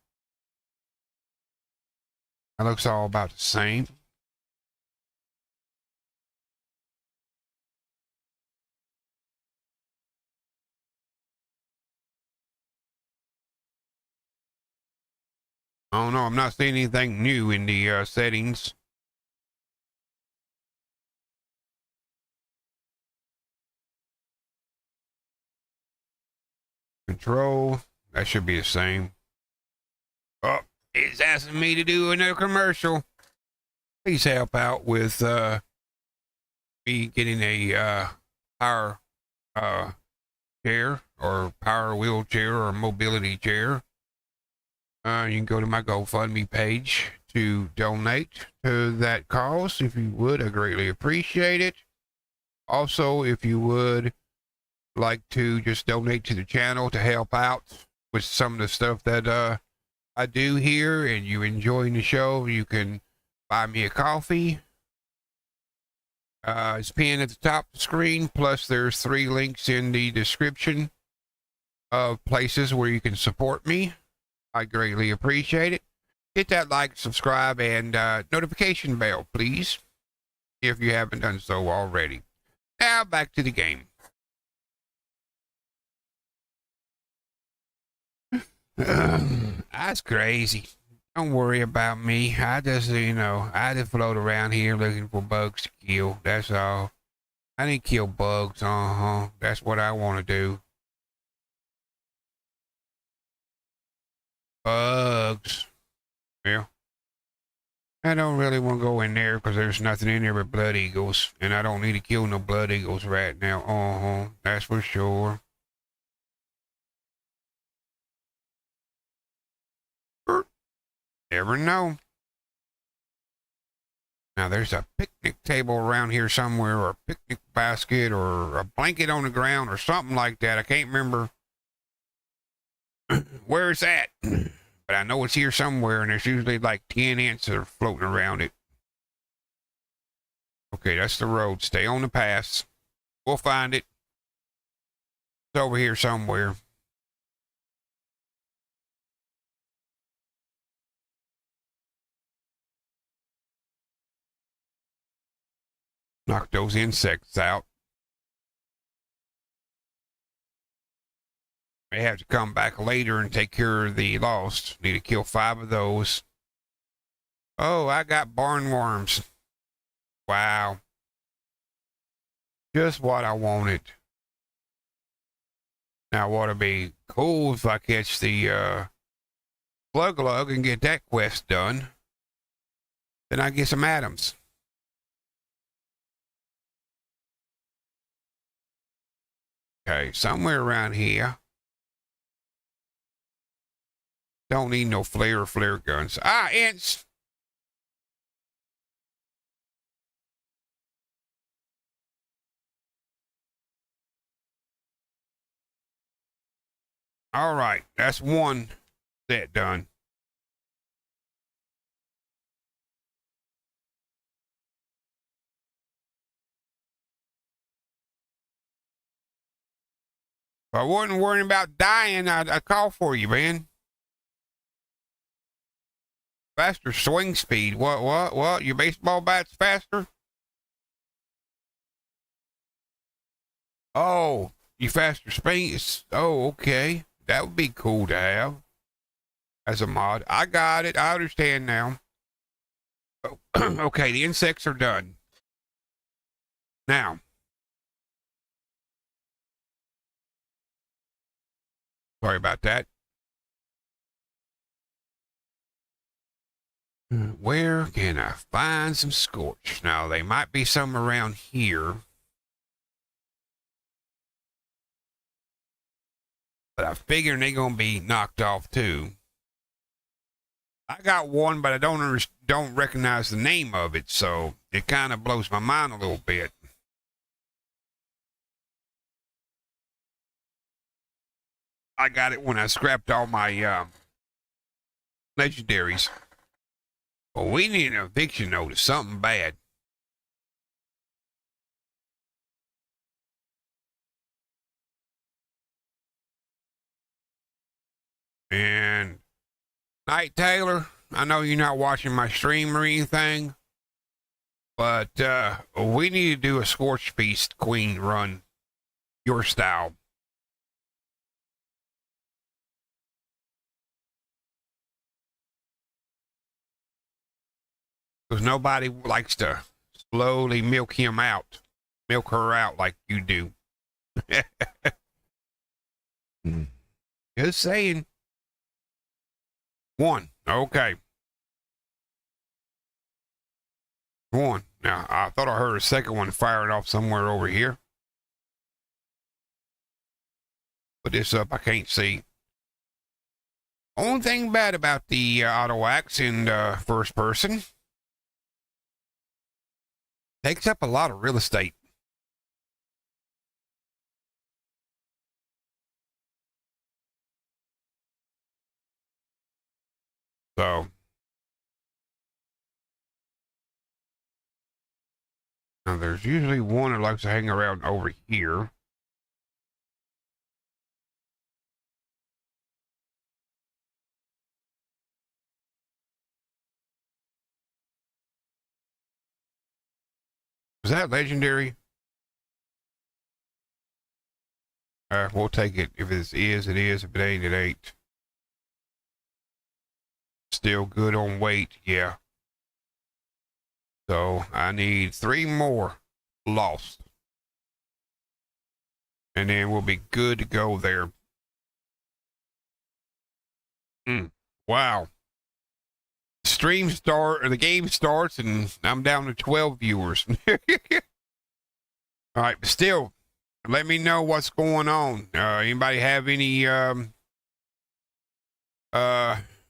That looks all about the same. I don't know. I'm not seeing anything new in the settings. Control. That should be the same. Oh, it's asking me to do another commercial. Please help out with me getting a power chair or power wheelchair or mobility chair. You can go to my GoFundMe page to donate to that cause. If you would, I greatly appreciate it. Also, if you would like to just donate to the channel to help out with some of the stuff that I do here and you enjoying the show, you can buy me a coffee. It's pinned at the top of the screen, plus there's 3 links in the description of places where you can support me. I greatly appreciate it. Hit that like, subscribe, and notification bell, please, if you haven't done so already. Now back to the game. That's crazy. Don't worry about me. I just, I just float around here looking for bugs to kill. That's all. I need to kill bugs. That's what I want to do. Bugs. Yeah. I don't really want to go in there because there's nothing in there but blood eagles. And I don't need to kill no blood eagles right now. That's for sure. Never know. Now there's a picnic table around here somewhere, or a picnic basket, or a blanket on the ground, or something like that. I can't remember where it's at, but I know it's here somewhere, and there's usually like 10 ants that are floating around it. Okay, that's the road. Stay on the path. We'll find it. It's over here somewhere. Knock those insects out. May have to come back later and take care of the lost. Need to kill 5 of those. Oh, I got barnworms. Wow. Just what I wanted. Now, what'd be cool if I catch the Glug Glug and get that quest done. Then I get some atoms. Okay, somewhere around here. Don't need no flare guns. Ah, ants! All right, that's one set done. If I wasn't worrying about dying, I'd call for you, man. Faster swing speed. What? Your baseball bat's faster? Oh, you faster speeds. Oh, okay. That would be cool to have as a mod. I got it. I understand now. Oh, okay, the insects are done. Now, sorry about that. Where can I find some scorch? Now, they might be some around here. But I figure they're going to be knocked off too. I got one, but I don't recognize the name of it, so it kind of blows my mind a little bit. I got it when I scrapped all my legendaries. Well, we need an eviction notice, something bad. And Night Taylor, I know you're not watching my stream or anything, but we need to do a Scorch Feast Queen run, your style. Because nobody likes to slowly milk her out like you do. Just saying. One. Okay. One. Now, I thought I heard a second one firing off somewhere over here. Put this up. I can't see. Only thing bad about the auto axe in first person, takes up a lot of real estate. So, now there's usually one that likes to hang around over here. Is that legendary? We'll take it. If it is, it is. If it ain't, it ain't. Still good on weight, yeah. So I need 3 more lost. And then we'll be good to go there. Wow. The game starts and I'm down to 12 viewers. All right, but still, let me know what's going on. Anybody have any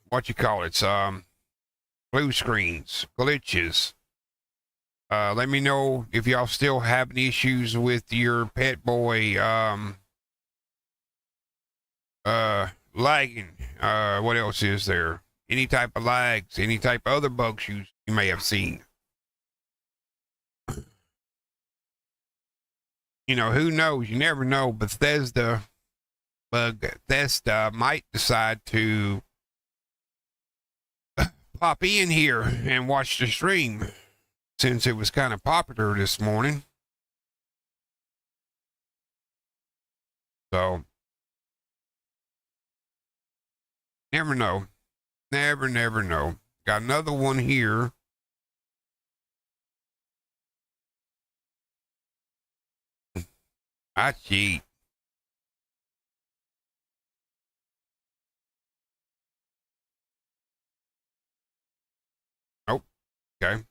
what you call it? Blue screens, glitches. Let me know if y'all still having issues with your pet boy lagging. What else is there? Any type of lags, any type of other bugs you may have seen. You know, who knows? You never know. Bethesda might decide to pop in here and watch the stream since it was kind of popular this morning. So, never know. Never know. Got another one here. I cheat. Oh, okay.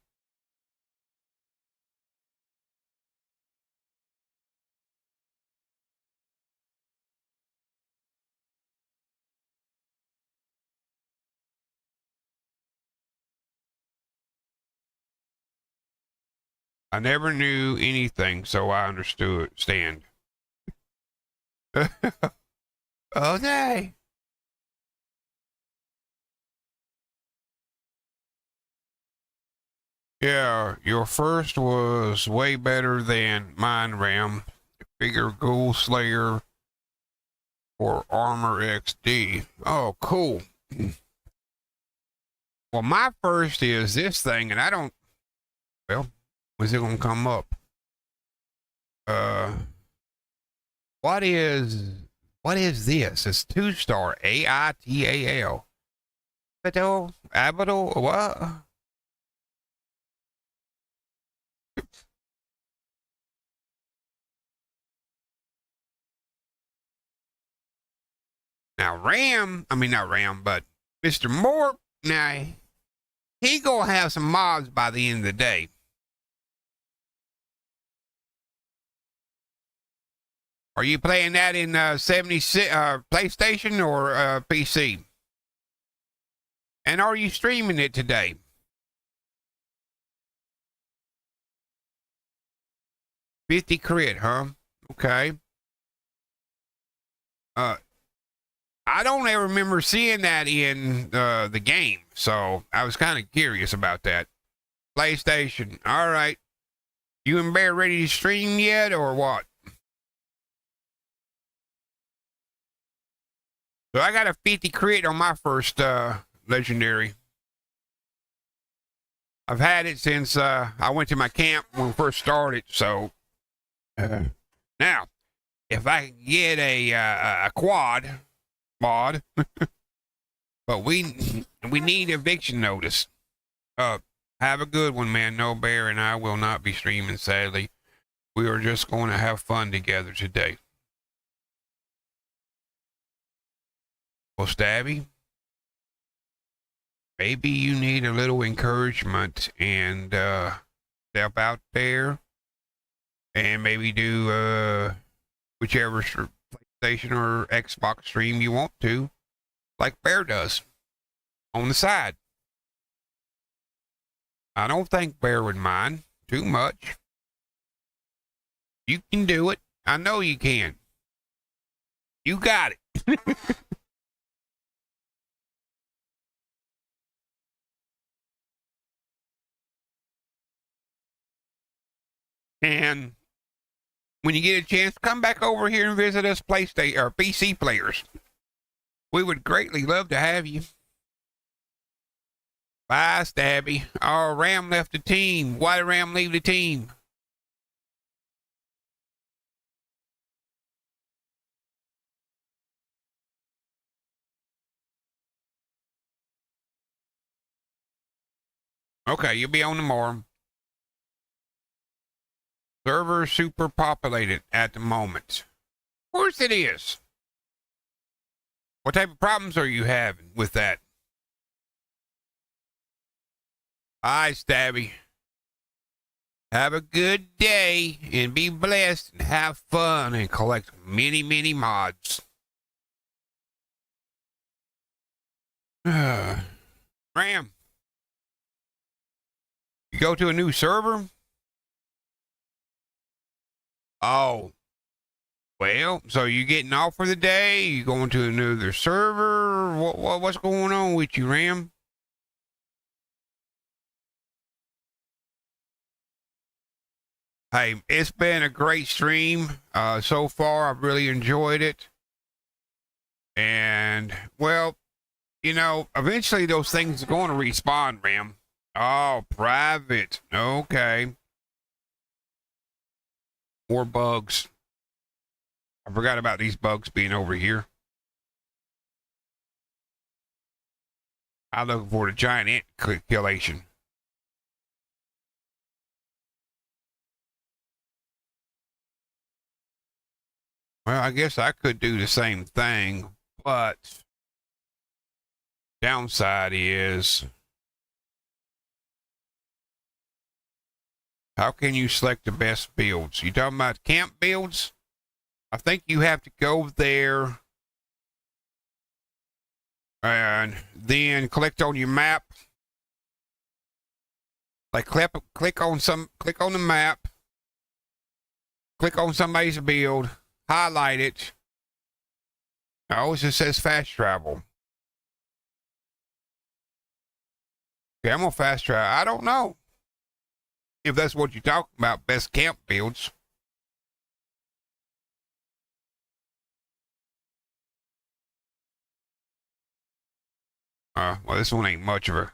I never knew anything, so I understand. Oh, nay. Yeah, your first was way better than mine, Ram. Figure Ghoul Slayer for Armor XD. Oh, cool. Well, my first is this thing, and I don't. Well, when's it gonna come up? Uh, what is this? It's 2-star AITAL. Abital, what? Now not Ram, but Mr. Moore, now he gonna have some mobs by the end of the day. Are you playing that in 76 PlayStation or PC? And are you streaming it today? $50 crit, huh? Okay. I don't ever remember seeing that in the game, so I was kind of curious about that. PlayStation. All right. You and Bear ready to stream yet, or what? So I got a 50 crit on my first legendary. I've had it since I went to my camp when we first started. So now, if I can get a quad mod, but we need eviction notice. Have a good one, man. No Bear and I will not be streaming, sadly. We are just going to have fun together today. Well, Stabby, maybe you need a little encouragement and step out there and maybe do whichever PlayStation or Xbox stream you want to, like Bear does, on the side. I don't think Bear would mind too much. You can do it. I know you can. You got it. And when you get a chance, come back over here and visit us PlayStation or PC players. We would greatly love to have you. Bye, Stabby. Oh, Ram left the team. Why did Ram leave the team? Okay, you'll be on tomorrow. Server super populated at the moment. Of course it is. What type of problems are you having with that? Hi, Stabby. Have a good day and be blessed and have fun and collect many, many mods. Ram, you go to a new server? Oh, well, so you getting off for the day? You going to another server? What's going on with you, Ram? Hey, it's been a great stream so far. I've really enjoyed it. And, well, you know, eventually those things are going to respawn, Ram. Oh, private. Okay. More bugs. I forgot about these bugs being over here. I'm looking for the giant ant killation. Well, I guess I could do the same thing, but downside is how can you select the best builds? You talking about camp builds? I think you have to go there and then click on your map. Like click on the map, click on somebody's build, highlight it. Oh, it just says fast travel. Okay, I'm gonna fast travel. I don't know if that's what you're talking about, best camp builds. Well, this one ain't much of a.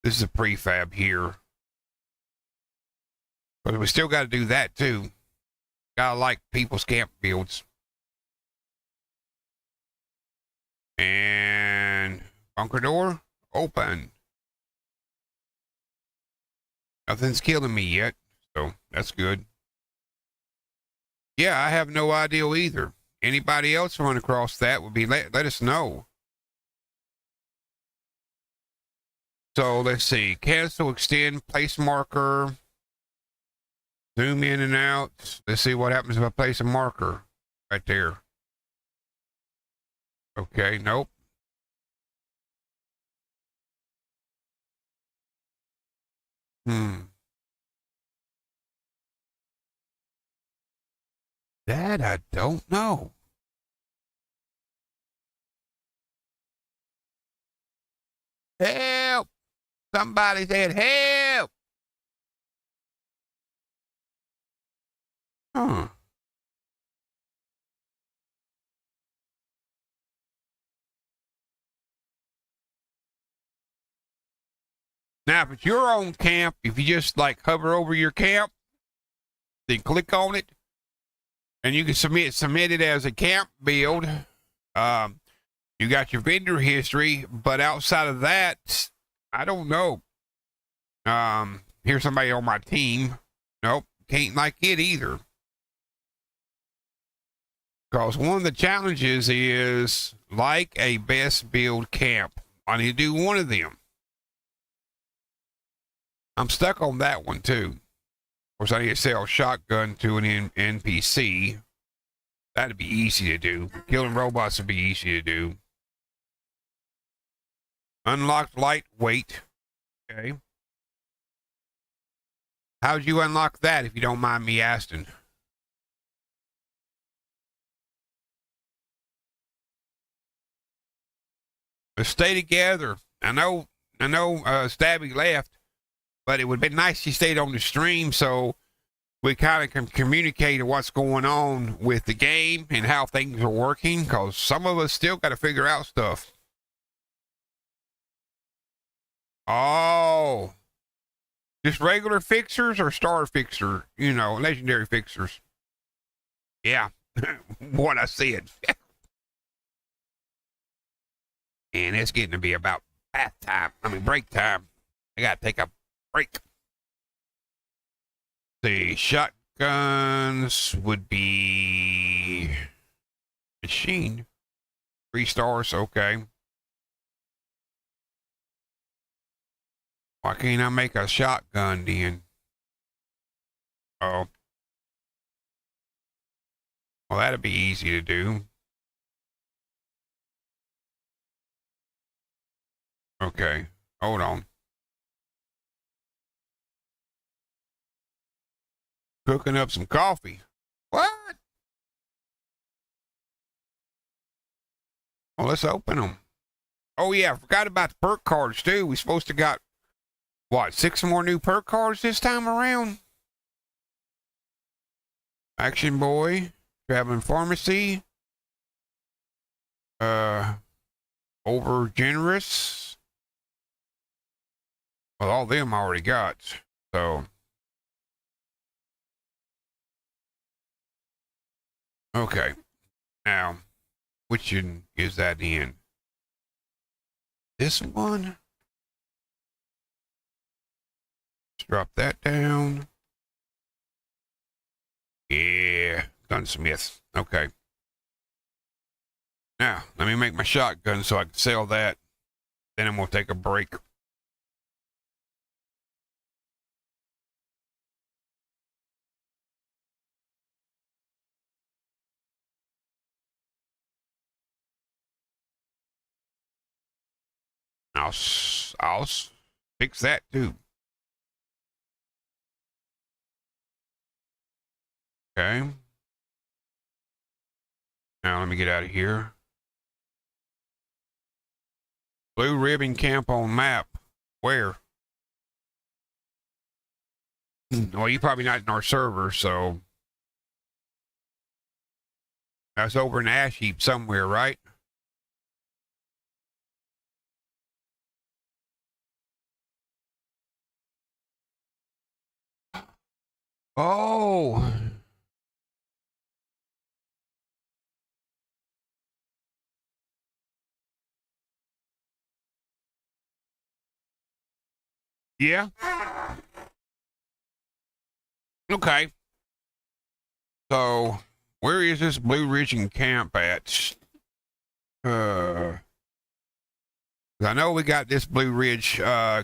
This is a prefab here, but we still got to do that too. Gotta like people's camp builds. And bunker door open. Nothing's killing me yet, so that's good. Yeah, I have no idea either. Anybody else run across that would be let us know. So let's see. Cancel, extend, place marker. Zoom in and out. Let's see what happens if I place a marker right there. Okay, nope. That I don't know. Help! Somebody said help! Huh. Now, if it's your own camp, if you just like hover over your camp, then click on it, and you can submit it as a camp build. You got your vendor history, but outside of that, I don't know. Here's somebody on my team. Nope, can't like it either. Because one of the challenges is like a best build camp. I need to do one of them. I'm stuck on that one too. Of course, I need to sell a shotgun to an NPC. That'd be easy to do. Killing robots would be easy to do. Unlocked lightweight. Okay. How'd you unlock that, if you don't mind me asking? Let's stay together. I know, Stabby left, but it would have been nice if he stayed on the stream so we kind of can communicate what's going on with the game and how things are working, because some of us still got to figure out stuff. Oh, just regular fixers or star fixer, legendary fixers. Yeah, what I said. And it's getting to be about break time. I gotta take a break. The shotguns would be machine. 3 stars, okay. Why can't I make a shotgun then? Oh. Well, that'd be easy to do. Okay. Hold on. Cooking up some coffee. What? Well, let's open them. Oh, yeah. I forgot about the perk cards, too. We supposed to got, what, 6 more new perk cards this time around? Action Boy. Traveling Pharmacy. Over Generous. Well, all them I already got. So. Okay. Now, which one is that in? This one? Let's drop that down. Yeah, Gunsmith. Okay. Now, let me make my shotgun so I can sell that. Then I'm going to take a break. I'll fix that too. Okay. Now let me get out of here. Blue ribbon camp on map. Where? Well, you're probably not in our server, so that's over in Ash Heap somewhere, right? Oh. Yeah. Okay. So, where is this Blue Ridge camp at? I know we got this Blue Ridge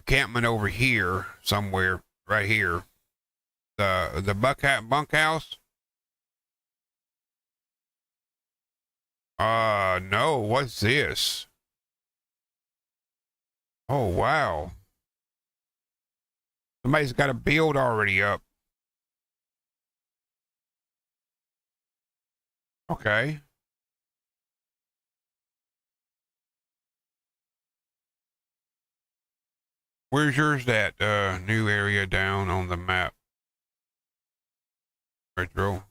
campment over here somewhere, right here. The bunkhouse. No. What's this? Oh wow. Somebody's got a build already up. Okay. Where's yours that new area down on the map? Retro.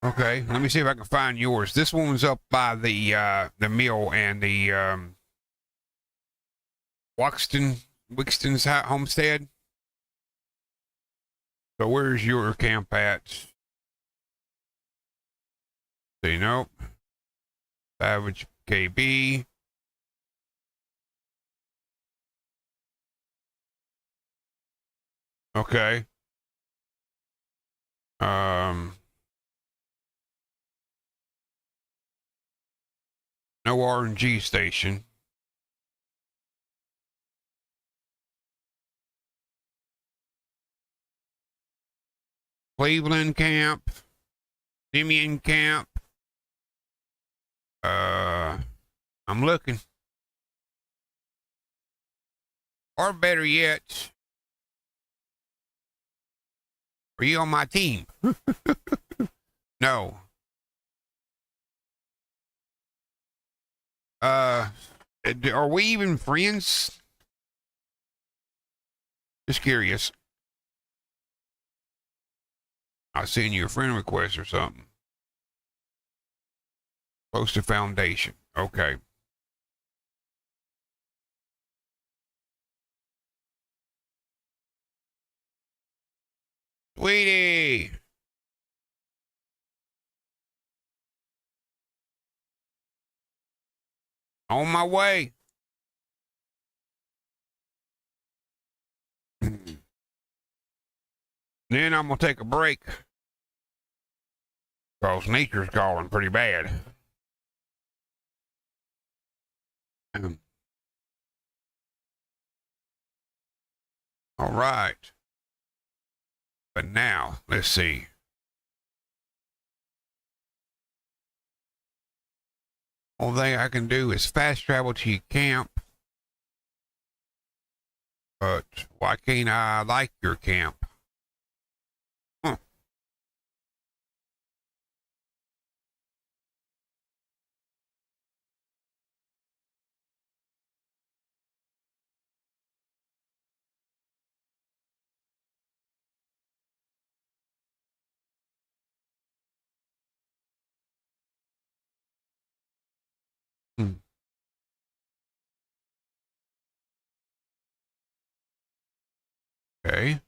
Okay, let me see if I can find yours. This one's up by the mill and the Wixton's homestead. So where's your camp at? See, nope. Savage KB. Okay. No RNG station. Cleveland camp. Simeon camp. I'm looking. Or better yet, are you on my team? No. Are we even friends? Just curious. I'll send you a friend request or something. Close to foundation. Okay. Sweetie. On my way. Then I'm gonna take a break because nature's calling pretty bad. All right. But now, let's see. Only thing I can do is fast travel to your camp. But why can't I like your camp? Huh. Hmm. Okay.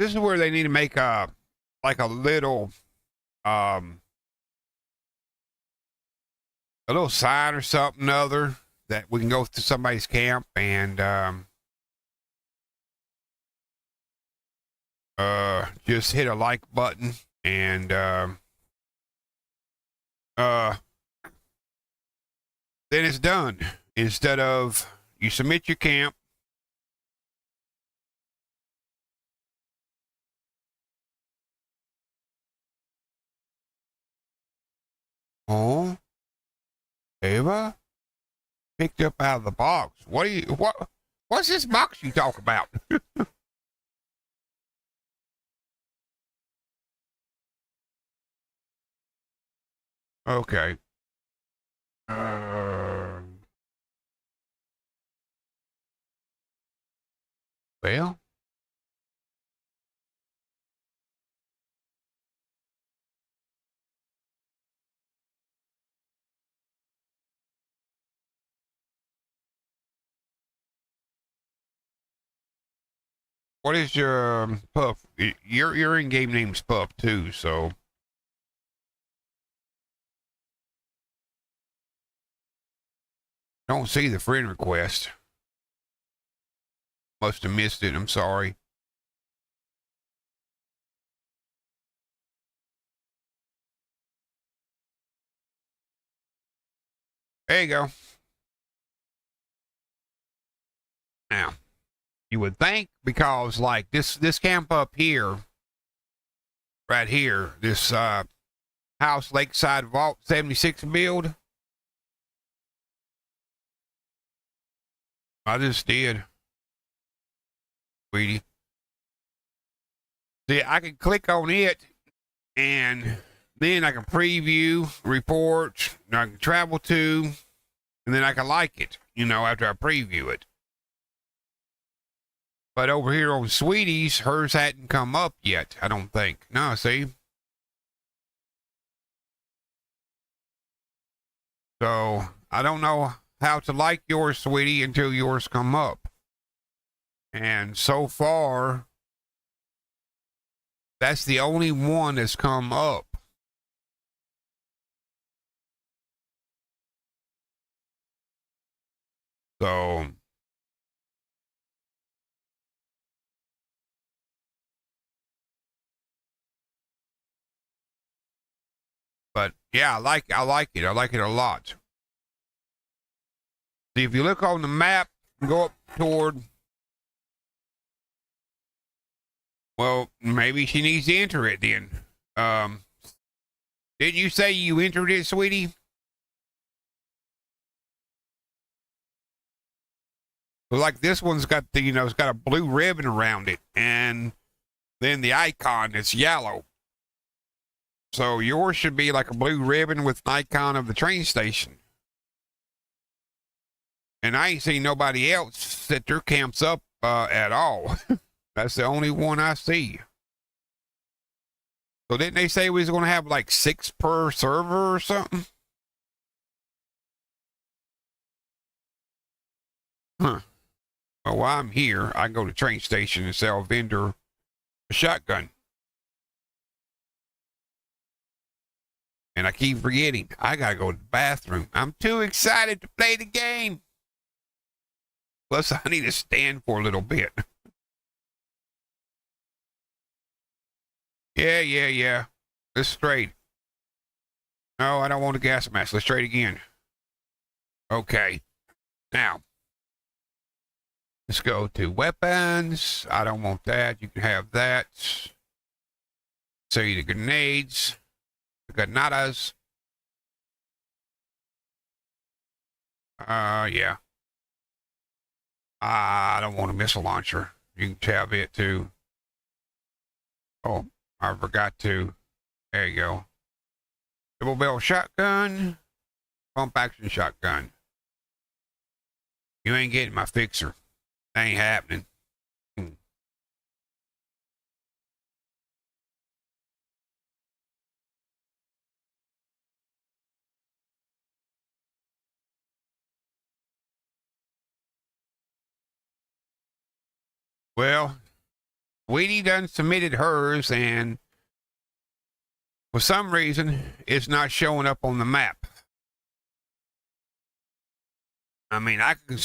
This is where they need to make a like um a little sign or something other that we can go to somebody's camp and just hit a like button and uh then it's done. Instead of you submit your camp. Oh, Ava picked up out of the box. What's this box you talk about? Okay. Uh, well, what is your Puff? Your in-game name's Puff too, so don't see the friend request. Must have missed it. I'm sorry. There you go. Now, you would think because like this camp up here, right here, this house Lakeside Vault 76 build. I just did, sweetie. See, I can click on it and then I can preview, report, I can travel to, and then I can like it, after I preview it. But over here on Sweetie's, hers hadn't come up yet, I don't think. No, see? So I don't know how to like yours, Sweetie, until yours come up. And so far, that's the only one that's come up. So but yeah, I like it. I like it a lot. See, if you look on the map, go up toward, well, maybe she needs to enter it then. Didn't you say you entered it, sweetie? Well, like this one's got it's got a blue ribbon around it, and then the icon is yellow. So yours should be like a blue ribbon with an icon of the train station. And I ain't seen nobody else set their camps up at all. That's the only one I see. So didn't they say we was going to have like 6 per server or something? Huh. Well, while I'm here, I can go to the train station and sell a vendor a shotgun. And I keep forgetting, I gotta go to the bathroom. I'm too excited to play the game. Plus, I need to stand for a little bit. Yeah. Let's trade. No, I don't want a gas mask. Let's trade again. Okay. Now, let's go to weapons. I don't want that. You can have that. So the grenades. The granadas. Yeah. I don't want a missile launcher. You can have it too. Oh, I forgot to. There you go. Double barrel shotgun. Pump action shotgun. You ain't getting my fixer. That ain't happening. Well, Weedy done submitted hers, and for some reason, it's not showing up on the map. I mean, I can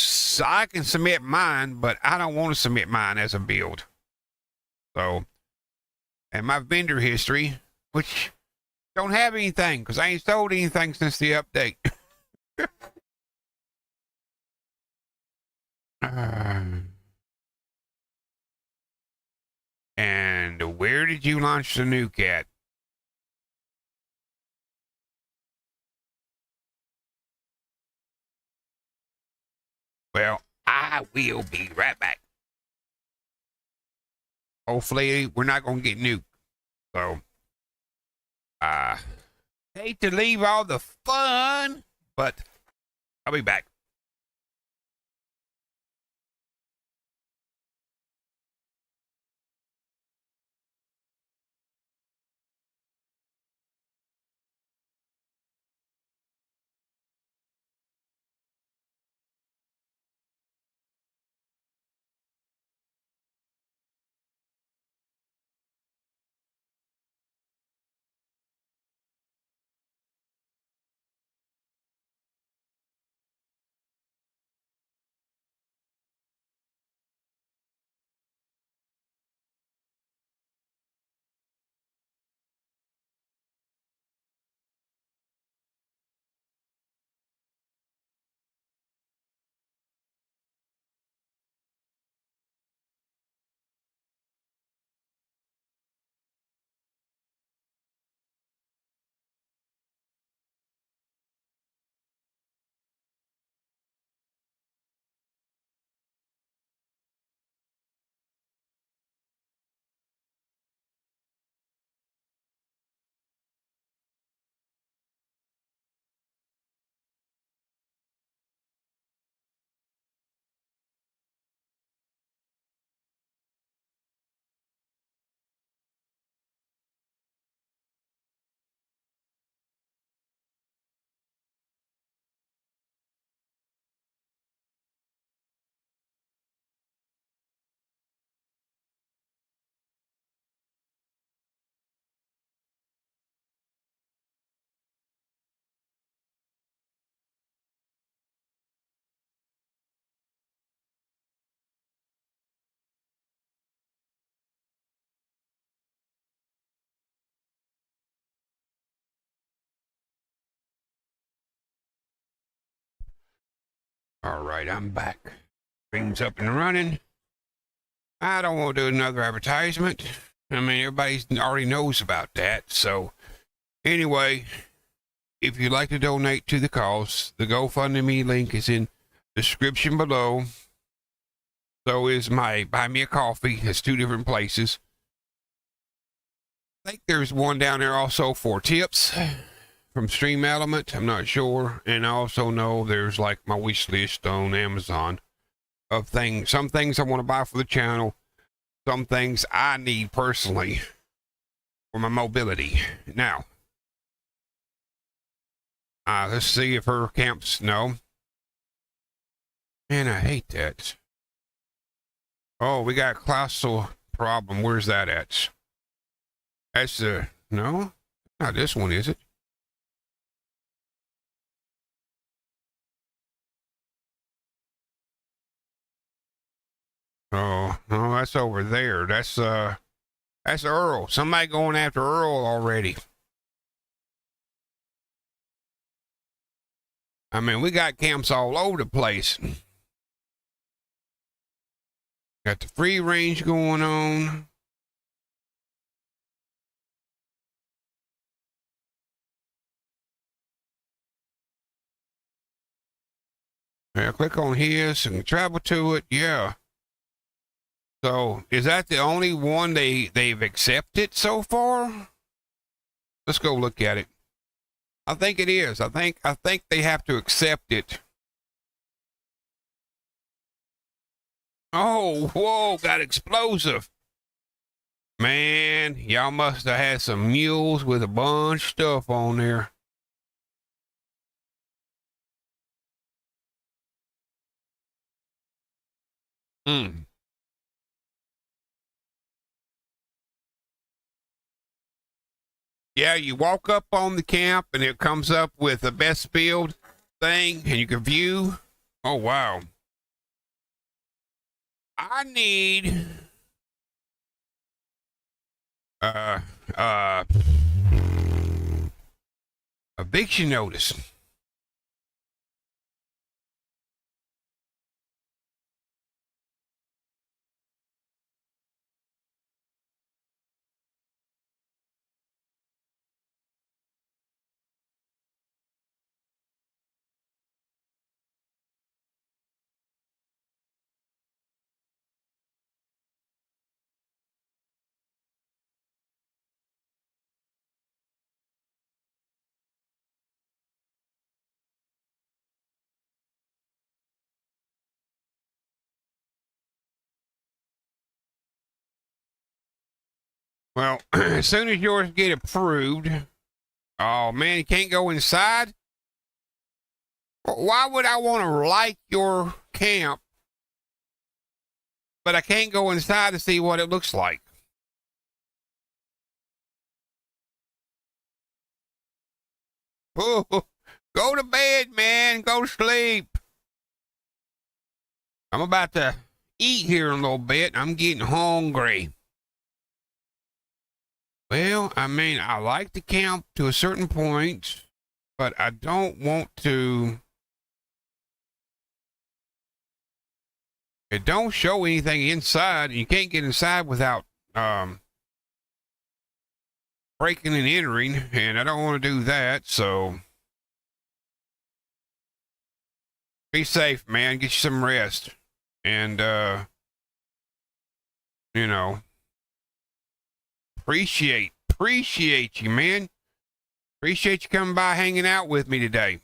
submit mine, but I don't want to submit mine as a build. So, and my vendor history, which don't have anything because I ain't sold anything since the update. And where did you launch the nuke at? Well, I will be right back. Hopefully, we're not going to get nuked. So, hate to leave all the fun, but I'll be back. All right, I'm back. Things up and running. I don't want to do another advertisement. I mean, everybody already knows about that. So, anyway, if you'd like to donate to the cause, the GoFundMe link is in the description below. So is my Buy Me a Coffee. It's 2 different places. I think there's one down there also for tips from Stream Element. I'm not sure. And I also know there's like my wish list on Amazon of things. Some things I want to buy for the channel. Some things I need personally for my mobility. Now, let's see if her camps, no. Man, I hate that. Oh, we got a colossal problem. Where's that at? That's no, not this one, is it? Oh, no, that's over there. That's Earl. Somebody going after Earl already. I mean, we got camps all over the place. Got the free range going on. Yeah, click on his and travel to it. Yeah. So is that the only one they've accepted so far? Let's go look at it. I think it is. I think they have to accept it. Oh, whoa, got explosive. Man, y'all must have had some mules with a bunch of stuff on there. Hmm. Yeah, you walk up on the camp and it comes up with the best field thing and you can view. Oh, wow. I need uh eviction notice. Well, as soon as yours get approved, oh man, you can't go inside. Why would I want to like your camp, but I can't go inside to see what it looks like? Oh, go to bed, man. Go to sleep. I'm about to eat here in a little bit. I'm getting hungry. Well, I mean, I like the camp to a certain point, but I don't want to. It don't show anything inside. You can't get inside without breaking and entering, and I don't want to do that. So be safe, man. Get you some rest, and you know, appreciate you, man. Appreciate you coming by, hanging out with me today.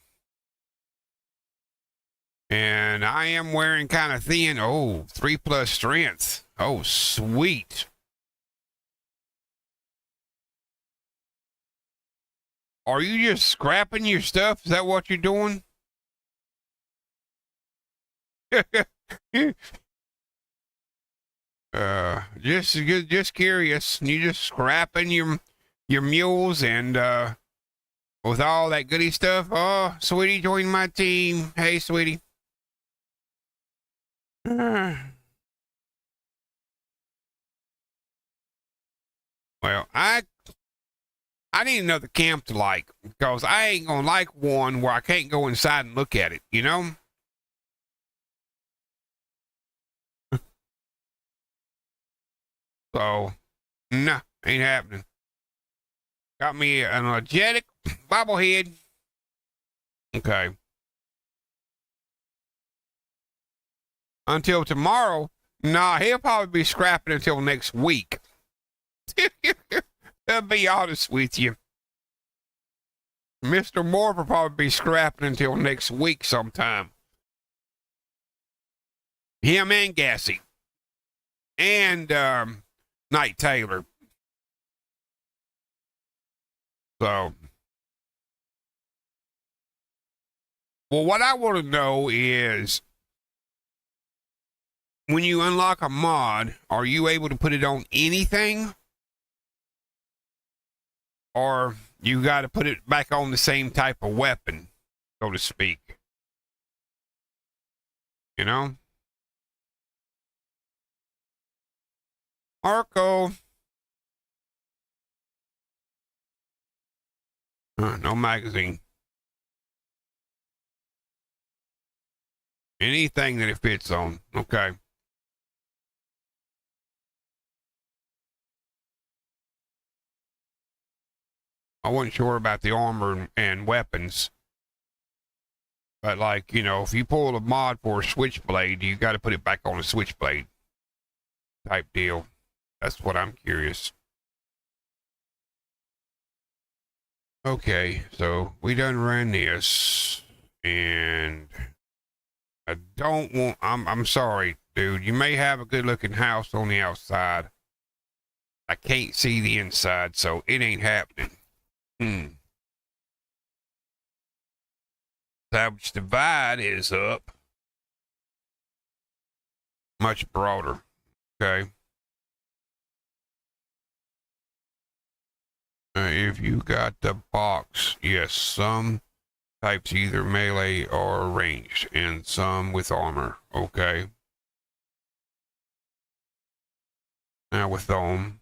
And I am wearing kind of thin. Oh, 3+ strength. Oh, sweet. Are you just scrapping your stuff? Is that what you're doing? Just curious. You just scrapping your mules and with all that goody stuff. Oh, sweetie, join my team. Hey, sweetie. Well, I need another camp to like because I ain't gonna like one where I can't go inside and look at it, you know? So, nah, ain't happening. Got me an energetic bobblehead. Okay. Until tomorrow. Nah, he'll probably be scrapping until next week. I'll be honest with you. Mr. Moore will probably be scrapping until next week sometime. Him and Gassy. And Knight Taylor. So, well, what I want to know is when you unlock a mod, are you able to put it on anything? Or you got to put it back on the same type of weapon, so to speak? You know? Marco. No magazine. Anything that it fits on. Okay. I wasn't sure about the armor and weapons. But, like, you know, if you pull a mod for a switchblade, you got to put it back on a switchblade type deal. That's what I'm curious. Okay, so we done ran this, and I don't want. I'm sorry, dude. You may have a good looking house on the outside. I can't see the inside, so it ain't happening. Savage Divide is up. Much broader. Okay. If you got the box, yes, some types either melee or ranged, and some with armor. Okay. Now with them,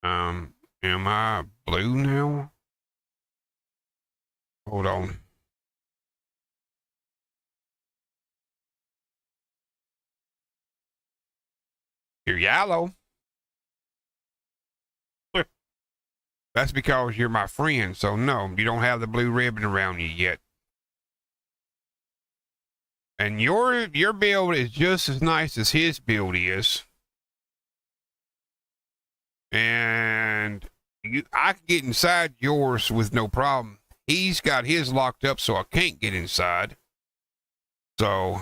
am I blue now? Hold on. You're yellow. That's because you're my friend, so no, you don't have the blue ribbon around you yet. And your build is just as nice as his build is. And I can get inside yours with no problem. He's got his locked up, so I can't get inside. So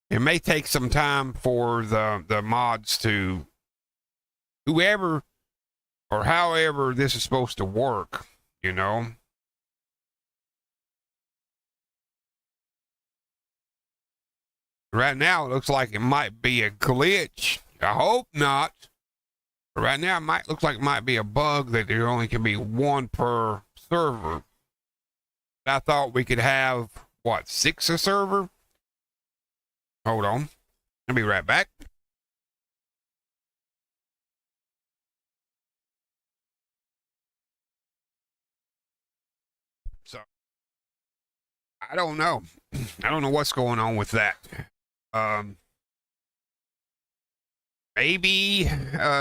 it may take some time for the mods to, whoever or however this is supposed to work, you know. Right now, it looks like it might be a glitch. I hope not. But right now, it looks like it might be a bug that there only can be one per server. I thought we could have, what, 6 a server? Hold on. I'll be right back. So, I don't know. I don't know what's going on with that. Maybe,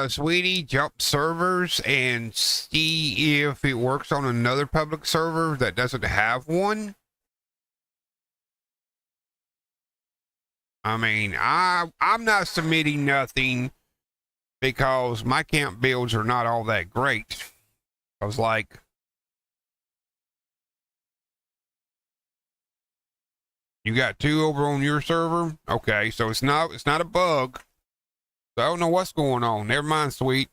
Sweetie, jump servers and see if it works on another public server that doesn't have one. I mean, I'm not submitting nothing because my camp builds are not all that great. I was like, you got 2 over on your server? Okay, so it's not a bug. So I don't know what's going on. Never mind, sweet.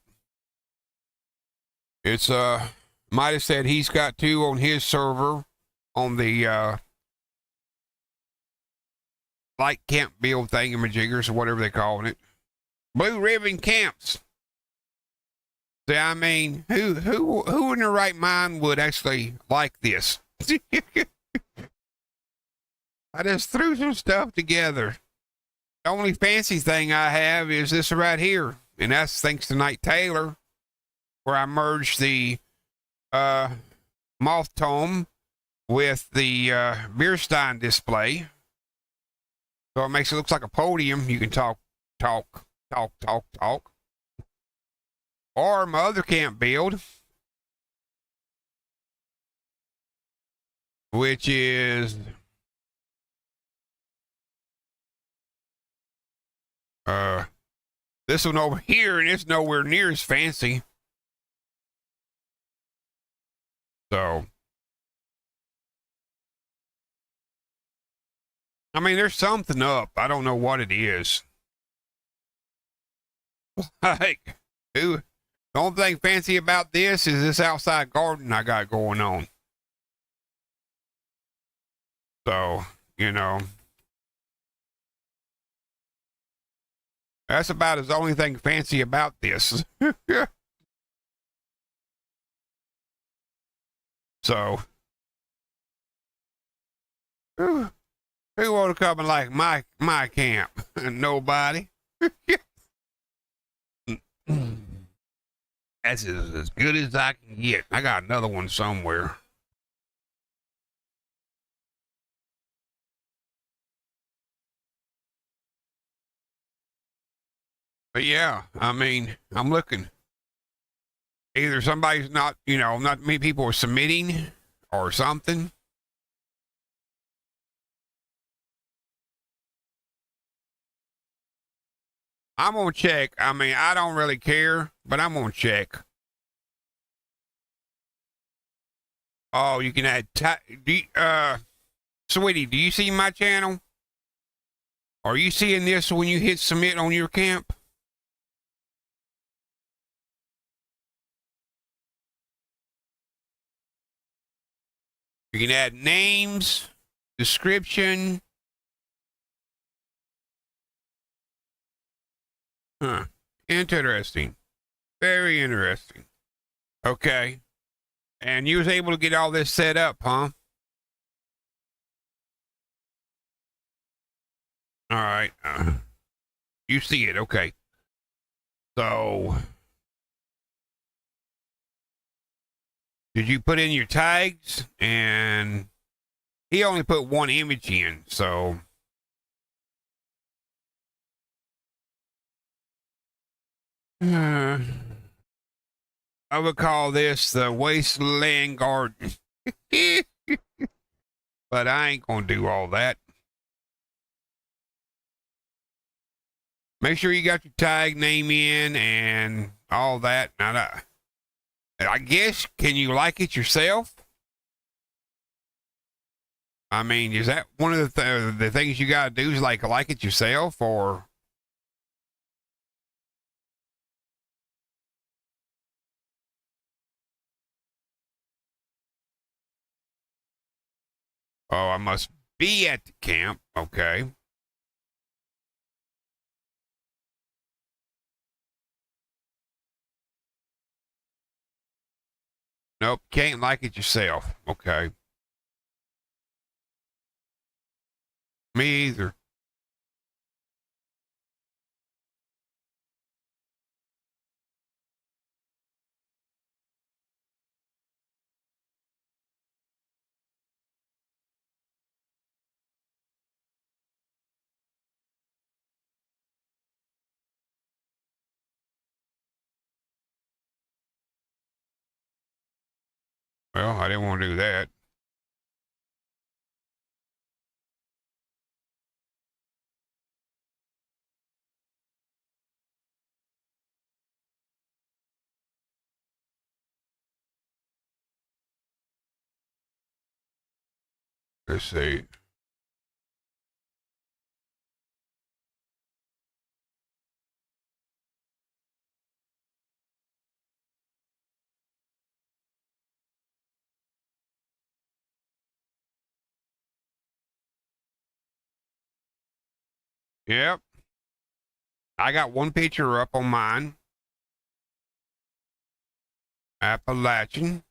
It's might have said he's got 2 on his server on the light camp build thingamajiggers or whatever they call it. Blue ribbon camps. See, I mean, who in their right mind would actually like this? I just threw some stuff together. The only fancy thing I have is this right here, and that's thanks to Knight Taylor, where I merged the Moth Tome with the Beerstein display. So it makes it look like a podium. You can talk. Or my other camp build, which is this one over here, and it's nowhere near as fancy. So, I mean, there's something up. I don't know what it is. Like, who The only thing fancy about this is this outside garden I got going on. So, you know, that's about the only thing fancy about this. So, who want to come and like my camp? Nobody. That's as good as I can get. I got another one somewhere. But yeah, I mean, I'm looking. Either somebody's not, not many people are submitting or something. I'm going to check. I mean, I don't really care, but I'm going to check. Oh, you can add, sweetie, do you see my channel? Are you seeing this when you hit submit on your camp? You can add names, description. Huh. Interesting. Very interesting. Okay. And you was able to get all this set up, huh? All right. You see it. Okay. So, did you put in your tags? And he only put one image in, so. I would call this the wasteland garden. But I ain't going to do all that. Make sure you got your tag name in and all that. Now, I guess, can you like it yourself? I mean, is that one of the things you got to do is like it yourself, or? Oh, I must be at the camp. Okay. Nope, can't like it yourself. Okay. Me either. Well, I didn't want to do that. Let's see. Yep. I got one picture up on mine. Appalachian.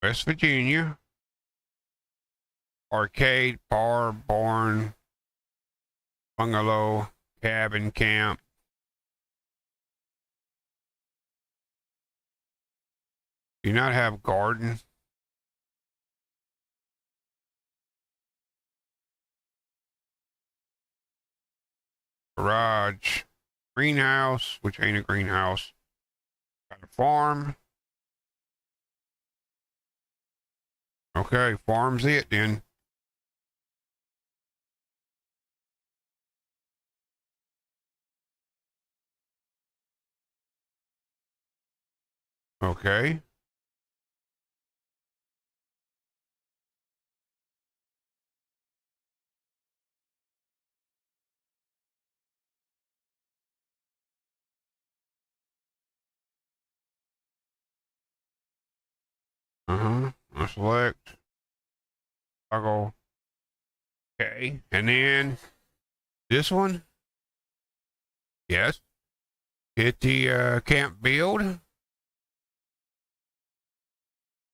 West Virginia. Arcade, bar, barn, bungalow, cabin, camp. Do you not have garden? Garage, greenhouse, which ain't a greenhouse. Got a farm. Okay, farm's it then. Okay. Uh-huh. I'll select. Toggle. Okay. And then this one. Yes. Hit the camp build.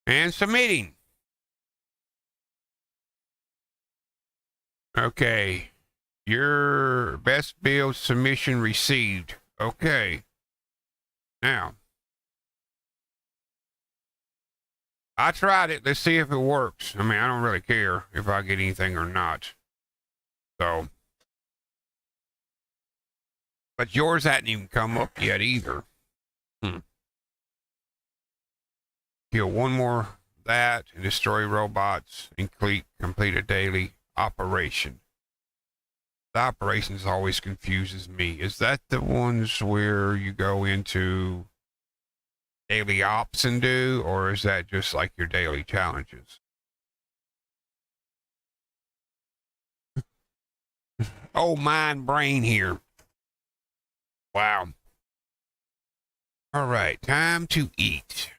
And submitting. Okay. Your best build submission received. Okay. Now, I tried it. Let's see if it works. I mean, I don't really care if I get anything or not. So, but yours hadn't even come up yet either. Kill one more that and destroy robots and complete a daily operation. The operations always confuses me. Is that the ones where you go into daily ops and do, or is that just like your daily challenges? Oh, mind brain here. Wow. All right, time to eat.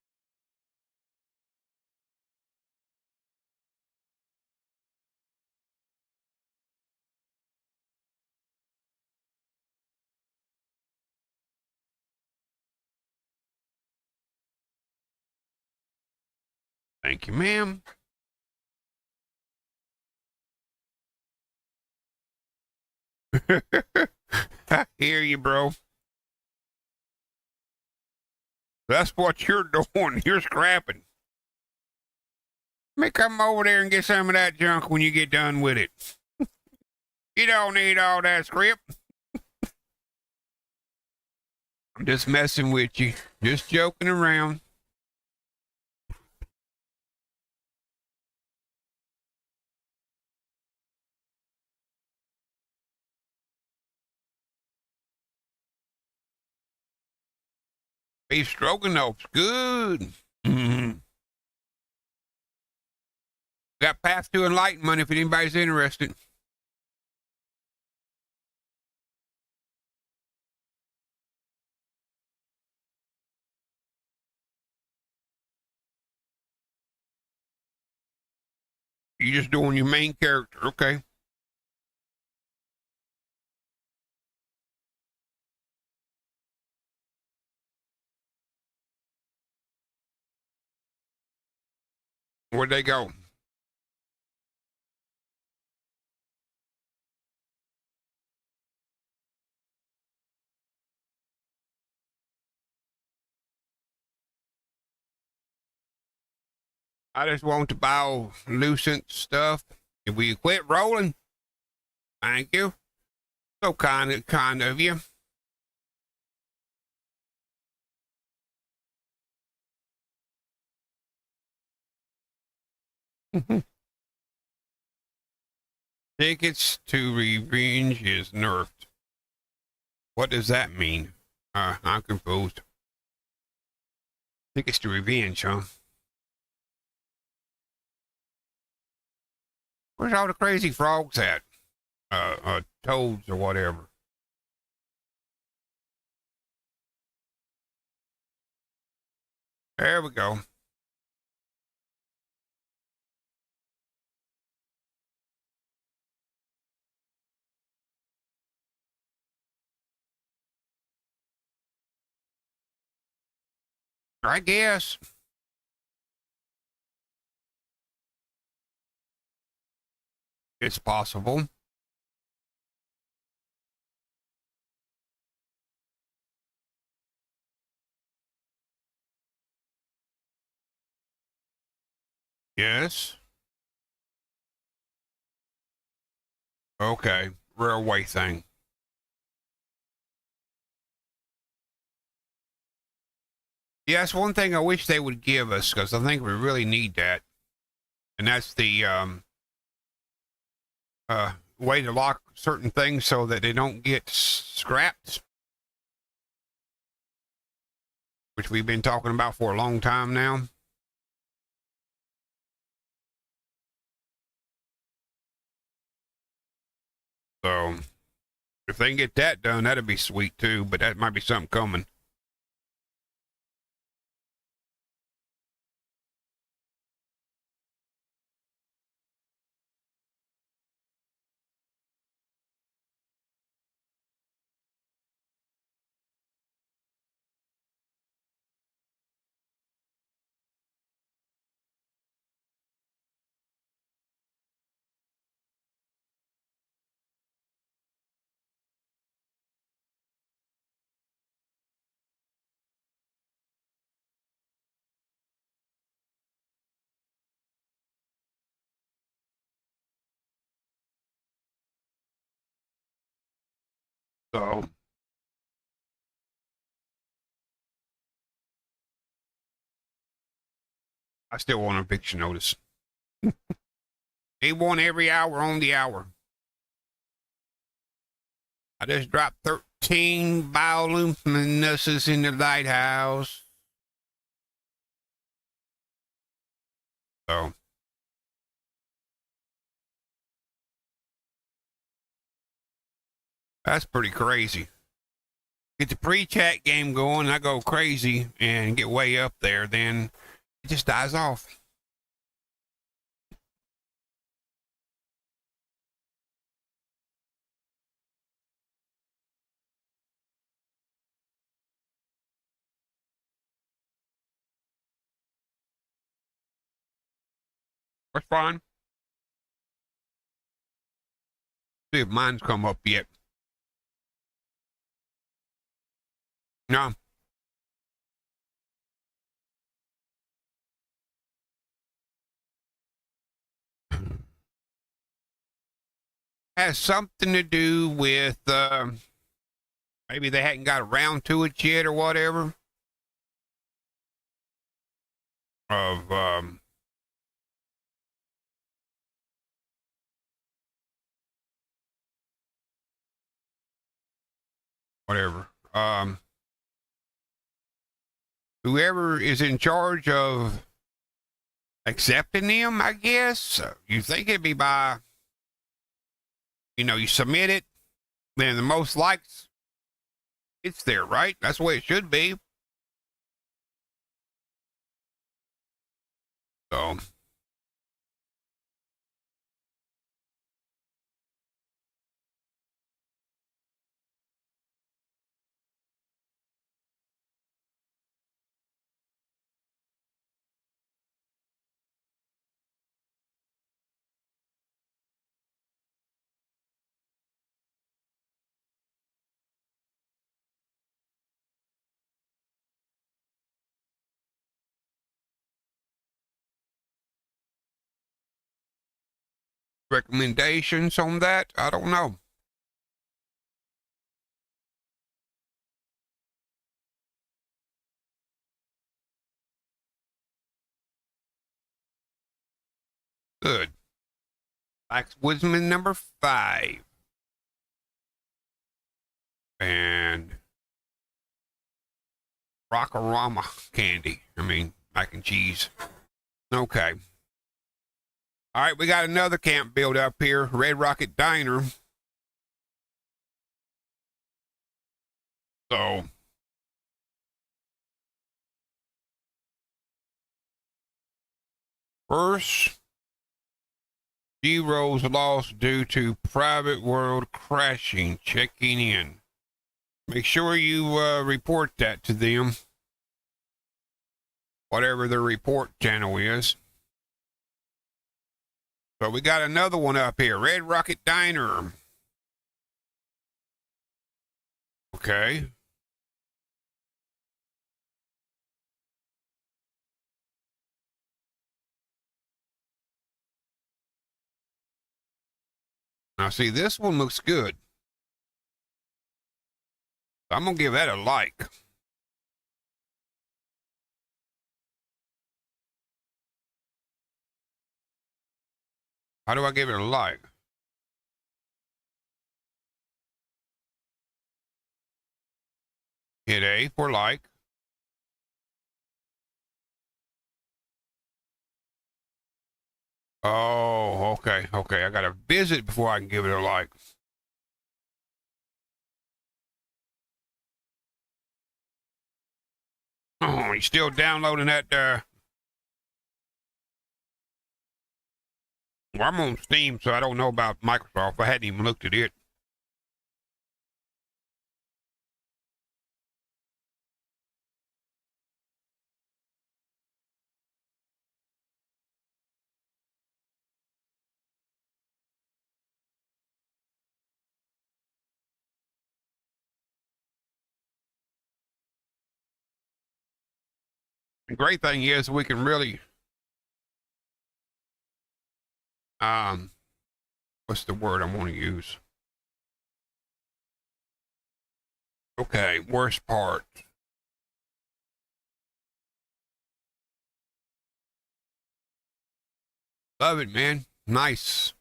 Thank you, ma'am. I hear you, bro. That's what you're doing. You're scrapping. Let me come over there and get some of that junk when you get done with it. You don't need all that script. I'm just messing with you. Just joking around. Beef stroganoff's good. Mm-hmm. Got Path to Enlightenment if anybody's interested. You just doing your main character, okay? Where'd they go? I just want to buy Lucent stuff. If we quit rolling, thank you. So kind of you. Tickets to Revenge is nerfed. What does that mean? I'm confused. Tickets to Revenge, huh? Where's all the crazy frogs at? Toads or whatever. There we go. I guess. It's possible. Yes. Okay. Railway thing. Yeah, that's one thing I wish they would give us because I think we really need that. And that's the way to lock certain things so that they don't get scrapped. which we've been talking about for a long time now. So if they can get that done, that'd be sweet too, but that might be something coming. So I still want an eviction notice. They want every hour on the hour. I just dropped 13 bioluminescence in the lighthouse. So that's pretty crazy. Get the pre-chat game going, I go crazy and get way up there, then it just dies off. That's fine. See if mine's come up yet. No. Has something to do with maybe they hadn't got around to it yet or whatever. Of whatever. Whoever is in charge of accepting them, I guess. You think it'd be by, you submit it, then the most likes, it's there, right? That's the way it should be. So recommendations on that, I don't know. Good. Woodsman number 5. And Rockorama candy. I mean, mac and cheese. Okay. All right, we got another camp build up here. Red Rocket Diner. So first, zeros lost due to private world crashing. Checking in. Make sure you report that to them. Whatever their report channel is. So we got another one up here. Red Rocket Diner. Okay. Now see, this one looks good. I'm going to give that a like. How do I give it a like? Hit A for like. Oh, okay, okay. I gotta visit before I can give it a like. Oh, you still downloading that? Well, I'm on Steam, so I don't know about Microsoft. I hadn't even looked at it. The great thing is we can really, um, what's the word I want to use? Okay, worst part. Love it, man. Nice.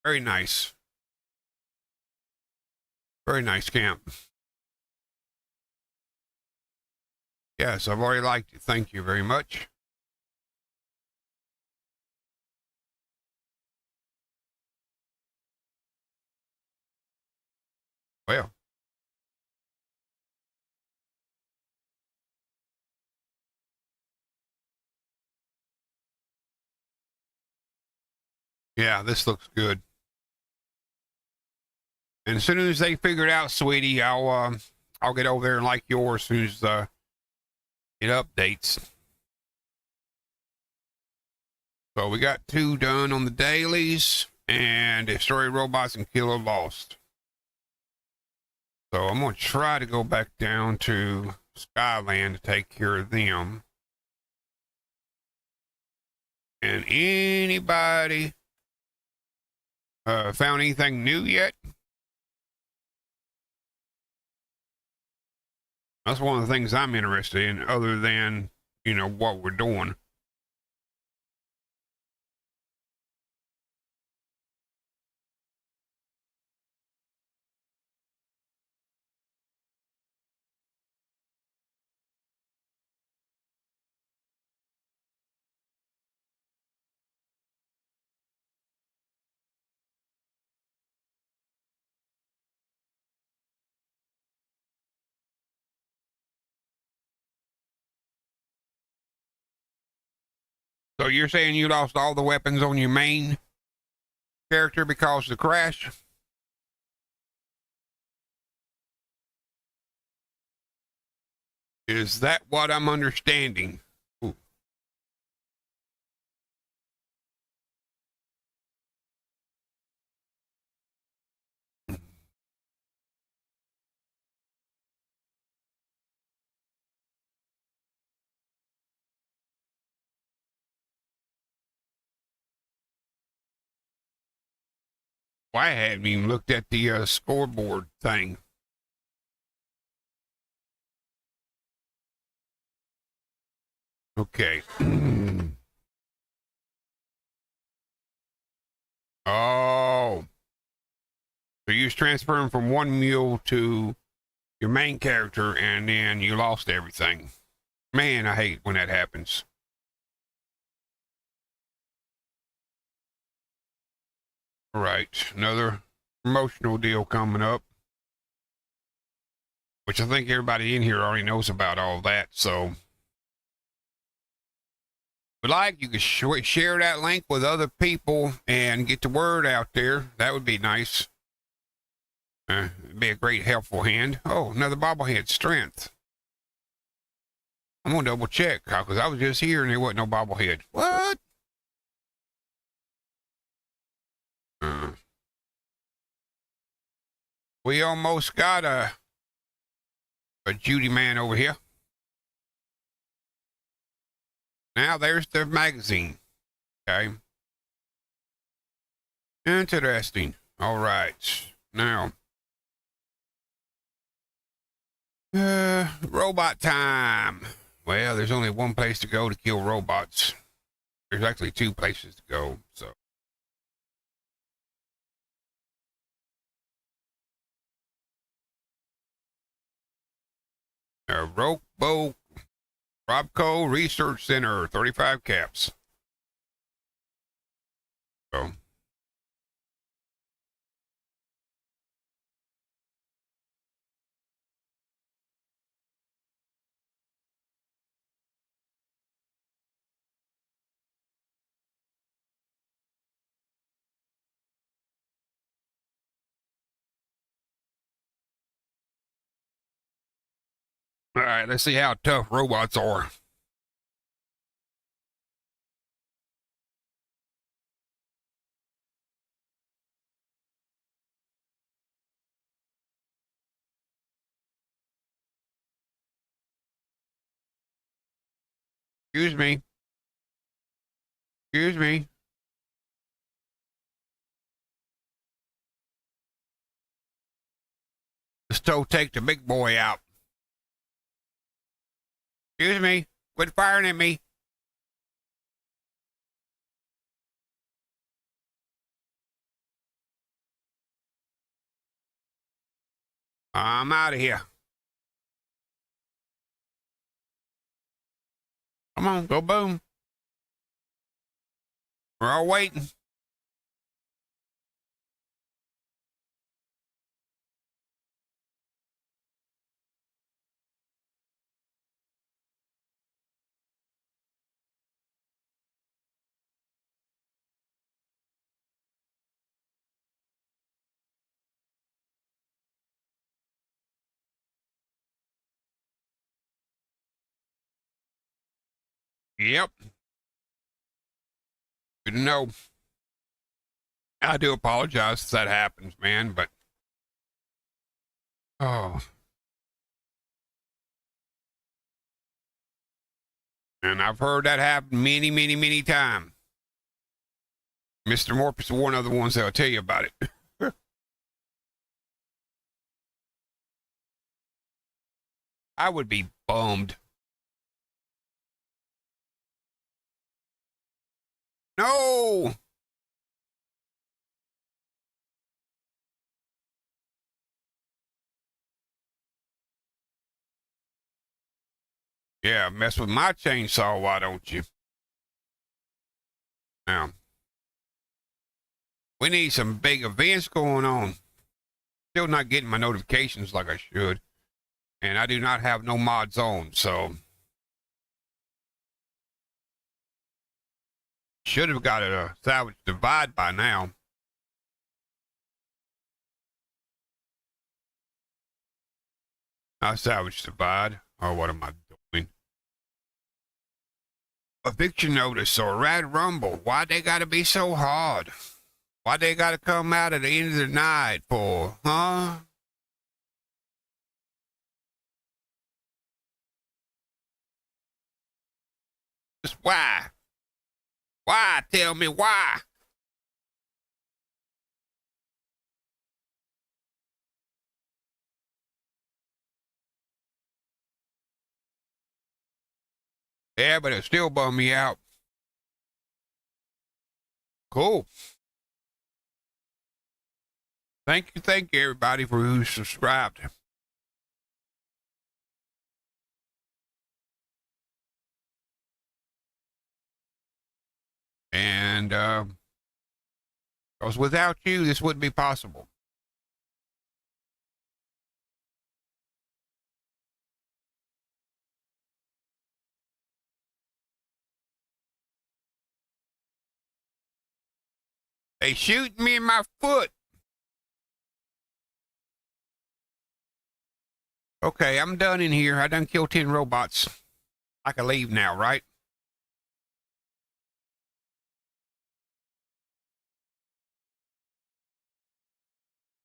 Very nice. Very nice camp. Yes, I've already liked it. Thank you very much. Well, yeah, this looks good. And as soon as they figure it out, sweetie, I'll get over there and like yours as soon as it updates. So we got 2 done on the dailies and destroy robots and kill a lost. So I'm gonna try to go back down to Skyland to take care of them. And anybody found anything new yet? That's one of the things I'm interested in, other than, you know, what we're doing. So you're saying you lost all the weapons on your main character because of the crash? Is that what I'm understanding? Ooh. Well, I hadn't even looked at the scoreboard thing. Okay. Oh. So you was transferring from one mule to your main character and then you lost everything. Man, I hate when that happens. All right. Another promotional deal coming up, which I think everybody in here already knows about all that. So, but like, you could share that link with other people and get the word out there. That would be nice. It'd be a great helpful hand. Oh, another bobblehead strength. I'm gonna double check because I was just here and there wasn't no bobblehead. What? Uh, we almost got a Judy man over here. Now there's the magazine. Okay. Interesting. All right. Now, robot time. Well, there's only one place to go to kill robots. There's actually 2 places to go. So, Robco Research Center, 35 caps. So. All right, let's see how tough robots are. Excuse me. Excuse me. Let's go take the big boy out. Excuse me. Quit firing at me. I'm out of here. Come on, go boom. We're all waiting. Yep. Good to know. I do apologize if that happens, man, but oh. And I've heard that happen many, many, many times. Mr. Morpus is one of the ones that'll tell you about it. I would be bummed. No! Yeah, mess with my chainsaw, why don't you? Now, we need some big events going on. Still not getting my notifications like I should. And I do not have no mods on, so should have got a salvage divide by now. Not salvage divide. Oh, what am I doing? Eviction notice or rad rumble. Why they gotta be so hard? Why they gotta come out at the end of the night for, huh? Just why? Why? Tell me why. Yeah, but it still bummed me out. Cool. Thank you, everybody, for who subscribed. And, because without you, this wouldn't be possible. They shooting me in my foot. Okay, I'm done in here. I done killed 10 robots. I can leave now, right?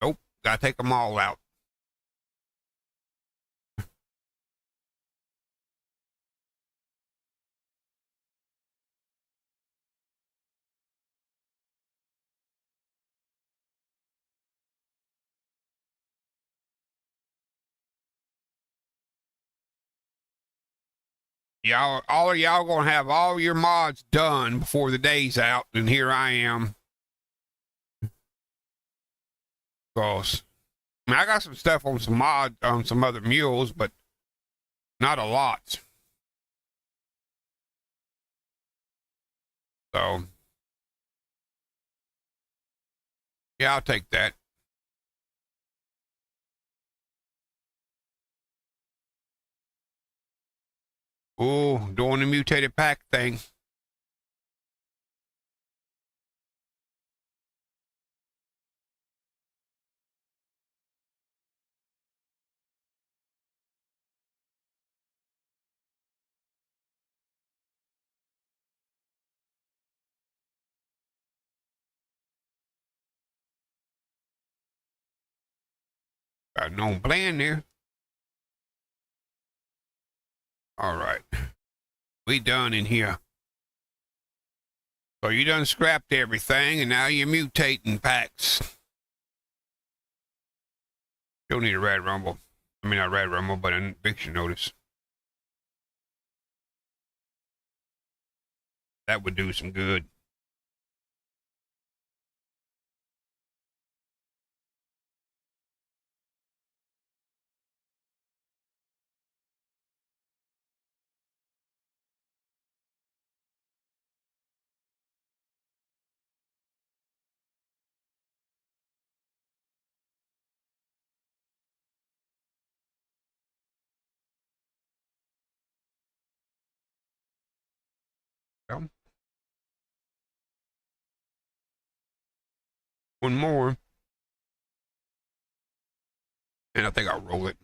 Nope, gotta take them all out. Y'all, all of y'all gonna have all your mods done before the day's out, and here I am. Cause I got some stuff on some mod on some other mules, but not a lot. So Yeah, I'll take that. Oh, doing the mutated pack thing. Got no plan there. All right. We done in here. So you done scrapped everything, and now you're mutating packs. Still need a red rumble. I mean, not red rumble, but an eviction notice. That would do some good. Well, one more, and I think I'll roll it.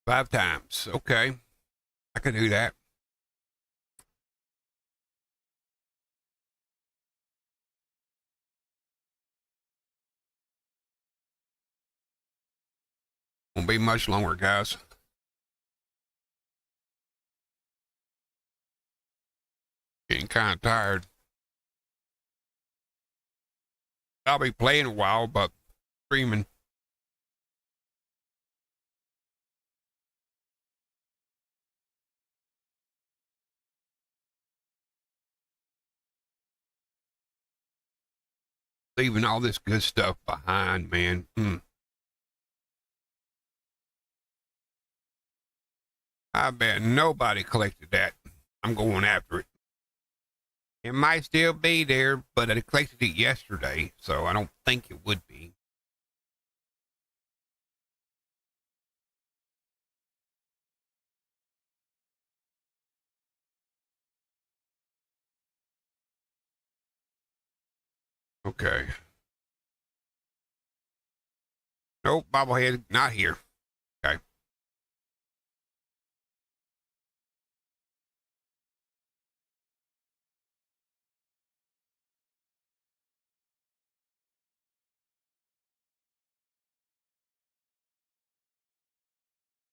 5 times. Okay. I can do that. Won't be much longer, guys. Getting kind of tired. I'll be playing a while, but streaming. Leaving all this good stuff behind, man. I bet nobody collected that. I'm going after it. It might still be there, but I collected it yesterday, so I don't think it would be. Okay. Nope, bobblehead, not here. Okay.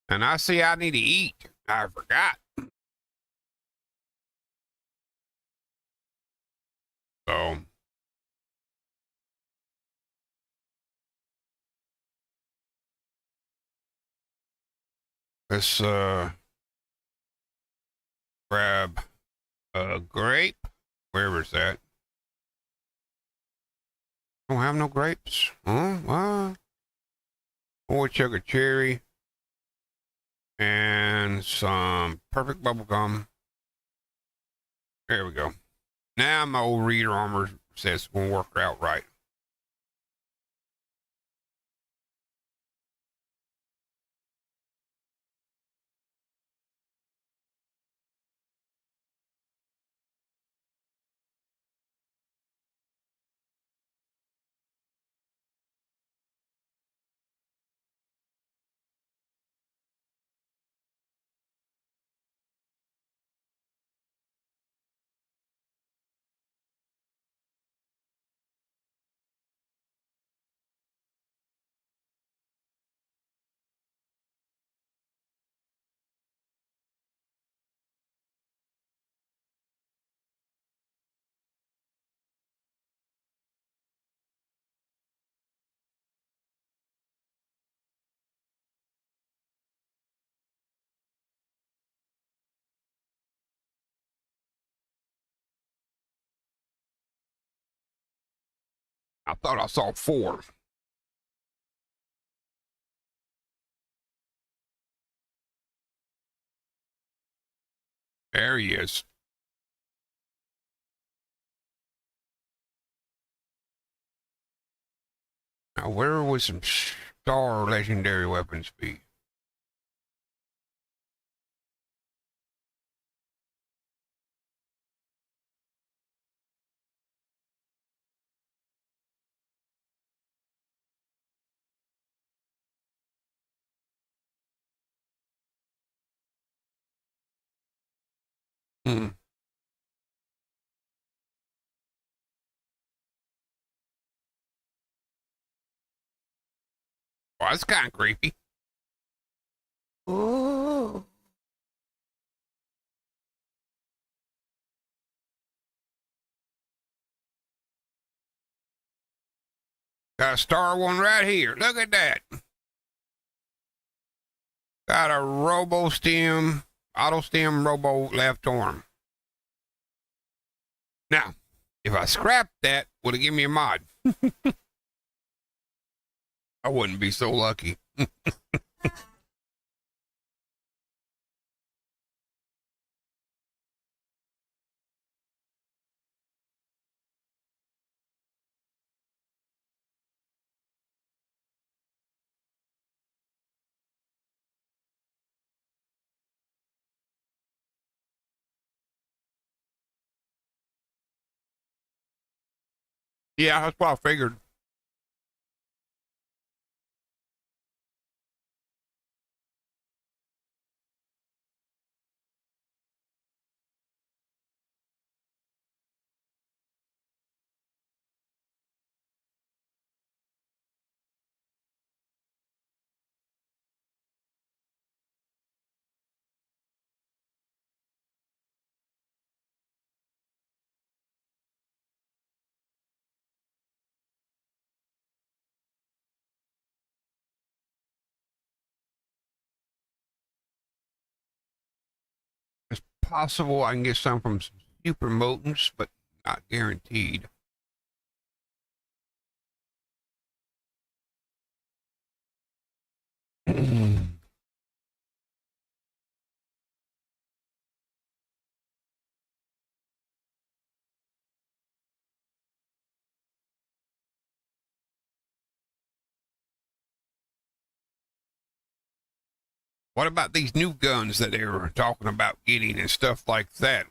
And I see I need to eat. I forgot. So let's grab a grape. Where was that? Don't have no grapes. What? Or chug a cherry and some perfect bubble gum. There we go. Now my old reader armor says it's gonna work out right. I thought I saw 4. There he is. Now, where would some star legendary weapons be? Hmm. Well, that's kind of creepy. Ooh. Got a star one right here. Look at that. Got a auto stem robo left arm. Now, if I scrapped that, would it give me a mod? I wouldn't be so lucky. Yeah, that's what I figured. It's possible I can get some from super mutants, but not guaranteed. What about these new guns that they were talking about getting and stuff like that?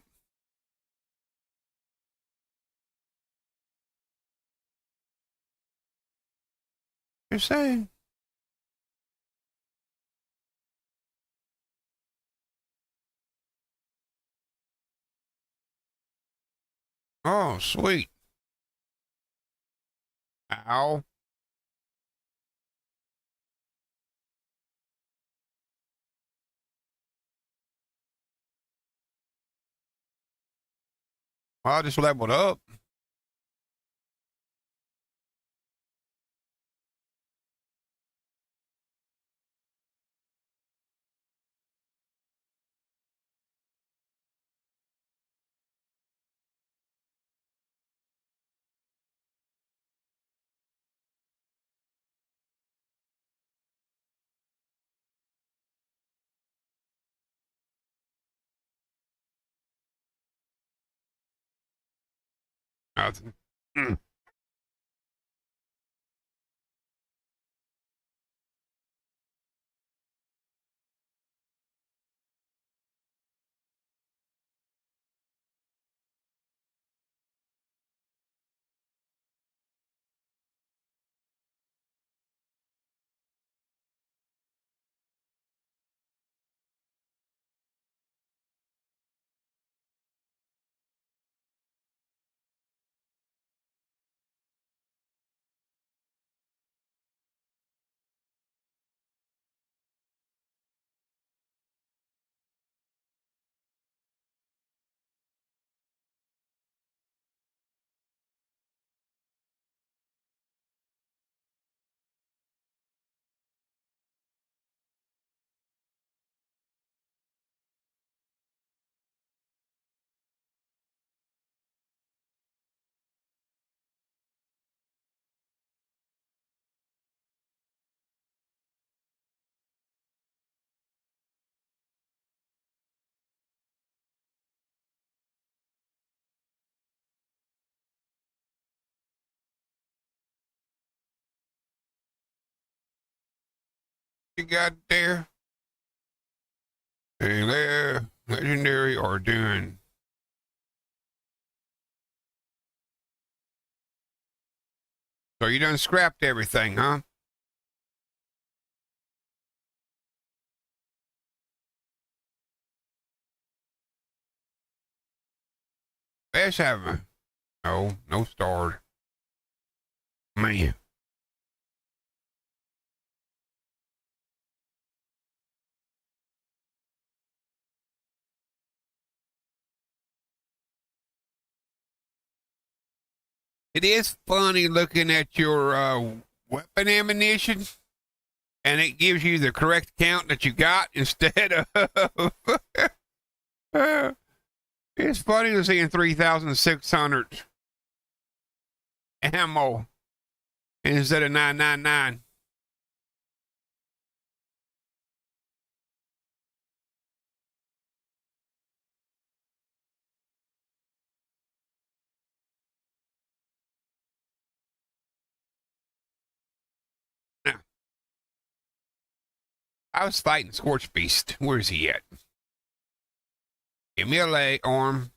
You're saying? Oh, sweet. Ow. I just leveled up. Nothing. Mm. you got there? Hey there, legendary or doing. So you done scrapped everything, huh? Best have no starred. Man. It is funny looking at your weapon ammunition, and it gives you the correct count that you got instead of. It's funny to see 3,600 ammo instead of 999. Now, I was fighting Scorch Beast. Where's he at? Give me a leg arm.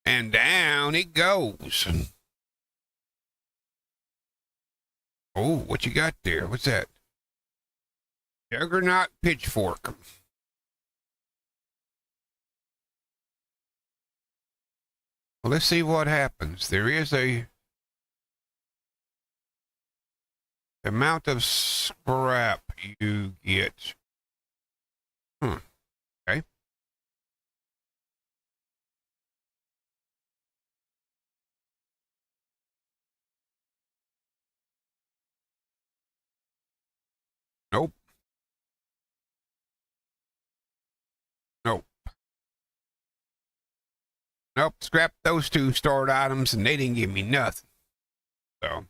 And down it goes. Oh, what you got there? What's that? Juggernaut pitchfork. Well, let's see what happens. There is a amount of scrap you get. Okay. Nope. Nope. Nope. Scrap those two stored items and they didn't give me nothing. So.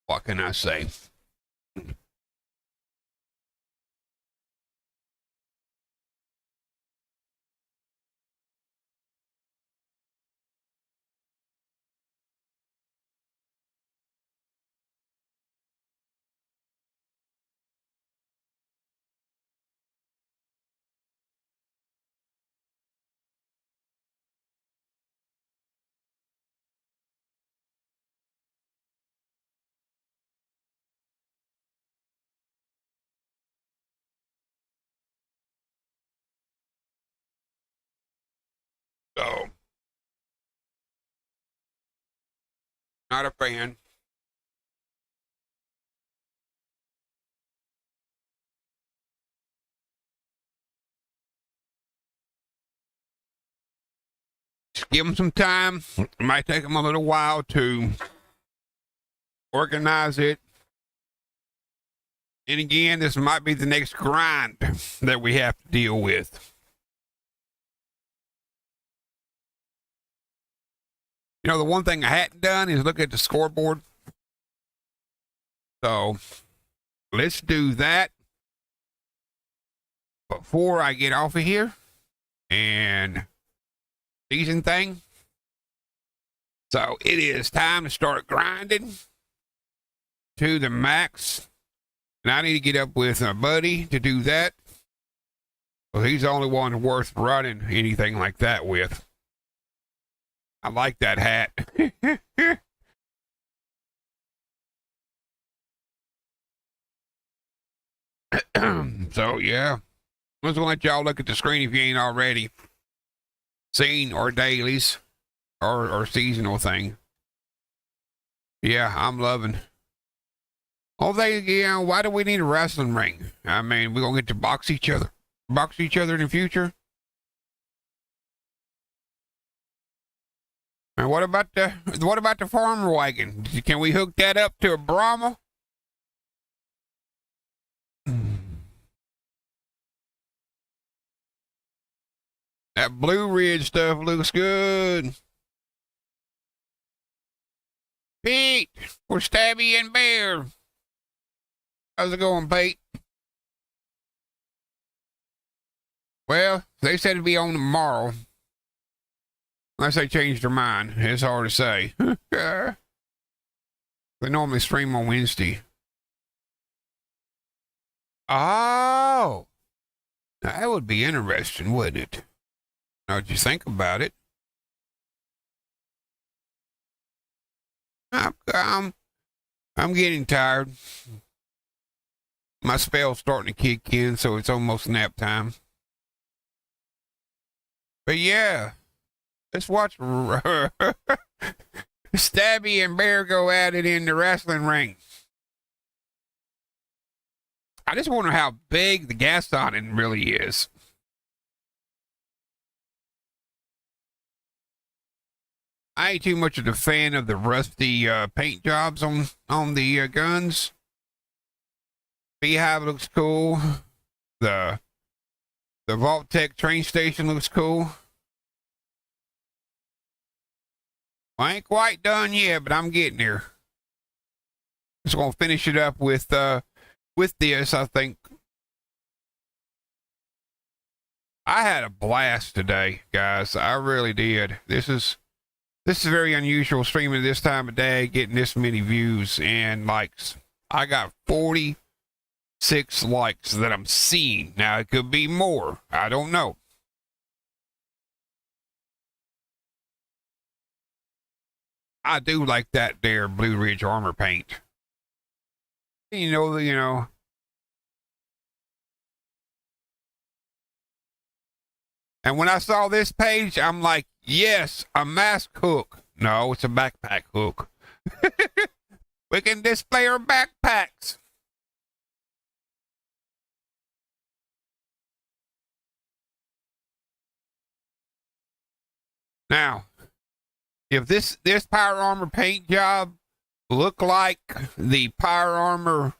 What can I say? So, not a fan. Just give them some time. It might take them a little while to organize it. And again, this might be the next grind that we have to deal with. You know, the one thing I hadn't done is look at the scoreboard. So let's do that before I get off of here and season thing. So it is time to start grinding to the max. And I need to get up with my buddy to do that. Well, he's the only one worth running anything like that with. I like that hat. So, yeah. I'm just going to let y'all look at the screen if you ain't already seen or dailies or seasonal thing. Yeah, I'm loving. Oh, why do we need a wrestling ring? I mean, we're going to get to box each other in the future. And what about the farmer wagon? Can we hook that up to a Brahma? That Blue Ridge stuff looks good. Pete, for Stabby and Bear. How's it going, Pete? Well, they said it'd be on tomorrow. Unless they changed their mind. It's hard to say. They normally stream on Wednesday. Oh! That would be interesting, wouldn't it? Now that you think about it. I'm getting tired. My spell's starting to kick in, so it's almost nap time. But yeah, let's watch Stabby and Bear go at it in the wrestling ring. I just wonder how big the gas on it really is. I ain't too much of a fan of the rusty paint jobs on the guns. Beehive looks cool. The Vault-Tec train station looks cool. I ain't quite done yet, but I'm getting there. Just gonna finish it up with this, I think. I had a blast today, guys. I really did. This is very unusual streaming this time of day, getting this many views and likes. I got 46 likes that I'm seeing. Now, it could be more. I don't know. I do like that there Blue Ridge armor paint. You know. And when I saw this page, I'm like, yes, a mask hook. No, it's a backpack hook. We can display our backpacks. Now, if this power armor paint job looked like the power armor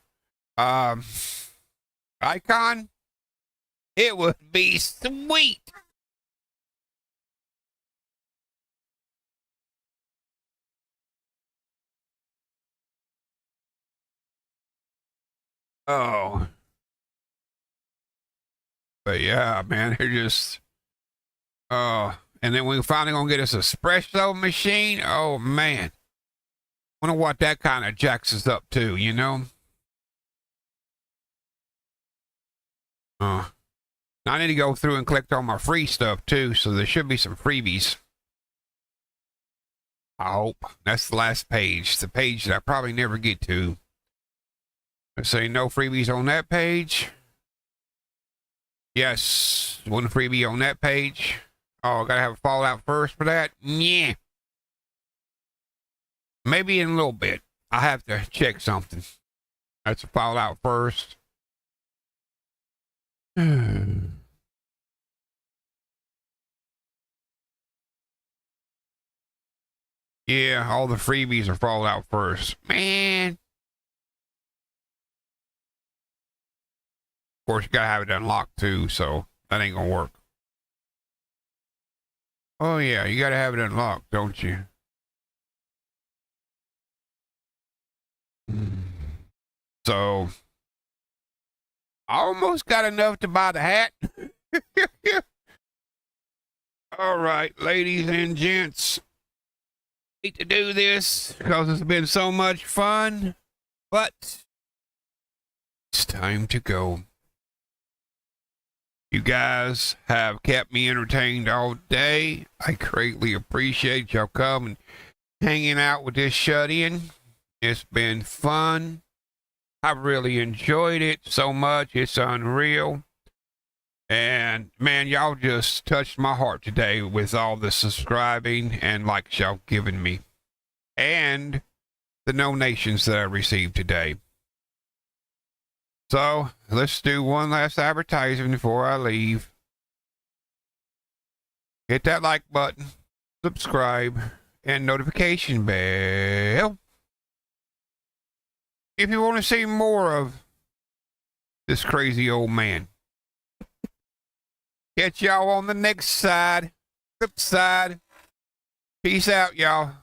icon, it would be sweet. Oh. But yeah, man, they're just, and then we're finally gonna get us a espresso machine. Oh man. Wonder what that kind of jacks us up to, you know? Now I need to go through and collect all my free stuff too, so there should be some freebies. I hope. That's the last page. The page that I probably never get to. Let's say no freebies on that page. Yes, one freebie on that page. Oh, I gotta have a Fallout first for that? Yeah. Maybe in a little bit. I have to check something. That's a Fallout first. Yeah, all the freebies are Fallout first. Man. Of course, you gotta have it unlocked too, so that ain't gonna work. Oh yeah, you gotta have it unlocked, don't you? So, I almost got enough to buy the hat. All right, ladies and gents. Hate to do this because it's been so much fun, but it's time to go. You guys have kept me entertained all day. I greatly appreciate y'all coming, hanging out with this shut-in. It's been fun. I really enjoyed it so much. It's unreal. And man, y'all just touched my heart today with all the subscribing and likes y'all given me. And the donations that I received today. So, let's do one last advertisement before I leave. Hit that like button, subscribe, and notification bell. If you want to see more of this crazy old man. Catch y'all on the next side. Flip side. Peace out, y'all.